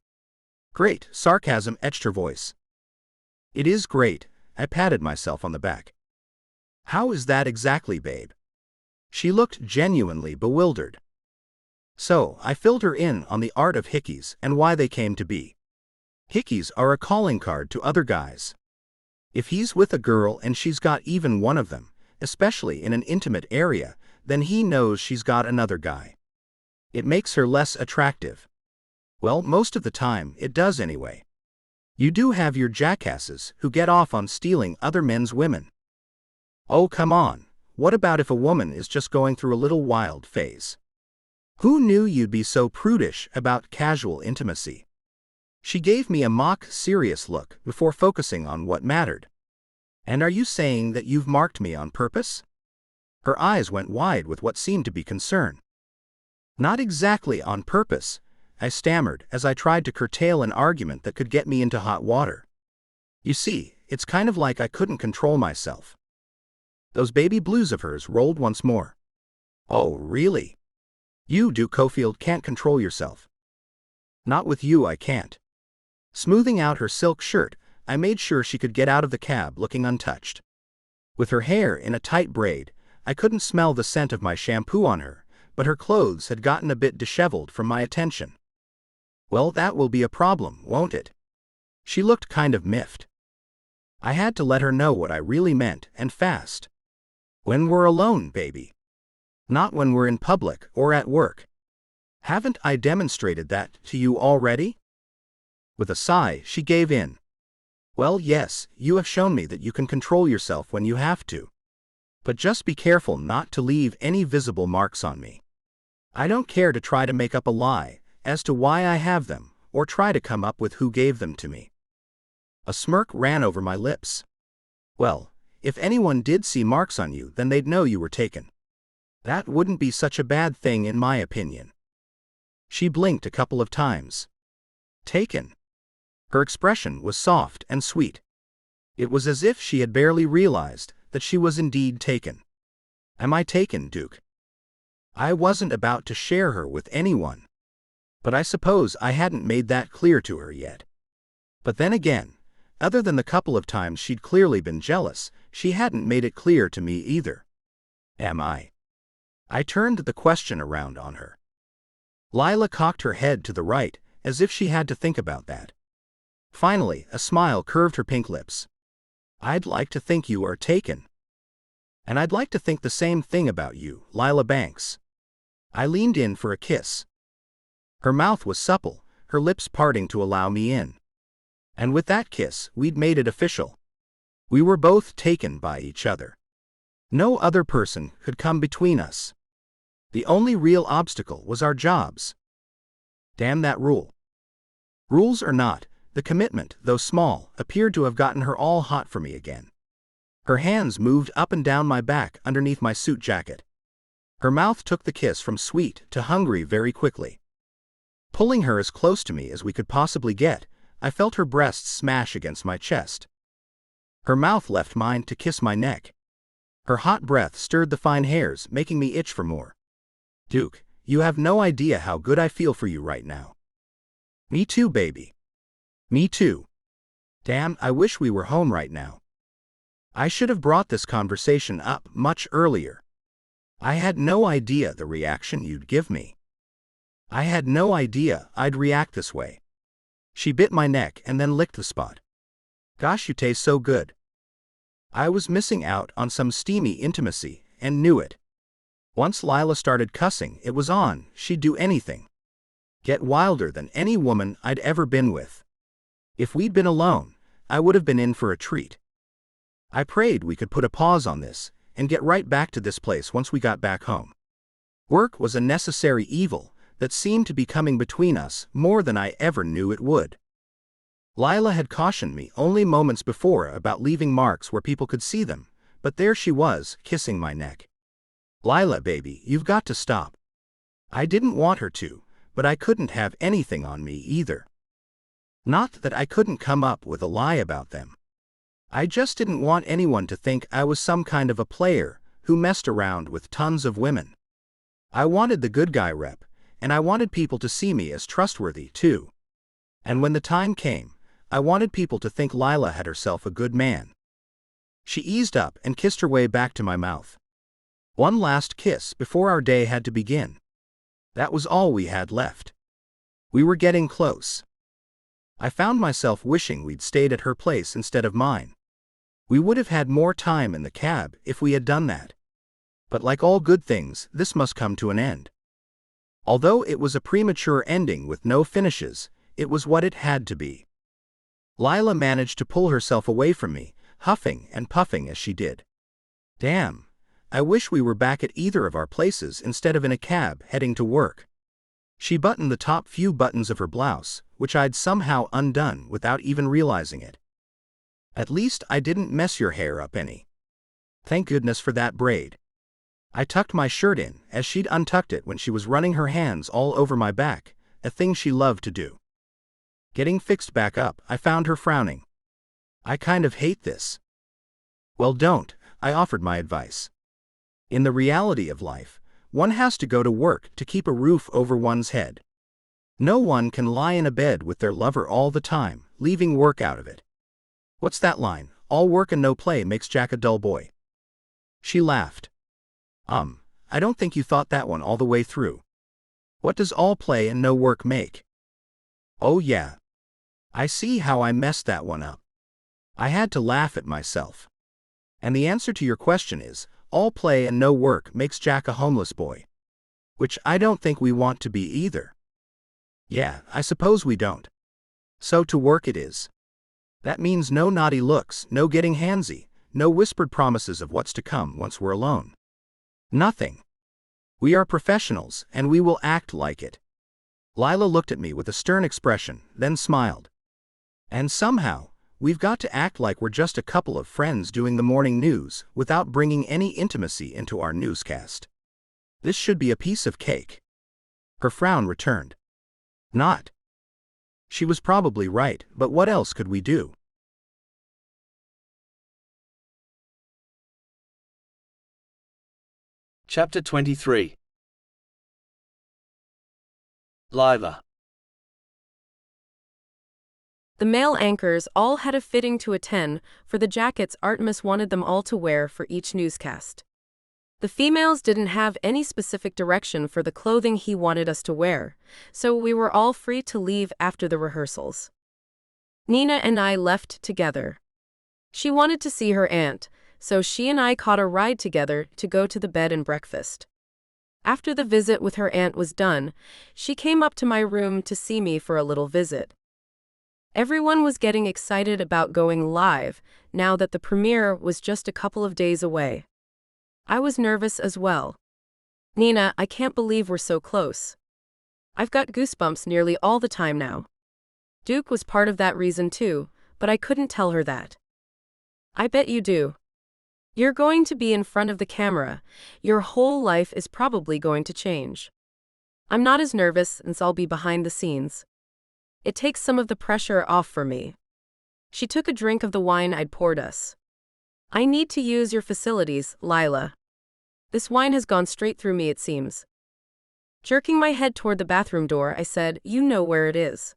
Great, sarcasm etched her voice. It is great, I patted myself on the back. How is that exactly, babe? She looked genuinely bewildered. So, I filled her in on the art of hickeys and why they came to be. Hickeys are a calling card to other guys. If he's with a girl and she's got even one of them, especially in an intimate area, then he knows she's got another guy. It makes her less attractive. Well, most of the time, it does anyway. You do have your jackasses who get off on stealing other men's women. Oh, come on, what about if a woman is just going through a little wild phase? Who knew you'd be so prudish about casual intimacy? She gave me a mock serious look before focusing on what mattered. And are you saying that you've marked me on purpose? Her eyes went wide with what seemed to be concern. Not exactly on purpose, I stammered as I tried to curtail an argument that could get me into hot water. You see, it's kind of like I couldn't control myself. Those baby blues of hers rolled once more. Oh, really? You, Duke Cofield, can't control yourself. Not with you, I can't. Smoothing out her silk shirt, I made sure she could get out of the cab looking untouched. With her hair in a tight braid, I couldn't smell the scent of my shampoo on her, but her clothes had gotten a bit disheveled from my attention. Well, that will be a problem, won't it? She looked kind of miffed. I had to let her know what I really meant, and fast. When we're alone, baby. Not when we're in public or at work. Haven't I demonstrated that to you already? With a sigh, she gave in. Well, yes, you have shown me that you can control yourself when you have to. But just be careful not to leave any visible marks on me. I don't care to try to make up a lie as to why I have them, or try to come up with who gave them to me. A smirk ran over my lips. Well, if anyone did see marks on you, then they'd know you were taken. That wouldn't be such a bad thing in my opinion. She blinked a couple of times. Taken. Her expression was soft and sweet. It was as if she had barely realized that she was indeed taken. Am I taken, Duke? I wasn't about to share her with anyone. But I suppose I hadn't made that clear to her yet. But then again, other than the couple of times she'd clearly been jealous, she hadn't made it clear to me either. Am I? I turned the question around on her. Lyla cocked her head to the right, as if she had to think about that. Finally, a smile curved her pink lips. "I'd like to think you are taken. And I'd like to think the same thing about you, Lyla Banks." I leaned in for a kiss. Her mouth was supple, her lips parting to allow me in. And with that kiss, we'd made it official. We were both taken by each other. No other person could come between us. The only real obstacle was our jobs. Damn that rule. Rules or not, the commitment, though small, appeared to have gotten her all hot for me again. Her hands moved up and down my back underneath my suit jacket. Her mouth took the kiss from sweet to hungry very quickly. Pulling her as close to me as we could possibly get, I felt her breasts smash against my chest. Her mouth left mine to kiss my neck. Her hot breath stirred the fine hairs, making me itch for more. "Duke, you have no idea how good I feel for you right now." "Me too, baby. Me too. Damn, I wish we were home right now. I should have brought this conversation up much earlier. I had no idea the reaction you'd give me. I had no idea I'd react this way." She bit my neck and then licked the spot. "Gosh, you taste so good." I was missing out on some steamy intimacy and knew it. Once Lyla started cussing, it was on. She'd do anything. Get wilder than any woman I'd ever been with. If we'd been alone, I would have been in for a treat. I prayed we could put a pause on this and get right back to this place once we got back home. Work was a necessary evil that seemed to be coming between us more than I ever knew it would. Lyla had cautioned me only moments before about leaving marks where people could see them, but there she was, kissing my neck. "Lyla, baby, you've got to stop." I didn't want her to, but I couldn't have anything on me either. Not that I couldn't come up with a lie about them. I just didn't want anyone to think I was some kind of a player who messed around with tons of women. I wanted the good guy rep, and I wanted people to see me as trustworthy too. And when the time came, I wanted people to think Lyla had herself a good man. She eased up and kissed her way back to my mouth. One last kiss before our day had to begin. That was all we had left. We were getting close. I found myself wishing we'd stayed at her place instead of mine. We would have had more time in the cab if we had done that. But like all good things, this must come to an end. Although it was a premature ending with no finishes, it was what it had to be. Lyla managed to pull herself away from me, huffing and puffing as she did. Damn, I wish we were back at either of our places instead of in a cab heading to work. She buttoned the top few buttons of her blouse, which I'd somehow undone without even realizing it. "At least I didn't mess your hair up any. Thank goodness for that braid." I tucked my shirt in as she'd untucked it when she was running her hands all over my back, a thing she loved to do. Getting fixed back up, I found her frowning. "I kind of hate this." "Well, don't," I offered my advice. In the reality of life, one has to go to work to keep a roof over one's head. No one can lie in a bed with their lover all the time, leaving work out of it. What's that line? "All work and no play makes Jack a dull boy." She laughed. I don't think you thought that one all the way through. What does all play and no work make?" "Oh yeah. I see how I messed that one up." I had to laugh at myself. "And the answer to your question is, all play and no work makes Jack a homeless boy. Which I don't think we want to be either." "Yeah, I suppose we don't. So to work it is. That means no naughty looks, no getting handsy, no whispered promises of what's to come once we're alone. Nothing. We are professionals, and we will act like it." Lyla looked at me with a stern expression, then smiled. "And somehow, we've got to act like we're just a couple of friends doing the morning news without bringing any intimacy into our newscast. This should be a piece of cake." Her frown returned. "Not." She was probably right, but what else could we do? Chapter 23. Lyla. The male anchors all had a fitting to attend for the jackets Artemis wanted them all to wear for each newscast. The females didn't have any specific direction for the clothing he wanted us to wear, so we were all free to leave after the rehearsals. Nina and I left together. She wanted to see her aunt, so she and I caught a ride together to go to the bed and breakfast. After the visit with her aunt was done, she came up to my room to see me for a little visit. Everyone was getting excited about going live now that the premiere was just a couple of days away. I was nervous as well. Nina, I can't believe we're so close. I've got goosebumps nearly all the time now. Duke was part of that reason too, but I couldn't tell her that. I bet you do. You're going to be in front of the camera. Your whole life is probably going to change. I'm not as nervous since I'll be behind the scenes. It takes some of the pressure off for me. She took a drink of the wine I'd poured us. I need to use your facilities, Lyla. This wine has gone straight through me, it seems. Jerking my head toward the bathroom door, I said, "You know where it is."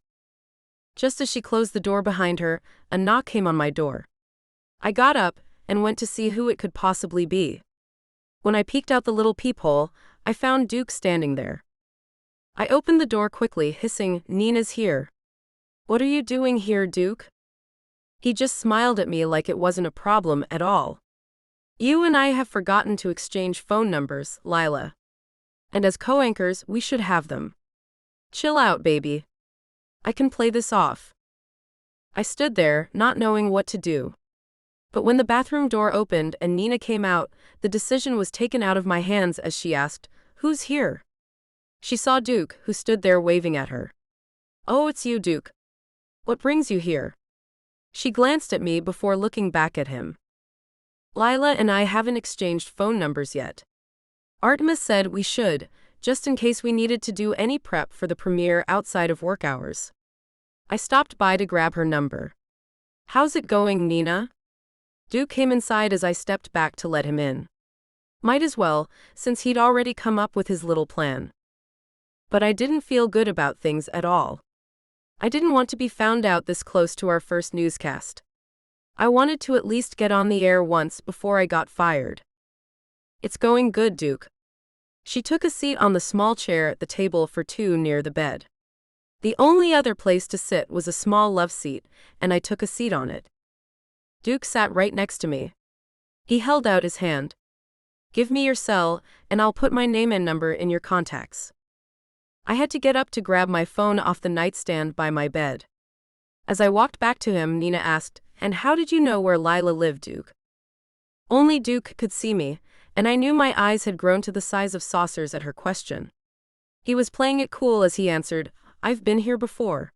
Just as she closed the door behind her, a knock came on my door. I got up and went to see who it could possibly be. When I peeked out the little peephole, I found Duke standing there. I opened the door quickly, hissing, "Nina's here." "What are you doing here, Duke?" He just smiled at me like it wasn't a problem at all. "You and I have forgotten to exchange phone numbers, Lyla. And as co-anchors, we should have them. Chill out, baby. I can play this off." I stood there, not knowing what to do. But when the bathroom door opened and Nina came out, the decision was taken out of my hands as she asked, "Who's here?" She saw Duke, who stood there waving at her. "Oh, it's you, Duke. What brings you here?" She glanced at me before looking back at him. "Lyla and I haven't exchanged phone numbers yet. Artemis said we should, just in case we needed to do any prep for the premiere outside of work hours." I stopped by to grab her number. "How's it going, Nina?" Duke came inside as I stepped back to let him in. Might as well, since he'd already come up with his little plan. But I didn't feel good about things at all. I didn't want to be found out this close to our first newscast. I wanted to at least get on the air once before I got fired. "It's going good, Duke." She took a seat on the small chair at the table for two near the bed. The only other place to sit was a small love seat, and I took a seat on it. Duke sat right next to me. He held out his hand. "Give me your cell, and I'll put my name and number in your contacts." I had to get up to grab my phone off the nightstand by my bed. As I walked back to him, Nina asked, "And how did you know where Lyla lived, Duke?" Only Duke could see me, and I knew my eyes had grown to the size of saucers at her question. He was playing it cool as he answered, "I've been here before."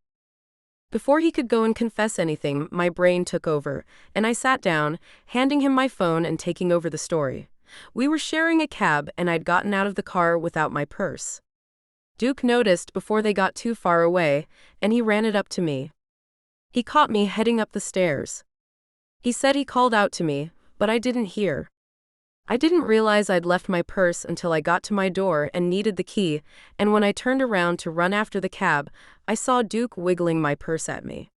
Before he could go and confess anything, my brain took over, and I sat down, handing him my phone and taking over the story. We were sharing a cab, and I'd gotten out of the car without my purse. Duke noticed before they got too far away, and he ran it up to me. He caught me heading up the stairs. He said he called out to me, but I didn't hear. I didn't realize I'd left my purse until I got to my door and needed the key, and when I turned around to run after the cab, I saw Duke wiggling my purse at me.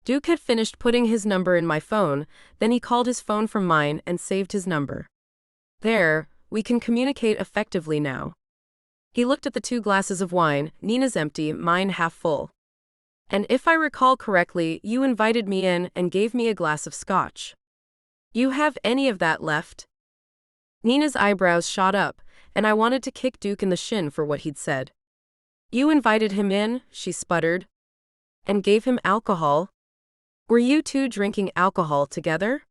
Duke had finished putting his number in my phone, then he called his phone from mine and saved his number. "There, we can communicate effectively now." He looked at the two glasses of wine, Nina's empty, mine half full. "And if I recall correctly, you invited me in and gave me a glass of scotch. You have any of that left?" Nina's eyebrows shot up, and I wanted to kick Duke in the shin for what he'd said. "You invited him in," she sputtered. "And gave him alcohol? Were you two drinking alcohol together?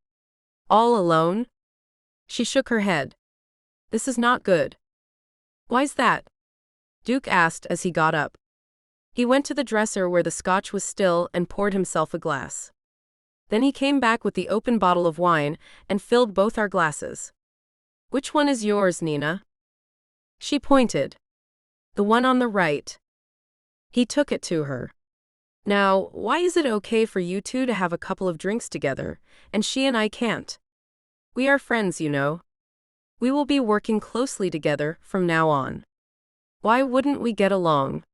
All alone?" She shook her head. "This is not good." "Why's that?" Duke asked as he got up. He went to the dresser where the scotch was still and poured himself a glass. Then he came back with the open bottle of wine and filled both our glasses. "Which one is yours, Nina?" She pointed. "The one on the right." He took it to her. "Now, why is it okay for you two to have a couple of drinks together, and she and I can't? We are friends, you know. We will be working closely together from now on. Why wouldn't we get along?"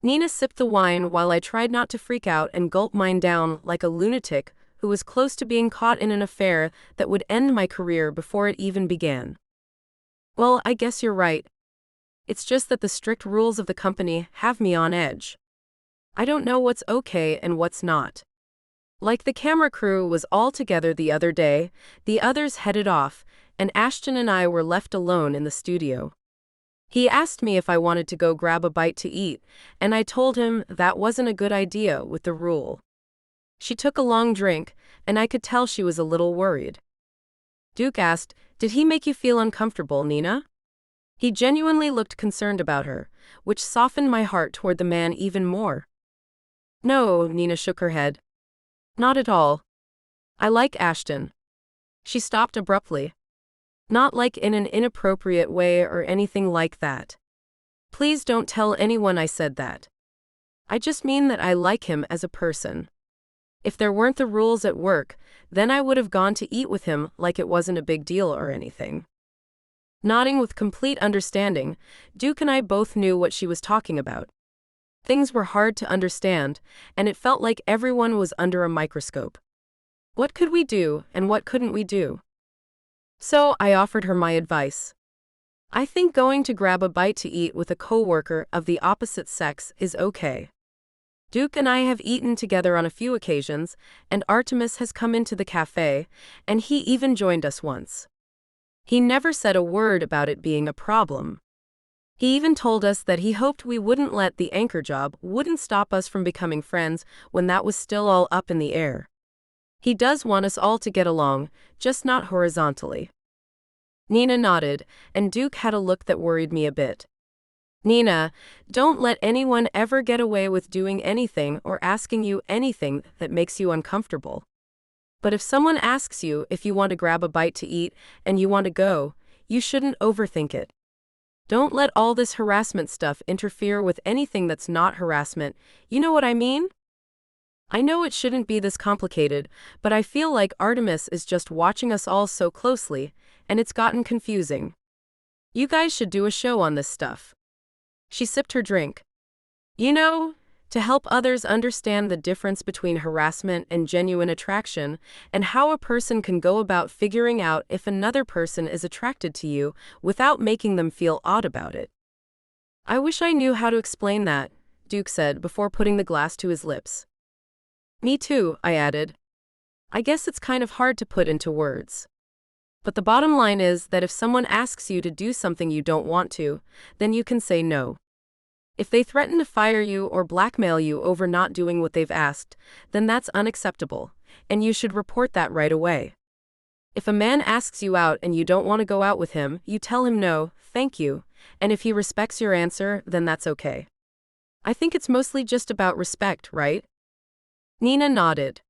Nina sipped the wine while I tried not to freak out and gulp mine down like a lunatic who was close to being caught in an affair that would end my career before it even began. "Well, I guess you're right. It's just that the strict rules of the company have me on edge. I don't know what's okay and what's not. Like the camera crew was all together the other day, the others headed off, and Ashton and I were left alone in the studio. He asked me if I wanted to go grab a bite to eat, and I told him that wasn't a good idea with the rule. She took a long drink, and I could tell she was a little worried. Duke asked, "Did he make you feel uncomfortable, Nina?" He genuinely looked concerned about her, which softened my heart toward the man even more. No, Nina shook her head. Not at all. I like Ashton. She stopped abruptly. Not like in an inappropriate way or anything like that. Please don't tell anyone I said that. I just mean that I like him as a person. If there weren't the rules at work, then I would have gone to eat with him like it wasn't a big deal or anything. Nodding with complete understanding, Duke and I both knew what she was talking about. Things were hard to understand, and it felt like everyone was under a microscope. What could we do, and what couldn't we do? So I offered her my advice. I think going to grab a bite to eat with a coworker of the opposite sex is okay. Duke and I have eaten together on a few occasions, and Artemis has come into the cafe, and he even joined us once. He never said a word about it being a problem. He even told us that he hoped we wouldn't let the anchor job wouldn't stop us from becoming friends when that was still all up in the air. He does want us all to get along, just not horizontally. Nina nodded, and Duke had a look that worried me a bit. Nina, don't let anyone ever get away with doing anything or asking you anything that makes you uncomfortable. But if someone asks you if you want to grab a bite to eat and you want to go, you shouldn't overthink it. Don't let all this harassment stuff interfere with anything that's not harassment, you know what I mean? I know it shouldn't be this complicated, but I feel like Artemis is just watching us all so closely, and it's gotten confusing. You guys should do a show on this stuff. She sipped her drink. You know, to help others understand the difference between harassment and genuine attraction, and how a person can go about figuring out if another person is attracted to you without making them feel odd about it. I wish I knew how to explain that, Duke said before putting the glass to his lips. Me too, I added. I guess it's kind of hard to put into words. But the bottom line is that if someone asks you to do something you don't want to, then you can say no. If they threaten to fire you or blackmail you over not doing what they've asked, then that's unacceptable, and you should report that right away. If a man asks you out and you don't want to go out with him, you tell him no, thank you, and if he respects your answer, then that's okay. I think it's mostly just about respect, right? Nina nodded.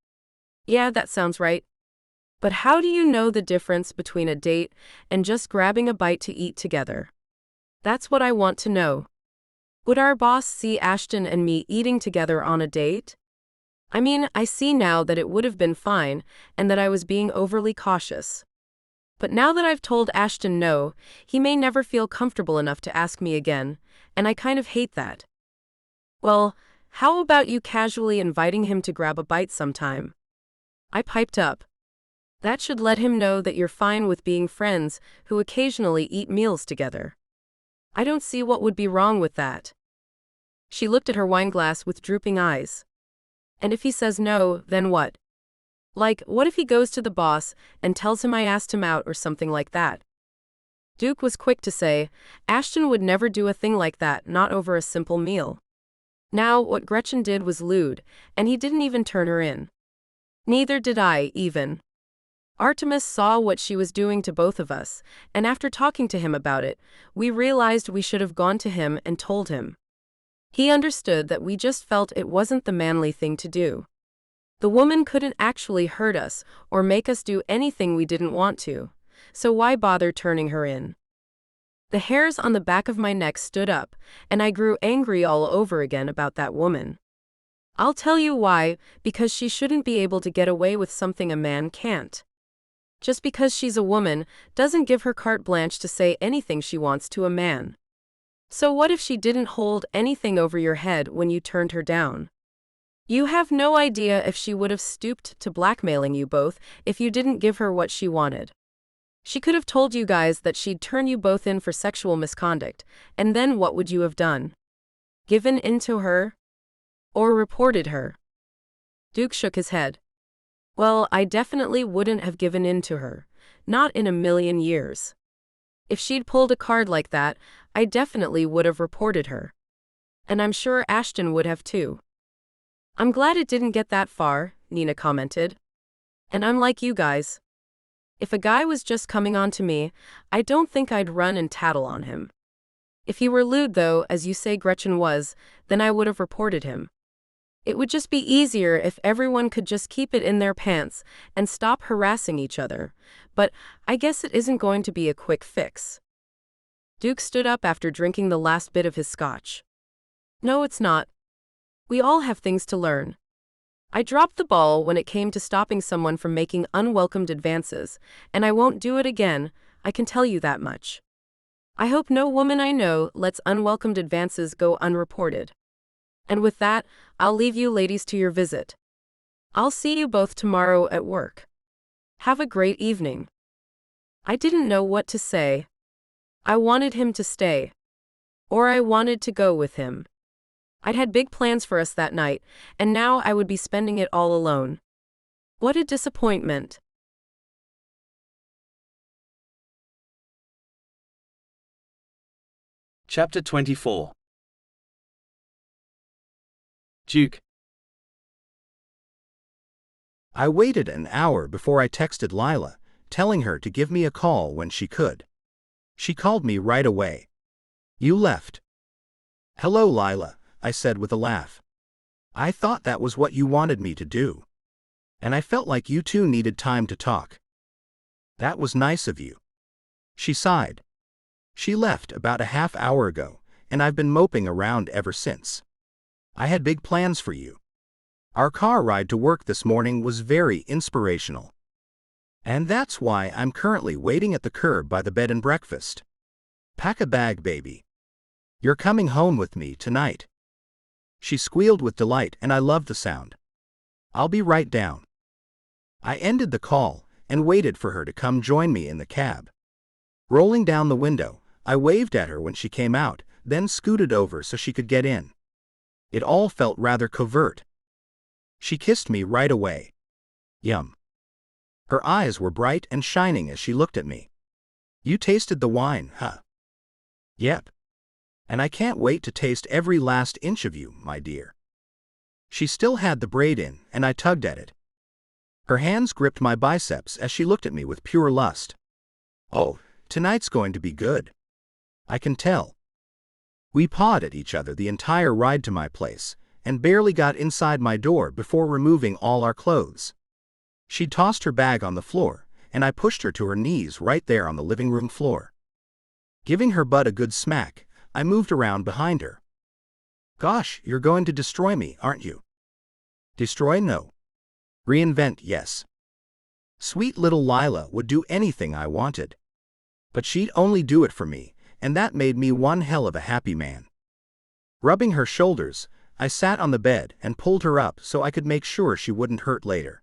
Yeah, that sounds right. But how do you know the difference between a date and just grabbing a bite to eat together? That's what I want to know. Would our boss see Ashton and me eating together on a date? I mean, I see now that it would have been fine and that I was being overly cautious. But now that I've told Ashton no, he may never feel comfortable enough to ask me again, and I kind of hate that. Well, how about you casually inviting him to grab a bite sometime? I piped up. That should let him know that you're fine with being friends who occasionally eat meals together. I don't see what would be wrong with that. She looked at her wineglass with drooping eyes. And if he says no, then what? Like, what if he goes to the boss and tells him I asked him out or something like that? Duke was quick to say, Ashton would never do a thing like that, not over a simple meal. Now, what Gretchen did was lewd, and he didn't even turn her in. Neither did I, even. Artemis saw what she was doing to both of us, and after talking to him about it, we realized we should have gone to him and told him. He understood that we just felt it wasn't the manly thing to do. The woman couldn't actually hurt us or make us do anything we didn't want to, so why bother turning her in? The hairs on the back of my neck stood up, and I grew angry all over again about that woman. I'll tell you why, because she shouldn't be able to get away with something a man can't. Just because she's a woman doesn't give her carte blanche to say anything she wants to a man. So what if she didn't hold anything over your head when you turned her down? You have no idea if she would have stooped to blackmailing you both if you didn't give her what she wanted. She could have told you guys that she'd turn you both in for sexual misconduct, and then what would you have done? Given in to her? Or reported her? Duke shook his head. Well, I definitely wouldn't have given in to her. Not in a million years. If she'd pulled a card like that, I definitely would have reported her. And I'm sure Ashton would have too. I'm glad it didn't get that far, Nina commented. And I'm like you guys. If a guy was just coming on to me, I don't think I'd run and tattle on him. If he were lewd though, as you say Gretchen was, then I would have reported him. It would just be easier if everyone could just keep it in their pants and stop harassing each other, but I guess it isn't going to be a quick fix. Duke stood up after drinking the last bit of his scotch. No, it's not. We all have things to learn. I dropped the ball when it came to stopping someone from making unwelcomed advances, and I won't do it again, I can tell you that much. I hope no woman I know lets unwelcomed advances go unreported. And with that, I'll leave you ladies to your visit. I'll see you both tomorrow at work. Have a great evening. I didn't know what to say. I wanted him to stay. Or I wanted to go with him. I'd had big plans for us that night, and now I would be spending it all alone. What a disappointment. Chapter 24. Duke. I waited an hour before I texted Lyla, telling her to give me a call when she could. She called me right away. You left. Hello, Lyla, I said with a laugh. I thought that was what you wanted me to do. And I felt like you two needed time to talk. That was nice of you. She sighed. She left about a half hour ago, and I've been moping around ever since. I had big plans for you. Our car ride to work this morning was very inspirational. And that's why I'm currently waiting at the curb by the bed and breakfast. Pack a bag, baby. You're coming home with me tonight. She squealed with delight, and I loved the sound. I'll be right down. I ended the call and waited for her to come join me in the cab. Rolling down the window, I waved at her when she came out, then scooted over so she could get in. It all felt rather covert. She kissed me right away. Yum. Her eyes were bright and shining as she looked at me. You tasted the wine, huh? Yep. And I can't wait to taste every last inch of you, my dear. She still had the braid in, and I tugged at it. Her hands gripped my biceps as she looked at me with pure lust. Oh, tonight's going to be good. I can tell. We pawed at each other the entire ride to my place, and barely got inside my door before removing all our clothes. She tossed her bag on the floor, and I pushed her to her knees right there on the living room floor. Giving her butt a good smack, I moved around behind her. Gosh, you're going to destroy me, aren't you? Destroy, no. Reinvent, yes. Sweet little Lyla would do anything I wanted. But she'd only do it for me, and that made me one hell of a happy man. Rubbing her shoulders, I sat on the bed and pulled her up so I could make sure she wouldn't hurt later.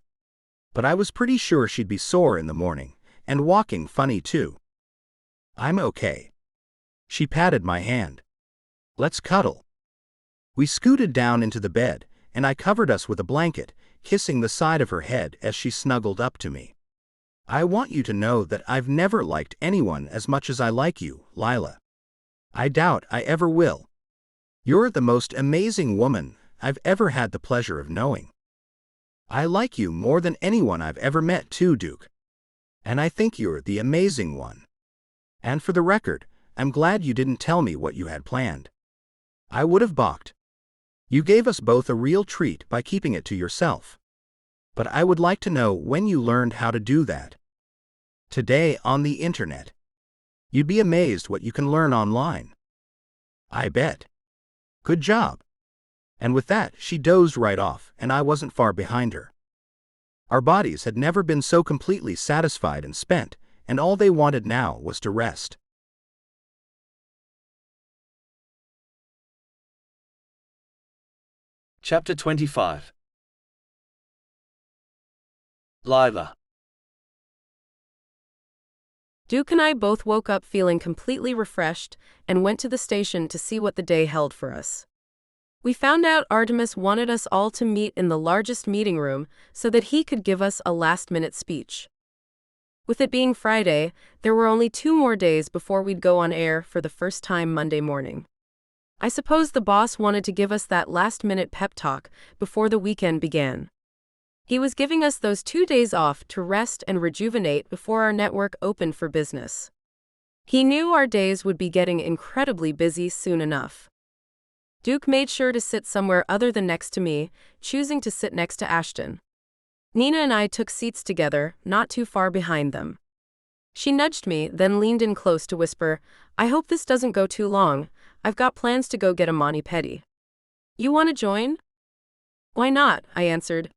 But I was pretty sure she'd be sore in the morning, and walking funny too. I'm okay. She patted my hand. Let's cuddle. We scooted down into the bed, and I covered us with a blanket, kissing the side of her head as she snuggled up to me. I want you to know that I've never liked anyone as much as I like you, Lyla. I doubt I ever will. You're the most amazing woman I've ever had the pleasure of knowing. I like you more than anyone I've ever met too, Duke. And I think you're the amazing one. And for the record, I'm glad you didn't tell me what you had planned. I would have balked. You gave us both a real treat by keeping it to yourself. But I would like to know when you learned how to do that. Today on the internet. You'd be amazed what you can learn online. I bet. Good job. And with that, she dozed right off, and I wasn't far behind her. Our bodies had never been so completely satisfied and spent, and all they wanted now was to rest. Chapter 25. Lyla. Duke and I both woke up feeling completely refreshed and went to the station to see what the day held for us. We found out Artemis wanted us all to meet in the largest meeting room so that he could give us a last-minute speech. With it being Friday, there were only 2 more days before we'd go on air for the first time Monday morning. I suppose the boss wanted to give us that last-minute pep talk before the weekend began. He was giving us those 2 days off to rest and rejuvenate before our network opened for business. He knew our days would be getting incredibly busy soon enough. Duke made sure to sit somewhere other than next to me, choosing to sit next to Ashton. Nina and I took seats together, not too far behind them. She nudged me, then leaned in close to whisper, "I hope this doesn't go too long. I've got plans to go get a mani-pedi. You want to join?" "Why not?" I answered.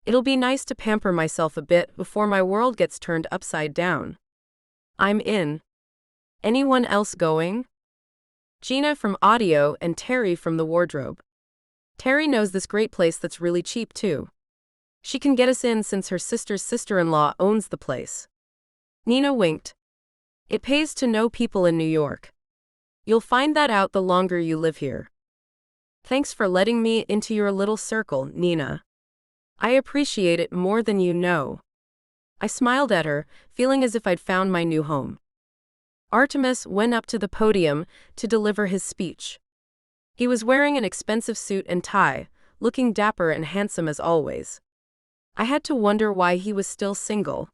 "It'll be nice to pamper myself a bit before my world gets turned upside down." "I'm in." "Anyone else going?" "Gina from audio and Terry from the wardrobe. Terry knows this great place that's really cheap too. She can get us in since her sister's sister-in-law owns the place." Nina winked. "It pays to know people in New York. You'll find that out the longer you live here." "Thanks for letting me into your little circle, Nina. I appreciate it more than you know." I smiled at her, feeling as if I'd found my new home. Artemis went up to the podium to deliver his speech. He was wearing an expensive suit and tie, looking dapper and handsome as always. I had to wonder why he was still single.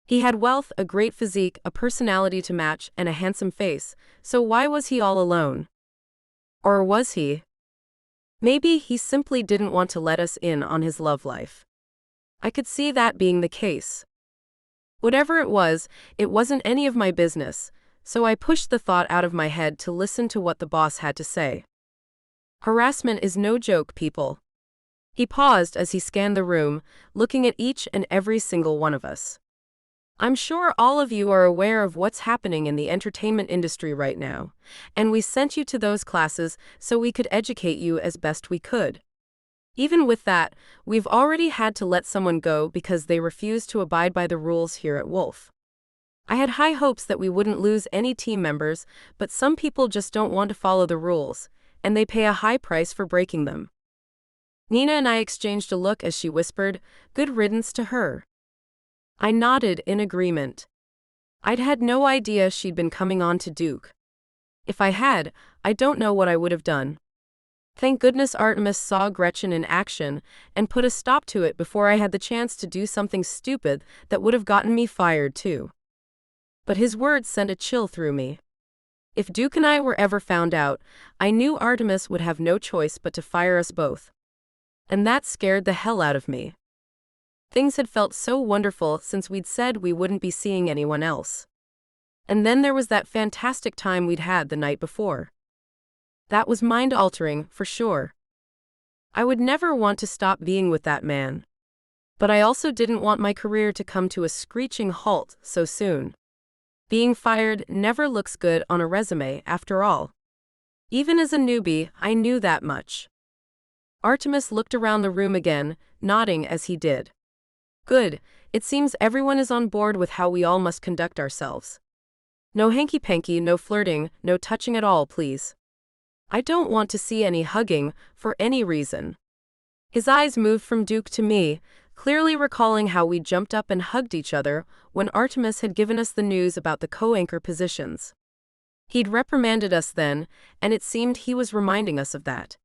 He had wealth, a great physique, a personality to match, and a handsome face, so why was he all alone? Or was he? Maybe he simply didn't want to let us in on his love life. I could see that being the case. Whatever it wasn't any of my business, so I pushed the thought out of my head to listen to what the boss had to say. "Harassment is no joke, people." He paused as he scanned the room, looking at each and every single one of us. "I'm sure all of you are aware of what's happening in the entertainment industry right now, and we sent you to those classes so we could educate you as best we could. Even with that, we've already had to let someone go because they refused to abide by the rules here at Wolf. I had high hopes that we wouldn't lose any team members, but some people just don't want to follow the rules, and they pay a high price for breaking them." Nina and I exchanged a look as she whispered, "Good riddance to her." I nodded in agreement. I'd had no idea she'd been coming on to Duke. If I had, I don't know what I would have done. Thank goodness Artemis saw Gretchen in action and put a stop to it before I had the chance to do something stupid that would have gotten me fired too. But his words sent a chill through me. If Duke and I were ever found out, I knew Artemis would have no choice but to fire us both. And that scared the hell out of me. Things had felt so wonderful since we'd said we wouldn't be seeing anyone else. And then there was that fantastic time we'd had the night before. That was mind-altering, for sure. I would never want to stop being with that man. But I also didn't want my career to come to a screeching halt so soon. Being fired never looks good on a resume, after all. Even as a newbie, I knew that much. Artemis looked around the room again, nodding as he did. "Good, it seems everyone is on board with how we all must conduct ourselves. No hanky-panky, no flirting, no touching at all, please. I don't want to see any hugging, for any reason." His eyes moved from Duke to me, clearly recalling how we jumped up and hugged each other when Artemis had given us the news about the co-anchor positions. He'd reprimanded us then, and it seemed he was reminding us of that.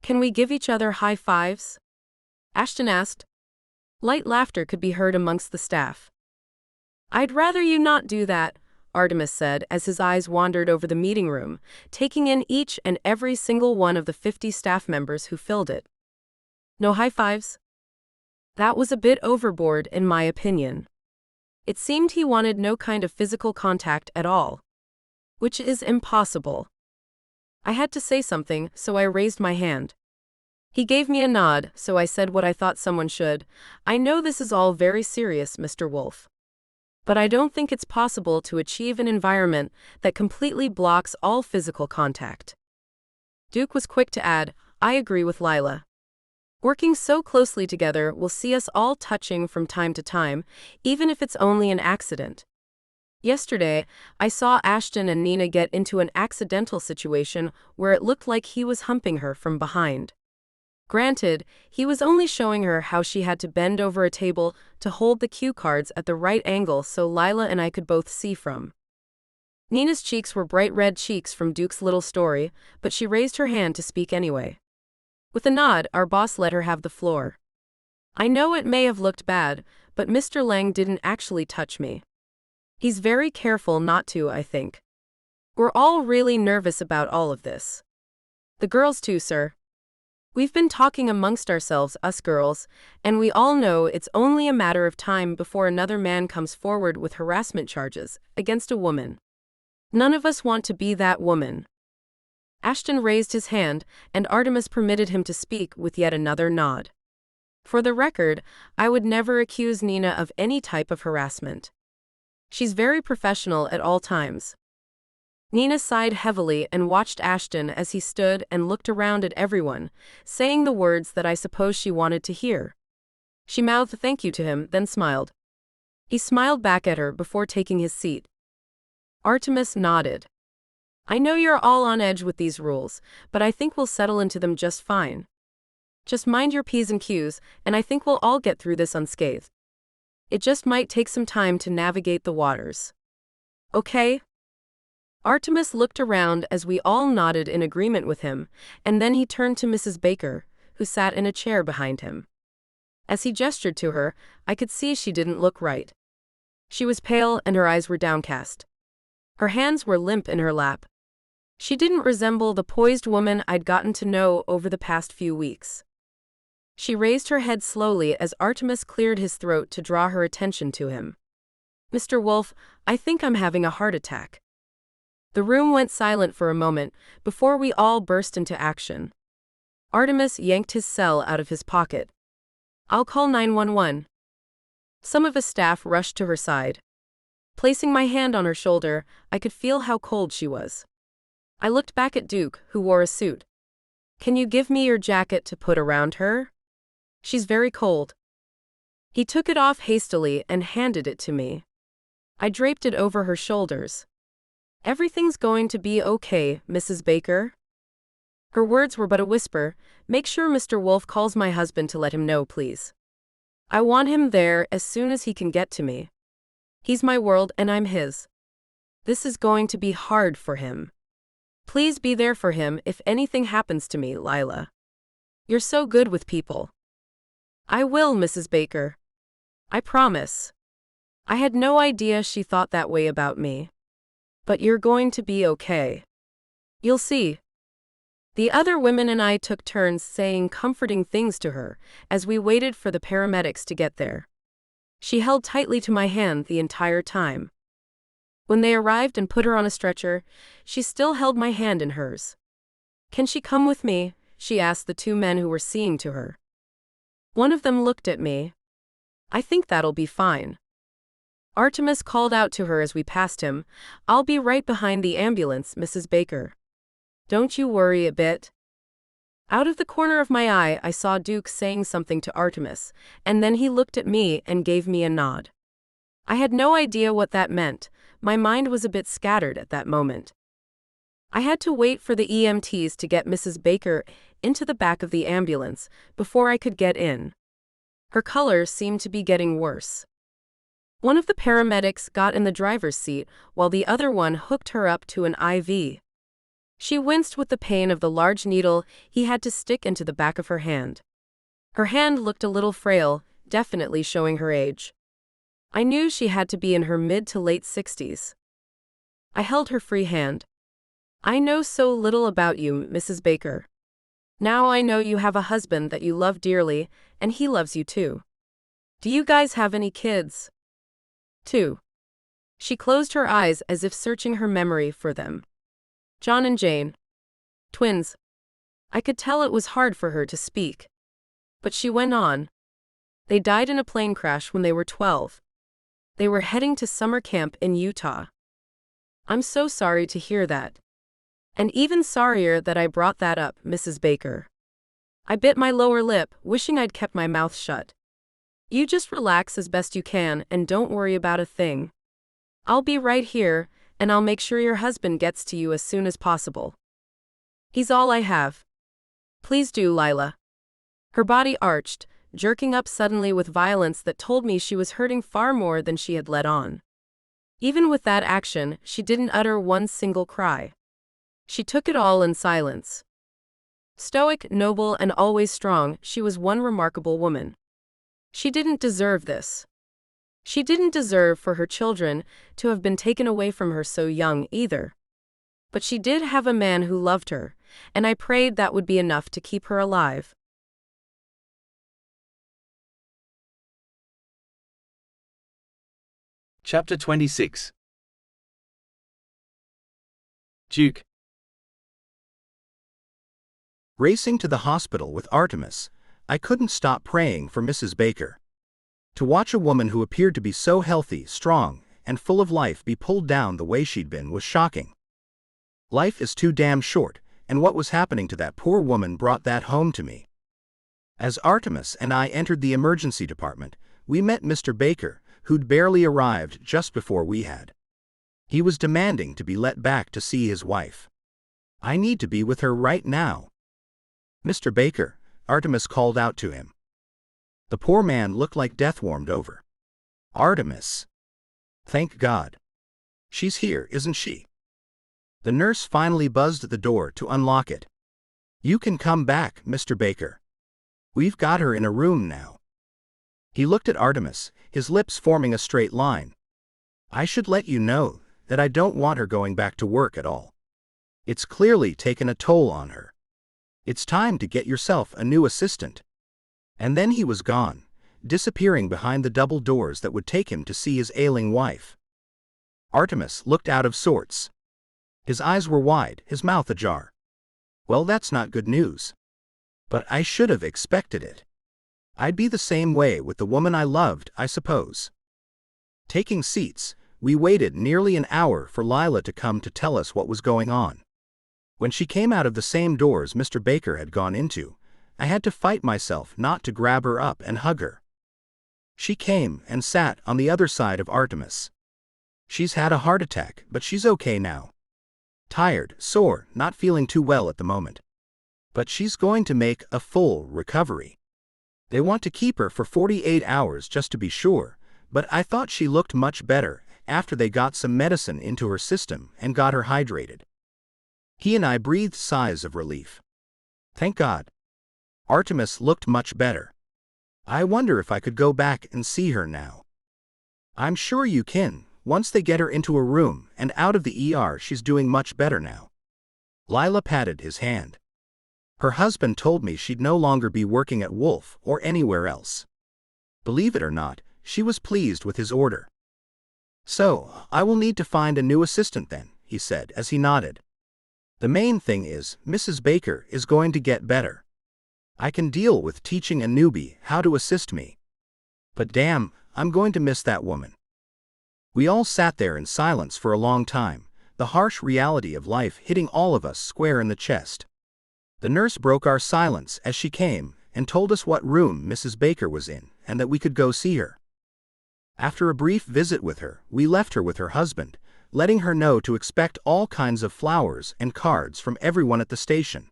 "Can we give each other high fives?" Ashton asked. Light laughter could be heard amongst the staff. "I'd rather you not do that," Artemis said as his eyes wandered over the meeting room, taking in each and every single one of the 50 staff members who filled it. "No high fives?" That was a bit overboard, in my opinion. It seemed he wanted no kind of physical contact at all. Which is impossible. I had to say something, so I raised my hand. He gave me a nod, so I said what I thought someone should. "I know this is all very serious, Mr. Wolf. But I don't think it's possible to achieve an environment that completely blocks all physical contact." Duke was quick to add, "I agree with Lyla. Working so closely together will see us all touching from time to time, even if it's only an accident. Yesterday, I saw Ashton and Nina get into an accidental situation where it looked like he was humping her from behind. Granted, he was only showing her how she had to bend over a table to hold the cue cards at the right angle so Lyla and I could both see from. Nina's cheeks were bright red cheeks from Duke's little story, but she raised her hand to speak anyway. With a nod, our boss let her have the floor. I know it may have looked bad, but Mr. Lang didn't actually touch me. He's very careful not to, I think. We're all really nervous about all of this. The girls too, sir. We've been talking amongst ourselves, us girls, and we all know it's only a matter of time before another man comes forward with harassment charges against a woman. None of us want to be that woman. Ashton raised his hand, and Artemis permitted him to speak with yet another nod. For the record, I would never accuse Nina of any type of harassment. She's very professional at all times. Nina sighed heavily and watched Ashton as he stood and looked around at everyone, saying the words that I suppose she wanted to hear. She mouthed thank you to him, then smiled. He smiled back at her before taking his seat. Artemis nodded. I know you're all on edge with these rules, but I think we'll settle into them just fine. Just mind your P's and Q's, and I think we'll all get through this unscathed. It just might take some time to navigate the waters. Okay? Artemis looked around as we all nodded in agreement with him, and then he turned to Mrs. Baker, who sat in a chair behind him. As he gestured to her, I could see she didn't look right. She was pale and her eyes were downcast. Her hands were limp in her lap. She didn't resemble the poised woman I'd gotten to know over the past few weeks. She raised her head slowly as Artemis cleared his throat to draw her attention to him. Mr. Wolf, I think I'm having a heart attack. The room went silent for a moment before we all burst into action. Artemis yanked his cell out of his pocket. I'll call 911. Some of his staff rushed to her side. Placing my hand on her shoulder, I could feel how cold she was. I looked back at Duke, who wore a suit. Can you give me your jacket to put around her? She's very cold. He took it off hastily and handed it to me. I draped it over her shoulders. Everything's going to be okay, Mrs. Baker. Her words were but a whisper. Make sure Mr. Wolf calls my husband to let him know, please. I want him there as soon as he can get to me. He's my world and I'm his. This is going to be hard for him. Please be there for him if anything happens to me, Lyla. You're so good with people. I will, Mrs. Baker. I promise. I had no idea she thought that way about me. But you're going to be okay. You'll see. The other women and I took turns saying comforting things to her as we waited for the paramedics to get there. She held tightly to my hand the entire time. When they arrived and put her on a stretcher, she still held my hand in hers. Can she come with me? She asked the two men who were seeing to her. One of them looked at me. I think that'll be fine. Artemis called out to her as we passed him, I'll be right behind the ambulance, Mrs. Baker. Don't you worry a bit. Out of the corner of my eye, I saw Duke saying something to Artemis, and then he looked at me and gave me a nod. I had no idea what that meant. My mind was a bit scattered at that moment. I had to wait for the EMTs to get Mrs. Baker into the back of the ambulance before I could get in. Her color seemed to be getting worse. One of the paramedics got in the driver's seat while the other one hooked her up to an IV. She winced with the pain of the large needle he had to stick into the back of her hand. Her hand looked a little frail, definitely showing her age. I knew she had to be in her mid to late 60s. I held her free hand. I know so little about you, Mrs. Baker. Now I know you have a husband that you love dearly, and he loves you too. Do you guys have any kids? 2. She closed her eyes as if searching her memory for them. John and Jane. Twins. I could tell it was hard for her to speak. But she went on. They died in a plane crash when they were 12. They were heading to summer camp in Utah. I'm so sorry to hear that. And even sorrier that I brought that up, Mrs. Baker. I bit my lower lip, wishing I'd kept my mouth shut. You just relax as best you can and don't worry about a thing. I'll be right here, and I'll make sure your husband gets to you as soon as possible. He's all I have. Please do, Lyla. Her body arched, jerking up suddenly with violence that told me she was hurting far more than she had let on. Even with that action, she didn't utter one single cry. She took it all in silence. Stoic, noble, and always strong, she was one remarkable woman. She didn't deserve this. She didn't deserve for her children to have been taken away from her so young either. But she did have a man who loved her, and I prayed that would be enough to keep her alive. Chapter 26. Duke. Racing to the hospital with Artemis, I couldn't stop praying for Mrs. Baker. To watch a woman who appeared to be so healthy, strong, and full of life be pulled down the way she'd been was shocking. Life is too damn short, and what was happening to that poor woman brought that home to me. As Artemis and I entered the emergency department, we met Mr. Baker, who'd barely arrived just before we had. He was demanding to be let back to see his wife. I need to be with her right now. Mr. Baker, Artemis called out to him. The poor man looked like death warmed over. Artemis. Thank God. She's here, isn't she? The nurse finally buzzed at the door to unlock it. You can come back, Mr. Baker. We've got her in a room now. He looked at Artemis, his lips forming a straight line. I should let you know that I don't want her going back to work at all. It's clearly taken a toll on her. It's time to get yourself a new assistant. And then he was gone, disappearing behind the double doors that would take him to see his ailing wife. Artemis looked out of sorts. His eyes were wide, his mouth ajar. Well, that's not good news. But I should have expected it. I'd be the same way with the woman I loved, I suppose. Taking seats, we waited nearly an hour for Lyla to come to tell us what was going on. When she came out of the same doors Mr. Baker had gone into, I had to fight myself not to grab her up and hug her. She came and sat on the other side of Artemis. She's had a heart attack, but she's okay now. Tired, sore, not feeling too well at the moment. But she's going to make a full recovery. They want to keep her for 48 hours just to be sure, but I thought she looked much better after they got some medicine into her system and got her hydrated. He and I breathed sighs of relief. Thank God. Artemis looked much better. I wonder if I could go back and see her now. I'm sure you can. Once they get her into a room and out of the ER, she's doing much better now. Lyla patted his hand. Her husband told me she'd no longer be working at Wolf or anywhere else. Believe it or not, she was pleased with his order. So, I will need to find a new assistant then, he said as he nodded. The main thing is, Mrs. Baker is going to get better. I can deal with teaching a newbie how to assist me. But damn, I'm going to miss that woman. We all sat there in silence for a long time, the harsh reality of life hitting all of us square in the chest. The nurse broke our silence as she came and told us what room Mrs. Baker was in and that we could go see her. After a brief visit with her, we left her with her husband, letting her know to expect all kinds of flowers and cards from everyone at the station.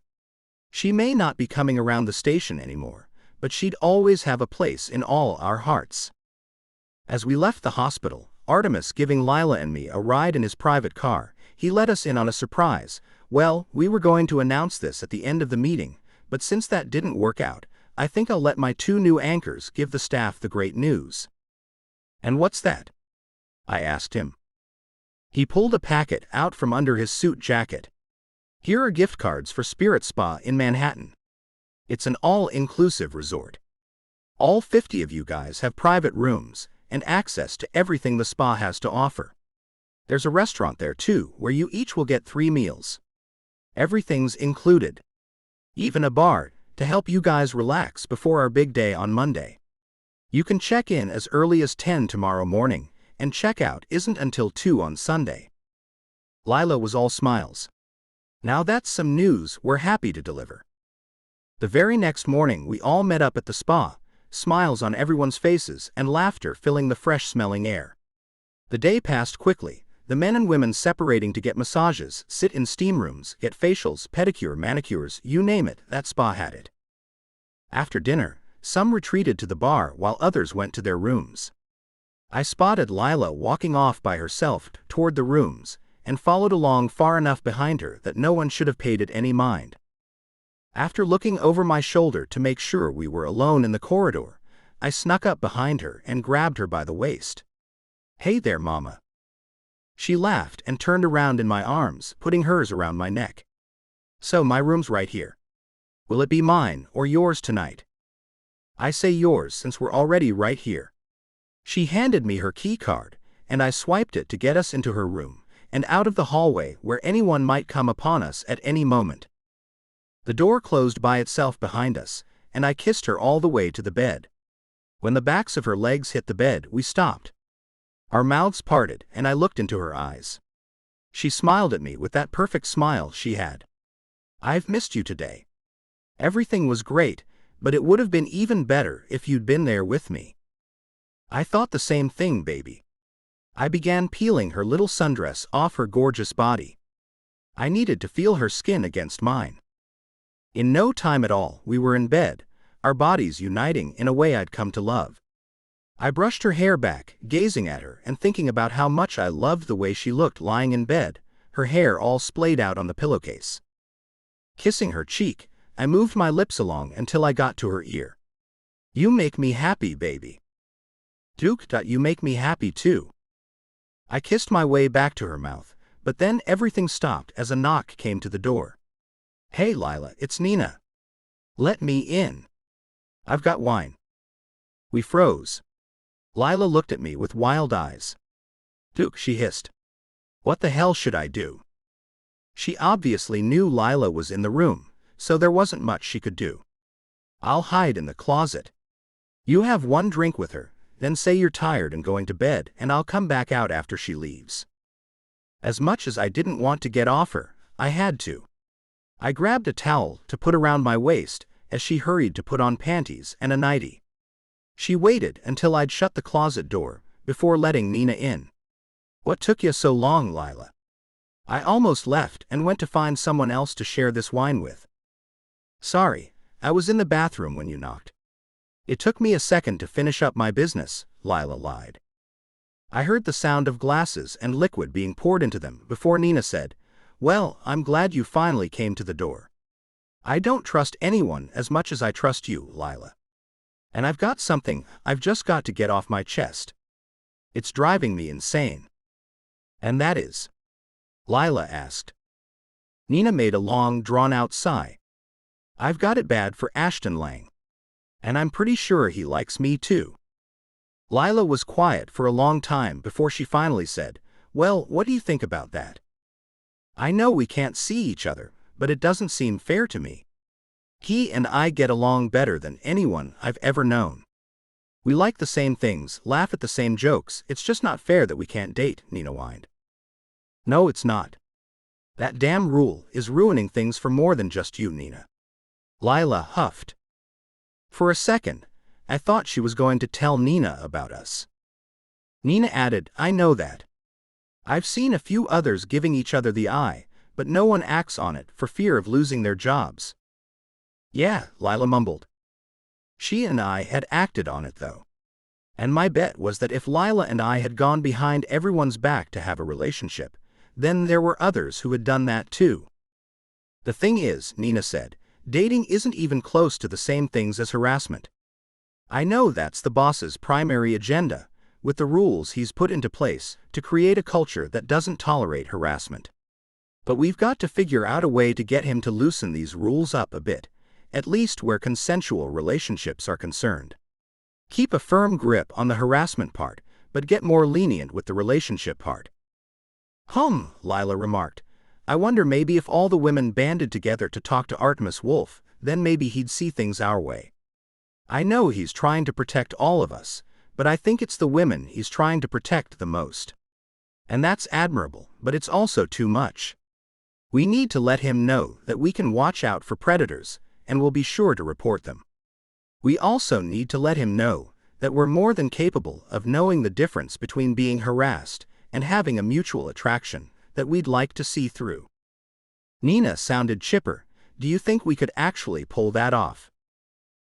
She may not be coming around the station anymore, but she'd always have a place in all our hearts. As we left the hospital, Artemis giving Lyla and me a ride in his private car, he let us in on a surprise. Well, we were going to announce this at the end of the meeting, but since that didn't work out, I think I'll let my 2 new anchors give the staff the great news. And what's that? I asked him. He pulled a packet out from under his suit jacket. Here are gift cards for Spirit Spa in Manhattan. It's an all-inclusive resort. All 50 of you guys have private rooms and access to everything the spa has to offer. There's a restaurant there too, where you each will get 3 meals. Everything's included. Even a bar to help you guys relax before our big day on Monday. You can check in as early as 10 tomorrow morning, and checkout isn't until 2 on Sunday. Lyla was all smiles. Now that's some news we're happy to deliver. The very next morning we all met up at the spa, smiles on everyone's faces and laughter filling the fresh-smelling air. The day passed quickly, the men and women separating to get massages, sit in steam rooms, get facials, pedicure, manicures, you name it, that spa had it. After dinner, some retreated to the bar while others went to their rooms. I spotted Lyla walking off by herself toward the rooms, and followed along far enough behind her that no one should have paid it any mind. After looking over my shoulder to make sure we were alone in the corridor, I snuck up behind her and grabbed her by the waist. "Hey there, Mama." She laughed and turned around in my arms, putting hers around my neck. "So my room's right here. Will it be mine or yours tonight?" "I say yours since we're already right here." She handed me her key card, and I swiped it to get us into her room, and out of the hallway where anyone might come upon us at any moment. The door closed by itself behind us, and I kissed her all the way to the bed. When the backs of her legs hit the bed, we stopped. Our mouths parted, and I looked into her eyes. She smiled at me with that perfect smile she had. "I've missed you today. Everything was great, but it would have been even better if you'd been there with me." "I thought the same thing, baby." I began peeling her little sundress off her gorgeous body. I needed to feel her skin against mine. In no time at all, we were in bed, our bodies uniting in a way I'd come to love. I brushed her hair back, gazing at her and thinking about how much I loved the way she looked lying in bed, her hair all splayed out on the pillowcase. Kissing her cheek, I moved my lips along until I got to her ear. "You make me happy, baby." "Duke, you make me happy too." I kissed my way back to her mouth, but then everything stopped as a knock came to the door. "Hey Lyla, it's Nina." "Let me in. I've got wine." We froze. Lyla looked at me with wild eyes. "Duke," she hissed. "What the hell should I do?" She obviously knew Lyla was in the room, so there wasn't much she could do. "I'll hide in the closet. You have one drink with her, then say you're tired and going to bed, and I'll come back out after she leaves." As much as I didn't want to get off her, I had to. I grabbed a towel to put around my waist as she hurried to put on panties and a nightie. She waited until I'd shut the closet door before letting Nina in. "What took you so long, Lyla?" "I almost left and went to find someone else to share this wine with." "Sorry, I was in the bathroom when you knocked." "It took me a second to finish up my business," Lyla lied. I heard the sound of glasses and liquid being poured into them before Nina said, "Well, I'm glad you finally came to the door. I don't trust anyone as much as I trust you, Lyla. And I've got something I've just got to get off my chest. It's driving me insane." "And that is?" Lyla asked. Nina made a long, drawn-out sigh. "I've got it bad for Ashton Lang. And I'm pretty sure he likes me too." Lyla was quiet for a long time before she finally said, "Well, what do you think about that? I know we can't see each other, but it doesn't seem fair to me. He and I get along better than anyone I've ever known. We like the same things, laugh at the same jokes, it's just not fair that we can't date," Nina whined. "No, it's not. That damn rule is ruining things for more than just you, Nina." Lyla huffed. For a second, I thought she was going to tell Nina about us. Nina added, "I know that. I've seen a few others giving each other the eye, but no one acts on it for fear of losing their jobs." "Yeah," Lyla mumbled. She and I had acted on it though. And my bet was that if Lyla and I had gone behind everyone's back to have a relationship, then there were others who had done that too. "The thing is," Nina said, "dating isn't even close to the same things as harassment. I know that's the boss's primary agenda, with the rules he's put into place to create a culture that doesn't tolerate harassment. But we've got to figure out a way to get him to loosen these rules up a bit, at least where consensual relationships are concerned. Keep a firm grip on the harassment part, but get more lenient with the relationship part." Lyla remarked. "I wonder maybe if all the women banded together to talk to Artemis Wolf, then maybe he'd see things our way. I know he's trying to protect all of us, but I think it's the women he's trying to protect the most. And that's admirable, but it's also too much. We need to let him know that we can watch out for predators, and we'll be sure to report them. We also need to let him know that we're more than capable of knowing the difference between being harassed and having a mutual attraction that we'd like to see through. Nina sounded chipper. Do you think we could actually pull that off?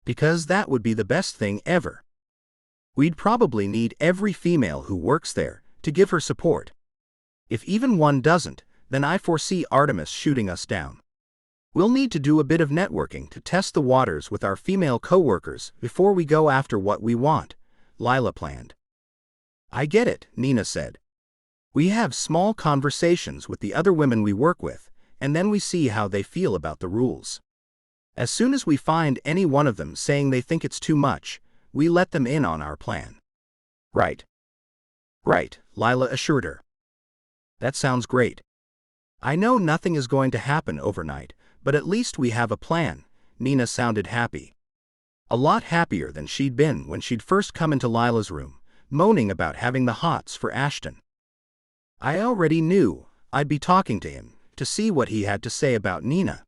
Because that would be the best thing ever. We'd probably need every female who works there to give her support. If even one doesn't, then I foresee Artemis shooting us down. We'll need to do a bit of networking to test the waters with our female coworkers before we go after what we want, Lyla planned. I get it, Nina said. We have small conversations with the other women we work with, and then we see how they feel about the rules. As soon as we find any one of them saying they think it's too much, we let them in on our plan. Right. Right, Lyla assured her. That sounds great. I know nothing is going to happen overnight, but at least we have a plan. Nina sounded happy. A lot happier than she'd been when she'd first come into Lyla's room, moaning about having the hots for Ashton. I already knew I'd be talking to him to see what he had to say about Nina.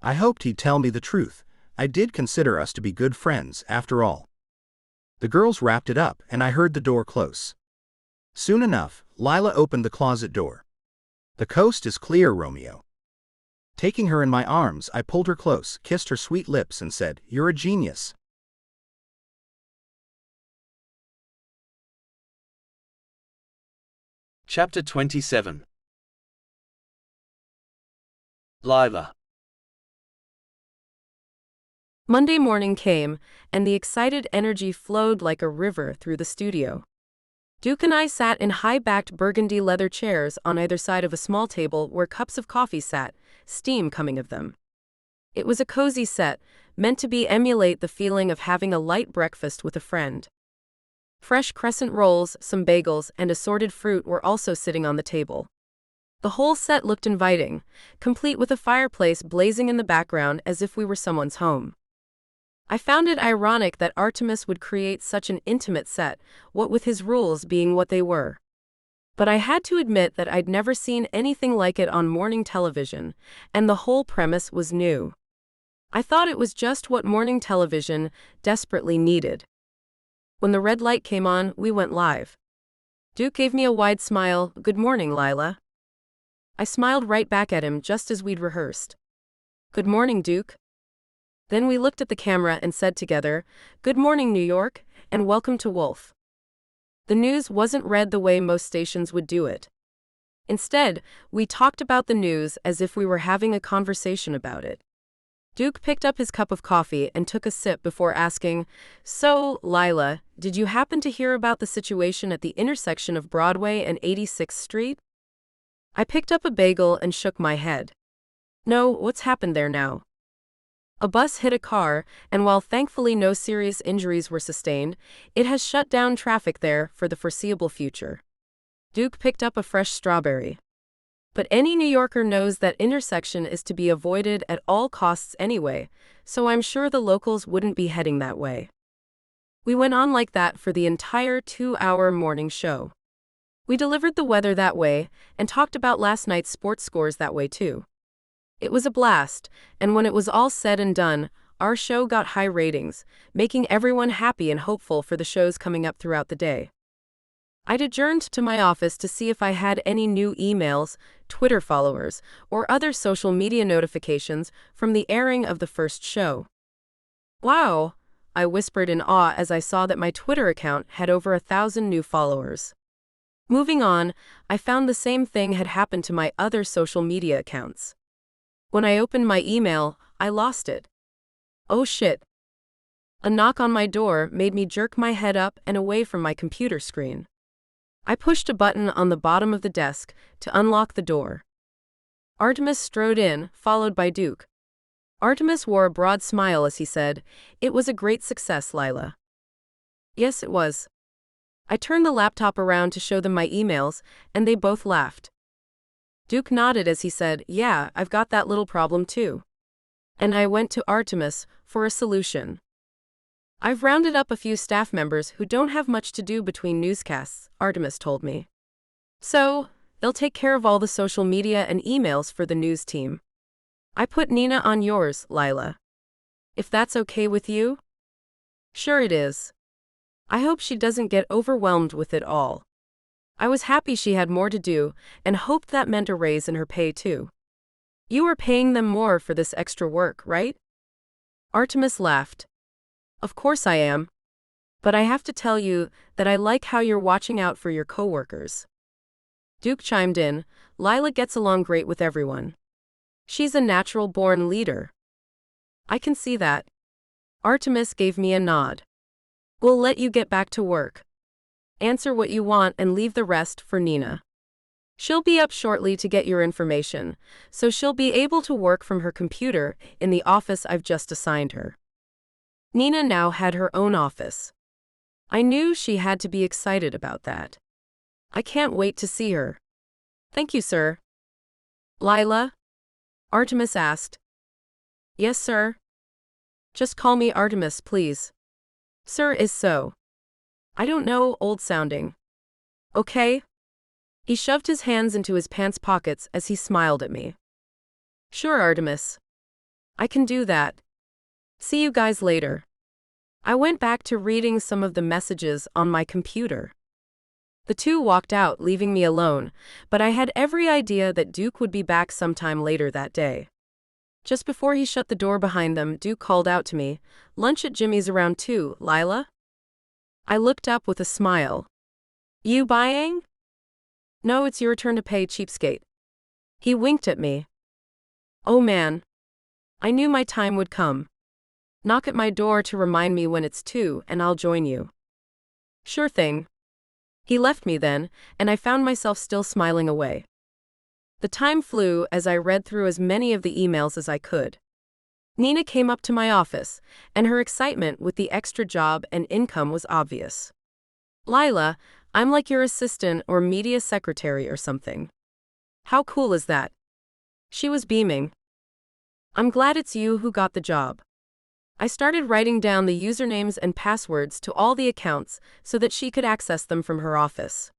I hoped he'd tell me the truth. I did consider us to be good friends, after all. The girls wrapped it up, and I heard the door close. Soon enough, Lyla opened the closet door. The coast is clear, Romeo. Taking her in my arms, I pulled her close, kissed her sweet lips, and said, "You're a genius." Chapter 27. Lyla. Monday morning came, and the excited energy flowed like a river through the studio. Duke and I sat in high-backed burgundy leather chairs on either side of a small table where cups of coffee sat, steam coming of them. It was a cozy set, meant to emulate the feeling of having a light breakfast with a friend. Fresh crescent rolls, some bagels, and assorted fruit were also sitting on the table. The whole set looked inviting, complete with a fireplace blazing in the background as if we were someone's home. I found it ironic that Artemis would create such an intimate set, what with his rules being what they were. But I had to admit that I'd never seen anything like it on morning television, and the whole premise was new. I thought it was just what morning television desperately needed. When the red light came on, we went live. Duke gave me a wide smile. "Good morning, Lyla." I smiled right back at him just as we'd rehearsed. "Good morning, Duke." Then we looked at the camera and said together, "Good morning, New York, and welcome to Wolf." The news wasn't read the way most stations would do it. Instead, we talked about the news as if we were having a conversation about it. Duke picked up his cup of coffee and took a sip before asking, "So, Lyla, did you happen to hear about the situation at the intersection of Broadway and 86th Street?" I picked up a bagel and shook my head. "No, what's happened there now?" A bus hit a car, and while thankfully no serious injuries were sustained, it has shut down traffic there for the foreseeable future. Duke picked up a fresh strawberry. But any New Yorker knows that intersection is to be avoided at all costs anyway, so I'm sure the locals wouldn't be heading that way. We went on like that for the entire 2-hour morning show. We delivered the weather that way, and talked about last night's sports scores that way too. It was a blast, and when it was all said and done, our show got high ratings, making everyone happy and hopeful for the shows coming up throughout the day. I'd adjourned to my office to see if I had any new emails, Twitter followers, or other social media notifications from the airing of the first show. "Wow," I whispered in awe as I saw that my Twitter account had over 1,000 new followers. Moving on, I found the same thing had happened to my other social media accounts. When I opened my email, I lost it. Oh shit. A knock on my door made me jerk my head up and away from my computer screen. I pushed a button on the bottom of the desk to unlock the door. Artemis strode in, followed by Duke. Artemis wore a broad smile as he said, "It was a great success, Lyla." Yes, it was. I turned the laptop around to show them my emails, and they both laughed. Duke nodded as he said, "Yeah, I've got that little problem too." And I went to Artemis for a solution. "I've rounded up a few staff members who don't have much to do between newscasts," Artemis told me. "So, they'll take care of all the social media and emails for the news team. I put Nina on yours, Lyla. If that's okay with you?" "Sure it is." I hope she doesn't get overwhelmed with it all. I was happy she had more to do and hoped that meant a raise in her pay too. You are paying them more for this extra work, right? Artemis laughed. Of course I am. But I have to tell you that I like how you're watching out for your coworkers. Duke chimed in. Lyla gets along great with everyone. She's a natural-born leader. I can see that. Artemis gave me a nod. We'll let you get back to work. Answer what you want and leave the rest for Nina. She'll be up shortly to get your information, so she'll be able to work from her computer in the office I've just assigned her. Nina now had her own office. I knew she had to be excited about that. I can't wait to see her. Thank you, sir. Lyla? Artemis asked. Yes, sir. Just call me Artemis, please. Sir is so. I don't know, old-sounding. Okay? He shoved his hands into his pants pockets as he smiled at me. Sure, Artemis. I can do that. See you guys later. I went back to reading some of the messages on my computer. The two walked out, leaving me alone, but I had every idea that Duke would be back sometime later that day. Just before he shut the door behind them, Duke called out to me, Lunch at Jimmy's around 2, Lyla? I looked up with a smile. You buying? No, it's your turn to pay, cheapskate. He winked at me. Oh man. I knew my time would come. Knock at my door to remind me when it's 2 and I'll join you. Sure thing. He left me then, and I found myself still smiling away. The time flew as I read through as many of the emails as I could. Nina came up to my office, and her excitement with the extra job and income was obvious. Lyla, I'm like your assistant or media secretary or something. How cool is that? She was beaming. I'm glad it's you who got the job. I started writing down the usernames and passwords to all the accounts so that she could access them from her office.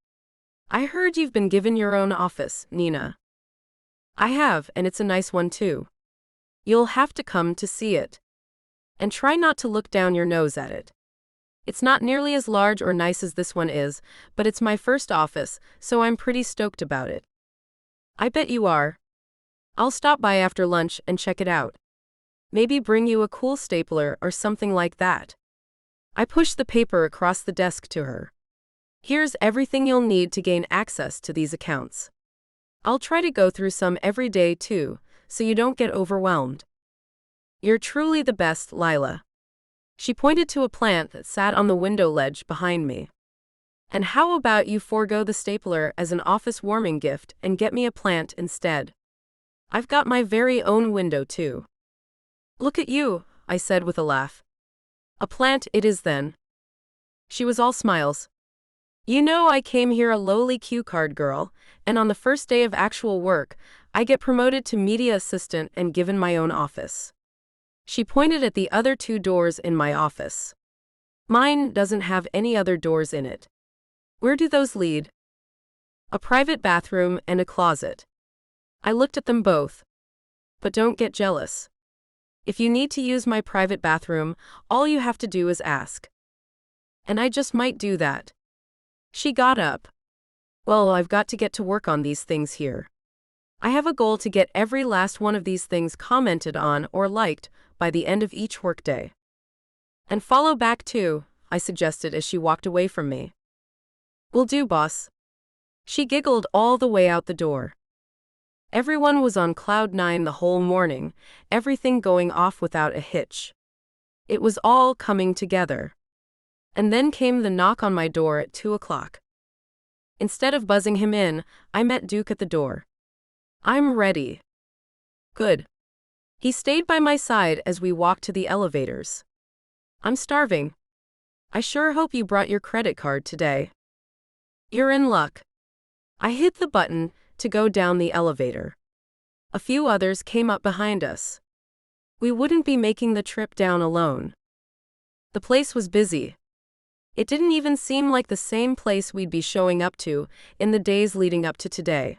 I heard you've been given your own office, Nina. I have, and it's a nice one too. You'll have to come to see it. And try not to look down your nose at it. It's not nearly as large or nice as this one is, but it's my first office, so I'm pretty stoked about it. I bet you are. I'll stop by after lunch and check it out. Maybe bring you a cool stapler or something like that. I pushed the paper across the desk to her. Here's everything you'll need to gain access to these accounts. I'll try to go through some every day too, so you don't get overwhelmed. You're truly the best, Lyla. She pointed to a plant that sat on the window ledge behind me. And how about you forego the stapler as an office warming gift and get me a plant instead? I've got my very own window too. Look at you, I said with a laugh. A plant it is then. She was all smiles. You know, I came here a lowly cue card girl, and on the first day of actual work, I get promoted to media assistant and given my own office. She pointed at the other 2 doors in my office. Mine doesn't have any other doors in it. Where do those lead? A private bathroom and a closet. I looked at them both. But don't get jealous. If you need to use my private bathroom, all you have to do is ask. And I just might do that. She got up. Well, I've got to get to work on these things here. I have a goal to get every last one of these things commented on or liked by the end of each workday. And follow back too, I suggested as she walked away from me. Will do, boss. She giggled all the way out the door. Everyone was on cloud 9 the whole morning, everything going off without a hitch. It was all coming together. And then came the knock on my door at 2 o'clock. Instead of buzzing him in, I met Duke at the door. I'm ready. Good. He stayed by my side as we walked to the elevators. I'm starving. I sure hope you brought your credit card today. You're in luck. I hit the button to go down the elevator. A few others came up behind us. We wouldn't be making the trip down alone. The place was busy. It didn't even seem like the same place we'd be showing up to in the days leading up to today.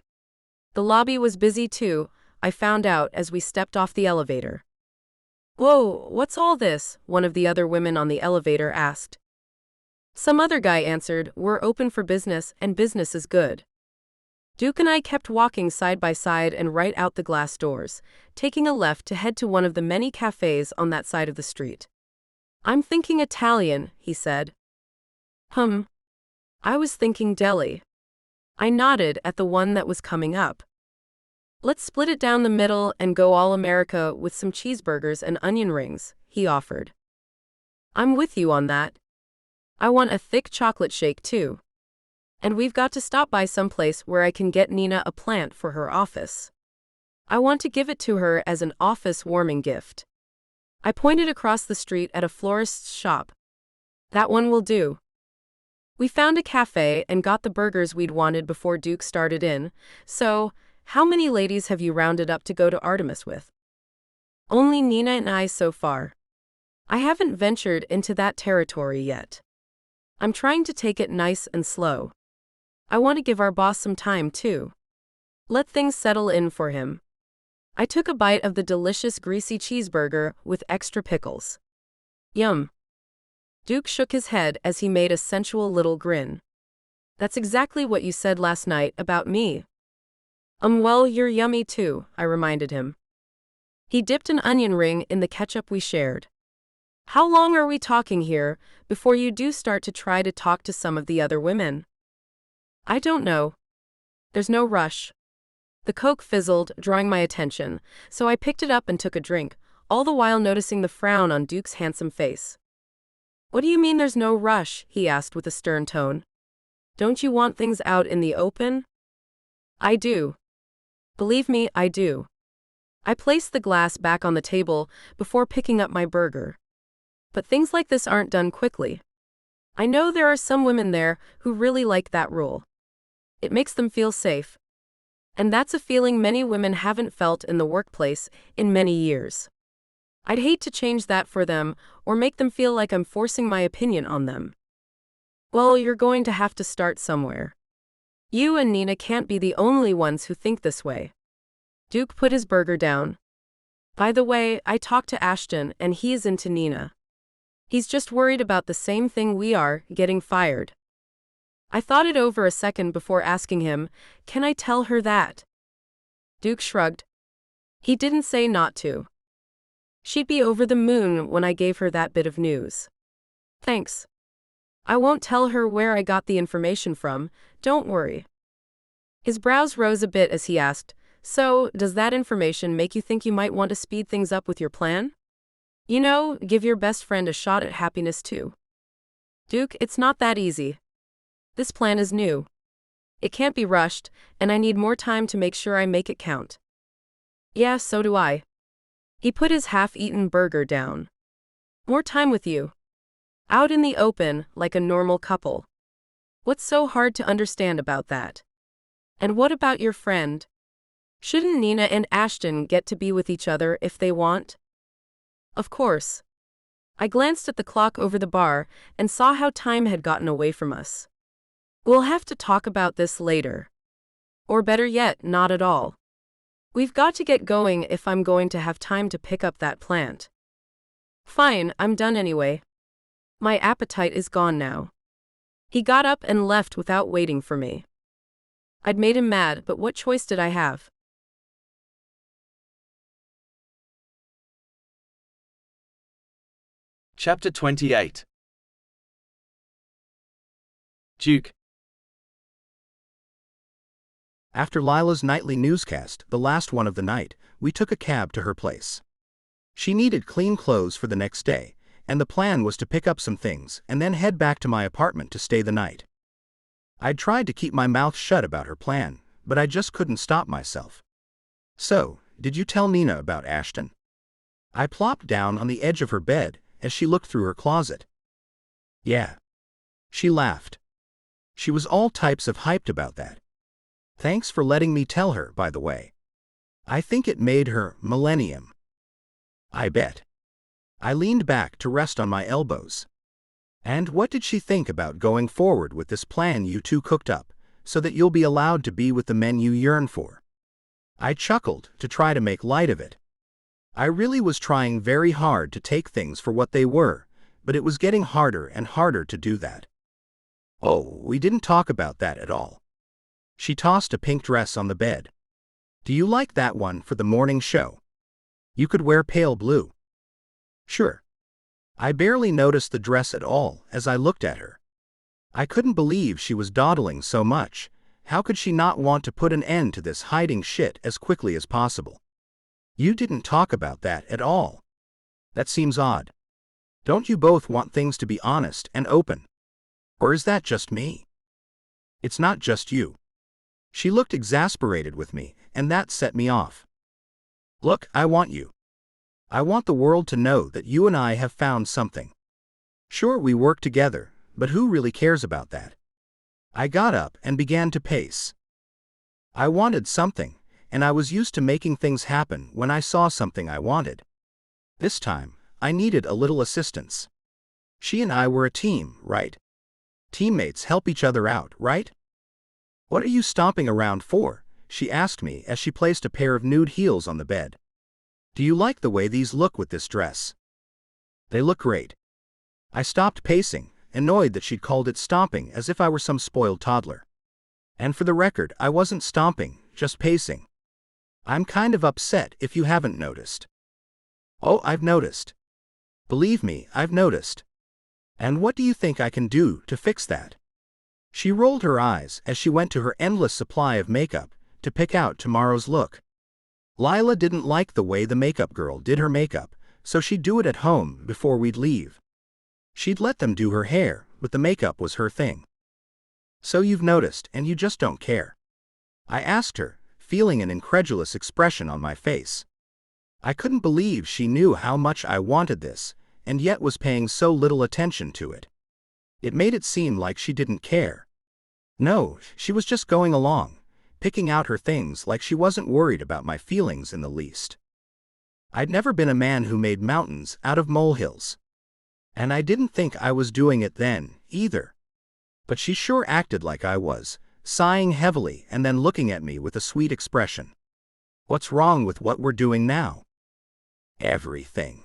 The lobby was busy too, I found out as we stepped off the elevator. Whoa, what's all this? One of the other women on the elevator asked. Some other guy answered, "We're open for business, and business is good." Duke and I kept walking side by side and right out the glass doors, taking a left to head to one of the many cafes on that side of the street. "I'm thinking Italian," he said. I was thinking deli. I nodded at the one that was coming up. "Let's split it down the middle and go all America with some cheeseburgers and onion rings," he offered. "I'm with you on that. I want a thick chocolate shake too. And we've got to stop by someplace where I can get Nina a plant for her office. I want to give it to her as an office warming gift." I pointed across the street at a florist's shop. "That one will do." We found a cafe and got the burgers we'd wanted before Duke started in. "So, how many ladies have you rounded up to go to Artemis with?" "Only Nina and I so far. I haven't ventured into that territory yet. I'm trying to take it nice and slow. I want to give our boss some time, too. Let things settle in for him." I took a bite of the delicious greasy cheeseburger with extra pickles. "Yum." Duke shook his head as he made a sensual little grin. "That's exactly what you said last night about me." Well, you're yummy too," I reminded him. He dipped an onion ring in the ketchup we shared. "How long are we talking here before you do start to try to talk to some of the other women?" "I don't know. There's no rush." The Coke fizzled, drawing my attention, so I picked it up and took a drink, all the while noticing the frown on Duke's handsome face. "What do you mean there's no rush?" he asked with a stern tone. "Don't you want things out in the open?" "I do. Believe me, I do." I placed the glass back on the table before picking up my burger. "But things like this aren't done quickly. I know there are some women there who really like that rule. It makes them feel safe. And that's a feeling many women haven't felt in the workplace in many years. I'd hate to change that for them or make them feel like I'm forcing my opinion on them." "Well, you're going to have to start somewhere. You and Nina can't be the only ones who think this way." Duke put his burger down. "By the way, I talked to Ashton and he is into Nina. He's just worried about the same thing we are, getting fired." I thought it over a second before asking him, "Can I tell her that?" Duke shrugged. He didn't say not to. She'd be over the moon when I gave her that bit of news. "Thanks. I won't tell her where I got the information from, don't worry." His brows rose a bit as he asked, "So, does that information make you think you might want to speed things up with your plan? You know, give your best friend a shot at happiness too." "Duke, it's not that easy. This plan is new. It can't be rushed, and I need more time to make sure I make it count." "Yeah, so do I." He put his half-eaten burger down. "More time with you. Out in the open, like a normal couple. What's so hard to understand about that? And what about your friend? Shouldn't Nina and Ashton get to be with each other if they want?" "Of course." I glanced at the clock over the bar and saw how time had gotten away from us. "We'll have to talk about this later. Or better yet, not at all. We've got to get going if I'm going to have time to pick up that plant." "Fine, I'm done anyway. My appetite is gone now." He got up and left without waiting for me. I'd made him mad, but what choice did I have? Chapter 28. Duke. After Lyla's nightly newscast, the last one of the night, we took a cab to her place. She needed clean clothes for the next day, and the plan was to pick up some things and then head back to my apartment to stay the night. I'd tried to keep my mouth shut about her plan, but I just couldn't stop myself. "So, did you tell Nina about Ashton?" I plopped down on the edge of her bed as she looked through her closet. "Yeah." She laughed. She was all types of hyped about that. "Thanks for letting me tell her, by the way. I think it made her millennium." "I bet." I leaned back to rest on my elbows. "And what did she think about going forward with this plan you two cooked up, so that you'll be allowed to be with the men you yearn for?" I chuckled to try to make light of it. I really was trying very hard to take things for what they were, but it was getting harder and harder to do that. Oh, we didn't talk about that at all. She tossed a pink dress on the bed. Do you like that one for the morning show? You could wear pale blue. Sure. I barely noticed the dress at all as I looked at her. I couldn't believe she was dawdling so much. How could she not want to put an end to this hiding shit as quickly as possible? You didn't talk about that at all. That seems odd. Don't you both want things to be honest and open? Or is that just me? It's not just you. She looked exasperated with me, and that set me off. Look, I want you. I want the world to know that you and I have found something. Sure, we work together, but who really cares about that? I got up and began to pace. I wanted something, and I was used to making things happen when I saw something I wanted. This time, I needed a little assistance. She and I were a team, right? Teammates help each other out, right? What are you stomping around for? She asked me as she placed a pair of nude heels on the bed. Do you like the way these look with this dress? They look great. I stopped pacing, annoyed that she'd called it stomping as if I were some spoiled toddler. And for the record, I wasn't stomping, just pacing. I'm kind of upset if you haven't noticed. Oh, I've noticed. Believe me, I've noticed. And what do you think I can do to fix that? She rolled her eyes as she went to her endless supply of makeup to pick out tomorrow's look. Lyla didn't like the way the makeup girl did her makeup, so she'd do it at home before we'd leave. She'd let them do her hair, but the makeup was her thing. So you've noticed and you just don't care? I asked her, feeling an incredulous expression on my face. I couldn't believe she knew how much I wanted this, and yet was paying so little attention to it. It made it seem like she didn't care. No, she was just going along, picking out her things like she wasn't worried about my feelings in the least. I'd never been a man who made mountains out of molehills. And I didn't think I was doing it then, either. But she sure acted like I was, sighing heavily and then looking at me with a sweet expression. What's wrong with what we're doing now? Everything.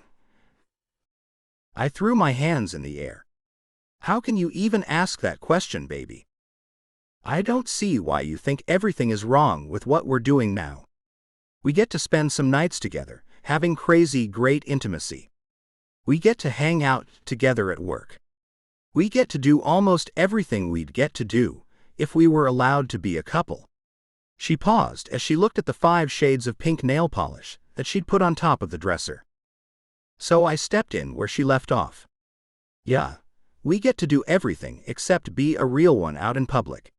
I threw my hands in the air. How can you even ask that question, baby? I don't see why you think everything is wrong with what we're doing now. We get to spend some nights together, having crazy great intimacy. We get to hang out together at work. We get to do almost everything we'd get to do if we were allowed to be a couple. She paused as she looked at the 5 shades of pink nail polish that she'd put on top of the dresser. So I stepped in where she left off. Yeah, we get to do everything except be a real one out in public.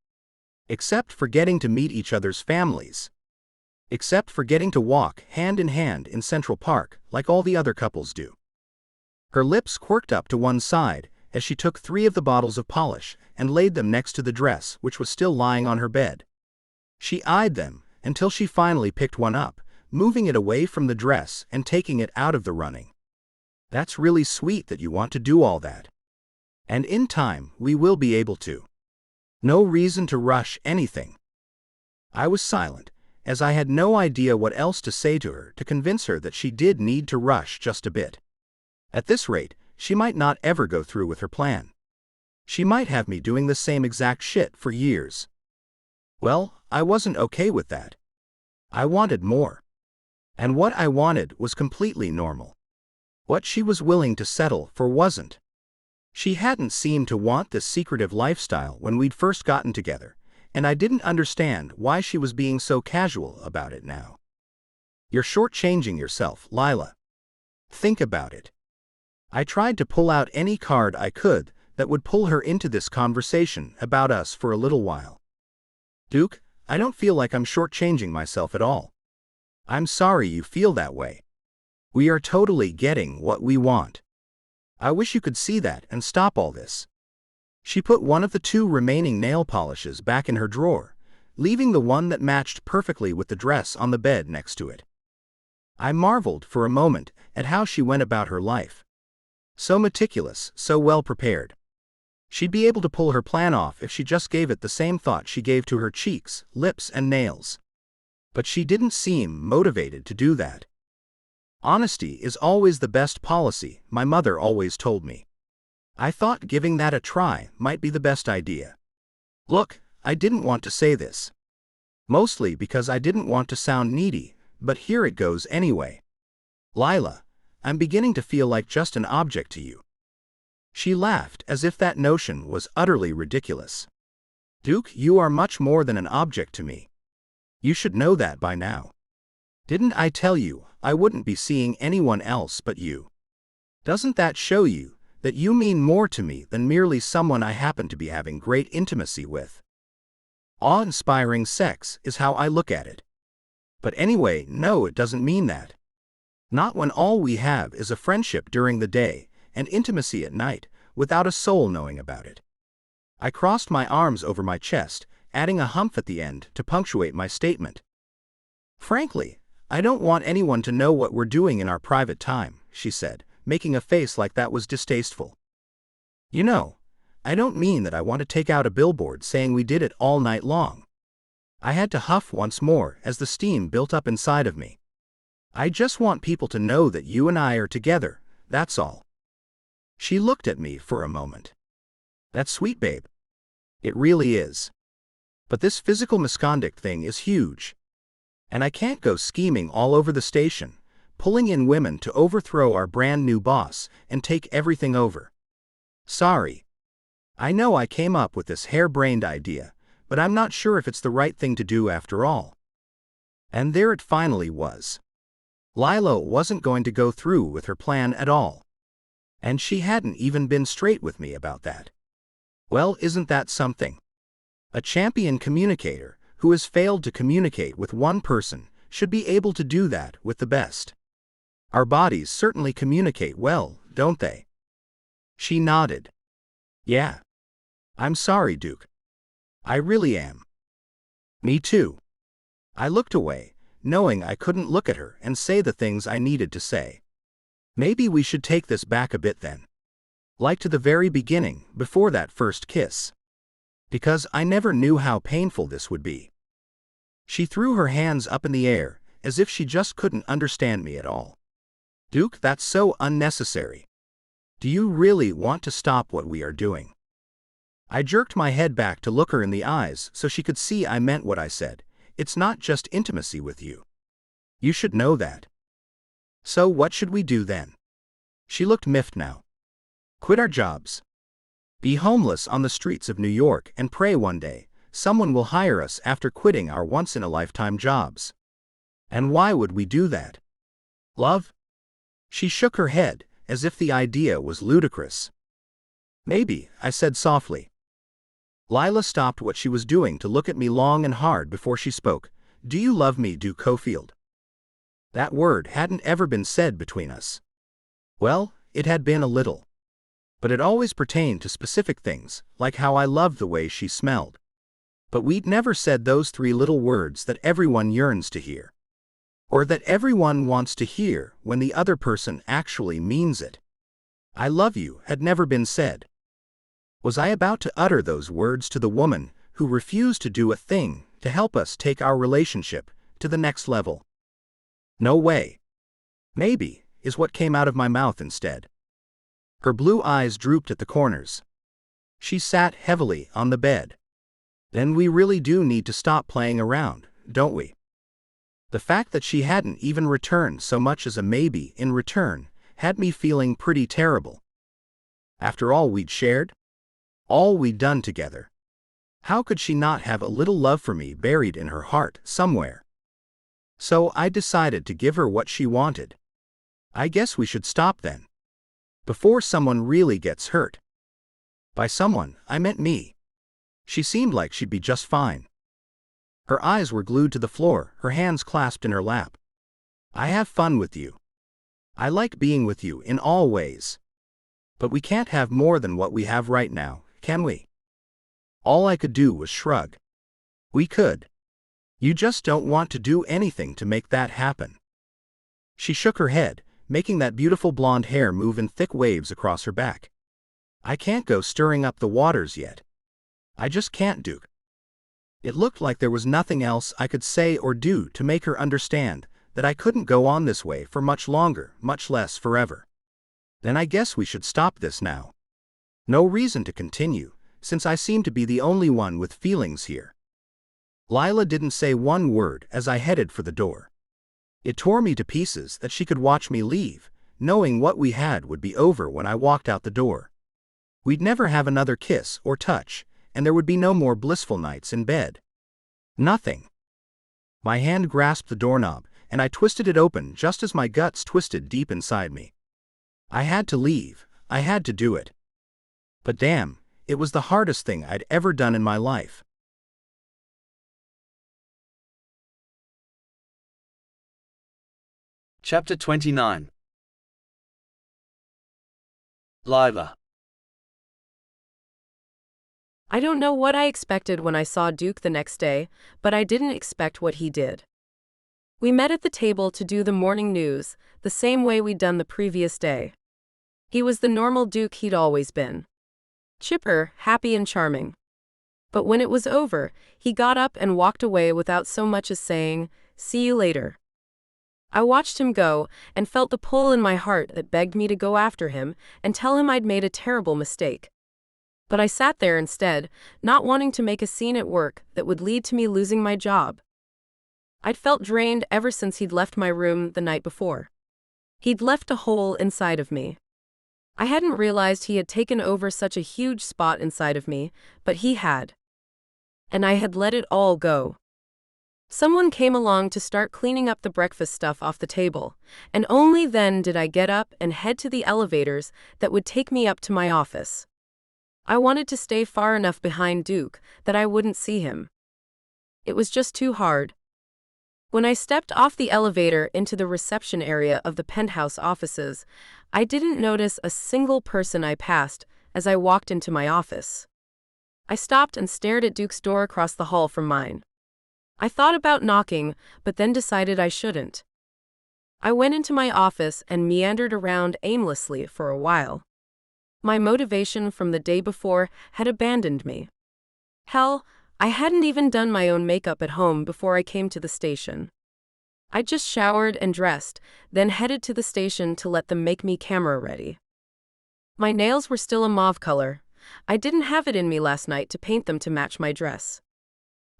Except for getting to meet each other's families. Except for getting to walk hand in hand in Central Park like all the other couples do. Her lips quirked up to one side as she took 3 of the bottles of polish and laid them next to the dress which was still lying on her bed. She eyed them until she finally picked one up, moving it away from the dress and taking it out of the running. That's really sweet that you want to do all that. And in time, we will be able to. No reason to rush anything. I was silent, as I had no idea what else to say to her to convince her that she did need to rush just a bit. At this rate, she might not ever go through with her plan. She might have me doing the same exact shit for years. Well, I wasn't okay with that. I wanted more. And what I wanted was completely normal. What she was willing to settle for wasn't. She hadn't seemed to want this secretive lifestyle when we'd first gotten together, and I didn't understand why she was being so casual about it now. You're shortchanging yourself, Lyla. Think about it. I tried to pull out any card I could that would pull her into this conversation about us for a little while. Duke, I don't feel like I'm shortchanging myself at all. I'm sorry you feel that way. We are totally getting what we want. I wish you could see that and stop all this. She put one of the 2 remaining nail polishes back in her drawer, leaving the one that matched perfectly with the dress on the bed next to it. I marveled for a moment at how she went about her life. So meticulous, so well prepared. She'd be able to pull her plan off if she just gave it the same thought she gave to her cheeks, lips, and nails. But she didn't seem motivated to do that. Honesty is always the best policy, my mother always told me. I thought giving that a try might be the best idea. Look, I didn't want to say this. Mostly because I didn't want to sound needy, but here it goes anyway. Lyla, I'm beginning to feel like just an object to you. She laughed as if that notion was utterly ridiculous. Duke, you are much more than an object to me. You should know that by now. Didn't I tell you I wouldn't be seeing anyone else but you? Doesn't that show you that you mean more to me than merely someone I happen to be having great intimacy with? Awe-inspiring sex is how I look at it. But anyway, no, it doesn't mean that. Not when all we have is a friendship during the day and intimacy at night, without a soul knowing about it. I crossed my arms over my chest, adding a humph at the end to punctuate my statement. Frankly, I don't want anyone to know what we're doing in our private time, she said, making a face like that was distasteful. You know, I don't mean that I want to take out a billboard saying we did it all night long. I had to huff once more as the steam built up inside of me. I just want people to know that you and I are together, that's all. She looked at me for a moment. That's sweet, babe. It really is. But this physical misconduct thing is huge. And I can't go scheming all over the station, pulling in women to overthrow our brand new boss and take everything over. Sorry. I know I came up with this harebrained idea, but I'm not sure if it's the right thing to do after all. And there it finally was. Lyla wasn't going to go through with her plan at all. And she hadn't even been straight with me about that. Well, isn't that something? A champion communicator who has failed to communicate with one person should be able to do that with the best. Our bodies certainly communicate well, don't they? She nodded. Yeah. I'm sorry, Duke. I really am. Me too. I looked away, knowing I couldn't look at her and say the things I needed to say. Maybe we should take this back a bit then. Like to the very beginning, before that first kiss. Because I never knew how painful this would be. She threw her hands up in the air, as if she just couldn't understand me at all. Duke, that's so unnecessary. Do you really want to stop what we are doing? I jerked my head back to look her in the eyes so she could see I meant what I said. It's not just intimacy with you. You should know that. So what should we do then? She looked miffed now. Quit our jobs. Be homeless on the streets of New York and pray one day someone will hire us after quitting our once-in-a-lifetime jobs. And why would we do that? Love? She shook her head, as if the idea was ludicrous. Maybe, I said softly. Lyla stopped what she was doing to look at me long and hard before she spoke. Do you love me, Duke Cofield? That word hadn't ever been said between us. Well, it had been a little. But it always pertained to specific things, like how I loved the way she smelled. But we'd never said those three little words that everyone yearns to hear. Or that everyone wants to hear when the other person actually means it. I love you had never been said. Was I about to utter those words to the woman who refused to do a thing to help us take our relationship to the next level? No way. Maybe, is what came out of my mouth instead. Her blue eyes drooped at the corners. She sat heavily on the bed. Then we really do need to stop playing around, don't we? The fact that she hadn't even returned so much as a maybe in return had me feeling pretty terrible. After all we'd shared? All we'd done together. How could she not have a little love for me buried in her heart somewhere? So I decided to give her what she wanted. I guess we should stop then. Before someone really gets hurt. By someone, I meant me. She seemed like she'd be just fine. Her eyes were glued to the floor, her hands clasped in her lap. I have fun with you. I like being with you in all ways. But we can't have more than what we have right now, can we? All I could do was shrug. We could. You just don't want to do anything to make that happen. She shook her head, making that beautiful blonde hair move in thick waves across her back. I can't go stirring up the waters yet. I just can't, Duke. It looked like there was nothing else I could say or do to make her understand that I couldn't go on this way for much longer, much less forever. Then I guess we should stop this now. No reason to continue, since I seem to be the only one with feelings here. Lyla didn't say one word as I headed for the door. It tore me to pieces that she could watch me leave, knowing what we had would be over when I walked out the door. We'd never have another kiss or touch, and there would be no more blissful nights in bed. Nothing. My hand grasped the doorknob, and I twisted it open just as my guts twisted deep inside me. I had to leave. I had to do it. But damn, it was the hardest thing I'd ever done in my life. Chapter 29. Lyla. I don't know what I expected when I saw Duke the next day, but I didn't expect what he did. We met at the table to do the morning news, the same way we'd done the previous day. He was the normal Duke he'd always been. Chipper, happy and charming. But when it was over, he got up and walked away without so much as saying, "See you later." I watched him go and felt the pull in my heart that begged me to go after him and tell him I'd made a terrible mistake. But I sat there instead, not wanting to make a scene at work that would lead to me losing my job. I'd felt drained ever since he'd left my room the night before. He'd left a hole inside of me. I hadn't realized he had taken over such a huge spot inside of me, but he had. And I had let it all go. Someone came along to start cleaning up the breakfast stuff off the table, and only then did I get up and head to the elevators that would take me up to my office. I wanted to stay far enough behind Duke that I wouldn't see him. It was just too hard. When I stepped off the elevator into the reception area of the penthouse offices, I didn't notice a single person I passed as I walked into my office. I stopped and stared at Duke's door across the hall from mine. I thought about knocking, but then decided I shouldn't. I went into my office and meandered around aimlessly for a while. My motivation from the day before had abandoned me. Hell, I hadn't even done my own makeup at home before I came to the station. I just showered and dressed, then headed to the station to let them make me camera ready. My nails were still a mauve color. I didn't have it in me last night to paint them to match my dress.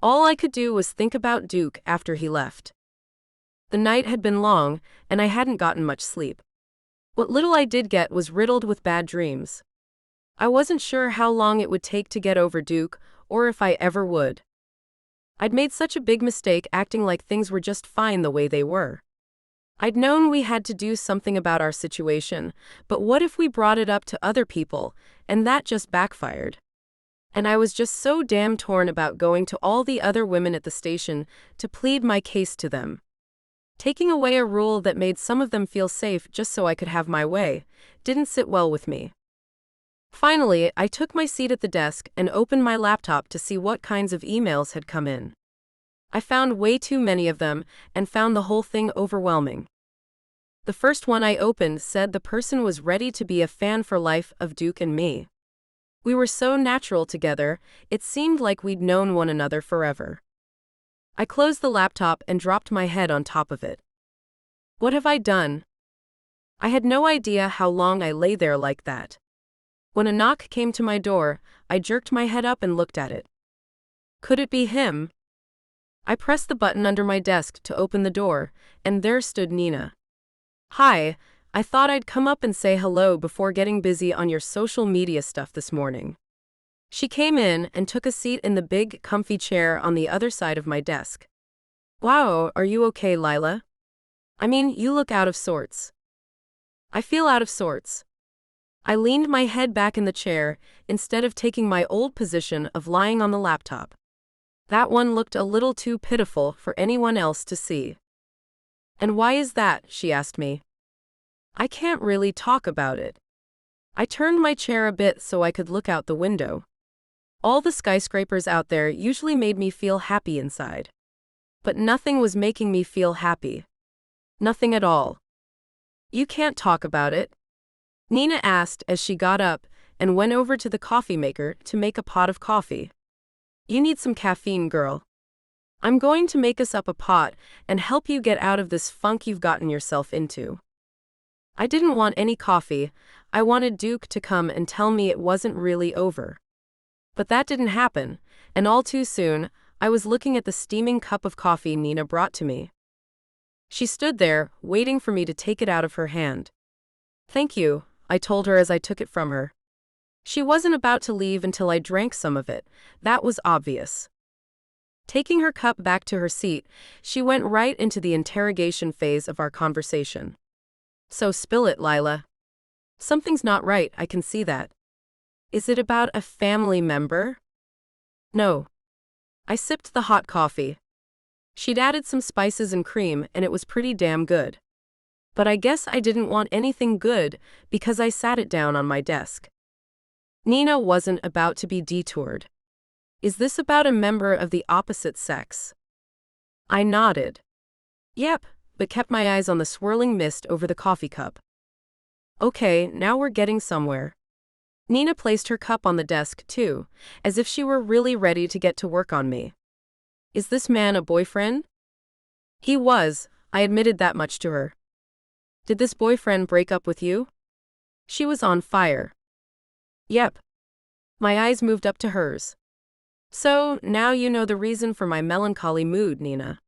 All I could do was think about Duke after he left. The night had been long, and I hadn't gotten much sleep. What little I did get was riddled with bad dreams. I wasn't sure how long it would take to get over Duke, or if I ever would. I'd made such a big mistake acting like things were just fine the way they were. I'd known we had to do something about our situation, but what if we brought it up to other people, and that just backfired? And I was just so damn torn about going to all the other women at the station to plead my case to them. Taking away a rule that made some of them feel safe just so I could have my way didn't sit well with me. Finally, I took my seat at the desk and opened my laptop to see what kinds of emails had come in. I found way too many of them and found the whole thing overwhelming. The first one I opened said the person was ready to be a fan for life of Duke and me. We were so natural together, it seemed like we'd known one another forever. I closed the laptop and dropped my head on top of it. What have I done? I had no idea how long I lay there like that. When a knock came to my door, I jerked my head up and looked at it. Could it be him? I pressed the button under my desk to open the door, and there stood Nina. "Hi, I thought I'd come up and say hello before getting busy on your social media stuff this morning." She came in and took a seat in the big, comfy chair on the other side of my desk. "Wow, are you okay, Lyla? I mean, you look out of sorts." "I feel out of sorts." I leaned my head back in the chair instead of taking my old position of lying on the laptop. That one looked a little too pitiful for anyone else to see. "And why is that?" she asked me. "I can't really talk about it." I turned my chair a bit so I could look out the window. All the skyscrapers out there usually made me feel happy inside. But nothing was making me feel happy. Nothing at all. "You can't talk about it?" Nina asked as she got up and went over to the coffee maker to make a pot of coffee. "You need some caffeine, girl. I'm going to make us up a pot and help you get out of this funk you've gotten yourself into." I didn't want any coffee. I wanted Duke to come and tell me it wasn't really over. But that didn't happen, and all too soon, I was looking at the steaming cup of coffee Nina brought to me. She stood there, waiting for me to take it out of her hand. "Thank you," I told her as I took it from her. She wasn't about to leave until I drank some of it. That was obvious. Taking her cup back to her seat, she went right into the interrogation phase of our conversation. "So spill it, Lyla. Something's not right, I can see that. Is it about a family member?" "No." I sipped the hot coffee. She'd added some spices and cream, and it was pretty damn good. But I guess I didn't want anything good because I sat it down on my desk. Nina wasn't about to be detoured. "Is this about a member of the opposite sex?" I nodded. "Yep," but kept my eyes on the swirling mist over the coffee cup. "Okay, now we're getting somewhere." Nina placed her cup on the desk, too, as if she were really ready to get to work on me. "Is this man a boyfriend?" "He was," I admitted that much to her. "Did this boyfriend break up with you?" She was on fire. "Yep." My eyes moved up to hers. "So, now you know the reason for my melancholy mood, Nina.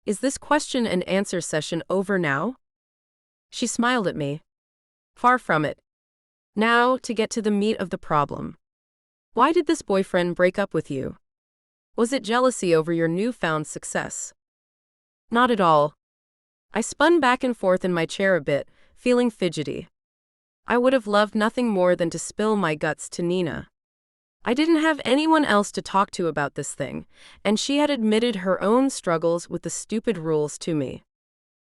Is this question and answer session over now?" She smiled at me. "Far from it. Now, to get to the meat of the problem. Why did this boyfriend break up with you? Was it jealousy over your newfound success?" "Not at all." I spun back and forth in my chair a bit, feeling fidgety. I would have loved nothing more than to spill my guts to Nina. I didn't have anyone else to talk to about this thing, and she had admitted her own struggles with the stupid rules to me.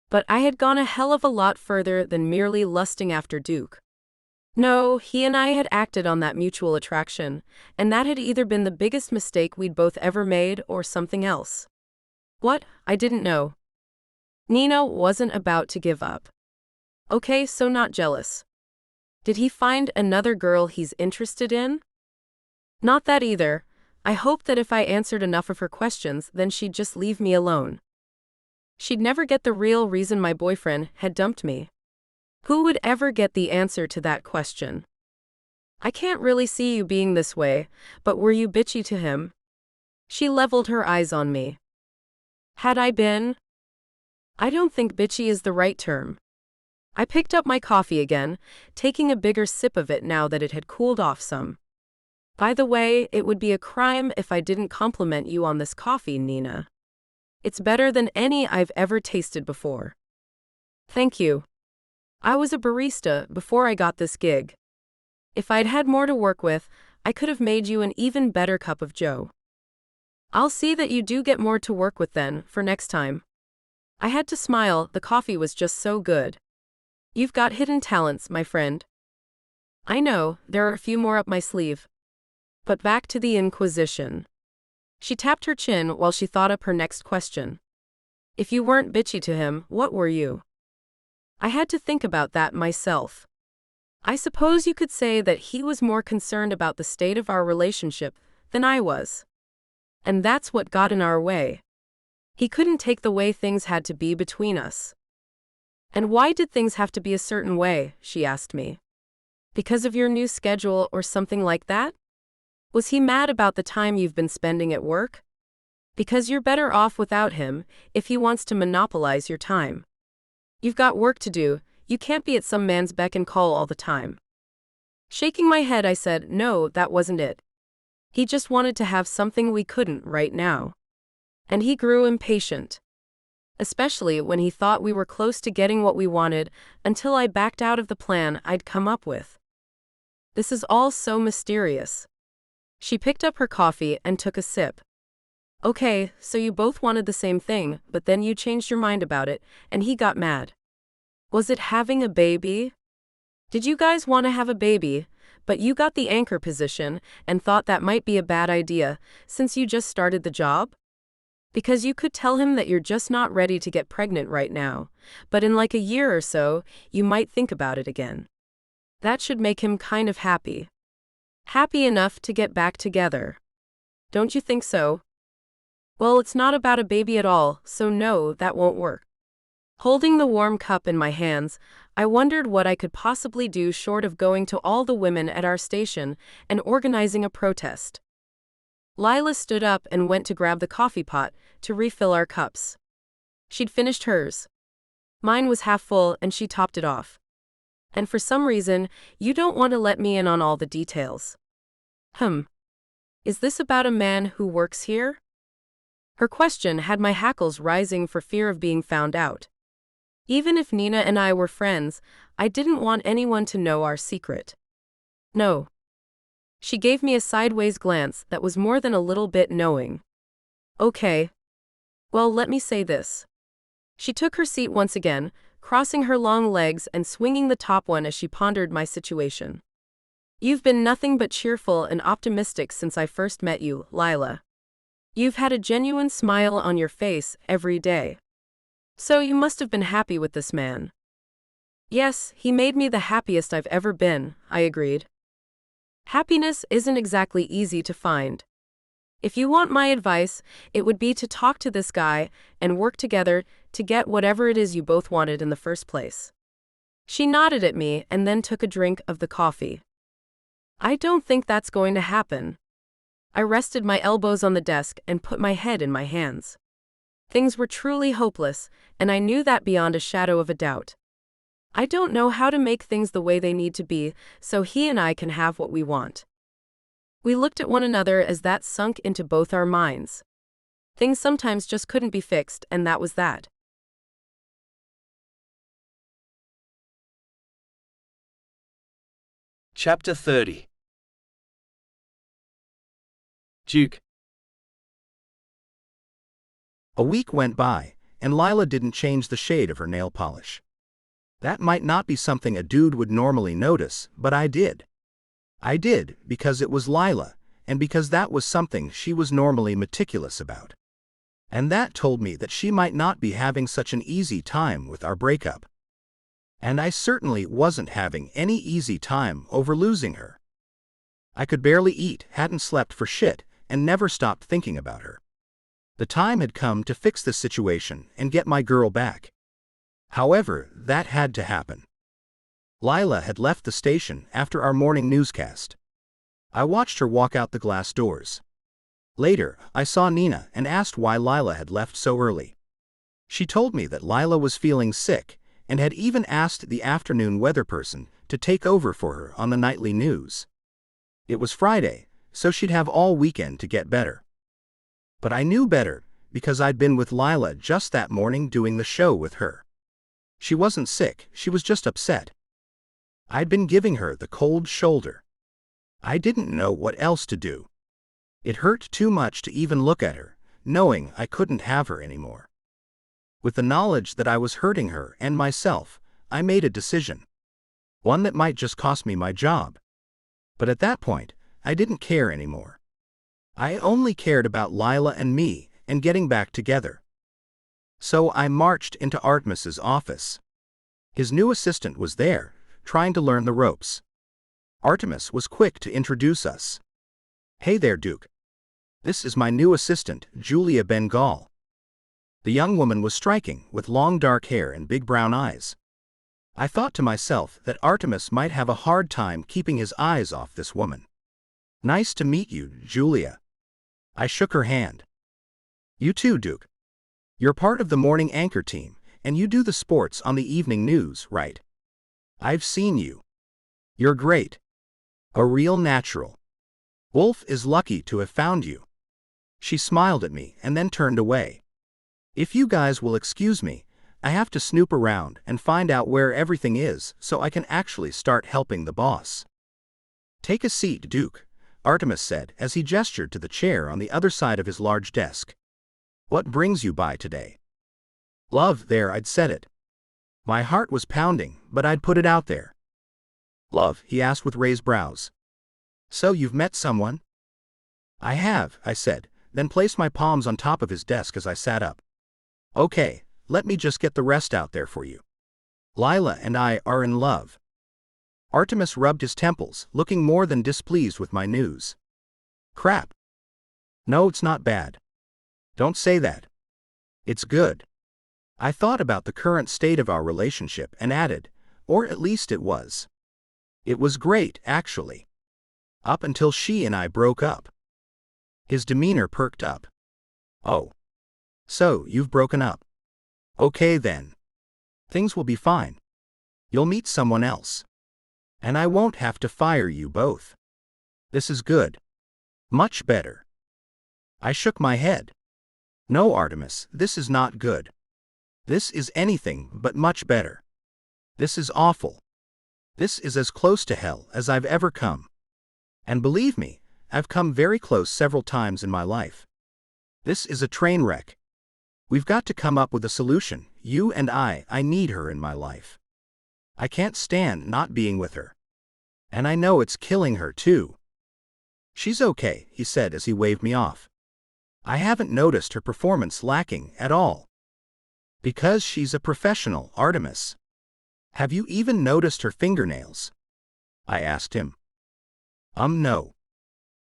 But I had gone a hell of a lot further than merely lusting after Duke. No, he and I had acted on that mutual attraction, and that had either been the biggest mistake we'd both ever made or something else. What? I didn't know. Nina wasn't about to give up. Okay, so not jealous. Did he find another girl he's interested in? Not that either. I hoped that if I answered enough of her questions, then she'd just leave me alone. She'd never get the real reason my boyfriend had dumped me. Who would ever get the answer to that question? "I can't really see you being this way, but were you bitchy to him?" She leveled her eyes on me. Had I been? I don't think bitchy is the right term. I picked up my coffee again, taking a bigger sip of it now that it had cooled off some. "By the way, it would be a crime if I didn't compliment you on this coffee, Nina. It's better than any I've ever tasted before." "Thank you. I was a barista before I got this gig. If I'd had more to work with, I could have made you an even better cup of joe." "I'll see that you do get more to work with then, for next time." I had to smile, the coffee was just so good. "You've got hidden talents, my friend." "I know, there are a few more up my sleeve." But back to the Inquisition. She tapped her chin while she thought up her next question. "If you weren't bitchy to him, what were you?" I had to think about that myself. I suppose you could say that he was more concerned about the state of our relationship than I was. And that's what got in our way. He couldn't take the way things had to be between us. "And why did things have to be a certain way?" she asked me. "Because of your new schedule or something like that? Was he mad about the time you've been spending at work? Because you're better off without him if he wants to monopolize your time. You've got work to do, you can't be at some man's beck and call all the time." Shaking my head, I said, "No, that wasn't it. He just wanted to have something we couldn't right now. And he grew impatient. Especially when he thought we were close to getting what we wanted until I backed out of the plan I'd come up with. This is all so mysterious." She picked up her coffee and took a sip. "Okay, so you both wanted the same thing, but then you changed your mind about it, and he got mad. Was it having a baby? Did you guys want to have a baby, but you got the anchor position and thought that might be a bad idea since you just started the job? Because you could tell him that you're just not ready to get pregnant right now, but in like a year or so, you might think about it again. That should make him kind of happy. Happy enough to get back together. Don't you think so?" "Well, it's not about a baby at all, so no, that won't work." Holding the warm cup in my hands, I wondered what I could possibly do short of going to all the women at our station and organizing a protest. Lyla stood up and went to grab the coffee pot to refill our cups. She'd finished hers. Mine was half full and she topped it off. And for some reason, you don't want to let me in on all the details. Is this about a man who works here? Her question had my hackles rising for fear of being found out. Even if Nina and I were friends, I didn't want anyone to know our secret. No. She gave me a sideways glance that was more than a little bit knowing. Okay. Well, let me say this. She took her seat once again, crossing her long legs and swinging the top one as she pondered my situation. You've been nothing but cheerful and optimistic since I first met you, Lyla. You've had a genuine smile on your face every day. So you must have been happy with this man. Yes, he made me the happiest I've ever been, I agreed. Happiness isn't exactly easy to find. If you want my advice, it would be to talk to this guy and work together to get whatever it is you both wanted in the first place. She nodded at me and then took a drink of the coffee. I don't think that's going to happen. I rested my elbows on the desk and put my head in my hands. Things were truly hopeless, and I knew that beyond a shadow of a doubt. I don't know how to make things the way they need to be, so he and I can have what we want. We looked at one another as that sunk into both our minds. Things sometimes just couldn't be fixed, and that was that. Chapter 30. Duke. A week went by, and Lyla didn't change the shade of her nail polish. That might not be something a dude would normally notice, but I did. I did because it was Lyla, and because that was something she was normally meticulous about. And that told me that she might not be having such an easy time with our breakup. And I certainly wasn't having any easy time over losing her. I could barely eat, hadn't slept for shit, and never stopped thinking about her. The time had come to fix this situation and get my girl back. However, that had to happen. Lyla had left the station after our morning newscast. I watched her walk out the glass doors. Later, I saw Nina and asked why Lyla had left so early. She told me that Lyla was feeling sick and had even asked the afternoon weather person to take over for her on the nightly news. It was Friday, so she'd have all weekend to get better. But I knew better because I'd been with Lyla just that morning doing the show with her. She wasn't sick, she was just upset. I'd been giving her the cold shoulder. I didn't know what else to do. It hurt too much to even look at her, knowing I couldn't have her anymore. With the knowledge that I was hurting her and myself, I made a decision. One that might just cost me my job. But at that point, I didn't care anymore. I only cared about Lyla and me and getting back together. So I marched into Artemis's office. His new assistant was there, trying to learn the ropes. Artemis was quick to introduce us. Hey there, Duke. This is my new assistant, Julia Bengal. The young woman was striking, with long dark hair and big brown eyes. I thought to myself that Artemis might have a hard time keeping his eyes off this woman. Nice to meet you, Julia. I shook her hand. You too, Duke. You're part of the morning anchor team, and you do the sports on the evening news, right? I've seen you. You're great. A real natural. Wolf is lucky to have found you. She smiled at me and then turned away. If you guys will excuse me, I have to snoop around and find out where everything is so I can actually start helping the boss. Take a seat, Duke, Artemis said as he gestured to the chair on the other side of his large desk. What brings you by today? Love, there I'd said it. My heart was pounding, but I'd put it out there. Love, he asked with raised brows. So you've met someone? I have, I said, then placed my palms on top of his desk as I sat up. Okay, let me just get the rest out there for you. Lyla and I are in love. Artemis rubbed his temples, looking more than displeased with my news. Crap. No, it's not bad. Don't say that. It's good. I thought about the current state of our relationship and added, Or at least it was. It was great, actually. Up until she and I broke up. His demeanor perked up. Oh. So, you've broken up. Okay then. Things will be fine. You'll meet someone else. And I won't have to fire you both. This is good. Much better. I shook my head. No, Artemis, this is not good. This is anything but much better. This is awful. This is as close to hell as I've ever come. And believe me, I've come very close several times in my life. This is a train wreck. We've got to come up with a solution, you and I need her in my life. I can't stand not being with her. And I know it's killing her too. She's okay, he said as he waved me off. I haven't noticed her performance lacking at all. Because she's a professional, Artemis. Have you even noticed her fingernails? I asked him. No.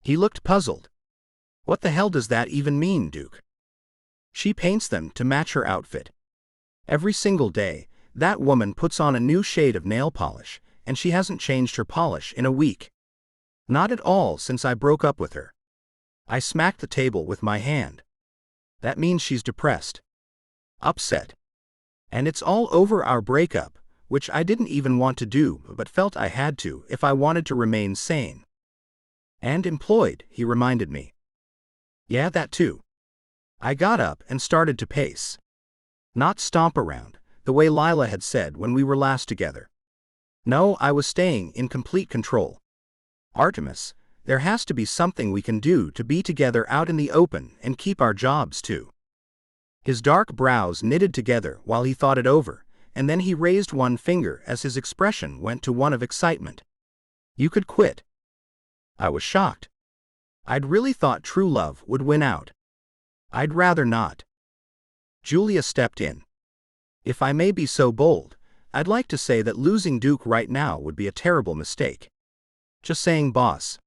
He looked puzzled. What the hell does that even mean, Duke? She paints them to match her outfit. Every single day, that woman puts on a new shade of nail polish, and she hasn't changed her polish in a week. Not at all since I broke up with her. I smacked the table with my hand. That means she's depressed. Upset. And it's all over our breakup, which I didn't even want to do but felt I had to if I wanted to remain sane. And employed, he reminded me. Yeah, that too. I got up and started to pace. Not stomp around, the way Lyla had said when we were last together. No, I was staying in complete control. Artemis, there has to be something we can do to be together out in the open and keep our jobs too. His dark brows knitted together while he thought it over, and then he raised one finger as his expression went to one of excitement. You could quit. I was shocked. I'd really thought true love would win out. I'd rather not. Julia stepped in. If I may be so bold, I'd like to say that losing Duke right now would be a terrible mistake. Just saying, boss.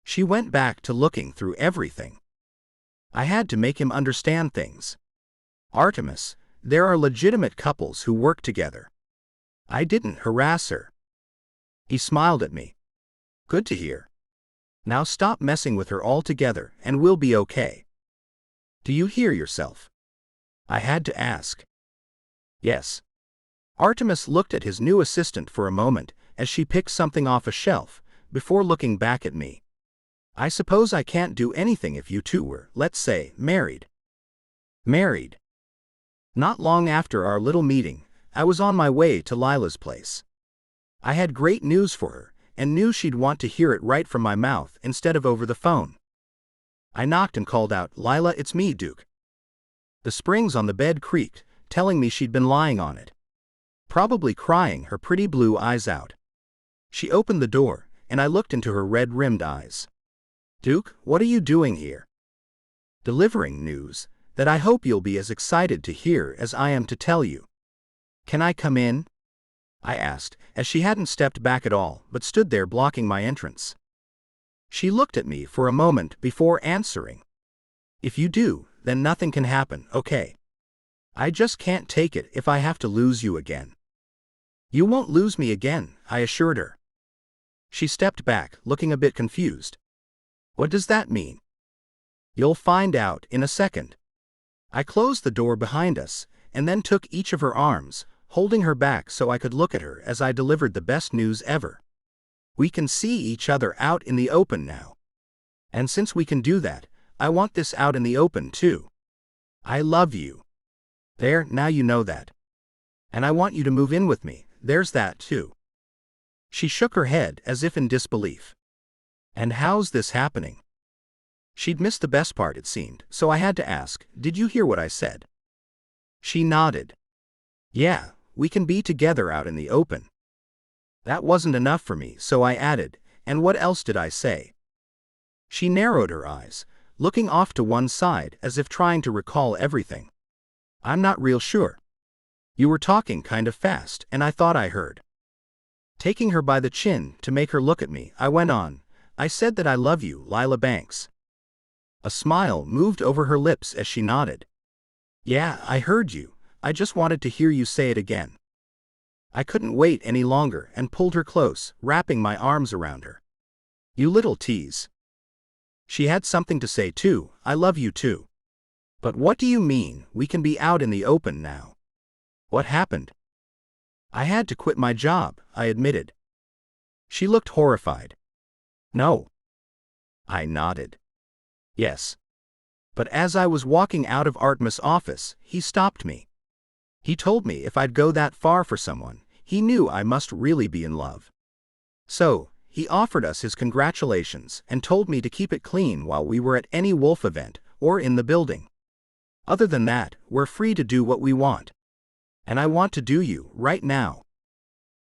She went back to looking through everything. I had to make him understand things. Artemis, there are legitimate couples who work together. I didn't harass her. He smiled at me. Good to hear. Now stop messing with her altogether and we'll be okay. Do you hear yourself? I had to ask. Yes. Artemis looked at his new assistant for a moment as she picked something off a shelf, before looking back at me. I suppose I can't do anything if you two were, let's say, married. Married. Not long after our little meeting, I was on my way to Lyla's place. I had great news for her, and knew she'd want to hear it right from my mouth instead of over the phone. I knocked and called out, Lyla, it's me, Duke. The springs on the bed creaked, telling me she'd been lying on it. Probably crying her pretty blue eyes out. She opened the door, and I looked into her red-rimmed eyes. Duke, what are you doing here? Delivering news that I hope you'll be as excited to hear as I am to tell you. Can I come in? I asked, as she hadn't stepped back at all, but stood there blocking my entrance. She looked at me for a moment before answering. If you do, then nothing can happen, okay? I just can't take it if I have to lose you again. You won't lose me again, I assured her. She stepped back, looking a bit confused. What does that mean? You'll find out in a second. I closed the door behind us, and then took each of her arms, holding her back so I could look at her as I delivered the best news ever. We can see each other out in the open now. And since we can do that, I want this out in the open too. I love you. There, now you know that. And I want you to move in with me, there's that too. She shook her head as if in disbelief. And how's this happening? She'd missed the best part, it seemed, so I had to ask, did you hear what I said? She nodded. Yeah, we can be together out in the open. That wasn't enough for me, so I added, and what else did I say? She narrowed her eyes, looking off to one side as if trying to recall everything. I'm not real sure. You were talking kind of fast, and I thought I heard. Taking her by the chin to make her look at me, I went on, I said that I love you, Lyla Banks. A smile moved over her lips as she nodded. Yeah, I heard you, I just wanted to hear you say it again. I couldn't wait any longer and pulled her close, wrapping my arms around her. You little tease. She had something to say too. I love you too. But what do you mean, we can be out in the open now? What happened? I had to quit my job, I admitted. She looked horrified. No. I nodded. Yes. But as I was walking out of Artemis' office, he stopped me. He told me if I'd go that far for someone, he knew I must really be in love. So, he offered us his congratulations and told me to keep it clean while we were at any Wolf event or in the building. Other than that, we're free to do what we want. And I want to do you right now.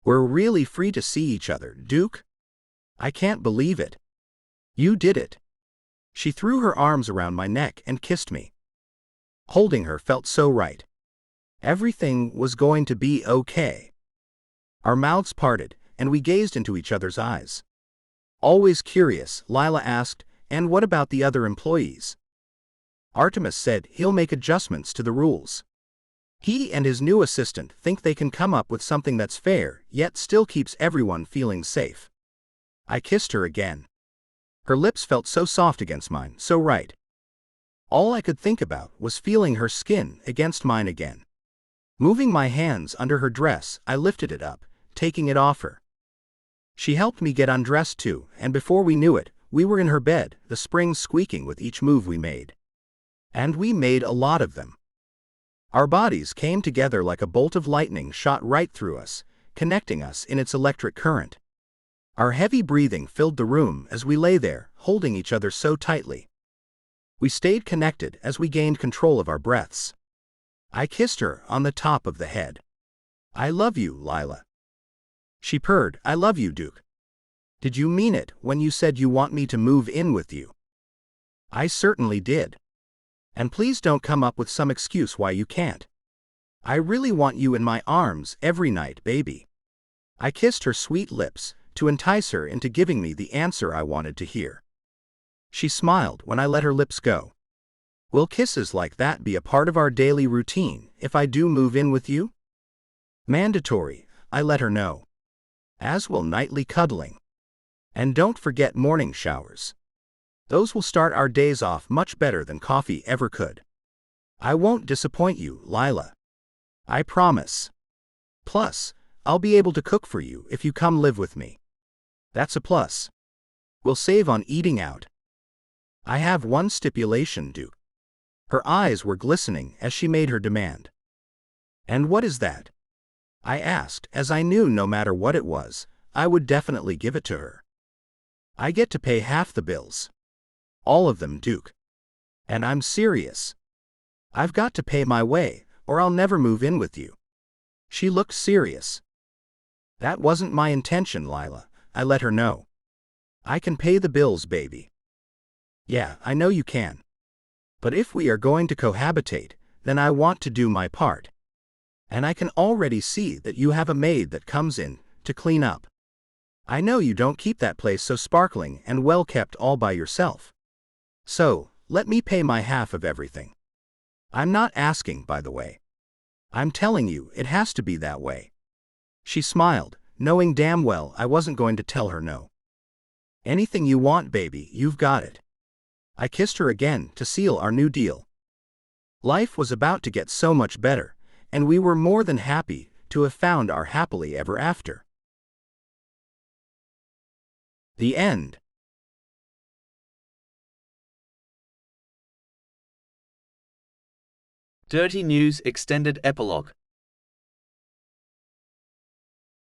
We're really free to see each other, Duke. I can't believe it. You did it. She threw her arms around my neck and kissed me. Holding her felt so right. Everything was going to be okay. Our mouths parted, and we gazed into each other's eyes. Always curious, Lyla asked, and what about the other employees? Artemis said he'll make adjustments to the rules. He and his new assistant think they can come up with something that's fair, yet still keeps everyone feeling safe. I kissed her again. Her lips felt so soft against mine, so right. All I could think about was feeling her skin against mine again. Moving my hands under her dress, I lifted it up, taking it off her. She helped me get undressed too, and before we knew it, we were in her bed, the springs squeaking with each move we made. And we made a lot of them. Our bodies came together like a bolt of lightning shot right through us, connecting us in its electric current. Our heavy breathing filled the room as we lay there, holding each other so tightly. We stayed connected as we gained control of our breaths. I kissed her on the top of the head. I love you, Lyla. She purred, I love you, Duke. Did you mean it when you said you want me to move in with you? I certainly did. And please don't come up with some excuse why you can't. I really want you in my arms every night, baby. I kissed her sweet lips to entice her into giving me the answer I wanted to hear. She smiled when I let her lips go. Will kisses like that be a part of our daily routine if I do move in with you? Mandatory, I let her know. As will nightly cuddling. And don't forget morning showers. Those will start our days off much better than coffee ever could. I won't disappoint you, Lyla. I promise. Plus, I'll be able to cook for you if you come live with me. That's a plus. We'll save on eating out. I have one stipulation, Duke. Her eyes were glistening as she made her demand. And what is that? I asked, as I knew no matter what it was, I would definitely give it to her. I get to pay half the bills. All of them, Duke. And I'm serious. I've got to pay my way, or I'll never move in with you. She looked serious. That wasn't my intention, Lyla, I let her know. I can pay the bills, baby. Yeah, I know you can. But if we are going to cohabitate, then I want to do my part. And I can already see that you have a maid that comes in to clean up. I know you don't keep that place so sparkling and well kept all by yourself. So, let me pay my half of everything. I'm not asking, by the way. I'm telling you, it has to be that way. She smiled, knowing damn well I wasn't going to tell her no. Anything you want, baby, you've got it. I kissed her again to seal our new deal. Life was about to get so much better, and we were more than happy to have found our happily ever after. The end. Dirty News Extended Epilogue.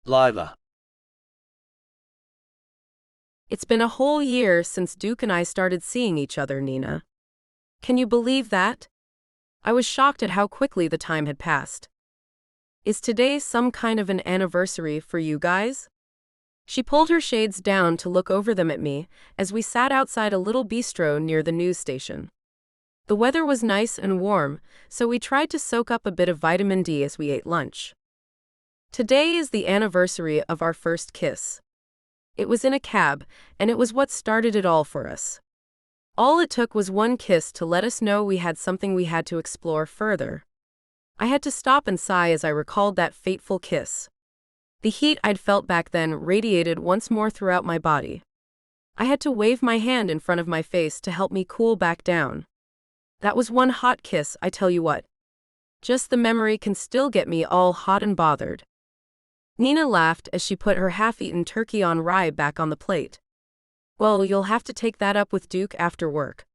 Lyla. It's been a whole year since Duke and I started seeing each other, Nina. Can you believe that? I was shocked at how quickly the time had passed. Is today some kind of an anniversary for you guys? She pulled her shades down to look over them at me as we sat outside a little bistro near the news station. The weather was nice and warm, so we tried to soak up a bit of vitamin D as we ate lunch. Today is the anniversary of our first kiss. It was in a cab, and it was what started it all for us. All it took was one kiss to let us know we had something we had to explore further. I had to stop and sigh as I recalled that fateful kiss. The heat I'd felt back then radiated once more throughout my body. I had to wave my hand in front of my face to help me cool back down. That was one hot kiss, I tell you what. Just the memory can still get me all hot and bothered. Nina laughed as she put her half-eaten turkey on rye back on the plate. Well, you'll have to take that up with Duke after work.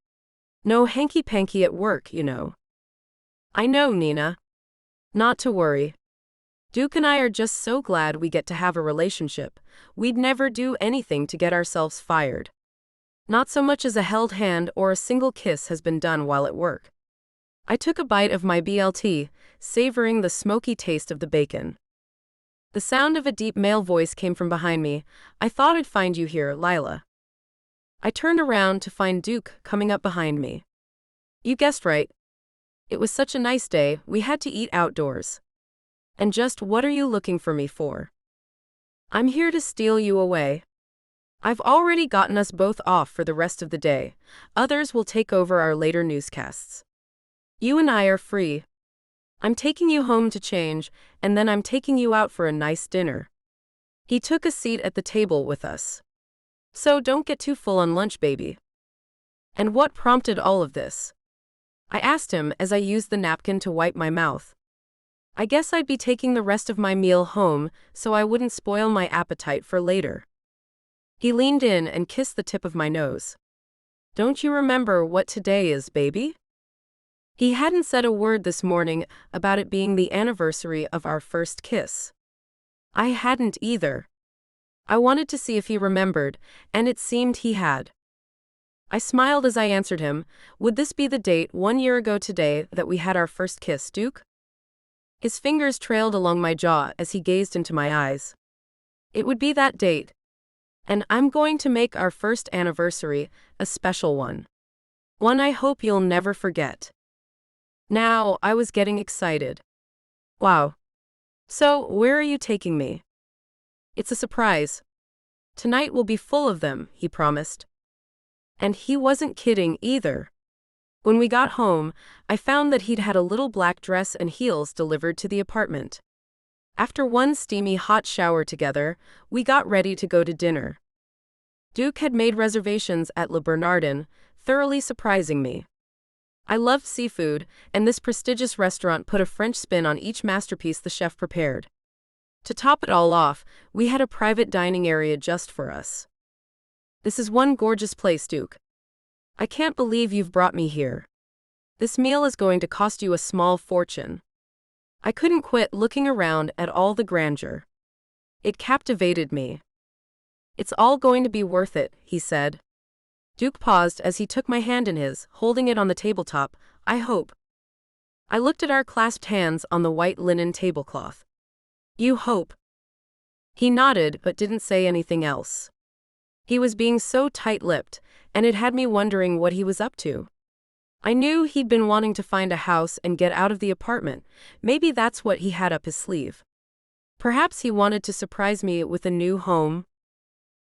No hanky-panky at work, you know. I know, Nina. Not to worry. Duke and I are just so glad we get to have a relationship. We'd never do anything to get ourselves fired. Not so much as a held hand or a single kiss has been done while at work. I took a bite of my BLT, savoring the smoky taste of the bacon. The sound of a deep male voice came from behind me. I thought I'd find you here, Lyla. I turned around to find Duke coming up behind me. You guessed right. It was such a nice day, we had to eat outdoors. And just what are you looking for me for? I'm here to steal you away. I've already gotten us both off for the rest of the day. Others will take over our later newscasts. You and I are free. I'm taking you home to change, and then I'm taking you out for a nice dinner. He took a seat at the table with us. So don't get too full on lunch, baby. And what prompted all of this? I asked him as I used the napkin to wipe my mouth. I guess I'd be taking the rest of my meal home so I wouldn't spoil my appetite for later. He leaned in and kissed the tip of my nose. Don't you remember what today is, baby? He hadn't said a word this morning about it being the anniversary of our first kiss. I hadn't either. I wanted to see if he remembered, and it seemed he had. I smiled as I answered him. Would this be the date 1 year ago today that we had our first kiss, Duke? His fingers trailed along my jaw as he gazed into my eyes. It would be that date. And I'm going to make our first anniversary a special one. One I hope you'll never forget. Now, I was getting excited. Wow. So, where are you taking me? It's a surprise. Tonight will be full of them, he promised. And he wasn't kidding either. When we got home, I found that he'd had a little black dress and heels delivered to the apartment. After one steamy hot shower together, we got ready to go to dinner. Duke had made reservations at Le Bernardin, thoroughly surprising me. I loved seafood, and this prestigious restaurant put a French spin on each masterpiece the chef prepared. To top it all off, we had a private dining area just for us. This is one gorgeous place, Duke. I can't believe you've brought me here. This meal is going to cost you a small fortune. I couldn't quit looking around at all the grandeur. It captivated me. It's all going to be worth it, he said. Duke paused as he took my hand in his, holding it on the tabletop. I hope. I looked at our clasped hands on the white linen tablecloth. You hope. He nodded but didn't say anything else. He was being so tight-lipped, and it had me wondering what he was up to. I knew he'd been wanting to find a house and get out of the apartment. Maybe that's what he had up his sleeve. Perhaps he wanted to surprise me with a new home.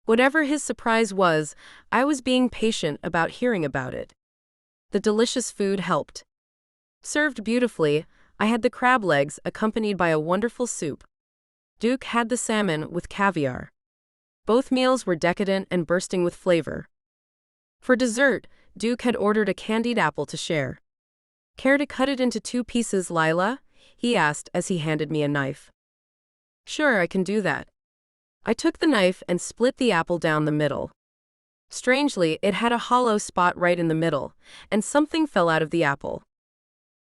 Whatever his surprise was, I was being patient about hearing about it. The delicious food helped. Served beautifully, I had the crab legs accompanied by a wonderful soup. Duke had the salmon with caviar. Both meals were decadent and bursting with flavor. For dessert, Duke had ordered a candied apple to share. Care to cut it into 2 pieces, Lyla? He asked as he handed me a knife. Sure, I can do that. I took the knife and split the apple down the middle. Strangely, it had a hollow spot right in the middle, and something fell out of the apple.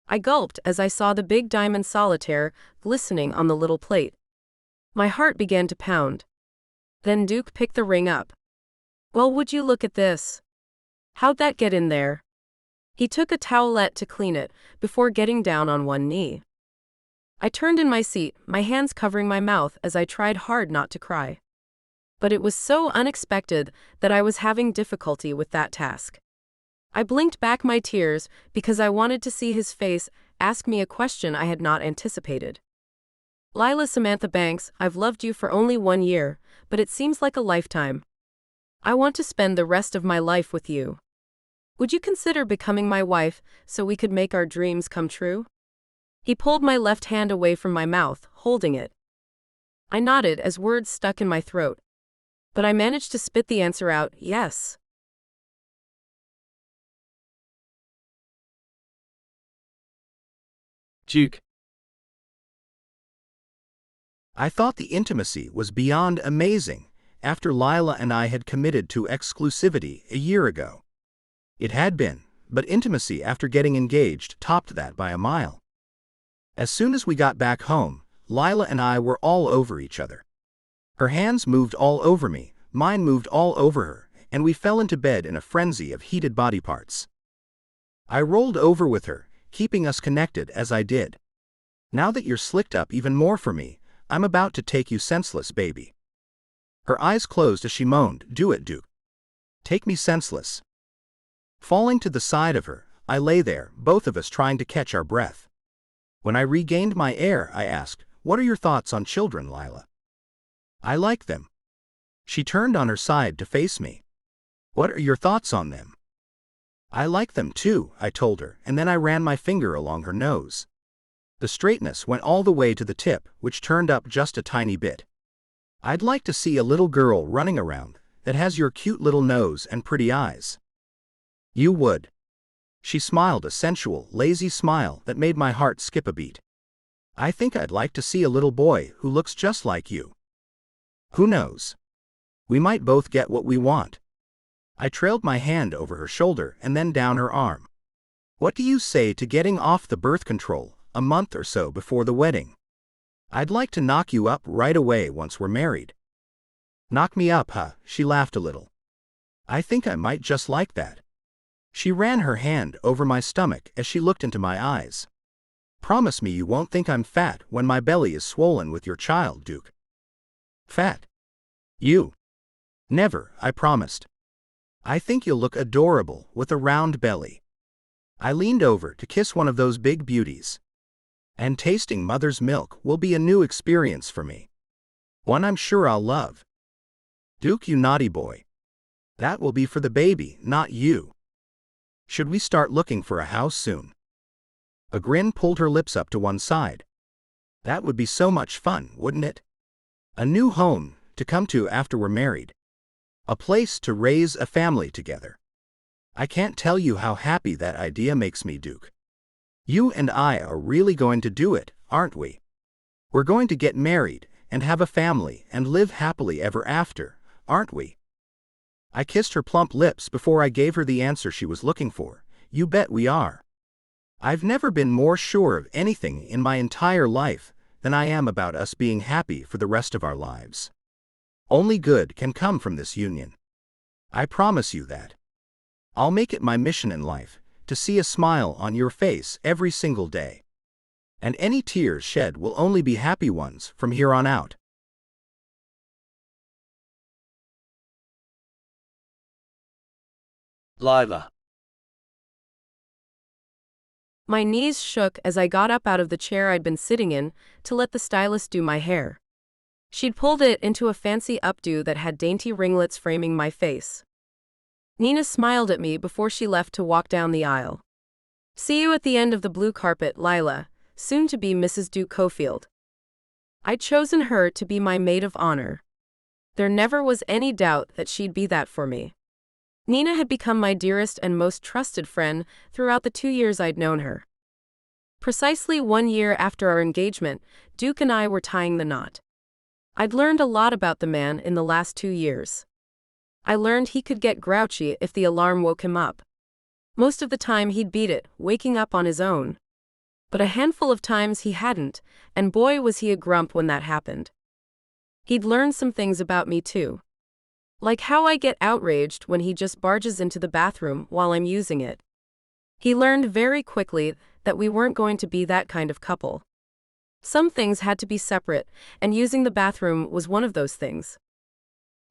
I gulped as I saw the big diamond solitaire glistening on the little plate. My heart began to pound. Then Duke picked the ring up. Well, would you look at this? How'd that get in there? He took a towelette to clean it before getting down on one knee. I turned in my seat, my hands covering my mouth as I tried hard not to cry. But it was so unexpected that I was having difficulty with that task. I blinked back my tears because I wanted to see his face ask me a question I had not anticipated. Lyla Samantha Banks, I've loved you for only 1 year, but it seems like a lifetime. I want to spend the rest of my life with you. Would you consider becoming my wife so we could make our dreams come true? He pulled my left hand away from my mouth, holding it. I nodded as words stuck in my throat. But I managed to spit the answer out, yes. Duke. I thought the intimacy was beyond amazing after Lyla and I had committed to exclusivity a year ago. It had been, but intimacy after getting engaged topped that by a mile. As soon as we got back home, Lyla and I were all over each other. Her hands moved all over me, mine moved all over her, and we fell into bed in a frenzy of heated body parts. I rolled over with her, keeping us connected as I did. Now that you're slicked up even more for me, I'm about to take you senseless, baby. Her eyes closed as she moaned, "Do it, Duke. Take me senseless." Falling to the side of her, I lay there, both of us trying to catch our breath. When I regained my air, I asked, "What are your thoughts on children, Lyla?" "I like them." She turned on her side to face me. "What are your thoughts on them?" "I like them too," I told her, and then I ran my finger along her nose. The straightness went all the way to the tip, which turned up just a tiny bit. "I'd like to see a little girl running around that has your cute little nose and pretty eyes." "You would." She smiled a sensual, lazy smile that made my heart skip a beat. "I think I'd like to see a little boy who looks just like you. Who knows? We might both get what we want." I trailed my hand over her shoulder and then down her arm. "What do you say to getting off the birth control a month or so before the wedding? I'd like to knock you up right away once we're married." "Knock me up, huh?" She laughed a little. "I think I might just like that." She ran her hand over my stomach as she looked into my eyes. "Promise me you won't think I'm fat when my belly is swollen with your child, Duke." "Fat? You?" "Never," I promised. "I think you'll look adorable with a round belly." I leaned over to kiss one of those big beauties. And tasting mother's milk will be a new experience for me. One I'm sure I'll love. "Duke, you naughty boy. That will be for the baby, not you. Should we start looking for a house soon?" A grin pulled her lips up to one side. "That would be so much fun, wouldn't it? A new home to come to after we're married. A place to raise a family together. I can't tell you how happy that idea makes me, Duke. You and I are really going to do it, aren't we? We're going to get married and have a family and live happily ever after, aren't we?" I kissed her plump lips before I gave her the answer she was looking for. "You bet we are. I've never been more sure of anything in my entire life than I am about us being happy for the rest of our lives. Only good can come from this union. I promise you that. I'll make it my mission in life to see a smile on your face every single day. And any tears shed will only be happy ones from here on out." Lyla. My knees shook as I got up out of the chair I'd been sitting in to let the stylist do my hair. She'd pulled it into a fancy updo that had dainty ringlets framing my face. Nina smiled at me before she left to walk down the aisle. "See you at the end of the blue carpet, Lyla, soon to be Mrs. Duke Cofield." I'd chosen her to be my maid of honor. There never was any doubt that she'd be that for me. Nina had become my dearest and most trusted friend throughout the 2 years I'd known her. Precisely 1 year after our engagement, Duke and I were tying the knot. I'd learned a lot about the man in the last 2 years. I learned he could get grouchy if the alarm woke him up. Most of the time he'd beat it, waking up on his own. But a handful of times he hadn't, and boy was he a grump when that happened. He'd learned some things about me too. Like how I get outraged when he just barges into the bathroom while I'm using it. He learned very quickly that we weren't going to be that kind of couple. Some things had to be separate, and using the bathroom was one of those things.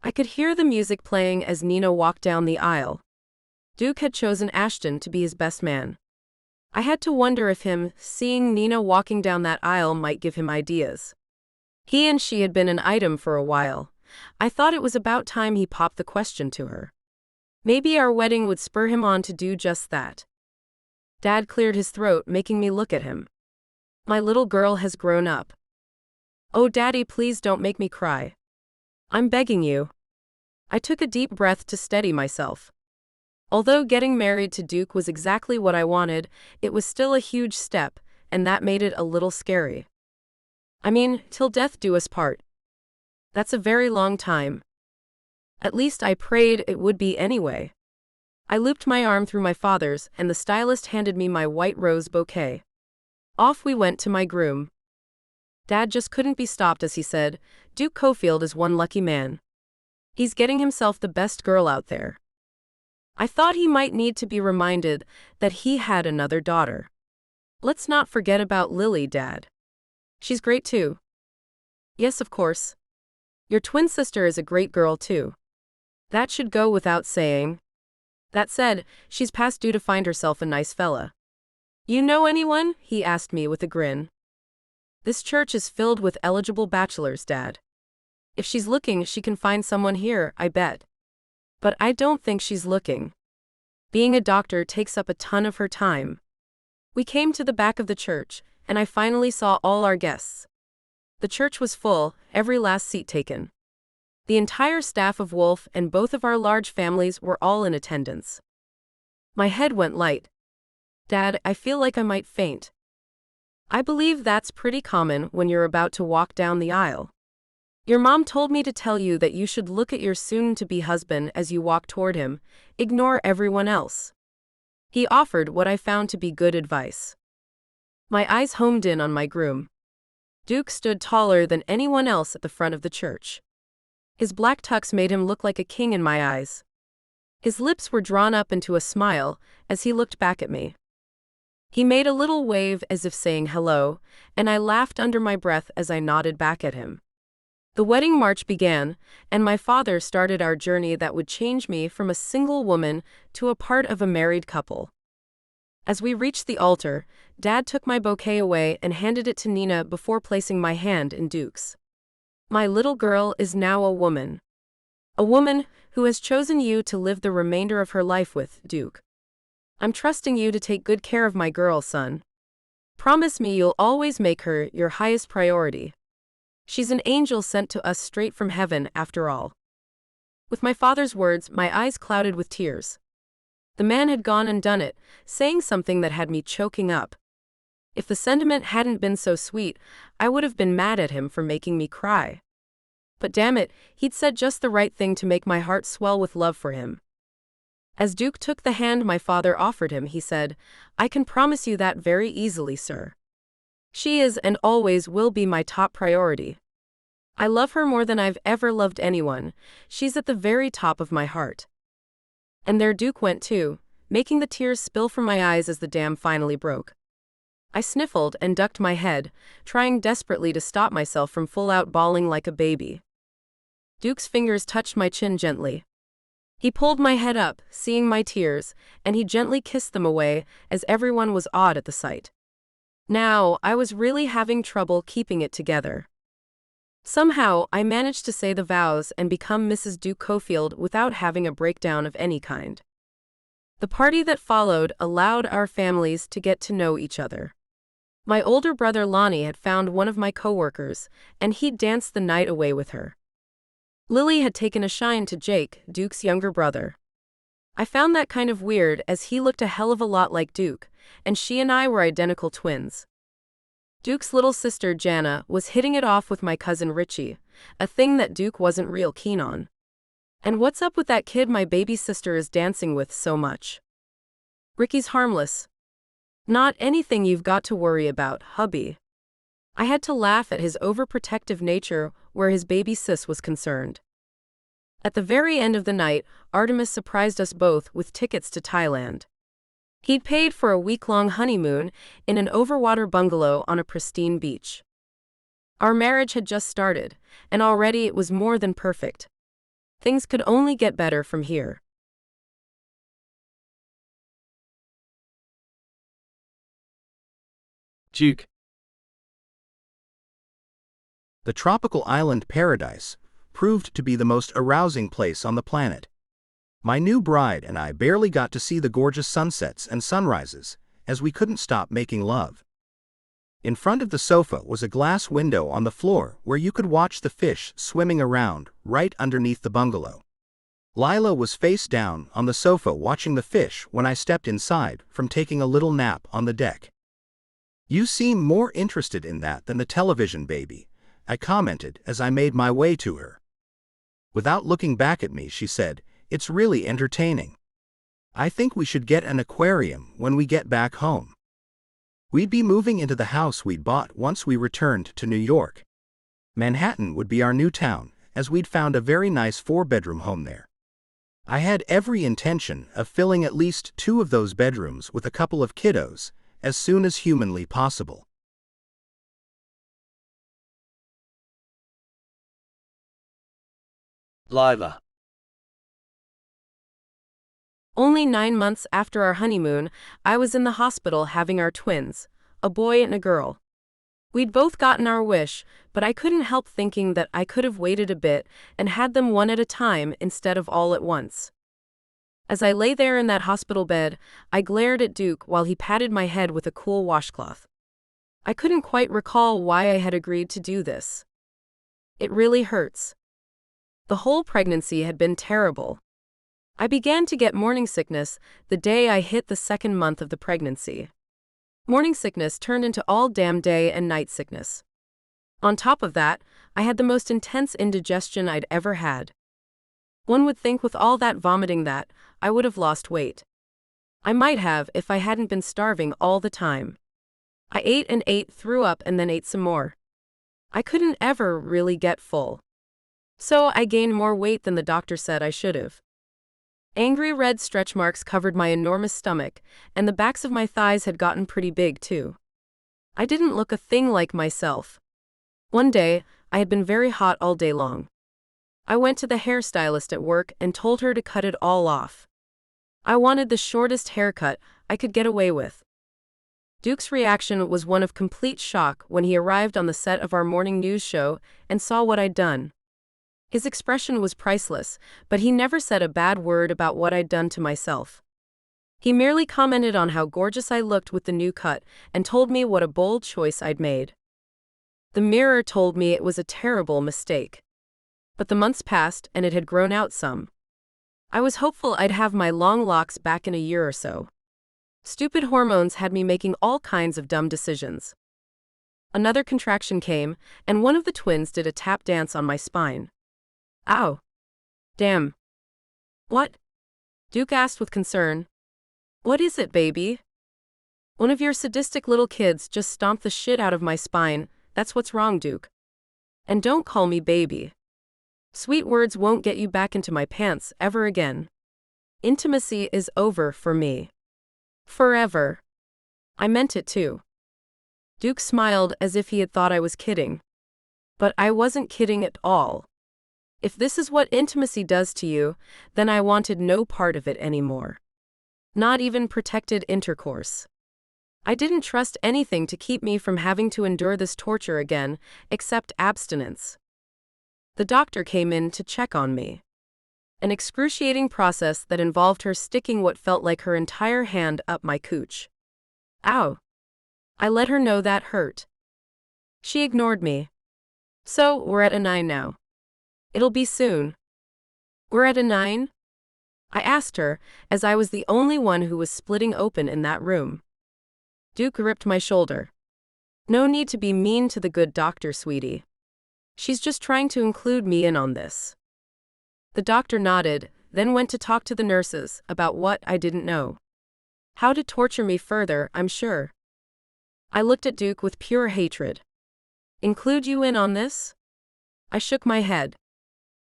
I could hear the music playing as Nina walked down the aisle. Duke had chosen Ashton to be his best man. I had to wonder if seeing Nina walking down that aisle might give him ideas. He and she had been an item for a while. I thought it was about time he popped the question to her. Maybe our wedding would spur him on to do just that. Dad cleared his throat, making me look at him. "My little girl has grown up." Oh, Daddy, please don't make me cry. I'm begging you. I took a deep breath to steady myself. Although getting married to Duke was exactly what I wanted, it was still a huge step, and that made it a little scary. I mean, till death do us part. That's a very long time. At least I prayed it would be anyway. I looped my arm through my father's, and the stylist handed me my white rose bouquet. Off we went to my groom. Dad just couldn't be stopped as he said, Duke Cofield is one lucky man. He's getting himself the best girl out there. I thought he might need to be reminded that he had another daughter. Let's not forget about Lily, Dad. She's great too. Yes, of course. Your twin sister is a great girl too. That should go without saying. That said, she's past due to find herself a nice fella. You know anyone? He asked me with a grin. This church is filled with eligible bachelors, Dad. If she's looking, she can find someone here, I bet. But I don't think she's looking. Being a doctor takes up a ton of her time. We came to the back of the church, and I finally saw all our guests. The church was full, every last seat taken. The entire staff of Wolf and both of our large families were all in attendance. My head went light. Dad, I feel like I might faint. I believe that's pretty common when you're about to walk down the aisle. Your mom told me to tell you that you should look at your soon-to-be husband as you walk toward him, ignore everyone else. He offered what I found to be good advice. My eyes homed in on my groom. Duke stood taller than anyone else at the front of the church. His black tux made him look like a king in my eyes. His lips were drawn up into a smile as he looked back at me. He made a little wave as if saying hello, and I laughed under my breath as I nodded back at him. The wedding march began, and my father started our journey that would change me from a single woman to a part of a married couple. As we reached the altar, Dad took my bouquet away and handed it to Nina before placing my hand in Duke's. My little girl is now a woman. A woman who has chosen you to live the remainder of her life with, Duke. I'm trusting you to take good care of my girl, son. Promise me you'll always make her your highest priority. She's an angel sent to us straight from heaven, after all. With my father's words, my eyes clouded with tears. The man had gone and done it, saying something that had me choking up. If the sentiment hadn't been so sweet, I would have been mad at him for making me cry. But damn it, he'd said just the right thing to make my heart swell with love for him. As Duke took the hand my father offered him, he said, I can promise you that very easily, sir. She is and always will be my top priority. I love her more than I've ever loved anyone. She's at the very top of my heart. And there Duke went too, making the tears spill from my eyes as the dam finally broke. I sniffled and ducked my head, trying desperately to stop myself from full-out bawling like a baby. Duke's fingers touched my chin gently. He pulled my head up, seeing my tears, and he gently kissed them away as everyone was awed at the sight. Now, I was really having trouble keeping it together. Somehow, I managed to say the vows and become Mrs. Duke Cofield without having a breakdown of any kind. The party that followed allowed our families to get to know each other. My older brother Lonnie had found one of my coworkers, and he'd danced the night away with her. Lily had taken a shine to Jake, Duke's younger brother. I found that kind of weird as he looked a hell of a lot like Duke, and she and I were identical twins. Duke's little sister Jana was hitting it off with my cousin Richie, a thing that Duke wasn't real keen on. And what's up with that kid my baby sister is dancing with so much? Ricky's harmless. Not anything you've got to worry about, hubby. I had to laugh at his overprotective nature where his baby sis was concerned. At the very end of the night, Artemis surprised us both with tickets to Thailand. He'd paid for a week-long honeymoon in an overwater bungalow on a pristine beach. Our marriage had just started, and already it was more than perfect. Things could only get better from here. Duke. The tropical island paradise proved to be the most arousing place on the planet. My new bride and I barely got to see the gorgeous sunsets and sunrises, as we couldn't stop making love. In front of the sofa was a glass window on the floor where you could watch the fish swimming around right underneath the bungalow. Lyla was face down on the sofa watching the fish when I stepped inside from taking a little nap on the deck. "You seem more interested in that than the television, baby," I commented as I made my way to her. Without looking back at me, she said, "It's really entertaining. I think we should get an aquarium when we get back home." We'd be moving into the house we'd bought once we returned to New York. Manhattan would be our new town, as we'd found a very nice 4-bedroom home there. I had every intention of filling at least 2 of those bedrooms with a couple of kiddos as soon as humanly possible. Lyla. Only 9 months after our honeymoon, I was in the hospital having our twins, a boy and a girl. We'd both gotten our wish, but I couldn't help thinking that I could have waited a bit and had them one at a time instead of all at once. As I lay there in that hospital bed, I glared at Duke while he patted my head with a cool washcloth. I couldn't quite recall why I had agreed to do this. It really hurts. The whole pregnancy had been terrible. I began to get morning sickness the day I hit the 2nd month of the pregnancy. Morning sickness turned into all damn day and night sickness. On top of that, I had the most intense indigestion I'd ever had. One would think with all that vomiting that I would have lost weight. I might have if I hadn't been starving all the time. I ate and ate, threw up, and then ate some more. I couldn't ever really get full. So I gained more weight than the doctor said I should have. Angry red stretch marks covered my enormous stomach, and the backs of my thighs had gotten pretty big too. I didn't look a thing like myself. One day, I had been very hot all day long. I went to the hairstylist at work and told her to cut it all off. I wanted the shortest haircut I could get away with. Duke's reaction was one of complete shock when he arrived on the set of our morning news show and saw what I'd done. His expression was priceless, but he never said a bad word about what I'd done to myself. He merely commented on how gorgeous I looked with the new cut and told me what a bold choice I'd made. The mirror told me it was a terrible mistake. But the months passed and it had grown out some. I was hopeful I'd have my long locks back in a year or so. Stupid hormones had me making all kinds of dumb decisions. Another contraction came, and one of the twins did a tap dance on my spine. Ow. Damn. What? Duke asked with concern. What is it, baby? One of your sadistic little kids just stomped the shit out of my spine. That's what's wrong, Duke. And don't call me baby. Sweet words won't get you back into my pants ever again. Intimacy is over for me. Forever. I meant it too. Duke smiled as if he had thought I was kidding. But I wasn't kidding at all. If this is what intimacy does to you, then I wanted no part of it anymore. Not even protected intercourse. I didn't trust anything to keep me from having to endure this torture again, except abstinence. The doctor came in to check on me. An excruciating process that involved her sticking what felt like her entire hand up my cooch. Ow. I let her know that hurt. She ignored me. So, we're at a 9 now. It'll be soon. We're at a 9? I asked her, as I was the only one who was splitting open in that room. Duke gripped my shoulder. No need to be mean to the good doctor, sweetie. She's just trying to include me in on this. The doctor nodded, then went to talk to the nurses about what I didn't know. How to torture me further, I'm sure. I looked at Duke with pure hatred. Include you in on this? I shook my head.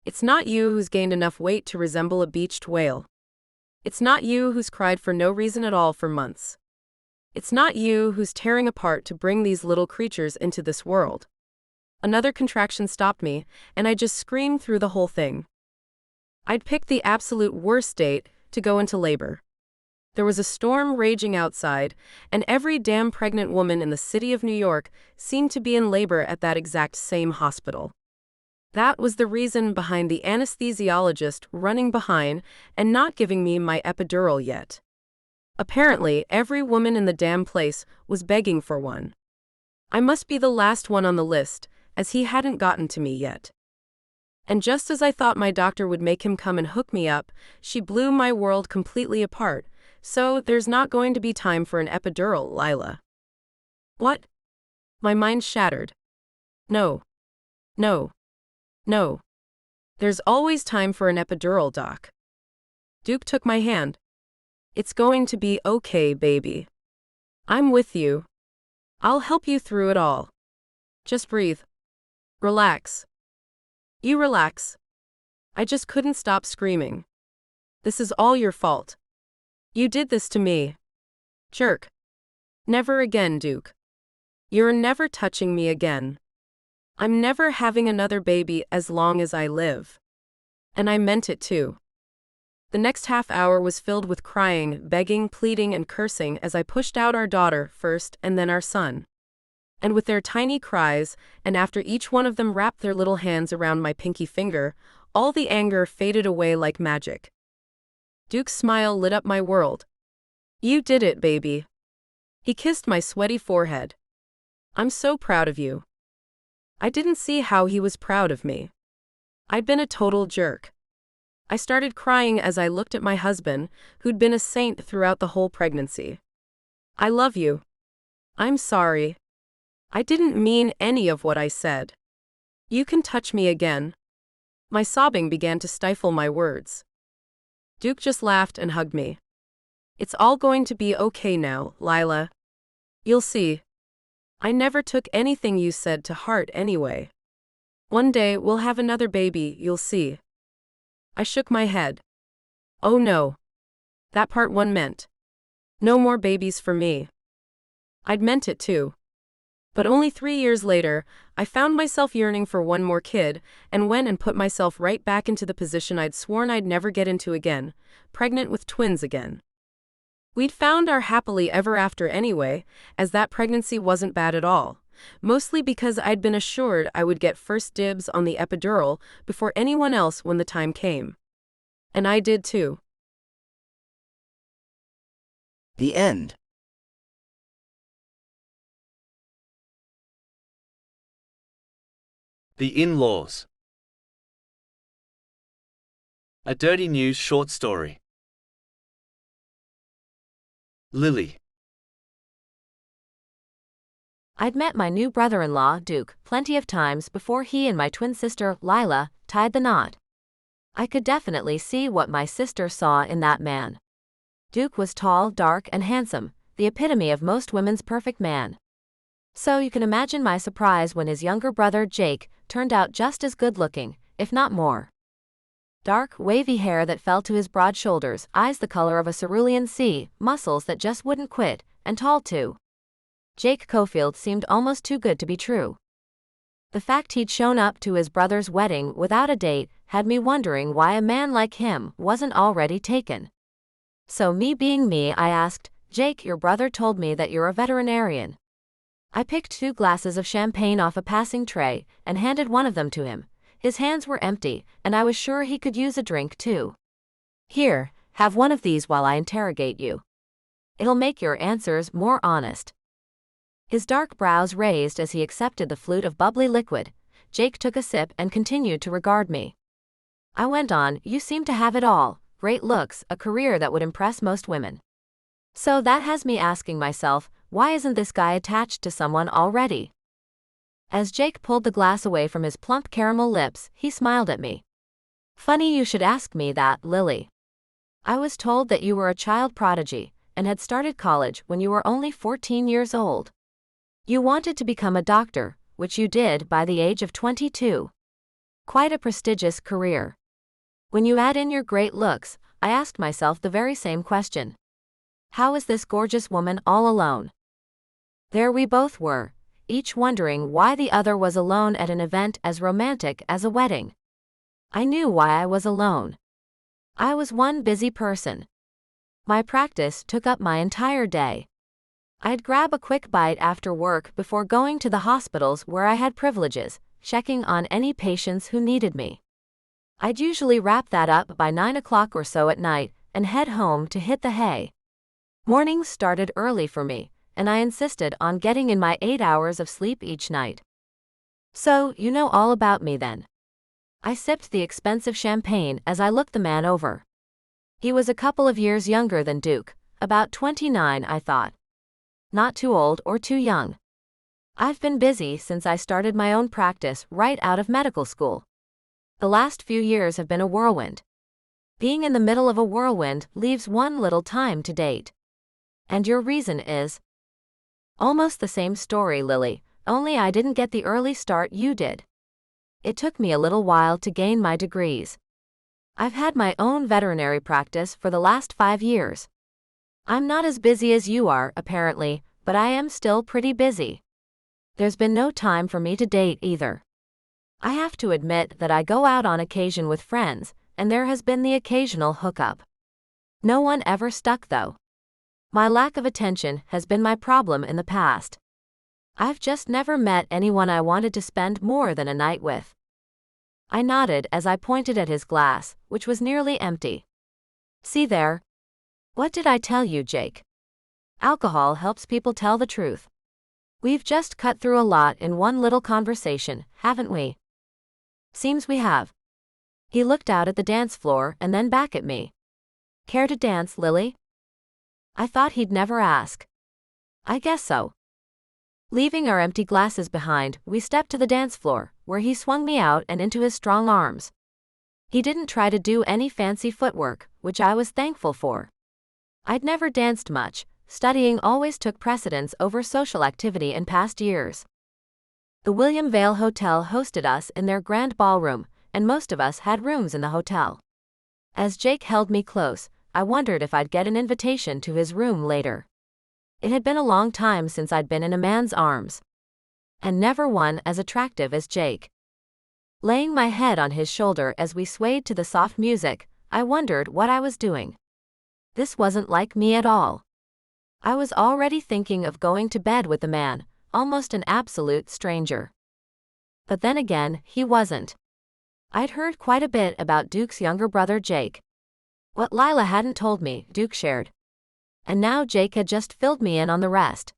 It's not you who's gained enough weight to resemble a beached whale. It's not you who's cried for no reason at all for months. It's not you who's tearing apart to bring these little creatures into this world. Another contraction stopped me, and I just screamed through the whole thing. I'd picked the absolute worst date to go into labor. There was a storm raging outside, and every damn pregnant woman in the city of New York seemed to be in labor at that exact same hospital. That was the reason behind the anesthesiologist running behind and not giving me my epidural yet. Apparently, every woman in the damn place was begging for one. I must be the last one on the list, as he hadn't gotten to me yet. And just as I thought my doctor would make him come and hook me up, she blew my world completely apart. So there's not going to be time for an epidural, Lyla. What? My mind shattered. No. No. No. There's always time for an epidural, Doc. Duke took my hand. It's going to be okay, baby. I'm with you. I'll help you through it all. Just breathe. Relax. You relax. I just couldn't stop screaming. This is all your fault. You did this to me. Jerk. Never again, Duke. You're never touching me again. I'm never having another baby as long as I live. And I meant it too. The next half hour was filled with crying, begging, pleading, and cursing as I pushed out our daughter first and then our son. And with their tiny cries, and after each one of them wrapped their little hands around my pinky finger, all the anger faded away like magic. Duke's smile lit up my world. You did it, baby. He kissed my sweaty forehead. I'm so proud of you. I didn't see how he was proud of me. I'd been a total jerk. I started crying as I looked at my husband, who'd been a saint throughout the whole pregnancy. I love you. I'm sorry. I didn't mean any of what I said. You can touch me again. My sobbing began to stifle my words. Duke just laughed and hugged me. It's all going to be okay now, Lyla. You'll see. I never took anything you said to heart anyway. One day we'll have another baby, you'll see. I shook my head. Oh no. That part one meant. No more babies for me. I'd meant it too. But only 3 years later, I found myself yearning for one more kid, and went and put myself right back into the position I'd sworn I'd never get into again, pregnant with twins again. We'd found our happily ever after anyway, as that pregnancy wasn't bad at all, mostly because I'd been assured I would get first dibs on the epidural before anyone else when the time came. And I did too. The end. The In-Laws. A Dirty News short story. Lily. I'd met my new brother-in-law, Duke, plenty of times before he and my twin sister, Lyla, tied the knot. I could definitely see what my sister saw in that man. Duke was tall, dark, and handsome, the epitome of most women's perfect man. So you can imagine my surprise when his younger brother, Jake, turned out just as good-looking, if not more. Dark, wavy hair that fell to his broad shoulders, eyes the color of a cerulean sea, muscles that just wouldn't quit, and tall too. Jake Cofield seemed almost too good to be true. The fact he'd shown up to his brother's wedding without a date had me wondering why a man like him wasn't already taken. So me being me, I asked, Jake, your brother told me that you're a veterinarian. I picked 2 glasses of champagne off a passing tray and handed one of them to him. His hands were empty, and I was sure he could use a drink too. Here, have one of these while I interrogate you. It'll make your answers more honest. His dark brows raised as he accepted the flute of bubbly liquid. Jake took a sip and continued to regard me. I went on, you seem to have it all, great looks, a career that would impress most women. So that has me asking myself, why isn't this guy attached to someone already? As Jake pulled the glass away from his plump caramel lips, he smiled at me. Funny you should ask me that, Lily. I was told that you were a child prodigy, and had started college when you were only 14 years old. You wanted to become a doctor, which you did by the age of 22. Quite a prestigious career. When you add in your great looks, I asked myself the very same question. How is this gorgeous woman all alone? There we both were, each wondering why the other was alone at an event as romantic as a wedding. I knew why I was alone. I was one busy person. My practice took up my entire day. I'd grab a quick bite after work before going to the hospitals where I had privileges, checking on any patients who needed me. I'd usually wrap that up by 9 o'clock or so at night and head home to hit the hay. Mornings started early for me, and I insisted on getting in my 8 hours of sleep each night. So, you know all about me then. I sipped the expensive champagne as I looked the man over. He was a couple of years younger than Duke, about 29, I thought. Not too old or too young. I've been busy since I started my own practice right out of medical school. The last few years have been a whirlwind. Being in the middle of a whirlwind leaves one little time to date. And your reason is? Almost the same story, Lily, only I didn't get the early start you did. It took me a little while to gain my degrees. I've had my own veterinary practice for the last 5 years. I'm not as busy as you are, apparently, but I am still pretty busy. There's been no time for me to date either. I have to admit that I go out on occasion with friends, and there has been the occasional hookup. No one ever stuck though. My lack of attention has been my problem in the past. I've just never met anyone I wanted to spend more than a night with. I nodded as I pointed at his glass, which was nearly empty. See there? What did I tell you, Jake? Alcohol helps people tell the truth. We've just cut through a lot in one little conversation, haven't we? Seems we have. He looked out at the dance floor and then back at me. Care to dance, Lily? I thought he'd never ask. I guess so. Leaving our empty glasses behind, we stepped to the dance floor, where he swung me out and into his strong arms. He didn't try to do any fancy footwork, which I was thankful for. I'd never danced much, studying always took precedence over social activity in past years. The William Vale Hotel hosted us in their grand ballroom, and most of us had rooms in the hotel. As Jake held me close, I wondered if I'd get an invitation to his room later. It had been a long time since I'd been in a man's arms. And never one as attractive as Jake. Laying my head on his shoulder as we swayed to the soft music, I wondered what I was doing. This wasn't like me at all. I was already thinking of going to bed with the man, almost an absolute stranger. But then again, he wasn't. I'd heard quite a bit about Duke's younger brother Jake. What Lyla hadn't told me, Duke shared. And now Jake had just filled me in on the rest.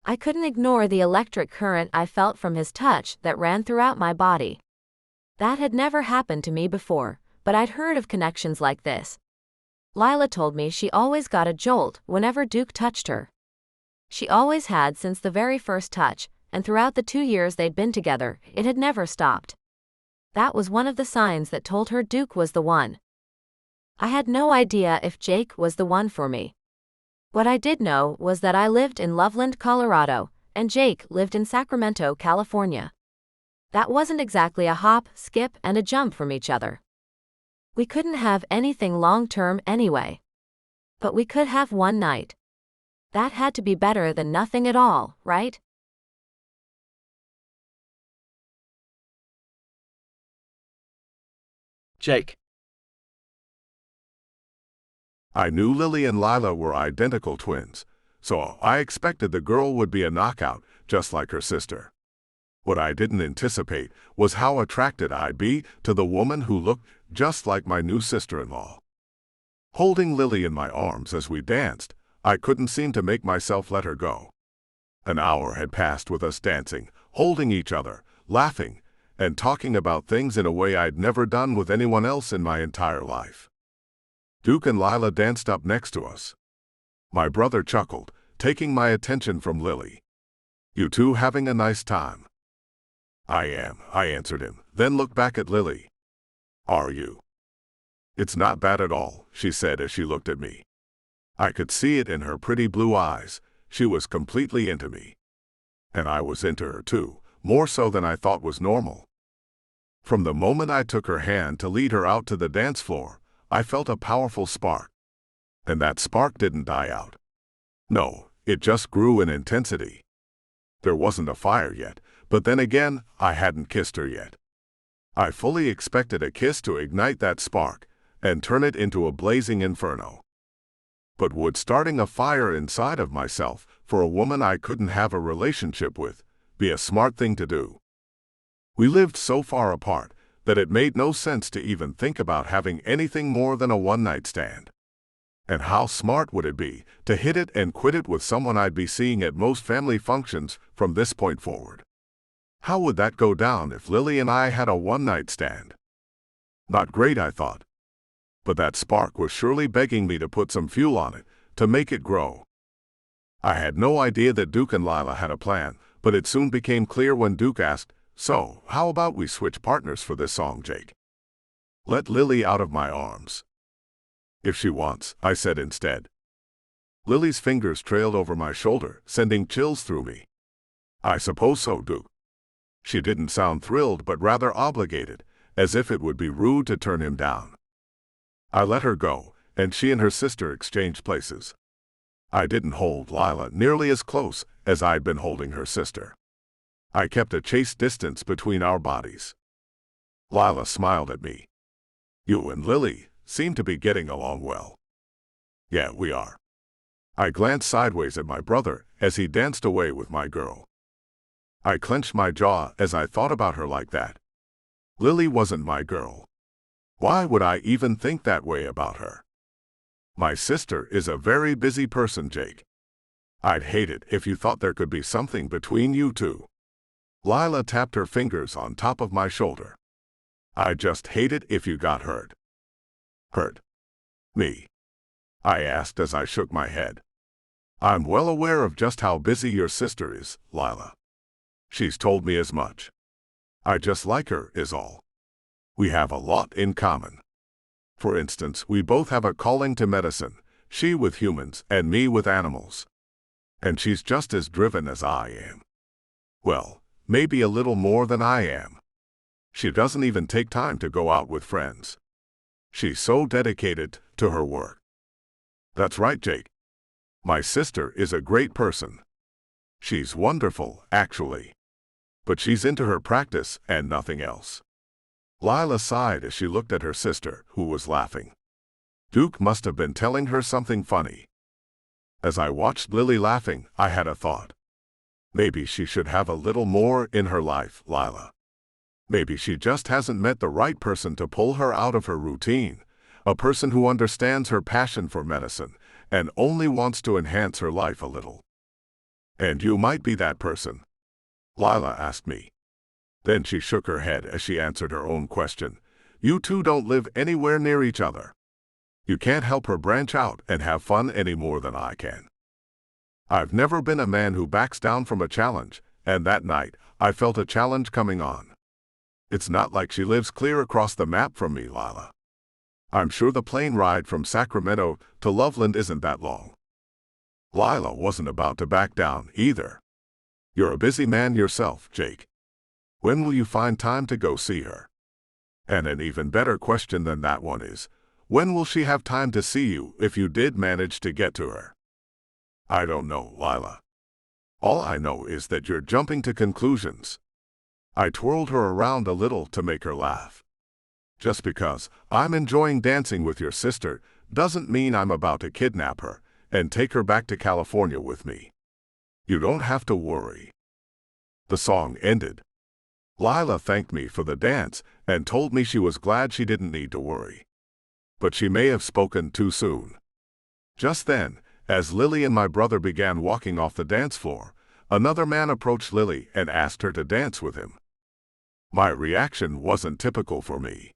I couldn't ignore the electric current I felt from his touch that ran throughout my body. That had never happened to me before, but I'd heard of connections like this. Lyla told me she always got a jolt whenever Duke touched her. She always had since the very first touch, and throughout the 2 years they'd been together, it had never stopped. That was one of the signs that told her Duke was the one. I had no idea if Jake was the one for me. What I did know was that I lived in Loveland, Colorado, and Jake lived in Sacramento, California. That wasn't exactly a hop, skip, and a jump from each other. We couldn't have anything long-term anyway. But we could have one night. That had to be better than nothing at all, right? Jake. I knew Lily and Lyla were identical twins, so I expected the girl would be a knockout, just like her sister. What I didn't anticipate was how attracted I'd be to the woman who looked just like my new sister-in-law. Holding Lily in my arms as we danced, I couldn't seem to make myself let her go. An hour had passed with us dancing, holding each other, laughing, and talking about things in a way I'd never done with anyone else in my entire life. Duke and Lyla danced up next to us. My brother chuckled, taking my attention from Lily. "You two having a nice time?" "I am," I answered him, then looked back at Lily. "Are you?" "It's not bad at all," she said as she looked at me. I could see it in her pretty blue eyes. She was completely into me. And I was into her too, more so than I thought was normal. From the moment I took her hand to lead her out to the dance floor, I felt a powerful spark. And that spark didn't die out. No, it just grew in intensity. There wasn't a fire yet, but then again, I hadn't kissed her yet. I fully expected a kiss to ignite that spark and turn it into a blazing inferno. But would starting a fire inside of myself for a woman I couldn't have a relationship with be a smart thing to do? We lived so far apart that it made no sense to even think about having anything more than a one-night stand. And how smart would it be to hit it and quit it with someone I'd be seeing at most family functions from this point forward? How would that go down if Lily and I had a one-night stand? Not great, I thought. But that spark was surely begging me to put some fuel on it, to make it grow. I had no idea that Duke and Lyla had a plan, but it soon became clear when Duke asked, "So, how about we switch partners for this song, Jake? Let Lily out of my arms." "If she wants," I said instead. Lily's fingers trailed over my shoulder, sending chills through me. "I suppose so, Duke." She didn't sound thrilled but rather obligated, as if it would be rude to turn him down. I let her go, and she and her sister exchanged places. I didn't hold Lyla nearly as close as I'd been holding her sister. I kept a chaste distance between our bodies. Lyla smiled at me. "You and Lily seem to be getting along well." "Yeah, we are." I glanced sideways at my brother as he danced away with my girl. I clenched my jaw as I thought about her like that. Lily wasn't my girl. Why would I even think that way about her? My sister is a very busy person, Jake. I'd hate it if you thought there could be something between you two. Lyla tapped her fingers on top of my shoulder. "I'd just hate it if you got hurt." "Hurt? Me?" I asked as I shook my head. "I'm well aware of just how busy your sister is, Lyla. She's told me as much. I just like her, is all. We have a lot in common. For instance, we both have a calling to medicine, she with humans and me with animals. And she's just as driven as I am. Well, maybe a little more than I am. She doesn't even take time to go out with friends. She's so dedicated to her work." "That's right, Jake. My sister is a great person. She's wonderful, actually. But she's into her practice and nothing else." Lyla sighed as she looked at her sister, who was laughing. Duke must have been telling her something funny. As I watched Lily laughing, I had a thought. Maybe she should have a little more in her life, Lyla. Maybe she just hasn't met the right person to pull her out of her routine, a person who understands her passion for medicine and only wants to enhance her life a little. "And you might be that person?" Lyla asked me. Then she shook her head as she answered her own question. "You two don't live anywhere near each other. You can't help her branch out and have fun any more than I can." I've never been a man who backs down from a challenge, and that night, I felt a challenge coming on. It's not like she lives clear across the map from me, Lyla. I'm sure the plane ride from Sacramento to Loveland isn't that long. Lyla wasn't about to back down either. "You're a busy man yourself, Jake. When will you find time to go see her?" And an even better question than that one is, when will she have time to see you if you did manage to get to her? "I don't know, Lyla. All I know is that you're jumping to conclusions." I twirled her around a little to make her laugh. "Just because I'm enjoying dancing with your sister doesn't mean I'm about to kidnap her and take her back to California with me. You don't have to worry." The song ended. Lyla thanked me for the dance and told me she was glad she didn't need to worry. But she may have spoken too soon. Just then, as Lily and my brother began walking off the dance floor, another man approached Lily and asked her to dance with him. My reaction wasn't typical for me.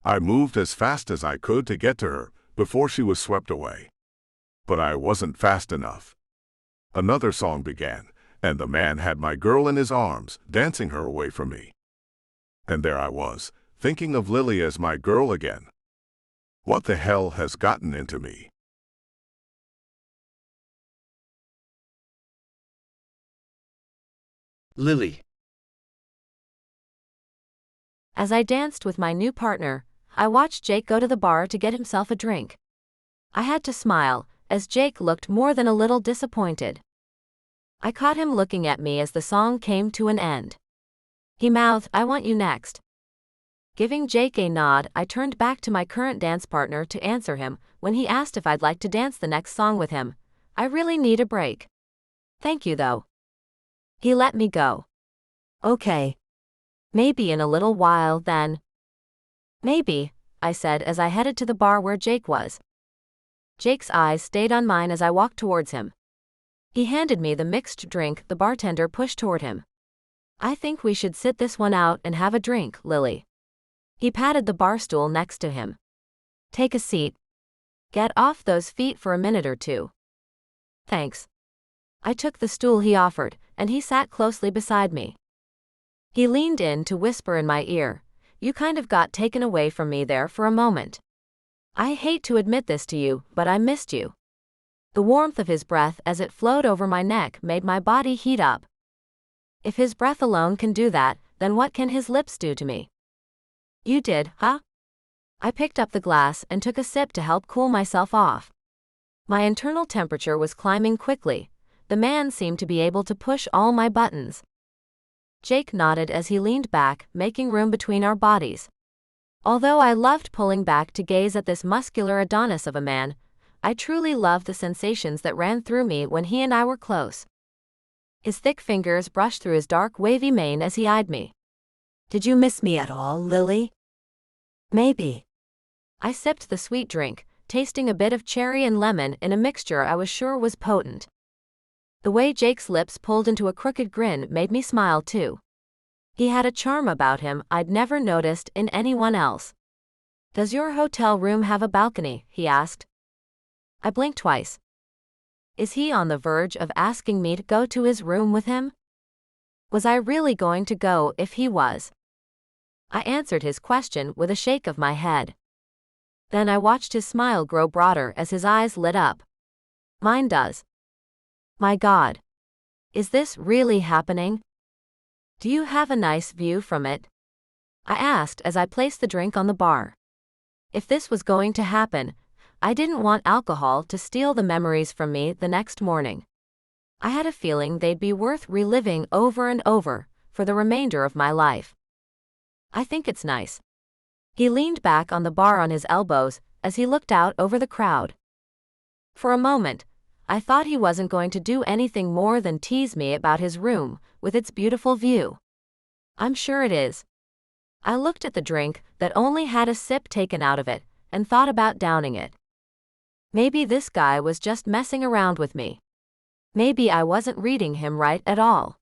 I moved as fast as I could to get to her before she was swept away. But I wasn't fast enough. Another song began, and the man had my girl in his arms, dancing her away from me. And there I was, thinking of Lily as my girl again. What the hell has gotten into me? Lily. As I danced with my new partner, I watched Jake go to the bar to get himself a drink. I had to smile, as Jake looked more than a little disappointed. I caught him looking at me as the song came to an end. He mouthed, "I want you next." Giving Jake a nod, I turned back to my current dance partner to answer him when he asked if I'd like to dance the next song with him. "I really need a break." "Thank you though." He let me go. "Okay. Maybe in a little while then." "Maybe," I said as I headed to the bar where Jake was. Jake's eyes stayed on mine as I walked towards him. He handed me the mixed drink the bartender pushed toward him. I think we should sit this one out and have a drink, Lily. He patted the bar stool next to him. Take a seat. Get off those feet for a minute or two. Thanks. I took the stool he offered, and he sat closely beside me. He leaned in to whisper in my ear, "You kind of got taken away from me there for a moment. I hate to admit this to you, but I missed you." The warmth of his breath as it flowed over my neck made my body heat up. If his breath alone can do that, then what can his lips do to me? You did, huh? I picked up the glass and took a sip to help cool myself off. My internal temperature was climbing quickly. The man seemed to be able to push all my buttons. Jake nodded as he leaned back, making room between our bodies. Although I loved pulling back to gaze at this muscular Adonis of a man, I truly loved the sensations that ran through me when he and I were close. His thick fingers brushed through his dark, wavy mane as he eyed me. Did you miss me at all, Lily? Maybe. I sipped the sweet drink, tasting a bit of cherry and lemon in a mixture I was sure was potent. The way Jake's lips pulled into a crooked grin made me smile too. He had a charm about him I'd never noticed in anyone else. Does your hotel room have a balcony? He asked. I blinked twice. Is he on the verge of asking me to go to his room with him? Was I really going to go if he was? I answered his question with a shake of my head. Then I watched his smile grow broader as his eyes lit up. Mine does. My God. Is this really happening? Do you have a nice view from it? I asked as I placed the drink on the bar. If this was going to happen, I didn't want alcohol to steal the memories from me the next morning. I had a feeling they'd be worth reliving over and over for the remainder of my life. I think it's nice. He leaned back on the bar on his elbows as he looked out over the crowd. For a moment, I thought he wasn't going to do anything more than tease me about his room with its beautiful view. I'm sure it is. I looked at the drink that only had a sip taken out of it and thought about downing it. Maybe this guy was just messing around with me. Maybe I wasn't reading him right at all.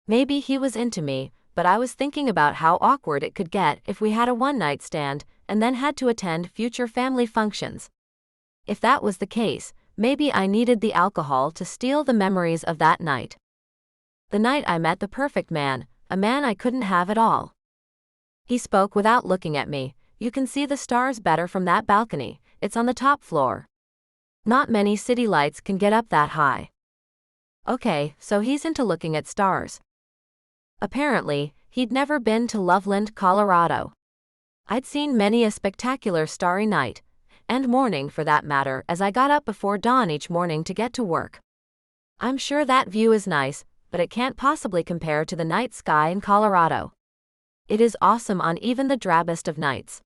Maybe he was into me, but I was thinking about how awkward it could get if we had a one-night stand and then had to attend future family functions. If that was the case, maybe I needed the alcohol to steal the memories of that night. The night I met the perfect man, a man I couldn't have at all. He spoke without looking at me. You can see the stars better from that balcony. It's on the top floor. Not many city lights can get up that high. Okay, so he's into looking at stars. Apparently, he'd never been to Loveland, Colorado. I'd seen many a spectacular starry night, and morning for that matter, as I got up before dawn each morning to get to work. I'm sure that view is nice, but it can't possibly compare to the night sky in Colorado. It is awesome on even the drabbest of nights.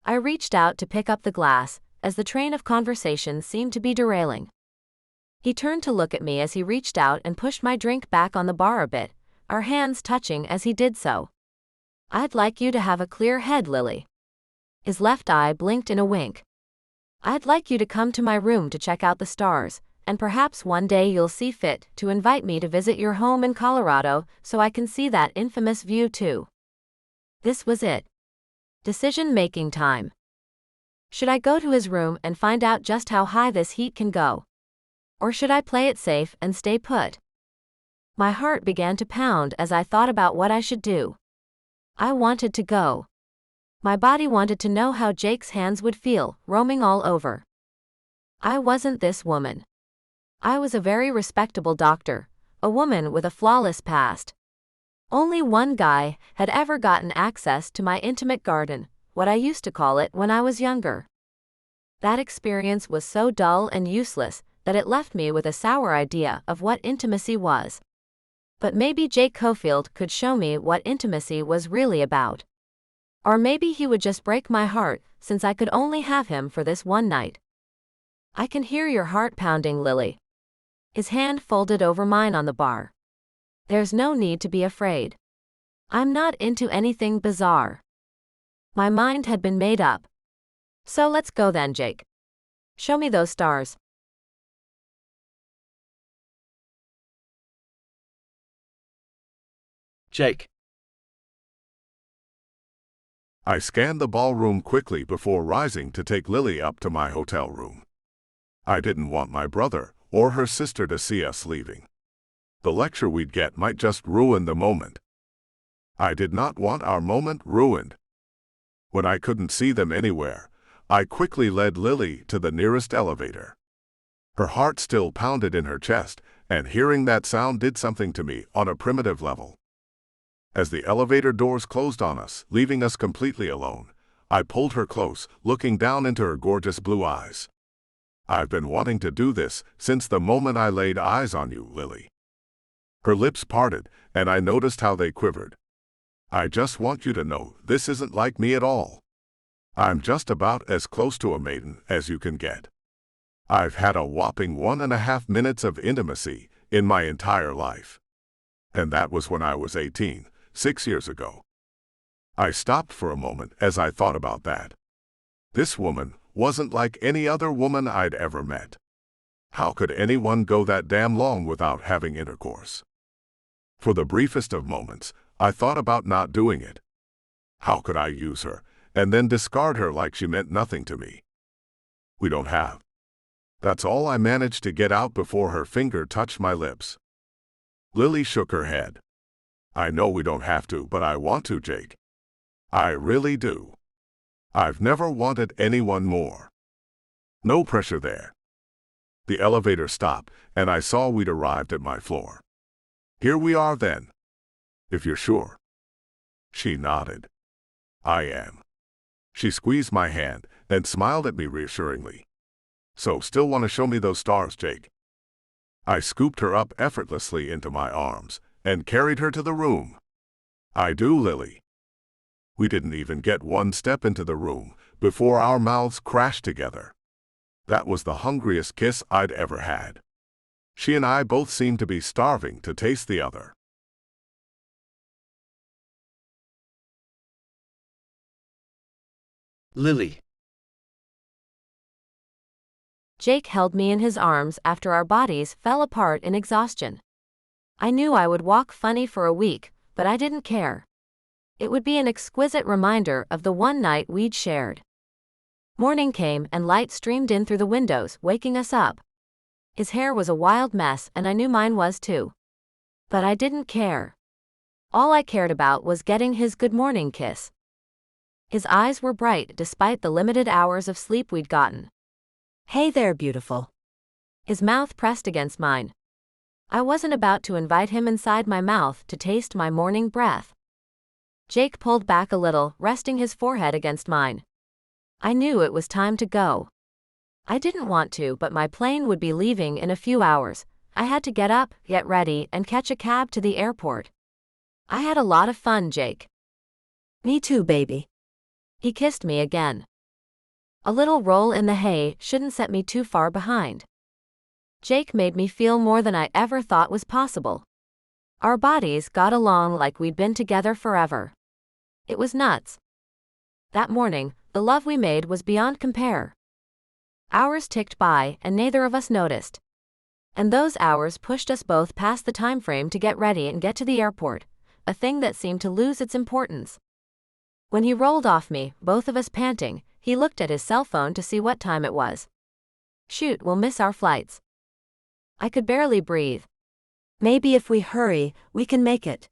I reached out to pick up the glass, as the train of conversation seemed to be derailing. He turned to look at me as he reached out and pushed my drink back on the bar a bit, our hands touching as he did so. I'd like you to have a clear head, Lily. His left eye blinked in a wink. I'd like you to come to my room to check out the stars, and perhaps one day you'll see fit to invite me to visit your home in Colorado so I can see that infamous view too. This was it. Decision-making time. Should I go to his room and find out just how high this heat can go? Or should I play it safe and stay put? My heart began to pound as I thought about what I should do. I wanted to go. My body wanted to know how Jake's hands would feel, roaming all over. I wasn't this woman. I was a very respectable doctor, a woman with a flawless past. Only one guy had ever gotten access to my intimate garden, what I used to call it when I was younger. That experience was so dull and useless that it left me with a sour idea of what intimacy was. But maybe Jake Cofield could show me what intimacy was really about. Or maybe he would just break my heart, since I could only have him for this one night. I can hear your heart pounding, Lily. His hand folded over mine on the bar. There's no need to be afraid. I'm not into anything bizarre. My mind had been made up. So let's go then, Jake. Show me those stars. Jake. I scanned the ballroom quickly before rising to take Lily up to my hotel room. I didn't want my brother or her sister to see us leaving. The lecture we'd get might just ruin the moment. I did not want our moment ruined. When I couldn't see them anywhere, I quickly led Lily to the nearest elevator. Her heart still pounded in her chest, and hearing that sound did something to me on a primitive level. As the elevator doors closed on us, leaving us completely alone, I pulled her close, looking down into her gorgeous blue eyes. I've been wanting to do this since the moment I laid eyes on you, Lily. Her lips parted, and I noticed how they quivered. I just want you to know this isn't like me at all. I'm just about as close to a maiden as you can get. I've had a whopping 1.5 minutes of intimacy in my entire life. And that was when I was 18, 6 years ago. I stopped for a moment as I thought about that. This woman wasn't like any other woman I'd ever met. How could anyone go that damn long without having intercourse? For the briefest of moments, I thought about not doing it. How could I use her and then discard her like she meant nothing to me? We don't have. That's all I managed to get out before her finger touched my lips. Lily shook her head. I know we don't have to, but I want to, Jake. I really do. I've never wanted anyone more. No pressure there. The elevator stopped, and I saw we'd arrived at my floor. Here we are then. If you're sure. She nodded. I am. She squeezed my hand, then smiled at me reassuringly. So still want to show me those stars, Jake? I scooped her up effortlessly into my arms and carried her to the room. I do, Lily. We didn't even get one step into the room before our mouths crashed together. That was the hungriest kiss I'd ever had. She and I both seemed to be starving to taste the other. Lily. Jake held me in his arms after our bodies fell apart in exhaustion. I knew I would walk funny for a week, but I didn't care. It would be an exquisite reminder of the one night we'd shared. Morning came and light streamed in through the windows, waking us up. His hair was a wild mess and I knew mine was too. But I didn't care. All I cared about was getting his good morning kiss. His eyes were bright despite the limited hours of sleep we'd gotten. Hey there, beautiful. His mouth pressed against mine. I wasn't about to invite him inside my mouth to taste my morning breath. Jake pulled back a little, resting his forehead against mine. I knew it was time to go. I didn't want to, but my plane would be leaving in a few hours. I had to get up, get ready, and catch a cab to the airport. I had a lot of fun, Jake. Me too, baby. He kissed me again. A little roll in the hay shouldn't set me too far behind. Jake made me feel more than I ever thought was possible. Our bodies got along like we'd been together forever. It was nuts. That morning, the love we made was beyond compare. Hours ticked by and neither of us noticed. And those hours pushed us both past the time frame to get ready and get to the airport, a thing that seemed to lose its importance. When he rolled off me, both of us panting, he looked at his cell phone to see what time it was. Shoot, we'll miss our flights. I could barely breathe. Maybe if we hurry, we can make it.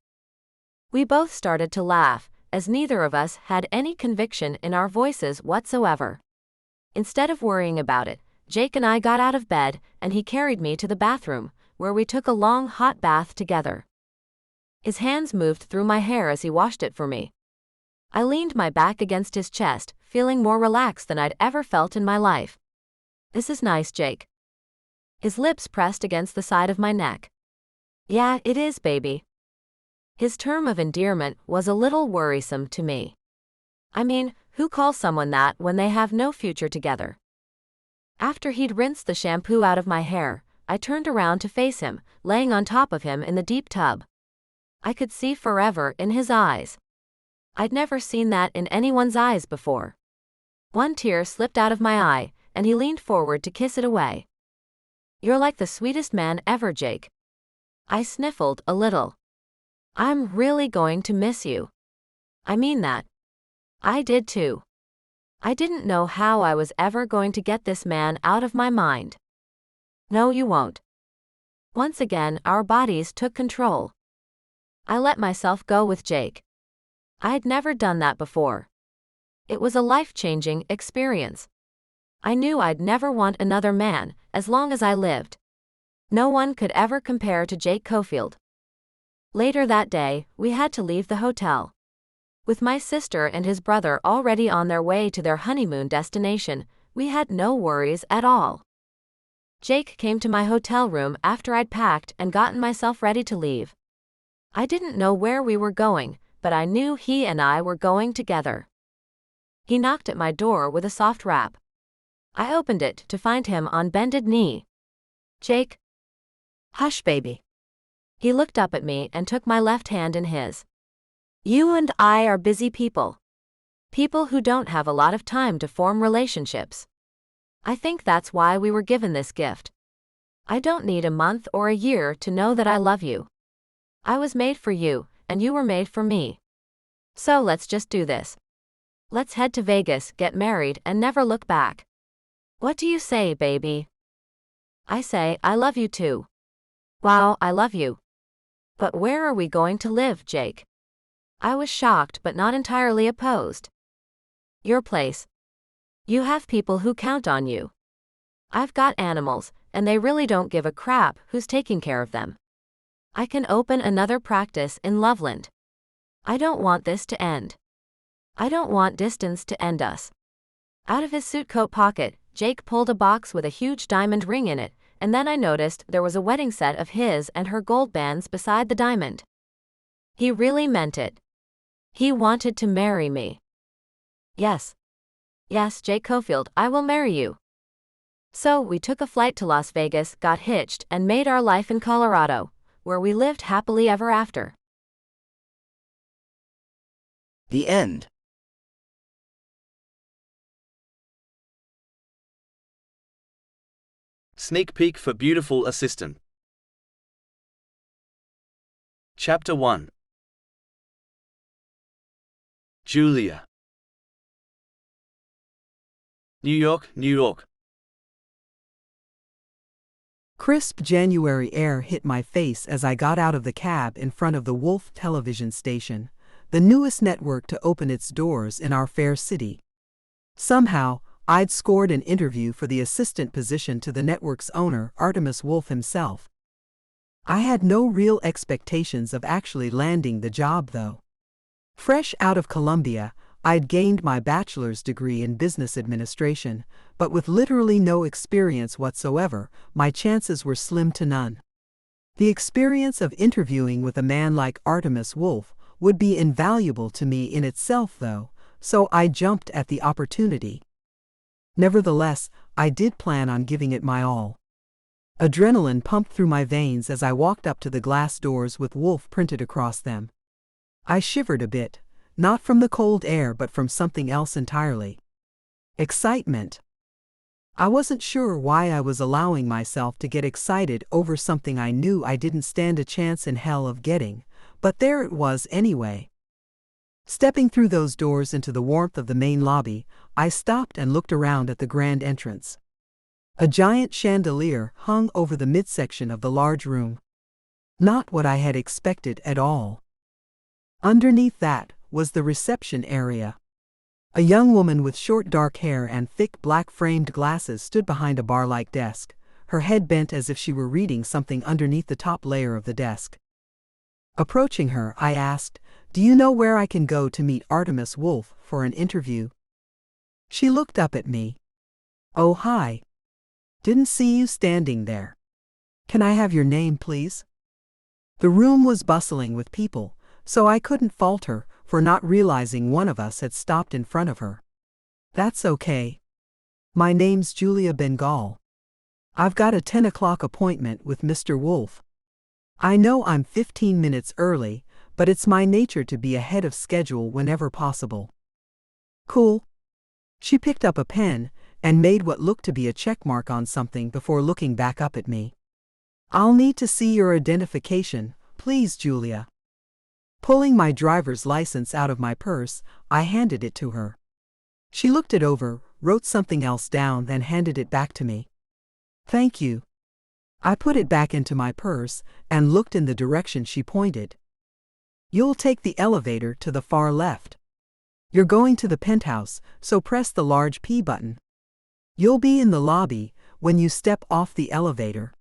We both started to laugh, as neither of us had any conviction in our voices whatsoever. Instead of worrying about it, Jake and I got out of bed, and he carried me to the bathroom, where we took a long hot bath together. His hands moved through my hair as he washed it for me. I leaned my back against his chest, feeling more relaxed than I'd ever felt in my life. This is nice, Jake. His lips pressed against the side of my neck. Yeah, it is, baby. His term of endearment was a little worrisome to me. I mean, who calls someone that when they have no future together? After he'd rinsed the shampoo out of my hair, I turned around to face him, laying on top of him in the deep tub. I could see forever in his eyes. I'd never seen that in anyone's eyes before. One tear slipped out of my eye, and he leaned forward to kiss it away. "You're like the sweetest man ever, Jake." I sniffled a little. "I'm really going to miss you." "I mean that." I did too. I didn't know how I was ever going to get this man out of my mind. "No, you won't." Once again, our bodies took control. I let myself go with Jake. I'd never done that before. It was a life-changing experience. I knew I'd never want another man, as long as I lived. No one could ever compare to Jake Cofield. Later that day, we had to leave the hotel. With my sister and his brother already on their way to their honeymoon destination, we had no worries at all. Jake came to my hotel room after I'd packed and gotten myself ready to leave. I didn't know where we were going, but I knew he and I were going together. He knocked at my door with a soft rap. I opened it to find him on bended knee. "Jake." Hush, baby. He looked up at me and took my left hand in his. You and I are busy people. People who don't have a lot of time to form relationships. I think that's why we were given this gift. I don't need a month or a year to know that I love you. I was made for you, and you were made for me. So let's just do this. Let's head to Vegas, get married, and never look back. What do you say, baby? I say, I love you too. Wow, I love you. But where are we going to live, Jake? I was shocked but not entirely opposed. Your place. You have people who count on you. I've got animals, and they really don't give a crap who's taking care of them. I can open another practice in Loveland. I don't want this to end. I don't want distance to end us. Out of his suit coat pocket, Jake pulled a box with a huge diamond ring in it, and then I noticed there was a wedding set of his and her gold bands beside the diamond. He really meant it. He wanted to marry me. Yes. Yes, Jake Cofield, I will marry you. So we took a flight to Las Vegas, got hitched, and made our life in Colorado, where we lived happily ever after. The end. Sneak peek for beautiful assistant. Chapter 1. Julia. New York, New York. Crisp January air hit my face as I got out of the cab in front of the Wolf television station, the newest network to open its doors in our fair city. Somehow, I'd scored an interview for the assistant position to the network's owner, Artemis Wolf himself. I had no real expectations of actually landing the job, though. Fresh out of Columbia, I'd gained my bachelor's degree in business administration, but with literally no experience whatsoever, my chances were slim to none. The experience of interviewing with a man like Artemis Wolf would be invaluable to me in itself, though, so I jumped at the opportunity. Nevertheless, I did plan on giving it my all. Adrenaline pumped through my veins as I walked up to the glass doors with Wolf printed across them. I shivered a bit, not from the cold air but from something else entirely. Excitement. I wasn't sure why I was allowing myself to get excited over something I knew I didn't stand a chance in hell of getting, but there it was anyway. Stepping through those doors into the warmth of the main lobby, I stopped and looked around at the grand entrance. A giant chandelier hung over the midsection of the large room. Not what I had expected at all. Underneath that was the reception area. A young woman with short dark hair and thick black framed glasses stood behind a bar-like desk, her head bent as if she were reading something underneath the top layer of the desk. Approaching her, I asked, "Do you know where I can go to meet Artemis Wolf for an interview?" She looked up at me. "Oh, hi. Didn't see you standing there. Can I have your name, please?" The room was bustling with people, so I couldn't fault her for not realizing one of us had stopped in front of her. "That's okay. My name's Julia Bengal. I've got a 10 o'clock appointment with Mr. Wolf. I know I'm 15 minutes early, but it's my nature to be ahead of schedule whenever possible." "Cool." She picked up a pen, and made what looked to be a check mark on something before looking back up at me. "I'll need to see your identification, please, Julia." Pulling my driver's license out of my purse, I handed it to her. She looked it over, wrote something else down, then handed it back to me. "Thank you." I put it back into my purse and looked in the direction she pointed. "You'll take the elevator to the far left. You're going to the penthouse, so press the large P button. You'll be in the lobby when you step off the elevator.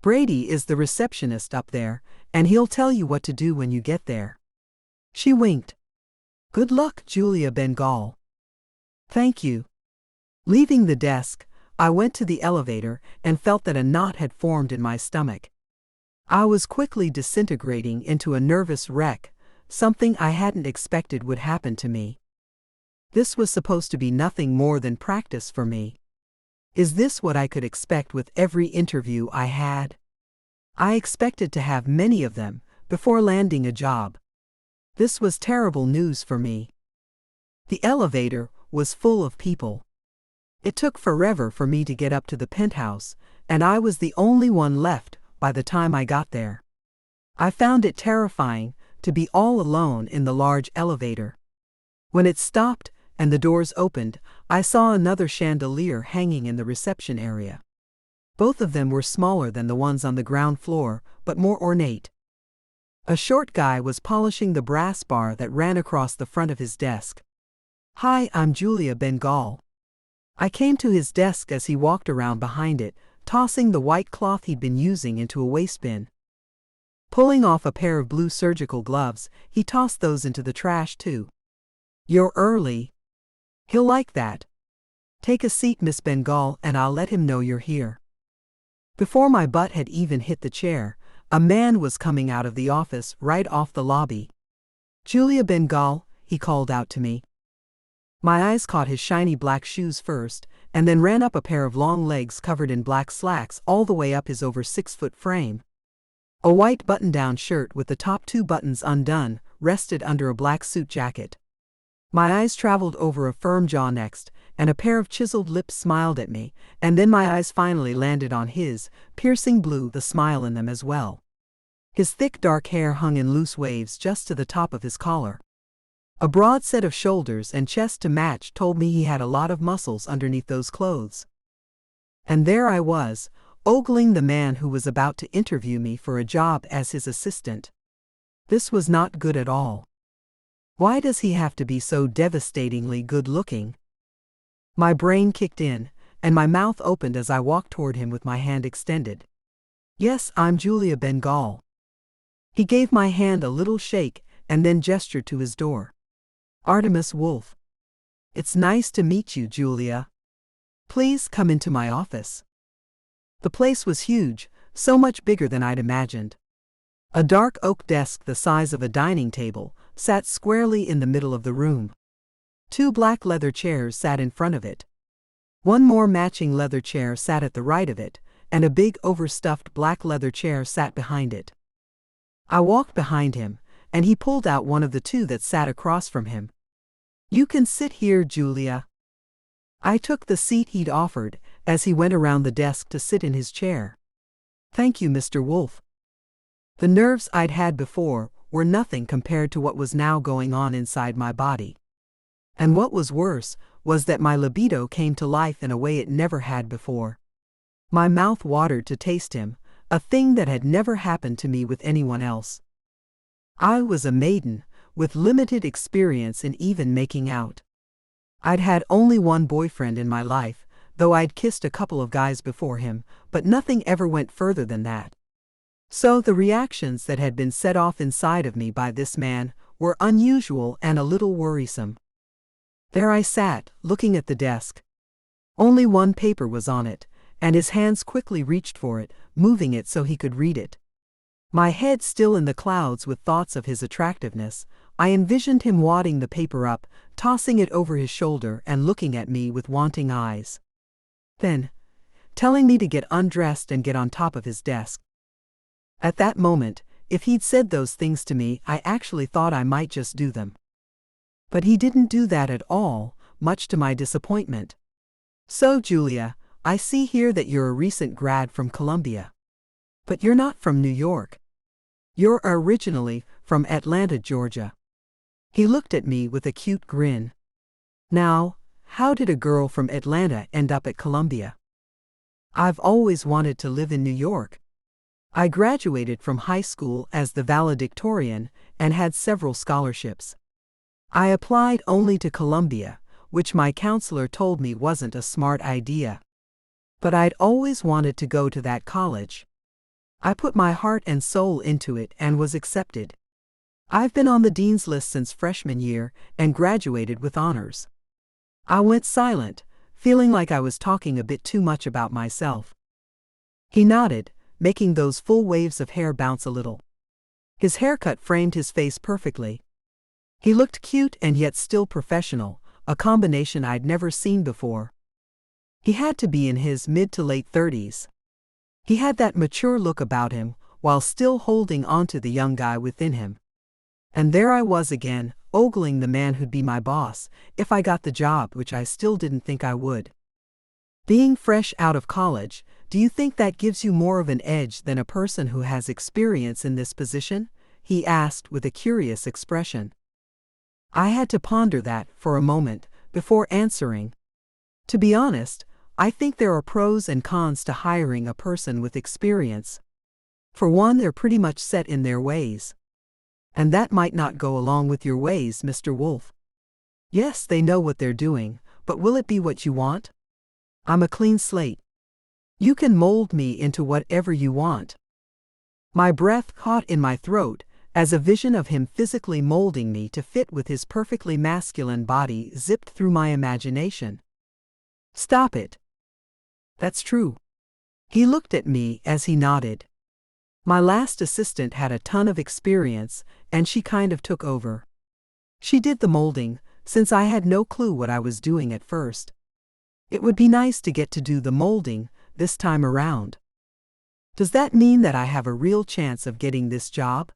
Brady is the receptionist up there, and he'll tell you what to do when you get there." She winked. "Good luck, Julia Bengal." "Thank you." Leaving the desk, I went to the elevator and felt that a knot had formed in my stomach. I was quickly disintegrating into a nervous wreck, something I hadn't expected would happen to me. This was supposed to be nothing more than practice for me. Is this what I could expect with every interview I had? I expected to have many of them before landing a job. This was terrible news for me. The elevator was full of people. It took forever for me to get up to the penthouse, and I was the only one left by the time I got there. I found it terrifying to be all alone in the large elevator. When it stopped and the doors opened, I saw another chandelier hanging in the reception area. Both of them were smaller than the ones on the ground floor, but more ornate. A short guy was polishing the brass bar that ran across the front of his desk. "Hi, I'm Julia Bengal." I came to his desk as he walked around behind it, tossing the white cloth he'd been using into a waste bin. Pulling off a pair of blue surgical gloves, he tossed those into the trash too. "You're early. He'll like that. Take a seat, Miss Bengal, and I'll let him know you're here." Before my butt had even hit the chair, a man was coming out of the office right off the lobby. "Julia Bengal," he called out to me. My eyes caught his shiny black shoes first, and then ran up a pair of long legs covered in black slacks all the way up his over 6-foot frame. A white button-down shirt with the top 2 buttons undone rested under a black suit jacket. My eyes traveled over a firm jaw next, and a pair of chiseled lips smiled at me, and then my eyes finally landed on his, piercing blue, the smile in them as well. His thick dark hair hung in loose waves just to the top of his collar. A broad set of shoulders and chest to match told me he had a lot of muscles underneath those clothes. And there I was, ogling the man who was about to interview me for a job as his assistant. This was not good at all. Why does he have to be so devastatingly good-looking? My brain kicked in, and my mouth opened as I walked toward him with my hand extended. "Yes, I'm Julia Bengal." He gave my hand a little shake and then gestured to his door. "Artemis Wolf. It's nice to meet you, Julia. Please come into my office." The place was huge, so much bigger than I'd imagined. A dark oak desk the size of a dining table sat squarely in the middle of the room. 2 black leather chairs sat in front of it. One more matching leather chair sat at the right of it, and a big overstuffed black leather chair sat behind it. I walked behind him, and he pulled out one of the 2 that sat across from him. "You can sit here, Julia." I took the seat he'd offered as he went around the desk to sit in his chair. "Thank you, Mr. Wolf." The nerves I'd had before were nothing compared to what was now going on inside my body. And what was worse was that my libido came to life in a way it never had before. My mouth watered to taste him, a thing that had never happened to me with anyone else. I was a maiden, with limited experience in even making out. I'd had only one boyfriend in my life, though I'd kissed a couple of guys before him, but nothing ever went further than that. So the reactions that had been set off inside of me by this man were unusual and a little worrisome. There I sat, looking at the desk. Only one paper was on it, and his hands quickly reached for it, moving it so he could read it. My head still in the clouds with thoughts of his attractiveness, I envisioned him wadding the paper up, tossing it over his shoulder and looking at me with wanting eyes. Then, telling me to get undressed and get on top of his desk. At that moment, if he'd said those things to me, I actually thought I might just do them. But he didn't do that at all, much to my disappointment. So, Julia, I see here that you're a recent grad from Columbia. But you're not from New York. You're originally from Atlanta, Georgia. He looked at me with a cute grin. Now, how did a girl from Atlanta end up at Columbia? I've always wanted to live in New York. I graduated from high school as the valedictorian and had several scholarships. I applied only to Columbia, which my counselor told me wasn't a smart idea. But I'd always wanted to go to that college. I put my heart and soul into it and was accepted. I've been on the dean's list since freshman year and graduated with honors. I went silent, feeling like I was talking a bit too much about myself. He nodded, making those full waves of hair bounce a little. His haircut framed his face perfectly. He looked cute and yet still professional, a combination I'd never seen before. He had to be in his mid to late 30s. He had that mature look about him, while still holding onto the young guy within him. And there I was again, ogling the man who'd be my boss, if I got the job, which I still didn't think I would. Being fresh out of college, do you think that gives you more of an edge than a person who has experience in this position? He asked with a curious expression. I had to ponder that for a moment before answering. To be honest, I think there are pros and cons to hiring a person with experience. For one, they're pretty much set in their ways. And that might not go along with your ways, Mr. Wolf. Yes, they know what they're doing, but will it be what you want? I'm a clean slate. You can mold me into whatever you want. My breath caught in my throat as a vision of him physically molding me to fit with his perfectly masculine body zipped through my imagination. Stop it. That's true. He looked at me as he nodded. My last assistant had a ton of experience, and she kind of took over. She did the molding, since I had no clue what I was doing at first. It would be nice to get to do the molding this time around. Does that mean that I have a real chance of getting this job?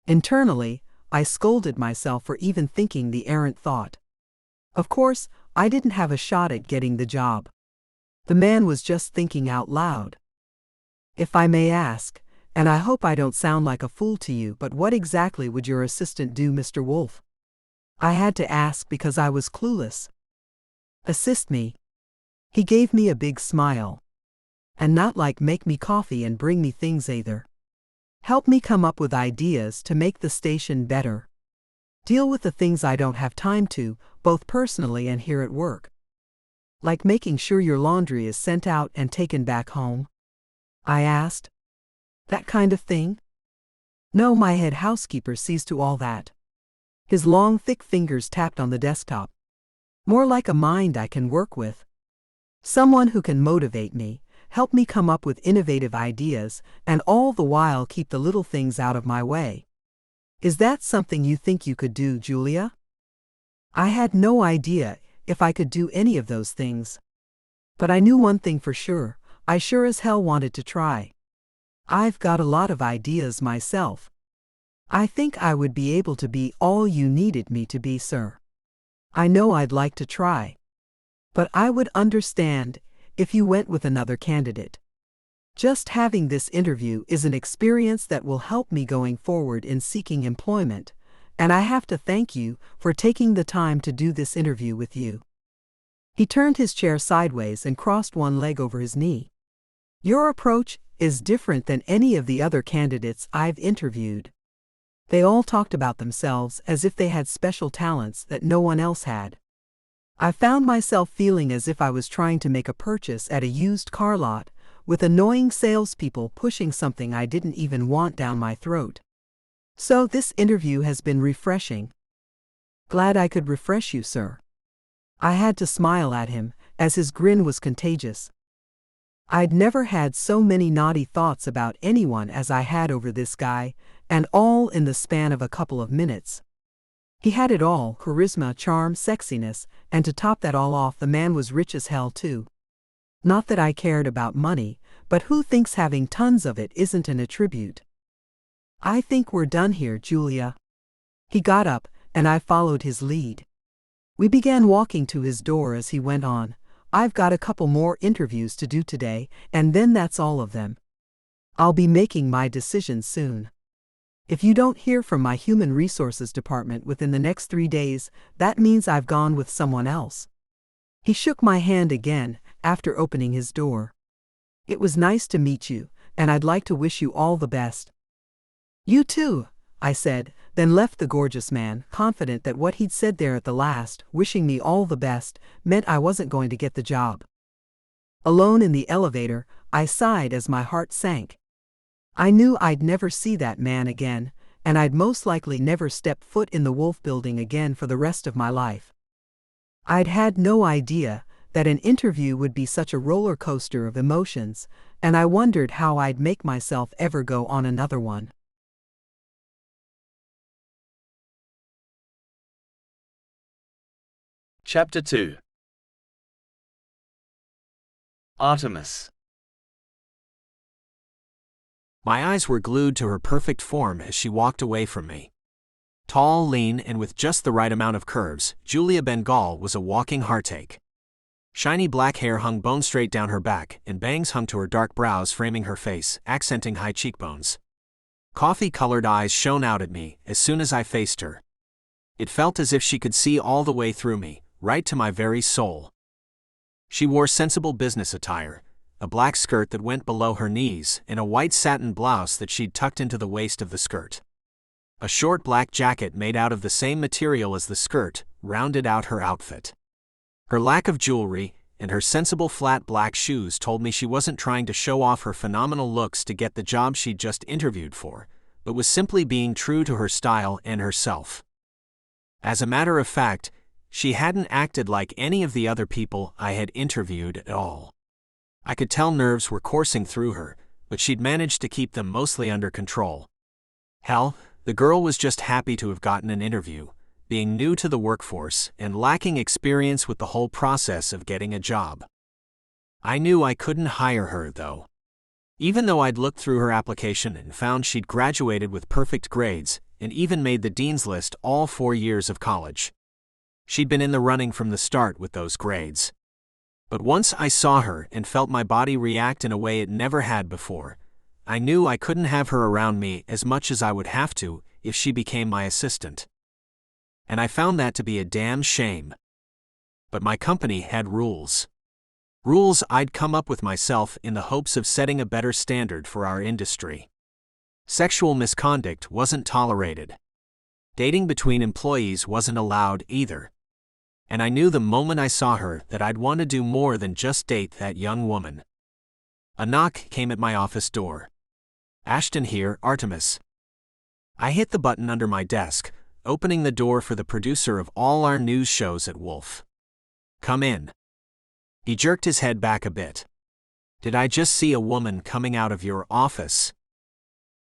Internally, I scolded myself for even thinking the errant thought. Of course, I didn't have a shot at getting the job. The man was just thinking out loud. If I may ask, and I hope I don't sound like a fool to you, but what exactly would your assistant do, Mr. Wolf? I had to ask because I was clueless. Assist me. He gave me a big smile. And not like make me coffee and bring me things either. Help me come up with ideas to make the station better. Deal with the things I don't have time to, both personally and here at work. Like making sure your laundry is sent out and taken back home? I asked. That kind of thing? No, my head housekeeper sees to all that. His long, thick fingers tapped on the desktop. More like a mind I can work with. Someone who can motivate me, help me come up with innovative ideas, and all the while keep the little things out of my way. Is that something you think you could do, Julia? I had no idea if I could do any of those things. But I knew one thing for sure, I sure as hell wanted to try. I've got a lot of ideas myself. I think I would be able to be all you needed me to be, sir. I know I'd like to try. But I would understand if you went with another candidate. Just having this interview is an experience that will help me going forward in seeking employment, and I have to thank you for taking the time to do this interview with you. He turned his chair sideways and crossed one leg over his knee. Your approach is different than any of the other candidates I've interviewed. They all talked about themselves as if they had special talents that no one else had. I found myself feeling as if I was trying to make a purchase at a used car lot, with annoying salespeople pushing something I didn't even want down my throat. So this interview has been refreshing. Glad I could refresh you, sir. I had to smile at him, as his grin was contagious. I'd never had so many naughty thoughts about anyone as I had over this guy, and all in the span of a couple of minutes. He had it all, charisma, charm, sexiness, and to top that all off, the man was rich as hell too. Not that I cared about money, but who thinks having tons of it isn't an attribute? I think we're done here, Julia. He got up, and I followed his lead. We began walking to his door as he went on, I've got a couple more interviews to do today, and then that's all of them. I'll be making my decision soon. If you don't hear from my human resources department within the next 3 days, that means I've gone with someone else. He shook my hand again after opening his door. It was nice to meet you, and I'd like to wish you all the best. You too, I said, then left the gorgeous man, confident that what he'd said there at the last, wishing me all the best, meant I wasn't going to get the job. Alone in the elevator, I sighed as my heart sank. I knew I'd never see that man again, and I'd most likely never step foot in the Wolf Building again for the rest of my life. I'd had no idea that an interview would be such a roller coaster of emotions, and I wondered how I'd make myself ever go on another one. Chapter 2. Artemis. My eyes were glued to her perfect form as she walked away from me. Tall, lean, and with just the right amount of curves, Julia Bengal was a walking heartache. Shiny black hair hung bone-straight down her back, and bangs hung to her dark brows, framing her face, accenting high cheekbones. Coffee-colored eyes shone out at me as soon as I faced her. It felt as if she could see all the way through me, right to my very soul. She wore sensible business attire, a black skirt that went below her knees, and a white satin blouse that she'd tucked into the waist of the skirt. A short black jacket made out of the same material as the skirt rounded out her outfit. Her lack of jewelry and her sensible flat black shoes told me she wasn't trying to show off her phenomenal looks to get the job she'd just interviewed for, but was simply being true to her style and herself. As a matter of fact, she hadn't acted like any of the other people I had interviewed at all. I could tell nerves were coursing through her, but she'd managed to keep them mostly under control. Hell, the girl was just happy to have gotten an interview, being new to the workforce and lacking experience with the whole process of getting a job. I knew I couldn't hire her, though. Even though I'd looked through her application and found she'd graduated with perfect grades and even made the dean's list all 4 years of college. She'd been in the running from the start with those grades. But once I saw her and felt my body react in a way it never had before, I knew I couldn't have her around me as much as I would have to if she became my assistant. And I found that to be a damn shame. But my company had rules. Rules I'd come up with myself in the hopes of setting a better standard for our industry. Sexual misconduct wasn't tolerated. Dating between employees wasn't allowed either. And I knew the moment I saw her that I'd want to do more than just date that young woman. A knock came at my office door. "Ashton here, Artemis." I hit the button under my desk, opening the door for the producer of all our news shows at Wolf. "Come in." He jerked his head back a bit. "Did I just see a woman coming out of your office?"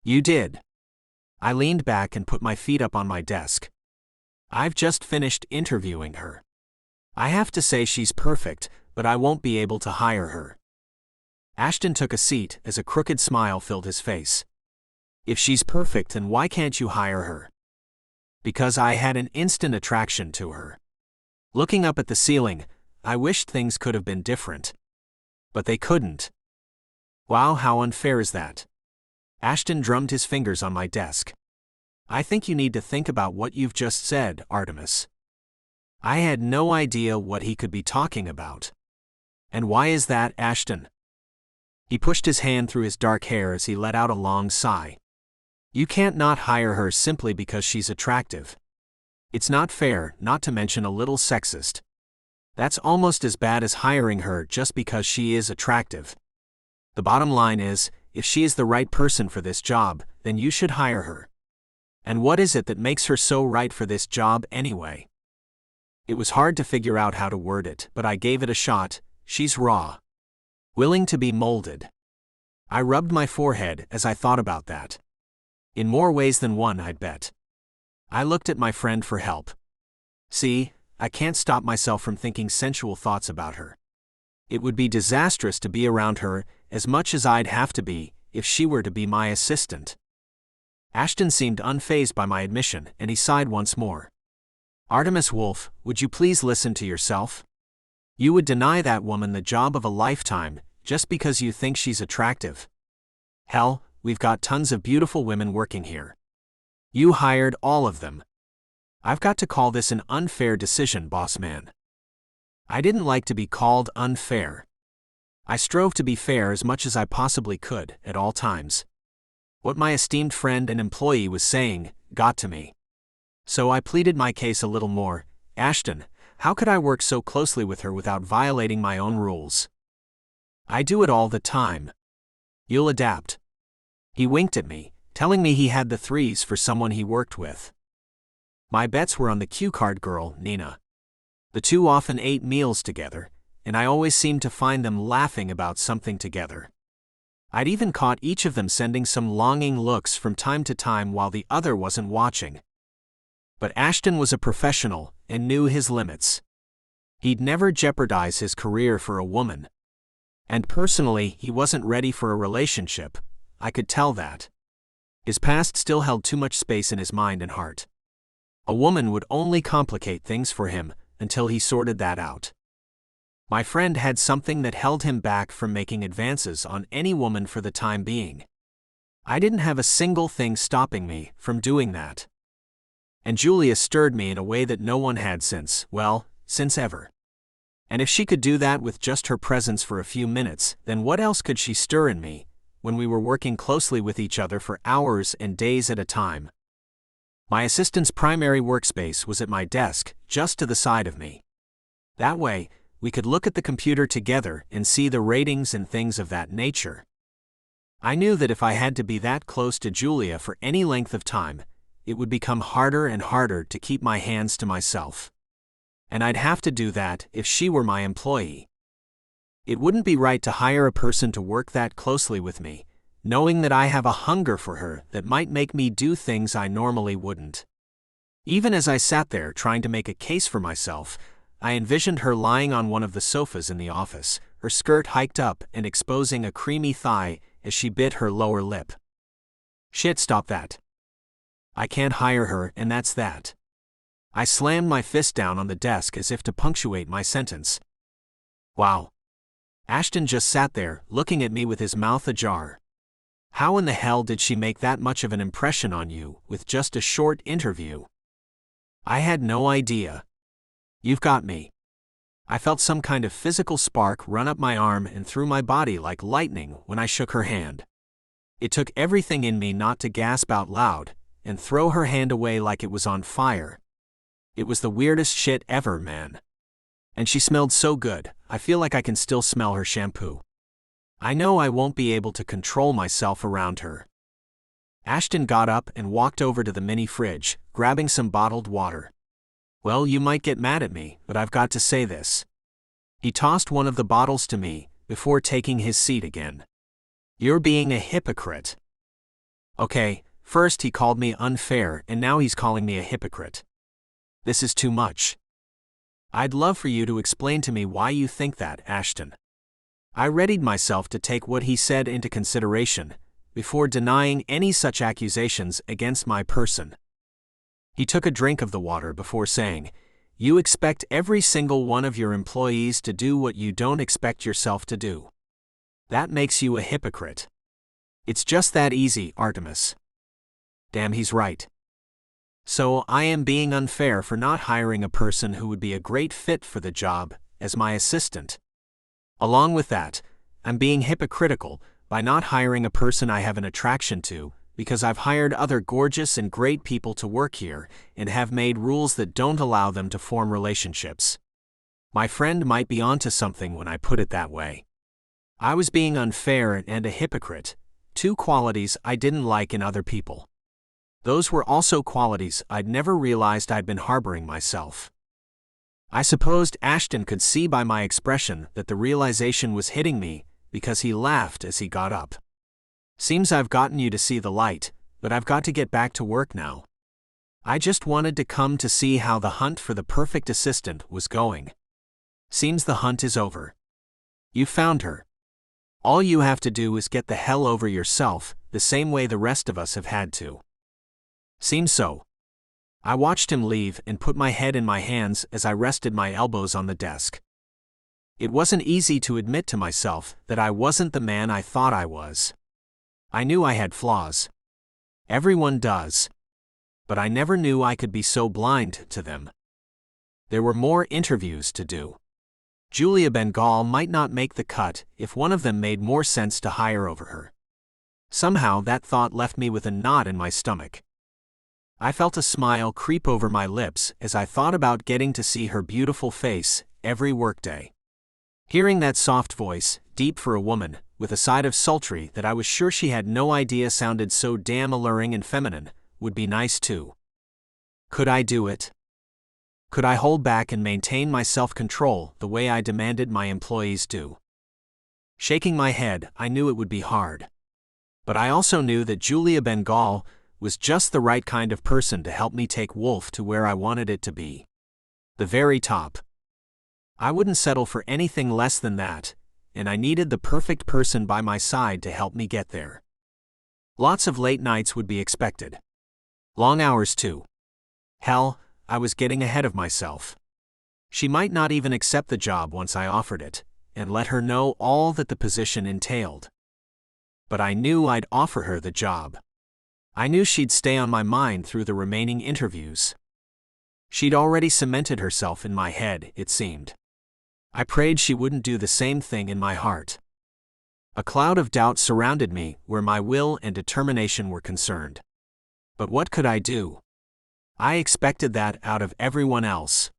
"You did." I leaned back and put my feet up on my desk. "I've just finished interviewing her. I have to say she's perfect, but I won't be able to hire her." Ashton took a seat as a crooked smile filled his face. "If she's perfect, then why can't you hire her?" "Because I had an instant attraction to her. Looking up at the ceiling, I wished things could have been different. But they couldn't." "Wow, how unfair is that?" Ashton drummed his fingers on my desk. "I think you need to think about what you've just said, Artemis." I had no idea what he could be talking about. "And why is that, Ashton?" He pushed his hand through his dark hair as he let out a long sigh. "You can't not hire her simply because she's attractive. It's not fair, not to mention a little sexist. That's almost as bad as hiring her just because she is attractive. The bottom line is, if she is the right person for this job, then you should hire her. And what is it that makes her so right for this job anyway?" It was hard to figure out how to word it, but I gave it a shot. "She's raw. Willing to be molded." I rubbed my forehead as I thought about that. In more ways than one, I'd bet. I looked at my friend for help. "See, I can't stop myself from thinking sensual thoughts about her. It would be disastrous to be around her as much as I'd have to be if she were to be my assistant." Ashton seemed unfazed by my admission, and he sighed once more. "Artemis Wolf, would you please listen to yourself? You would deny that woman the job of a lifetime just because you think she's attractive. Hell, we've got tons of beautiful women working here. You hired all of them. I've got to call this an unfair decision, boss man. I didn't like to be called unfair. I strove to be fair as much as I possibly could at all times. What my esteemed friend and employee was saying got to me. So I pleaded my case a little more. Ashton, how could I work so closely with her without violating my own rules? I do it all the time. You'll adapt. He winked at me, telling me he had the threes for someone he worked with. My bets were on the cue card girl, Nina. The two often ate meals together, and I always seemed to find them laughing about something together. I'd even caught each of them sending some longing looks from time to time while the other wasn't watching. But Ashton was a professional and knew his limits. He'd never jeopardize his career for a woman. And personally, he wasn't ready for a relationship. I could tell that. His past still held too much space in his mind and heart. A woman would only complicate things for him until he sorted that out. My friend had something that held him back from making advances on any woman for the time being. I didn't have a single thing stopping me from doing that. And Julia stirred me in a way that no one had since ever. And if she could do that with just her presence for a few minutes, then what else could she stir in me when we were working closely with each other for hours and days at a time? My assistant's primary workspace was at my desk, just to the side of me. That way, we could look at the computer together and see the ratings and things of that nature. I knew that if I had to be that close to Julia for any length of time, it would become harder and harder to keep my hands to myself. And I'd have to do that if she were my employee. It wouldn't be right to hire a person to work that closely with me, knowing that I have a hunger for her that might make me do things I normally wouldn't. Even as I sat there trying to make a case for myself, I envisioned her lying on one of the sofas in the office, her skirt hiked up and exposing a creamy thigh as she bit her lower lip. Shit, stop that. I can't hire her, and that's that. I slammed my fist down on the desk as if to punctuate my sentence. Wow. Ashton just sat there, looking at me with his mouth ajar. How in the hell did she make that much of an impression on you with just a short interview? I had no idea. You've got me. I felt some kind of physical spark run up my arm and through my body like lightning when I shook her hand. It took everything in me not to gasp out loud and throw her hand away like it was on fire. It was the weirdest shit ever, man. And she smelled so good, I feel like I can still smell her shampoo. I know I won't be able to control myself around her. Ashton got up and walked over to the mini fridge, grabbing some bottled water. Well, you might get mad at me, but I've got to say this. He tossed one of the bottles to me before taking his seat again. You're being a hypocrite. Okay, first he called me unfair and now he's calling me a hypocrite. This is too much. I'd love for you to explain to me why you think that, Ashton. I readied myself to take what he said into consideration before denying any such accusations against my person. He took a drink of the water before saying, "You expect every single one of your employees to do what you don't expect yourself to do. That makes you a hypocrite. It's just that easy, Artemis." Damn, he's right. So I am being unfair for not hiring a person who would be a great fit for the job as my assistant. Along with that, I'm being hypocritical by not hiring a person I have an attraction to, because I've hired other gorgeous and great people to work here and have made rules that don't allow them to form relationships. My friend might be onto something when I put it that way. I was being unfair and a hypocrite, two qualities I didn't like in other people. Those were also qualities I'd never realized I'd been harboring myself. I supposed Ashton could see by my expression that the realization was hitting me because he laughed as he got up. Seems I've gotten you to see the light, but I've got to get back to work now. I just wanted to come to see how the hunt for the perfect assistant was going. Seems the hunt is over. You found her. All you have to do is get the hell over yourself, the same way the rest of us have had to. Seems so. I watched him leave and put my head in my hands as I rested my elbows on the desk. It wasn't easy to admit to myself that I wasn't the man I thought I was. I knew I had flaws. Everyone does. But I never knew I could be so blind to them. There were more interviews to do. Julia Bengal might not make the cut if one of them made more sense to hire over her. Somehow that thought left me with a knot in my stomach. I felt a smile creep over my lips as I thought about getting to see her beautiful face every workday. Hearing that soft voice, deep for a woman, with a side of sultry that I was sure she had no idea sounded so damn alluring and feminine, would be nice too. Could I do it? Could I hold back and maintain my self-control the way I demanded my employees do? Shaking my head, I knew it would be hard. But I also knew that Julia Bengal was just the right kind of person to help me take Wolf to where I wanted it to be. The very top. I wouldn't settle for anything less than that, and I needed the perfect person by my side to help me get there. Lots of late nights would be expected. Long hours too. Hell, I was getting ahead of myself. She might not even accept the job once I offered it, and let her know all that the position entailed. But I knew I'd offer her the job. I knew she'd stay on my mind through the remaining interviews. She'd already cemented herself in my head, it seemed. I prayed she wouldn't do the same thing in my heart. A cloud of doubt surrounded me where my will and determination were concerned. But what could I do? I expected that out of everyone else.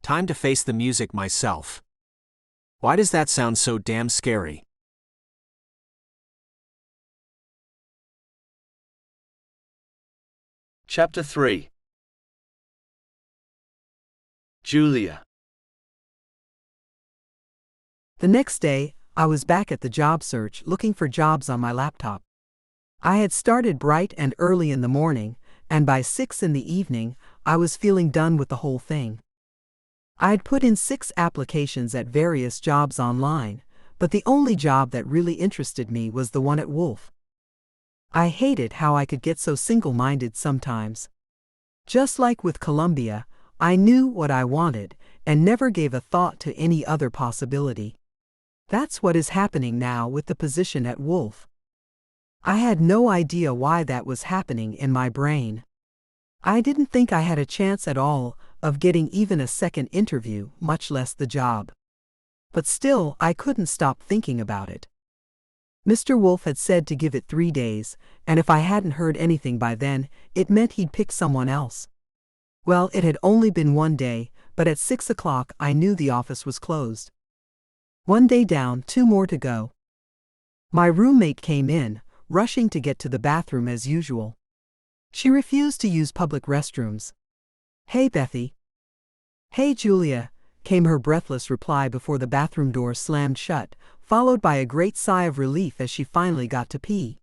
Time to face the music myself. Why does that sound so damn scary? Chapter 3. Julia. The next day, I was back at the job search looking for jobs on my laptop. I had started bright and early in the morning, and by 6 in the evening, I was feeling done with the whole thing. I had put in 6 applications at various jobs online, but the only job that really interested me was the one at Wolf. I hated how I could get so single-minded sometimes. Just like with Columbia, I knew what I wanted and never gave a thought to any other possibility. That's what is happening now with the position at Wolf. I had no idea why that was happening in my brain. I didn't think I had a chance at all of getting even a second interview, much less the job. But still, I couldn't stop thinking about it. Mr. Wolf had said to give it 3 days, and if I hadn't heard anything by then, it meant he'd pick someone else. Well, it had only been 1 day, but at 6 o'clock I knew the office was closed. 1 day down, 2 more to go. My roommate came in, rushing to get to the bathroom as usual. She refused to use public restrooms. "Hey, Bethy." "Hey, Julia," came her breathless reply before the bathroom door slammed shut, followed by a great sigh of relief as she finally got to pee.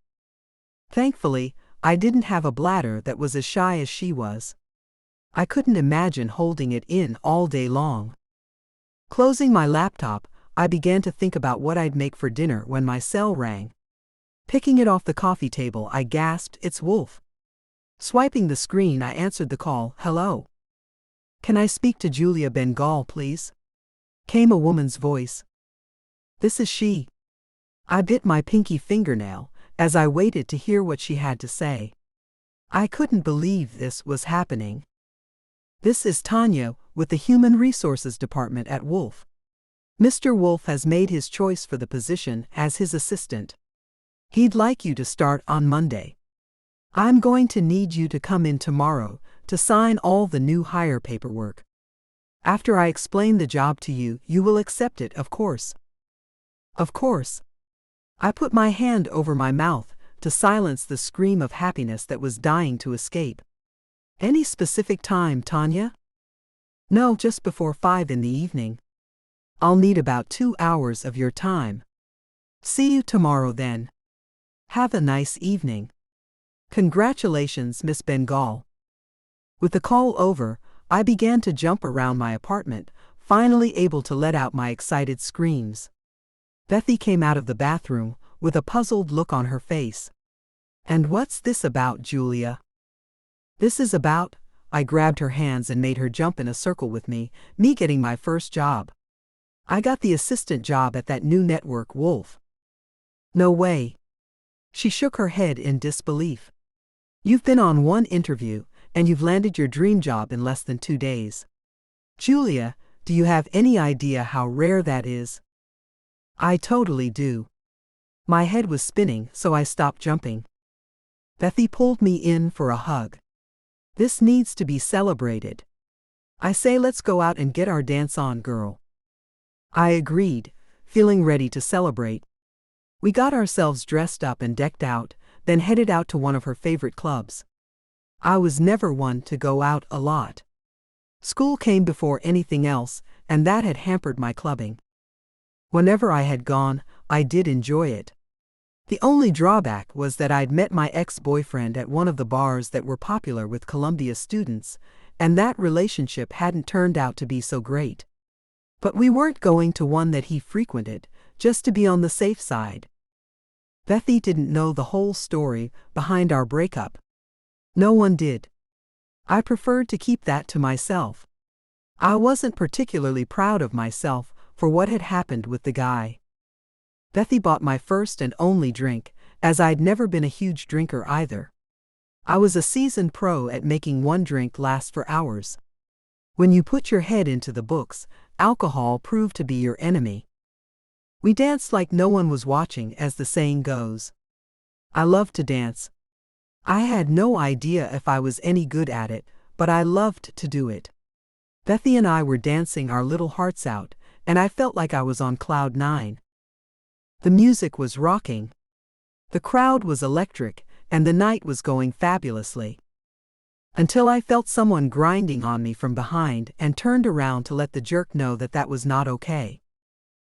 Thankfully, I didn't have a bladder that was as shy as she was. I couldn't imagine holding it in all day long. Closing my laptop, I began to think about what I'd make for dinner when my cell rang. Picking it off the coffee table, I gasped, "It's Wolf." Swiping the screen, I answered the call. "Hello. Can I speak to Julia Bengal, please?" Came a woman's voice. "This is she." I bit my pinky fingernail as I waited to hear what she had to say. I couldn't believe this was happening. "This is Tanya with the Human Resources Department at Wolf. Mr. Wolf has made his choice for the position as his assistant. He'd like you to start on Monday. I'm going to need you to come in tomorrow to sign all the new hire paperwork. After I explain the job to you, you will accept it, of course." Of course. I put my hand over my mouth to silence the scream of happiness that was dying to escape. "Any specific time, Tanya?" "No, just before 5 in the evening. I'll need about 2 hours of your time. See you tomorrow then. Have a nice evening." "Congratulations, Miss Bengal." With the call over, I began to jump around my apartment, finally able to let out my excited screams. Bethy came out of the bathroom with a puzzled look on her face. "And what's this about, Julia?" "This is about," I grabbed her hands and made her jump in a circle with me getting my first job. I got the assistant job at that new network, Wolf. No way. She shook her head in disbelief. You've been on one interview, and you've landed your dream job in less than 2 days. Julia, do you have any idea how rare that is? I totally do. My head was spinning, so I stopped jumping. Bethy pulled me in for a hug. This needs to be celebrated. I say, let's go out and get our dance on, girl. I agreed, feeling ready to celebrate. We got ourselves dressed up and decked out, then headed out to one of her favorite clubs. I was never one to go out a lot. School came before anything else, and that had hampered my clubbing. Whenever I had gone, I did enjoy it. The only drawback was that I'd met my ex-boyfriend at one of the bars that were popular with Columbia students, and that relationship hadn't turned out to be so great. But we weren't going to one that he frequented, just to be on the safe side. Bethy didn't know the whole story behind our breakup. No one did. I preferred to keep that to myself. I wasn't particularly proud of myself for what had happened with the guy. Bethy bought my first and only drink, as I'd never been a huge drinker either. I was a seasoned pro at making one drink last for hours. When you put your head into the books, alcohol proved to be your enemy. We danced like no one was watching, as the saying goes. I loved to dance. I had no idea if I was any good at it, but I loved to do it. Bethy and I were dancing our little hearts out, and I felt like I was on cloud 9. The music was rocking. The crowd was electric, and the night was going fabulously. Until I felt someone grinding on me from behind and turned around to let the jerk know that that was not okay.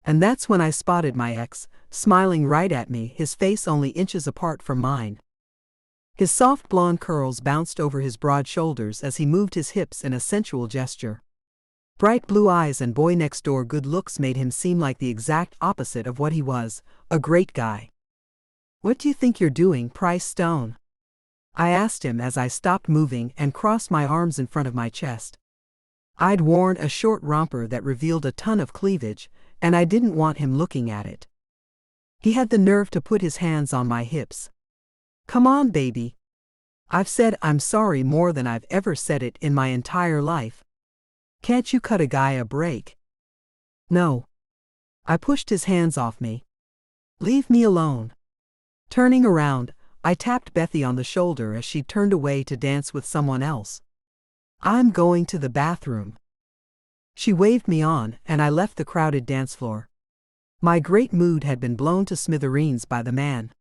And that's when I spotted my ex, smiling right at me, his face only inches apart from mine. His soft blonde curls bounced over his broad shoulders as he moved his hips in a sensual gesture. Bright blue eyes and boy next door good looks made him seem like the exact opposite of what he was, a great guy. What do you think you're doing, Price Stone? I asked him as I stopped moving and crossed my arms in front of my chest. I'd worn a short romper that revealed a ton of cleavage, and I didn't want him looking at it. He had the nerve to put his hands on my hips. Come on, baby. I've said I'm sorry more than I've ever said it in my entire life. Can't you cut a guy a break? No. I pushed his hands off me. Leave me alone. Turning around, I tapped Bethy on the shoulder as she turned away to dance with someone else. I'm going to the bathroom. She waved me on, and I left the crowded dance floor. My great mood had been blown to smithereens by the man.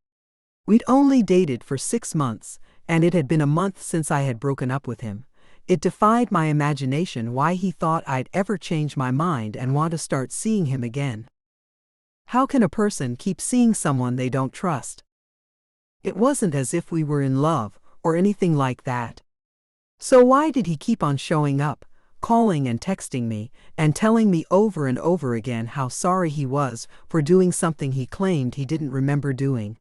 We'd only dated for 6 months, and it had been a month since I had broken up with him. It defied my imagination why he thought I'd ever change my mind and want to start seeing him again. How can a person keep seeing someone they don't trust? It wasn't as if we were in love, or anything like that. So why did he keep on showing up, calling and texting me, and telling me over and over again how sorry he was for doing something he claimed he didn't remember doing?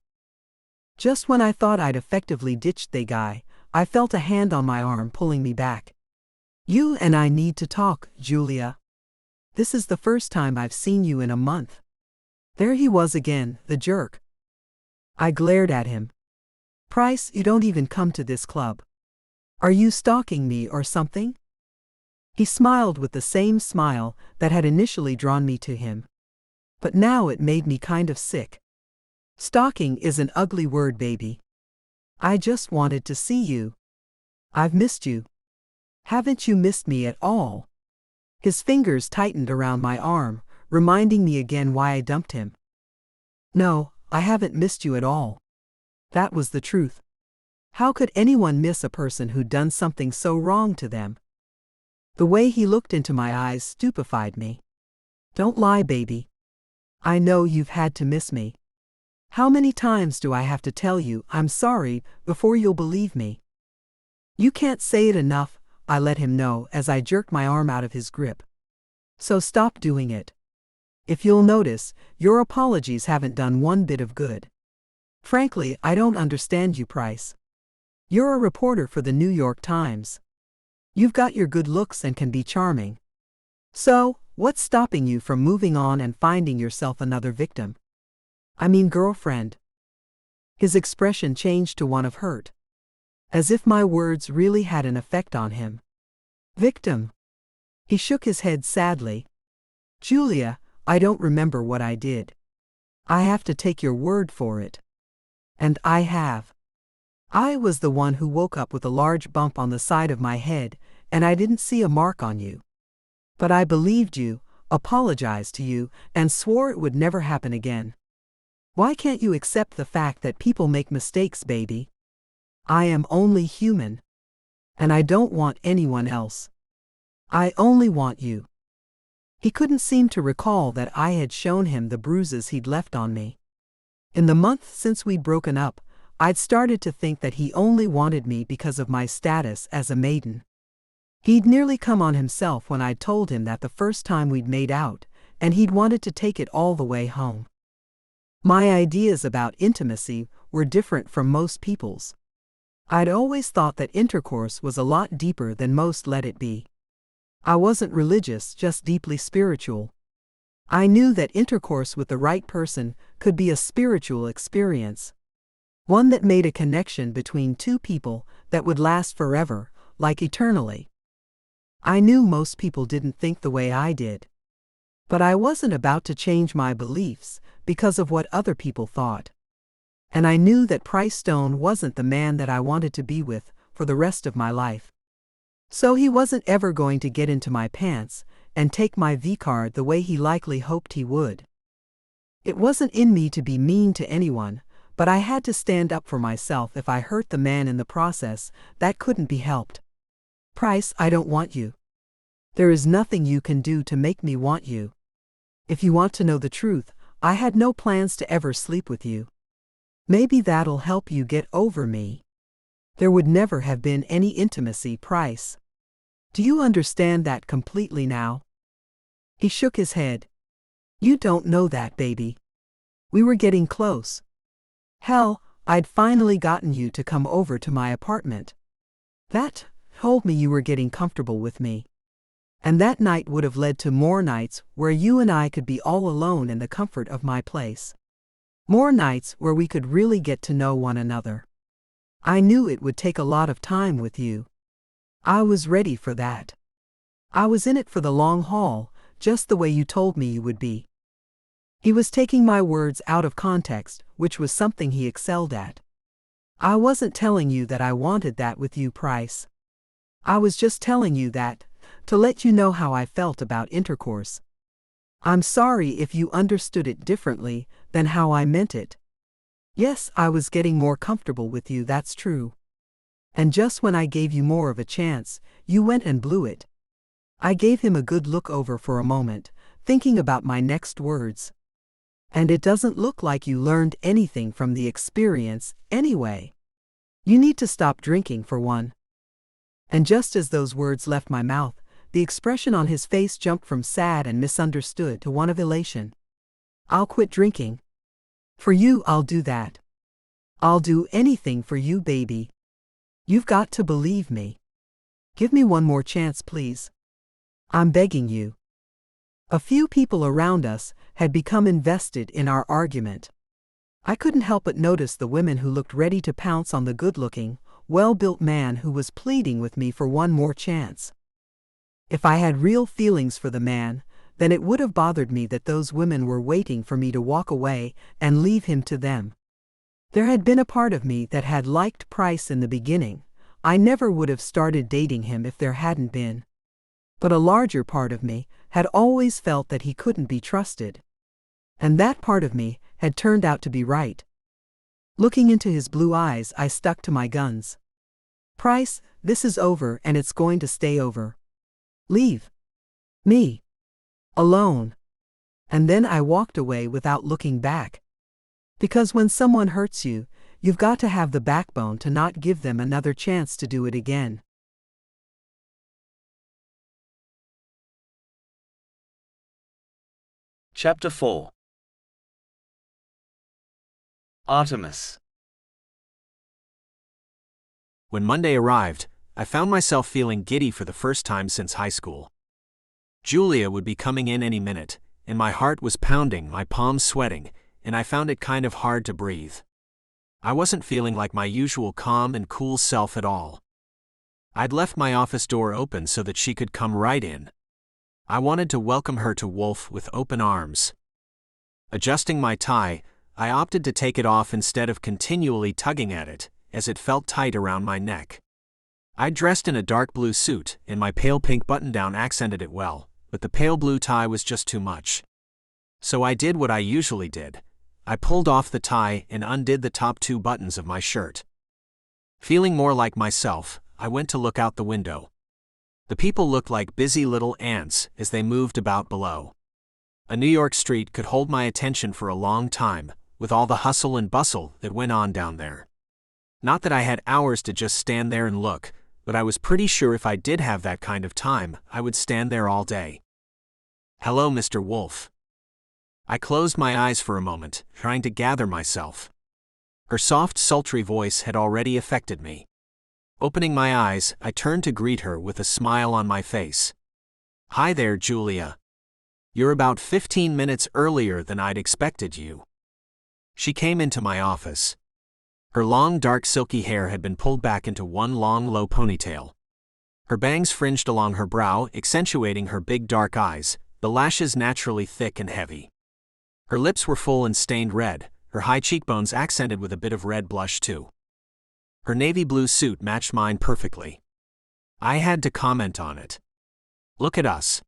Just when I thought I'd effectively ditched the guy, I felt a hand on my arm pulling me back. You and I need to talk, Julia. This is the first time I've seen you in a month. There he was again, the jerk. I glared at him. Price, you don't even come to this club. Are you stalking me or something? He smiled with the same smile that had initially drawn me to him. But now it made me kind of sick. Stalking is an ugly word, baby. I just wanted to see you. I've missed you. Haven't you missed me at all? His fingers tightened around my arm, reminding me again why I dumped him. No, I haven't missed you at all. That was the truth. How could anyone miss a person who'd done something so wrong to them? The way he looked into my eyes stupefied me. Don't lie, baby. I know you've had to miss me. How many times do I have to tell you I'm sorry before you'll believe me? You can't say it enough, I let him know as I jerked my arm out of his grip. So stop doing it. If you'll notice, your apologies haven't done one bit of good. Frankly, I don't understand you, Price. You're a reporter for the New York Times. You've got your good looks and can be charming. So, What's stopping you from moving on and finding yourself another victim? I mean girlfriend. His expression changed to one of hurt. As if my words really had an effect on him. Victim. He shook his head sadly. Julia, I don't remember what I did. I have to take your word for it. And I have. I was the one who woke up with a large bump on the side of my head, and I didn't see a mark on you. But I believed you, apologized to you, and swore it would never happen again. Why can't you accept the fact that people make mistakes, baby? I am only human. And I don't want anyone else. I only want you. He couldn't seem to recall that I had shown him the bruises he'd left on me. In the month since we'd broken up, I'd started to think that he only wanted me because of my status as a maiden. He'd nearly come on himself when I'd told him that the first time we'd made out, and he'd wanted to take it all the way home. My ideas about intimacy were different from most people's. I'd always thought that intercourse was a lot deeper than most let it be. I wasn't religious, just deeply spiritual. I knew that intercourse with the right person could be a spiritual experience. One that made a connection between two people that would last forever, like eternally. I knew most people didn't think the way I did. But I wasn't about to change my beliefs because of what other people thought. And I knew that Price Stone wasn't the man that I wanted to be with for the rest of my life. So he wasn't ever going to get into my pants and take my V-card the way he likely hoped he would. It wasn't in me to be mean to anyone, but I had to stand up for myself if I hurt the man in the process. That couldn't be helped. Price, I don't want you. There is nothing you can do to make me want you. If you want to know the truth, I had no plans to ever sleep with you. Maybe that'll help you get over me. There would never have been any intimacy, Price. Do you understand that completely now? He shook his head. You don't know that, baby. We were getting close. Hell, I'd finally gotten you to come over to my apartment. That told me you were getting comfortable with me. And that night would have led to more nights where you and I could be all alone in the comfort of my place. More nights where we could really get to know one another. I knew it would take a lot of time with you. I was ready for that. I was in it for the long haul, just the way you told me you would be. He was taking my words out of context, which was something he excelled at. I wasn't telling you that I wanted that with you, Price. I was just telling you that, to let you know how I felt about intercourse. I'm sorry if you understood it differently than how I meant it. Yes, I was getting more comfortable with you, that's true. And just when I gave you more of a chance, you went and blew it. I gave him a good look over for a moment, thinking about my next words. And it doesn't look like you learned anything from the experience, anyway. You need to stop drinking, for one. And just as those words left my mouth, the expression on his face jumped from sad and misunderstood to one of elation. I'll quit drinking. For you, I'll do that. I'll do anything for you, baby. You've got to believe me. Give me one more chance, please. I'm begging you. A few people around us had become invested in our argument. I couldn't help but notice the women who looked ready to pounce on the good-looking, well-built man who was pleading with me for one more chance. If I had real feelings for the man, then it would have bothered me that those women were waiting for me to walk away and leave him to them. There had been a part of me that had liked Price in the beginning. I never would have started dating him if there hadn't been. But a larger part of me had always felt that he couldn't be trusted. And that part of me had turned out to be right. Looking into his blue eyes, I stuck to my guns. Price, this is over and it's going to stay over. Leave me alone. And then I walked away without looking back. Because when someone hurts you, you've got to have the backbone to not give them another chance to do it again. Chapter 4. Artemis. When Monday arrived, I found myself feeling giddy for the first time since high school. Julia would be coming in any minute, and my heart was pounding, my palms sweating, and I found it kind of hard to breathe. I wasn't feeling like my usual calm and cool self at all. I'd left my office door open so that she could come right in. I wanted to welcome her to Wolf with open arms. Adjusting my tie, I opted to take it off instead of continually tugging at it, as it felt tight around my neck. I dressed in a dark blue suit, and my pale pink button-down accented it well, but the pale blue tie was just too much. So I did what I usually did. I pulled off the tie and undid the top 2 buttons of my shirt. Feeling more like myself, I went to look out the window. The people looked like busy little ants as they moved about below. A New York street could hold my attention for a long time, with all the hustle and bustle that went on down there. Not that I had hours to just stand there and look, but I was pretty sure if I did have that kind of time, I would stand there all day. "Hello, Mr. Wolf." I closed my eyes for a moment, trying to gather myself. Her soft, sultry voice had already affected me. Opening my eyes, I turned to greet her with a smile on my face. "Hi there, Julia. You're about 15 minutes earlier than I'd expected you." She came into my office. Her long, dark, silky hair had been pulled back into one long, low ponytail. Her bangs fringed along her brow, accentuating her big, dark eyes, the lashes naturally thick and heavy. Her lips were full and stained red, her high cheekbones accented with a bit of red blush too. Her navy blue suit matched mine perfectly. I had to comment on it. "Look at us.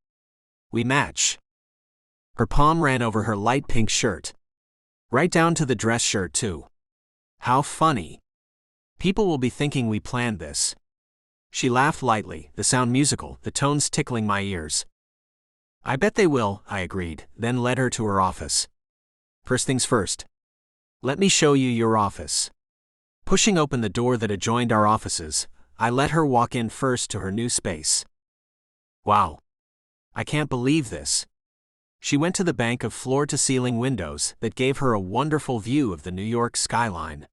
We match." Her palm ran over her light pink shirt. Right down to the dress shirt too. How funny. People will be thinking we planned this. She laughed lightly, the sound musical, the tones tickling my ears. "I bet they will," I agreed, then led her to her office. "First things first. Let me show you your office." Pushing open the door that adjoined our offices, I let her walk in first to her new space. "Wow. I can't believe this." She went to the bank of floor-to-ceiling windows that gave her a wonderful view of the New York skyline.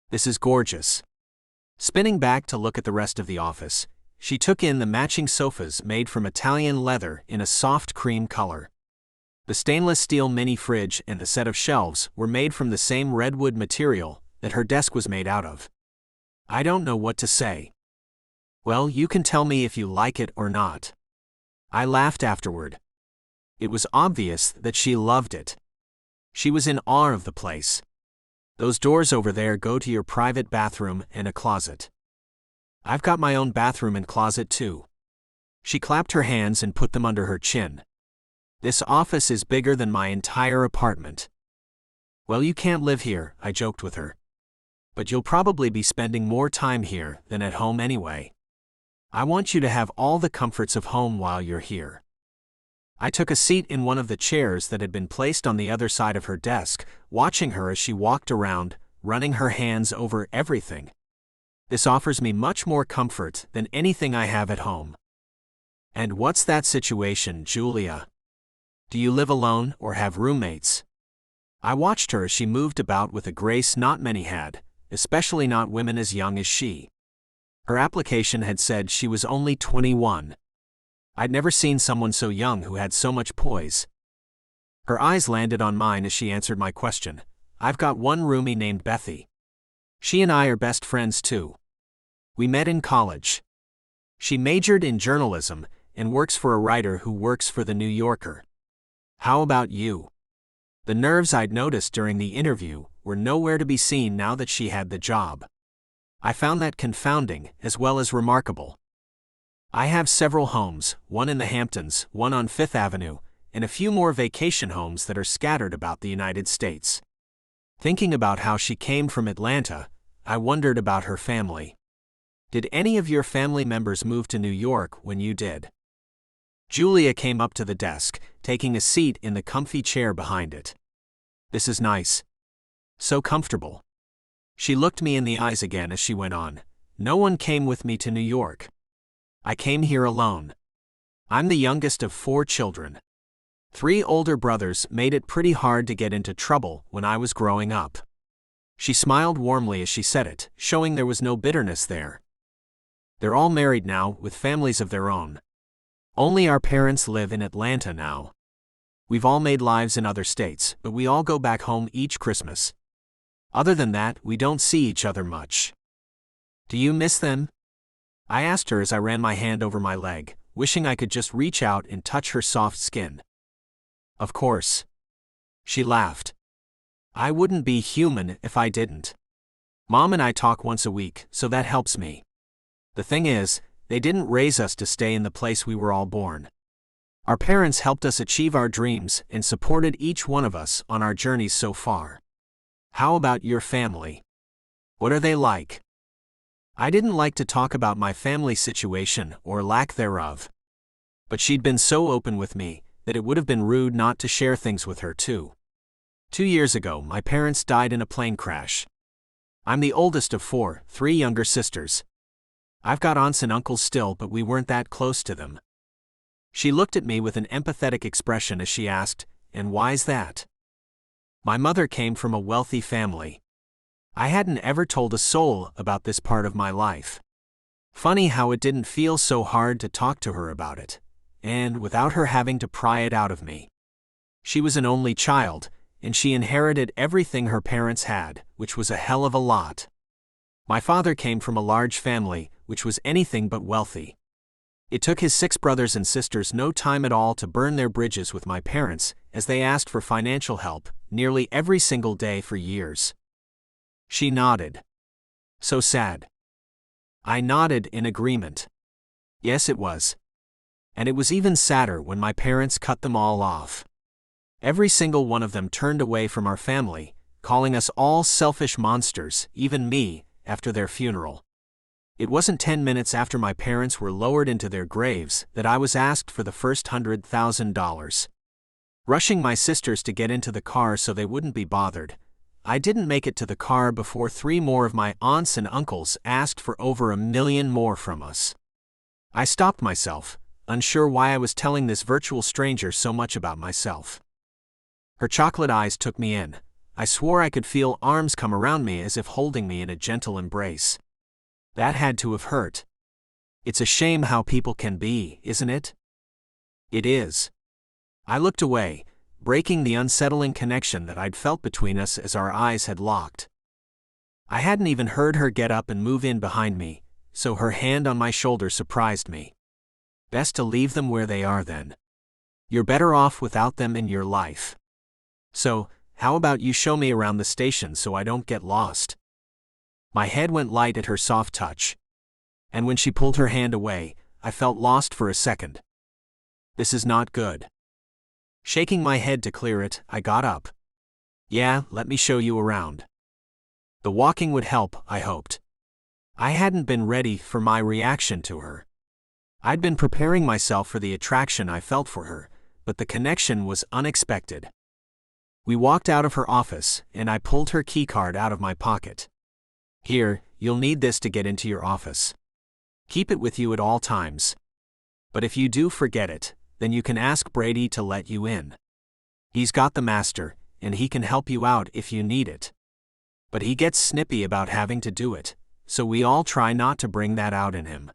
"This is gorgeous." Spinning back to look at the rest of the office, she took in the matching sofas made from Italian leather in a soft cream color. The stainless steel mini fridge and the set of shelves were made from the same redwood material that her desk was made out of. I don't know what to say. "Well, you can tell me if you like it or not." I laughed afterward. It was obvious that she loved it. She was in awe of the place. "Those doors over there go to your private bathroom and a closet. I've got my own bathroom and closet too." She clapped her hands and put them under her chin. "This office is bigger than my entire apartment." "Well, you can't live here," I joked with her. "But you'll probably be spending more time here than at home anyway. I want you to have all the comforts of home while you're here." I took a seat in one of the chairs that had been placed on the other side of her desk, watching her as she walked around, running her hands over everything. "This offers me much more comfort than anything I have at home." "And what's that situation, Julia? Do you live alone or have roommates?" I watched her as she moved about with a grace not many had, especially not women as young as she. Her application had said she was only 21. I'd never seen someone so young who had so much poise. Her eyes landed on mine as she answered my question. "I've got one roomie named Bethy. She and I are best friends too. We met in college. She majored in journalism and works for a writer who works for the New Yorker. How about you?" The nerves I'd noticed during the interview were nowhere to be seen now that she had the job. I found that confounding as well as remarkable. "I have several homes, one in the Hamptons, one on Fifth Avenue, and a few more vacation homes that are scattered about the United States." Thinking about how she came from Atlanta, I wondered about her family. "Did any of your family members move to New York when you did?" Julia came up to the desk, taking a seat in the comfy chair behind it. "This is nice. So comfortable." She looked me in the eyes again as she went on. "No one came with me to New York. I came here alone. I'm the youngest of 4 children. 3 older brothers made it pretty hard to get into trouble when I was growing up." She smiled warmly as she said it, showing there was no bitterness there. "They're all married now, with families of their own. Only our parents live in Atlanta now. We've all made lives in other states, but we all go back home each Christmas. Other than that, we don't see each other much. Do you miss them? I asked her as I ran my hand over my leg, wishing I could just reach out and touch her soft skin. Of course. She laughed. I wouldn't be human if I didn't. Mom and I talk once a week, so that helps me. The thing is, they didn't raise us to stay in the place we were all born. Our parents helped us achieve our dreams and supported each one of us on our journeys so far. How about your family? What are they like? I didn't like to talk about my family situation or lack thereof. But she'd been so open with me that it would have been rude not to share things with her too. 2 years ago, my parents died in a plane crash. I'm the oldest of 4, 3 younger sisters. I've got aunts and uncles still, but we weren't that close to them. She looked at me with an empathetic expression as she asked, "And why's that?" My mother came from a wealthy family. I hadn't ever told a soul about this part of my life. Funny how it didn't feel so hard to talk to her about it, and without her having to pry it out of me. She was an only child, and she inherited everything her parents had, which was a hell of a lot. My father came from a large family, which was anything but wealthy. It took his 6 brothers and sisters no time at all to burn their bridges with my parents, as they asked for financial help nearly every single day for years. She nodded. So sad. I nodded in agreement. Yes, it was. And it was even sadder when my parents cut them all off. Every single one of them turned away from our family, calling us all selfish monsters, even me, after their funeral. It wasn't 10 minutes after my parents were lowered into their graves that I was asked for the first $100,000. Rushing my sisters to get into the car so they wouldn't be bothered, I didn't make it to the car before 3 more of my aunts and uncles asked for over $1 million more from us. I stopped myself, unsure why I was telling this virtual stranger so much about myself. Her chocolate eyes took me in. I swore I could feel arms come around me as if holding me in a gentle embrace. That had to have hurt. It's a shame how people can be, isn't it? It is. I looked away, breaking the unsettling connection that I'd felt between us as our eyes had locked. I hadn't even heard her get up and move in behind me, so her hand on my shoulder surprised me. Best to leave them where they are then. You're better off without them in your life. So, how about you show me around the station so I don't get lost? My head went light at her soft touch. And when she pulled her hand away, I felt lost for a second. This is not good. Shaking my head to clear it, I got up. Yeah, let me show you around. The walking would help, I hoped. I hadn't been ready for my reaction to her. I'd been preparing myself for the attraction I felt for her, but the connection was unexpected. We walked out of her office, and I pulled her keycard out of my pocket. Here, you'll need this to get into your office. Keep it with you at all times. But if you do forget it, then you can ask Brady to let you in. He's got the master, and he can help you out if you need it. But he gets snippy about having to do it, so we all try not to bring that out in him.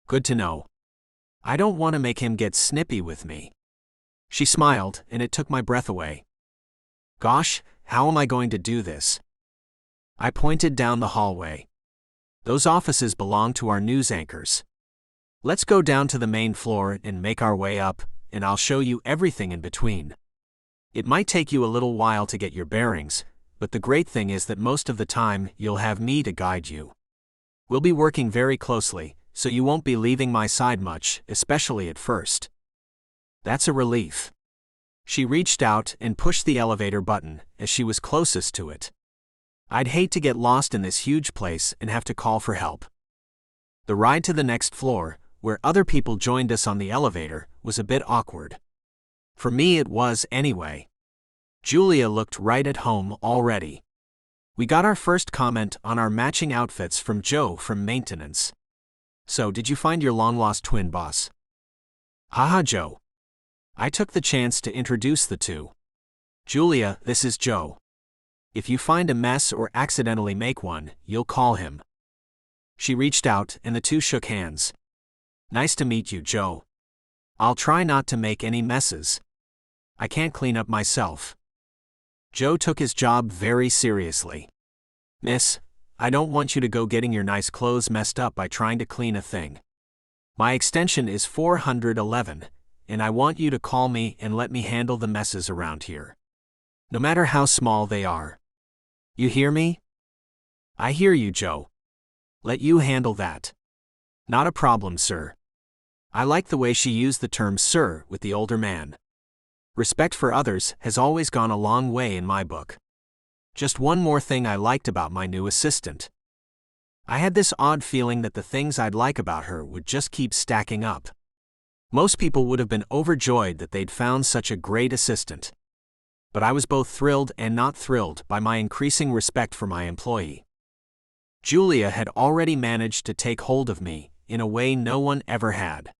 Good to know. I don't want to make him get snippy with me. She smiled, and it took my breath away. Gosh, how am I going to do this? I pointed down the hallway. Those offices belong to our news anchors. Let's go down to the main floor and make our way up, and I'll show you everything in between. It might take you a little while to get your bearings, but the great thing is that most of the time you'll have me to guide you. We'll be working very closely, so you won't be leaving my side much, especially at first. That's a relief. She reached out and pushed the elevator button as she was closest to it. I'd hate to get lost in this huge place and have to call for help. The ride to the next floor, where other people joined us on the elevator, was a bit awkward. For me it was anyway. Julia looked right at home already. We got our first comment on our matching outfits from Joe from maintenance. So, did you find your long-lost twin, boss? Haha, Joe. I took the chance to introduce the two. Julia, this is Joe. If you find a mess or accidentally make one, you'll call him. She reached out and the two shook hands. Nice to meet you, Joe. I'll try not to make any messes. I can't clean up myself. Joe took his job very seriously. Miss, I don't want you to go getting your nice clothes messed up by trying to clean a thing. My extension is 411, and I want you to call me and let me handle the messes around here. No matter how small they are. You hear me? I hear you, Joe. Let you handle that. Not a problem, sir. I like the way she used the term sir with the older man. Respect for others has always gone a long way in my book. Just one more thing I liked about my new assistant. I had this odd feeling that the things I'd like about her would just keep stacking up. Most people would have been overjoyed that they'd found such a great assistant. But I was both thrilled and not thrilled by my increasing respect for my employee. Julia had already managed to take hold of me in a way no one ever had.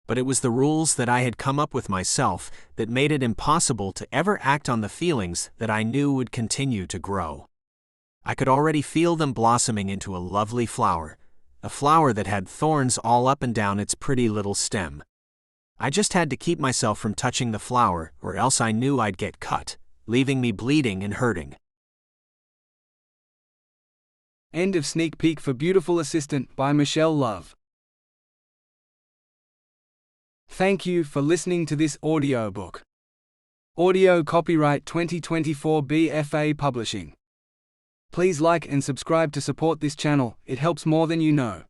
But it was the rules that I had come up with myself that made it impossible to ever act on the feelings that I knew would continue to grow. I could already feel them blossoming into a lovely flower, a flower that had thorns all up and down its pretty little stem. I just had to keep myself from touching the flower, or else I knew I'd get cut, leaving me bleeding and hurting. End of sneak peek for Beautiful Assistant by Michelle Love. Thank you for listening to this audiobook. Audio copyright 2024 BFA Publishing. Please like and subscribe to support this channel, it helps more than you know.